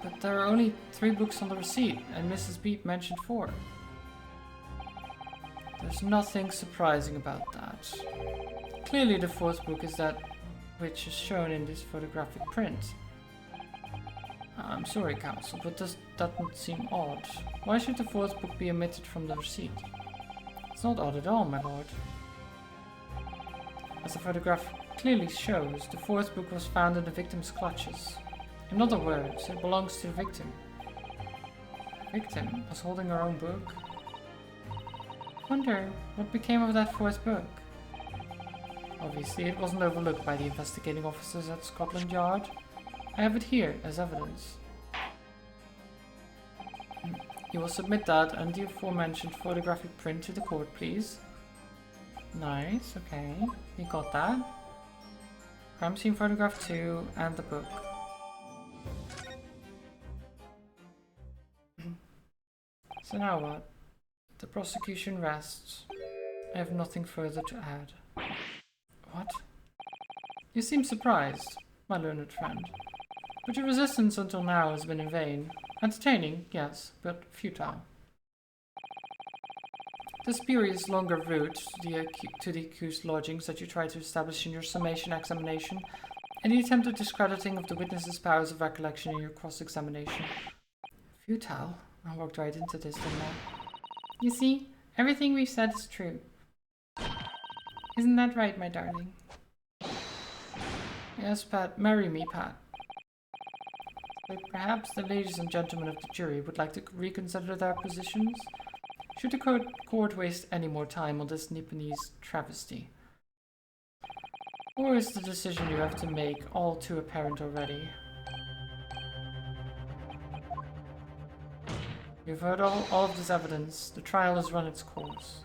But there are only 3 books on the receipt, and Mrs. Beat mentioned 4. There's nothing surprising about that. Clearly the 4th book is that which is shown in this photographic print. I'm sorry, counsel, but does that not seem odd? Why should the 4th book be omitted from the receipt? It's not odd at all, my lord. As the photograph clearly shows, the 4th book was found in the victim's clutches. In other words, it belongs to the victim. The victim was holding her own book. Wonder what became of that 4th book. Obviously, it wasn't overlooked by the investigating officers at Scotland Yard. I have it here as evidence. You will submit that and the aforementioned photographic print to the court, please. Nice, okay. You got that. Crime scene photograph 2 and the book. So now what? The prosecution rests. I have nothing further to add. What? You seem surprised, my learned friend. But your resistance until now has been in vain. Entertaining, yes, but futile. The spurious longer route to the accused lodgings that you tried to establish in your summation examination, and the attempted discrediting of the witness's powers of recollection in your cross-examination. Futile? I walked right into this, didn't I? You see, everything we've said is true. Isn't that right, my darling? Yes, Pat. Marry me, Pat. But perhaps the ladies and gentlemen of the jury would like to reconsider their positions? Should the court waste any more time on this Nipponese travesty? Or is the decision you have to make all too apparent already? You've heard all of this evidence. The trial has run its course.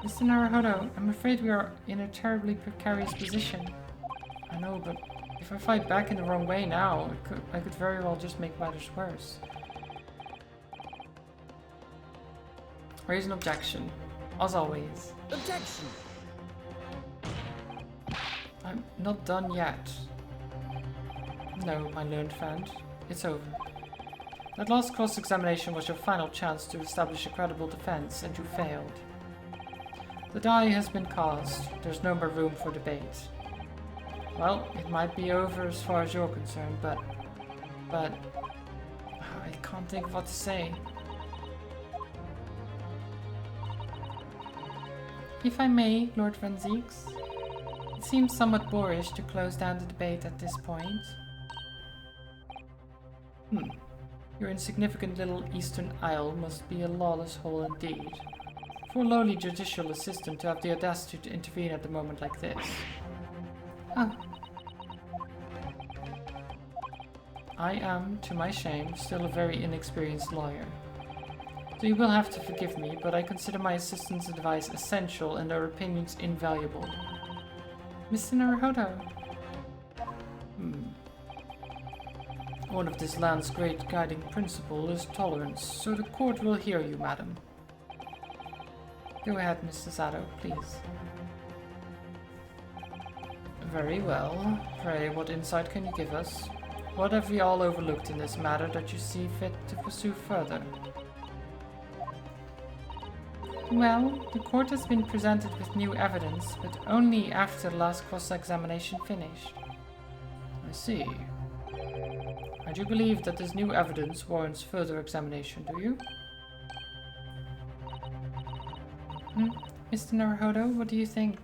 Mr. Naruhodo, I'm afraid we are in a terribly precarious position. I know, but if I fight back in the wrong way now, I could very well just make matters worse. Raise an objection. As always. Objection! I'm not done yet. No, my learned friend. It's over. That last cross-examination was your final chance to establish a credible defense, and you failed. The die has been cast. There's no more room for debate. Well, it might be over as far as you're concerned, but I can't think of what to say. If I may, Lord Van Zieks, it seems somewhat boorish to close down the debate at this point. Your insignificant little Eastern Isle must be a lawless hole indeed. For a lowly judicial assistant to have the audacity to intervene at a moment like this. Oh. I am, to my shame, still a very inexperienced lawyer. So you will have to forgive me, but I consider my assistant's advice essential and their opinions invaluable. Mr. Naruhodo. One of this land's great guiding principle is tolerance, so the court will hear you, madam. Go ahead, Mr. Zato, please. Very well. Pray, what insight can you give us? What have we all overlooked in this matter that you see fit to pursue further? Well, the court has been presented with new evidence, but only after the last cross-examination finished. I see. I do believe that this new evidence warrants further examination, do you? Mr. Naruhodo, what do you think?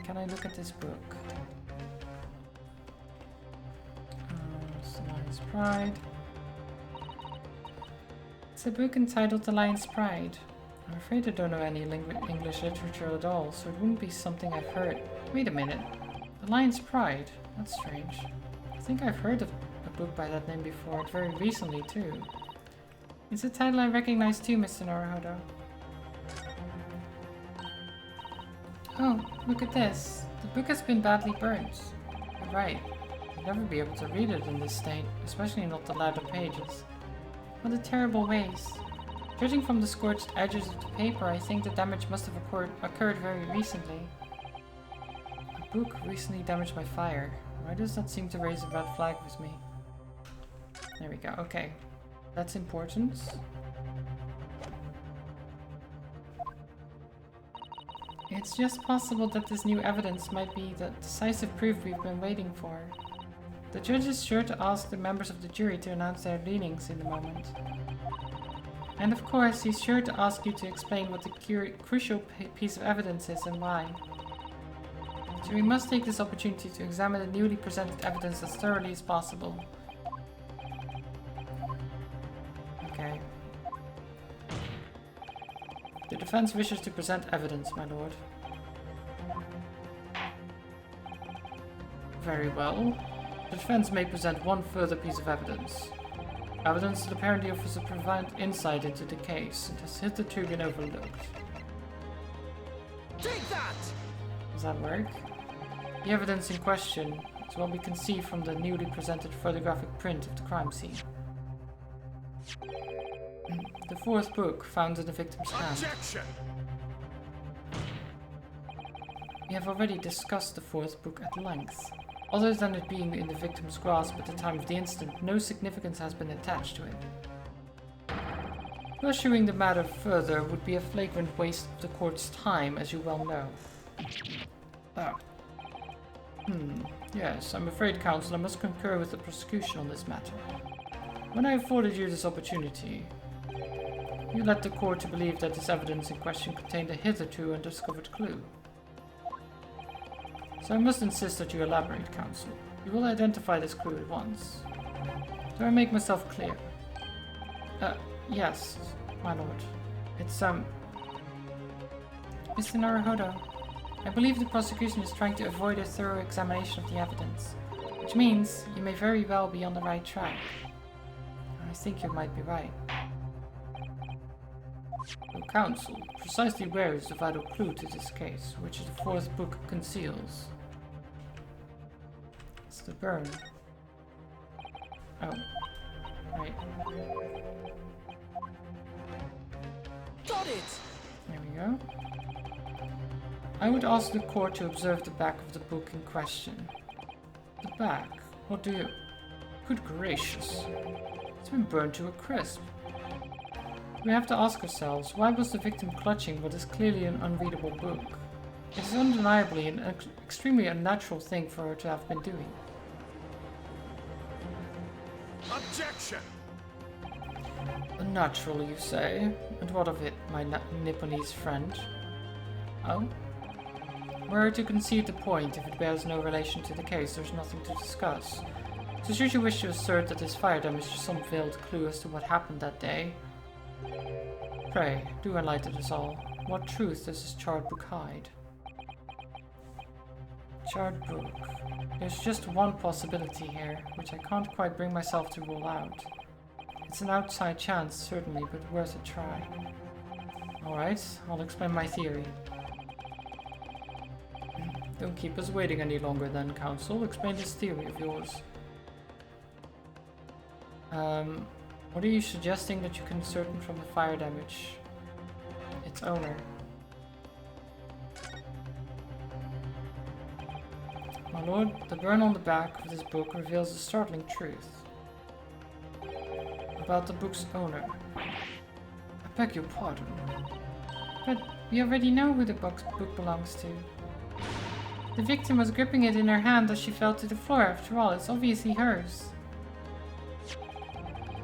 Can I look at this book? The Lion's Pride. It's a book entitled The Lion's Pride. I'm afraid I don't know any English literature at all, so it wouldn't be something I've heard. Wait a minute. The Lion's Pride? That's strange. I think I've heard of a book by that name before, very recently too. It's a title I recognize too, Mr. Naruhodo. Oh, look at this. The book has been badly burnt. You're right. You'd never be able to read it in this state, especially not the latter pages. What a terrible waste. Judging from the scorched edges of the paper, I think the damage must have occurred very recently. A book recently damaged by fire. Why does that seem to raise a red flag with me? There we go, okay. That's important. It's just possible that this new evidence might be the decisive proof we've been waiting for. The judge is sure to ask the members of the jury to announce their leanings in a moment. And of course, he's sure to ask you to explain what the crucial piece of evidence is and why. So we must take this opportunity to examine the newly presented evidence as thoroughly as possible. Okay. The defense wishes to present evidence, my lord. Very well. The defense may present one further piece of evidence. Evidence that apparently offers a profound insight into the case and has hitherto been overlooked. Take that! Does that work? The evidence in question is what we can see from the newly presented photographic print of the crime scene. The fourth book found in the victim's hand. Objection! We have already discussed the fourth book at length. Other than it being in the victim's grasp at the time of the incident, no significance has been attached to it. Pursuing the matter further would be a flagrant waste of the court's time, as you well know. Yes, I'm afraid, counsel, I must concur with the prosecution on this matter. When I afforded you this opportunity, you led the court to believe that this evidence in question contained a hitherto undiscovered clue. So I must insist that you elaborate, counsel. You will identify this clue at once. Do I make myself clear? Yes, my lord. It's, Mr. Naruhodo, I believe the prosecution is trying to avoid a thorough examination of the evidence, which means you may very well be on the right track. I think you might be right. So, counsel, precisely where is the vital clue to this case, which the fourth book conceals? It's the burn. Oh. Right. Got it! There we go. I would ask the court to observe the back of the book in question. The back? What do you... Good gracious. It's been burned to a crisp. We have to ask ourselves, why was the victim clutching what is clearly an unreadable book? It is undeniably an extremely unnatural thing for her to have been doing. Objection! Unnatural, you say? And what of it, my Nipponese friend? Oh? Were to concede the point, if it bears no relation to the case, there's nothing to discuss. So should you wish to assert that this fire damage is some veiled clue as to what happened that day? Pray, do enlighten us all. What truth does this charred book hide? Charred book. There's just one possibility here, which I can't quite bring myself to rule out. It's an outside chance, certainly, but worth a try. Alright, I'll explain my theory. Don't keep us waiting any longer then, Counsel. Explain this theory of yours. What are you suggesting that you can ascertain from the fire damage? Its owner. My lord, the burn on the back of this book reveals a startling truth. About the book's owner. I beg your pardon. But we already know who the book belongs to. The victim was gripping it in her hand as she fell to the floor. After all, it's obviously hers.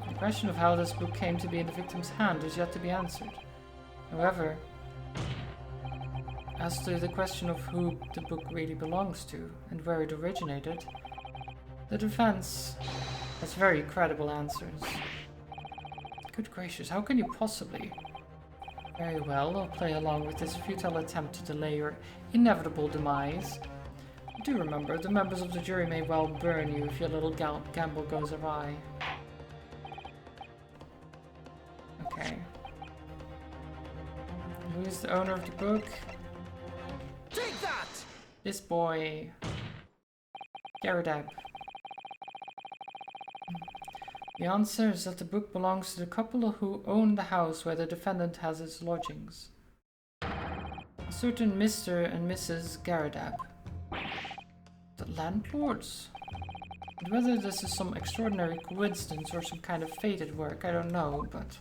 The question of how this book came to be in the victim's hand is yet to be answered. However, as to the question of who the book really belongs to and where it originated, the defense has very credible answers. Good gracious, how can you possibly? Very well, I'll play along with this futile attempt to delay your inevitable demise. Do remember, the members of the jury may well burn you if your little gamble goes awry. Okay. Who is the owner of the book? Take that! This boy. Garadab. The answer is that the book belongs to the couple who own the house where the defendant has his lodgings. A certain Mr. and Mrs. Garadab. The landlords? And whether this is some extraordinary coincidence or some kind of fate at work, I don't know, but...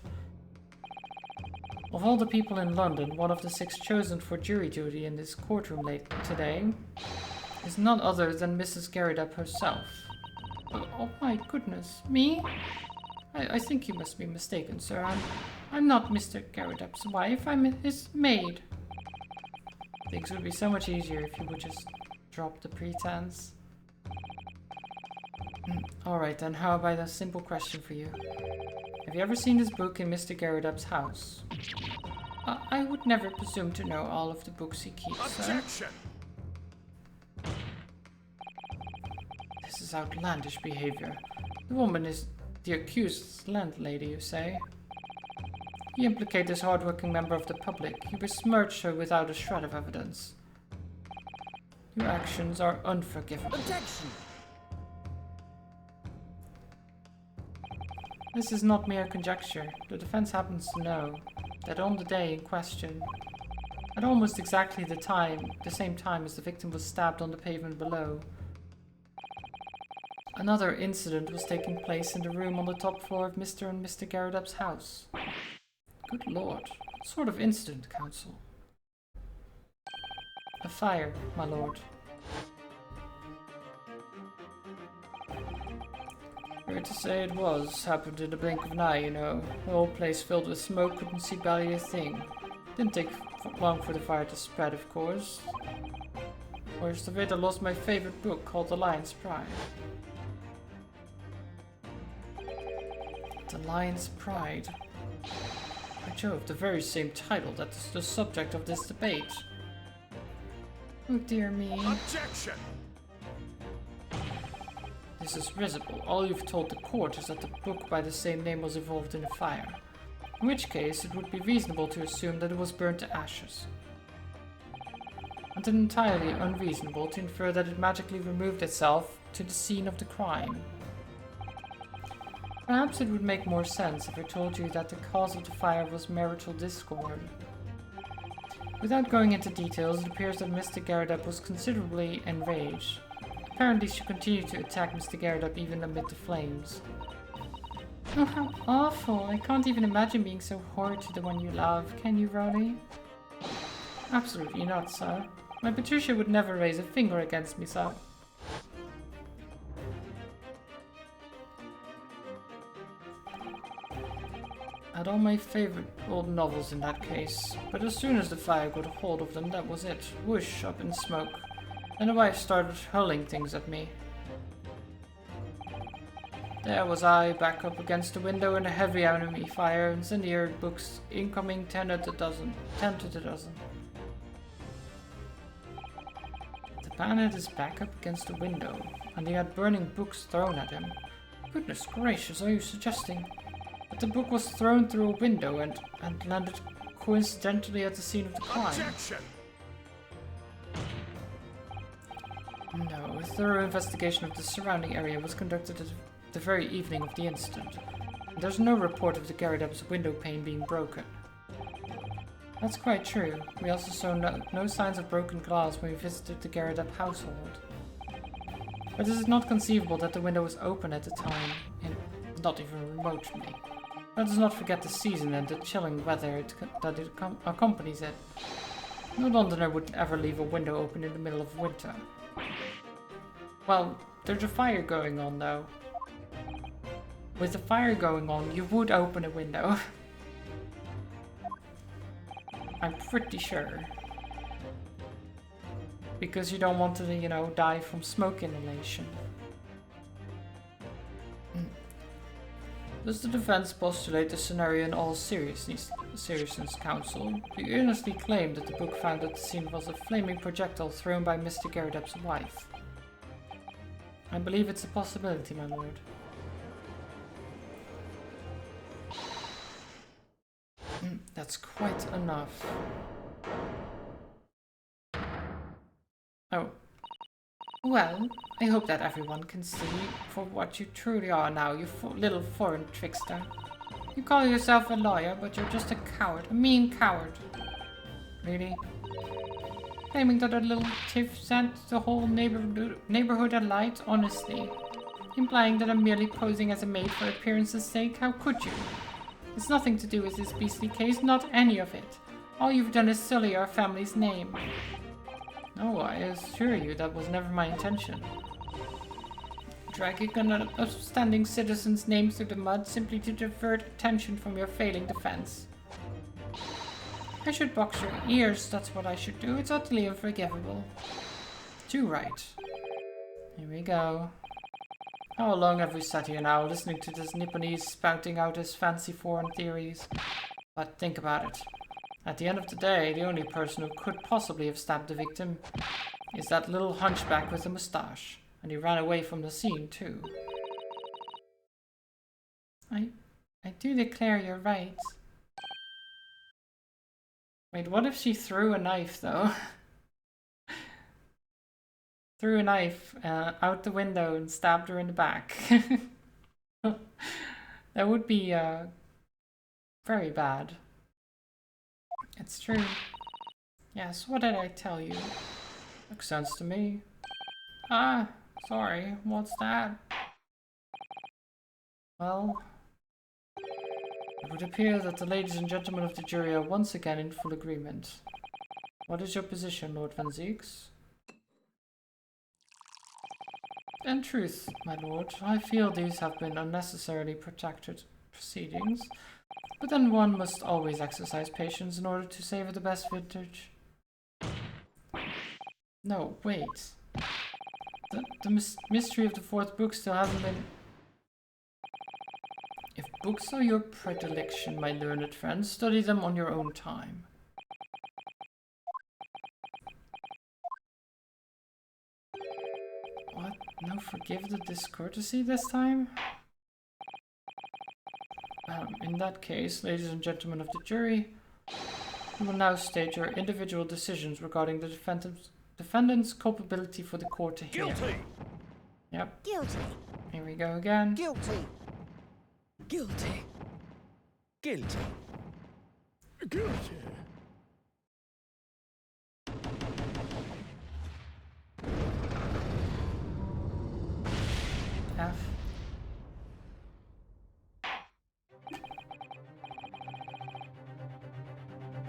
Of all the people in London, one of the 6 chosen for jury duty in this courtroom late today is none other than Mrs. Garadab herself. Oh my goodness, me? I think you must be mistaken, sir. I'm not Mr. Garadab's wife, I'm his maid. Things would be so much easier if you would just drop the pretense. Alright then, how about a simple question for you? Have you ever seen this book in Mr. Garadab's house? I would never presume to know all of the books he keeps, sir. Objection! This is outlandish behavior. The woman is the accused's landlady, you say? You implicate this hard-working member of the public. You besmirch her without a shred of evidence. Your actions are unforgivable. Objection! This is not mere conjecture. The defense happens to know that on the day in question, at almost exactly the same time as the victim was stabbed on the pavement below, another incident was taking place in the room on the top floor of Mr. and Mr. Garadab's house. Good lord, what sort of incident, Counsel? A fire, my lord. Fair to say it was. Happened in the blink of an eye, you know. The whole place filled with smoke, couldn't see barely a thing. Didn't take long for the fire to spread, of course. Worst of it, I lost my favorite book called The Lion's Pride. The Lion's Pride. By Jove, the very same title that is the subject of this debate. Oh dear me. Objection! This is risible. All you've told the court is that the book by the same name was involved in a fire. In which case, it would be reasonable to assume that it was burnt to ashes. And entirely unreasonable to infer that it magically removed itself to the scene of the crime. Perhaps it would make more sense if I told you that the cause of the fire was marital discord. Without going into details, it appears that Mr. Garrett was considerably enraged. Apparently, she continued to attack Mr. Garrett even amid the flames. Oh, how awful! I can't even imagine being so horrid to the one you love, can you, Ronnie? Absolutely not, sir. My Patricia would never raise a finger against me, sir. I had all my favorite old novels in that case, but as soon as the fire got a hold of them, that was it. Whoosh, up in smoke. And the wife started hurling things at me. There was I, back up against the window in a heavy enemy fire, incendiary books incoming 10 to the dozen. The man had his back up against the window, and he had burning books thrown at him. Goodness gracious, are you suggesting that the book was thrown through a window and landed coincidentally at the scene of the crime? Objection! No, a thorough investigation of the surrounding area was conducted the very evening of the incident. There's no report of the Garridub's window pane being broken. That's quite true. We also saw no signs of broken glass when we visited the Garridub household. But is it not conceivable that the window was open at the time, and not even remotely? Let us not forget the season and the chilling weather that accompanies it. No Londoner would ever leave a window open in the middle of winter. Well, there's a fire going on though. With the fire going on, you would open a window. I'm pretty sure. Because you don't want to, you know, die from smoke inhalation. Does the defense postulate the scenario in all seriousness, counsel? We earnestly claim that the book found at the scene was a flaming projectile thrown by Mr. Garridub's wife. I believe it's a possibility, my lord. That's quite enough. Oh. Well, I hope that everyone can see for what you truly are now, you little foreign trickster. You call yourself a lawyer, but you're just a coward, a mean coward. Really? Claiming that a little tiff sent the whole neighborhood alight, honestly. Implying that I'm merely posing as a maid for appearance's sake, how could you? It's nothing to do with this beastly case, not any of it. All you've done is sully our family's name. No, I assure you that was never my intention. Dragging an upstanding citizen's name through the mud simply to divert attention from your failing defense. I should box your ears, that's what I should do. It's utterly unforgivable. Too right. Here we go. How long have we sat here now, listening to this Nipponese spouting out his fancy foreign theories? But think about it. At the end of the day, the only person who could possibly have stabbed the victim is that little hunchback with the moustache. And he ran away from the scene, too. I do declare you're right. Wait, what if she threw a knife, though? Threw a knife out the window and stabbed her in the back. That would be very bad. It's true. Yes, what did I tell you? Makes sense to me. Ah, sorry, what's that? Well, it would appear that the ladies and gentlemen of the jury are once again in full agreement. What is your position, Lord Van Zieks? In truth, my lord, I feel these have been unnecessarily protracted proceedings, but then one must always exercise patience in order to savor the best vintage. No, wait. The mystery of the fourth book still hasn't been... If books are your predilection, my learned friend, study them on your own time. What? No, forgive the discourtesy this time? In that case, ladies and gentlemen of the jury, you will now state your individual decisions regarding the defendant's culpability for the court to hear. Guilty! Yep. Guilty. Here we go again. Guilty. Guilty. Guilty. Guilty.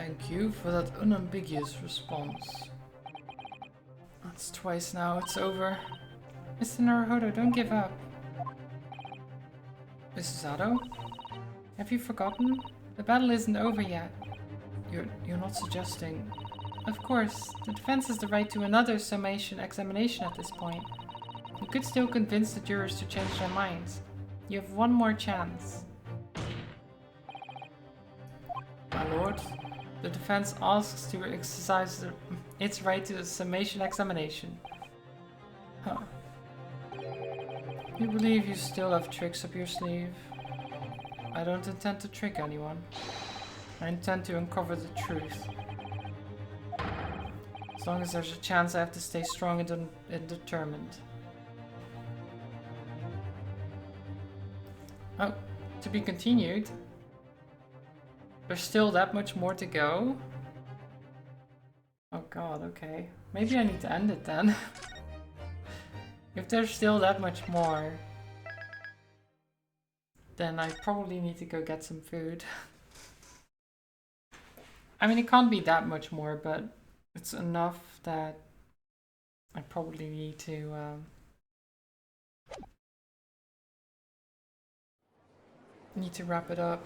Thank you for that unambiguous response. That's twice now, it's over. Mr. Naruhodo, don't give up. Mrs. Ado? Have you forgotten? The battle isn't over yet. You're not suggesting... Of course, the defense has the right to another summation examination at this point. You could still convince the jurors to change their minds. You have one more chance. My lord, the defense asks to exercise its right to a summation examination. Huh. You believe you still have tricks up your sleeve? I don't intend to trick anyone. I intend to uncover the truth. As long as there's a chance, I have to stay strong and determined. Oh, to be continued. There's still that much more to go? Oh god, okay. Maybe I need to end it then. If there's still that much more, then I probably need to go get some food. I mean, it can't be that much more, but it's enough that I probably need to wrap it up.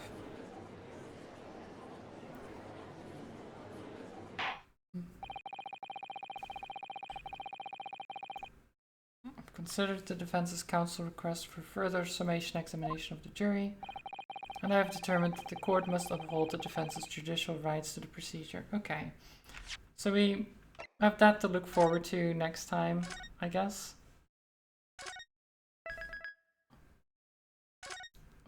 I've considered the defense's counsel request for further summation examination of the jury, and I have determined that the court must uphold the defense's judicial rights to the procedure. Okay. So we have that to look forward to next time, I guess.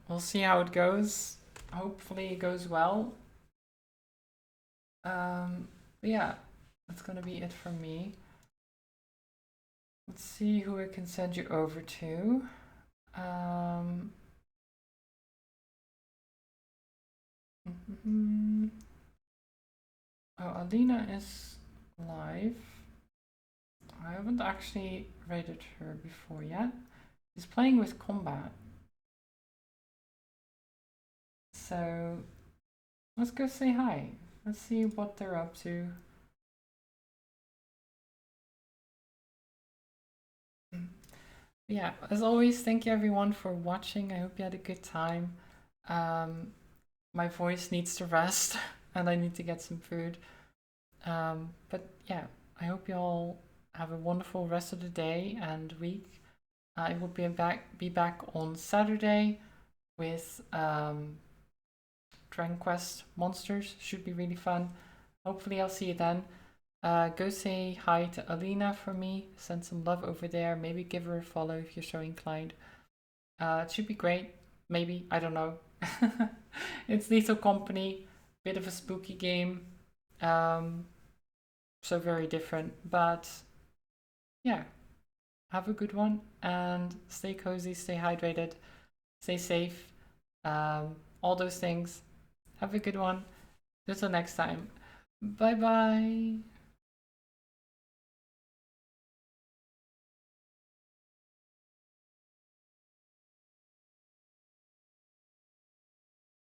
We'll see how it goes. Hopefully it goes well. But yeah, that's gonna be it from me. Let's see who I can send you over to. Oh, Alina is live. I haven't actually rated her before yet. She's playing with combat. So let's go say hi. Let's see what they're up to. Yeah, as always, thank you everyone for watching. I hope you had a good time. My voice needs to rest and I need to get some food. But yeah, I hope you all have a wonderful rest of the day and week. I will be back on Saturday with Dragon Quest Monsters. Should be really fun. Hopefully I'll see you then. Go say hi to Alina for me. Send some love over there. Maybe give her a follow if you're so inclined. It should be great. Maybe. I don't know. It's Lethal Company. Bit of a spooky game. So very different. But yeah. Have a good one. And stay cozy. Stay hydrated. Stay safe. All those things. Have a good one. Until next time. Bye bye.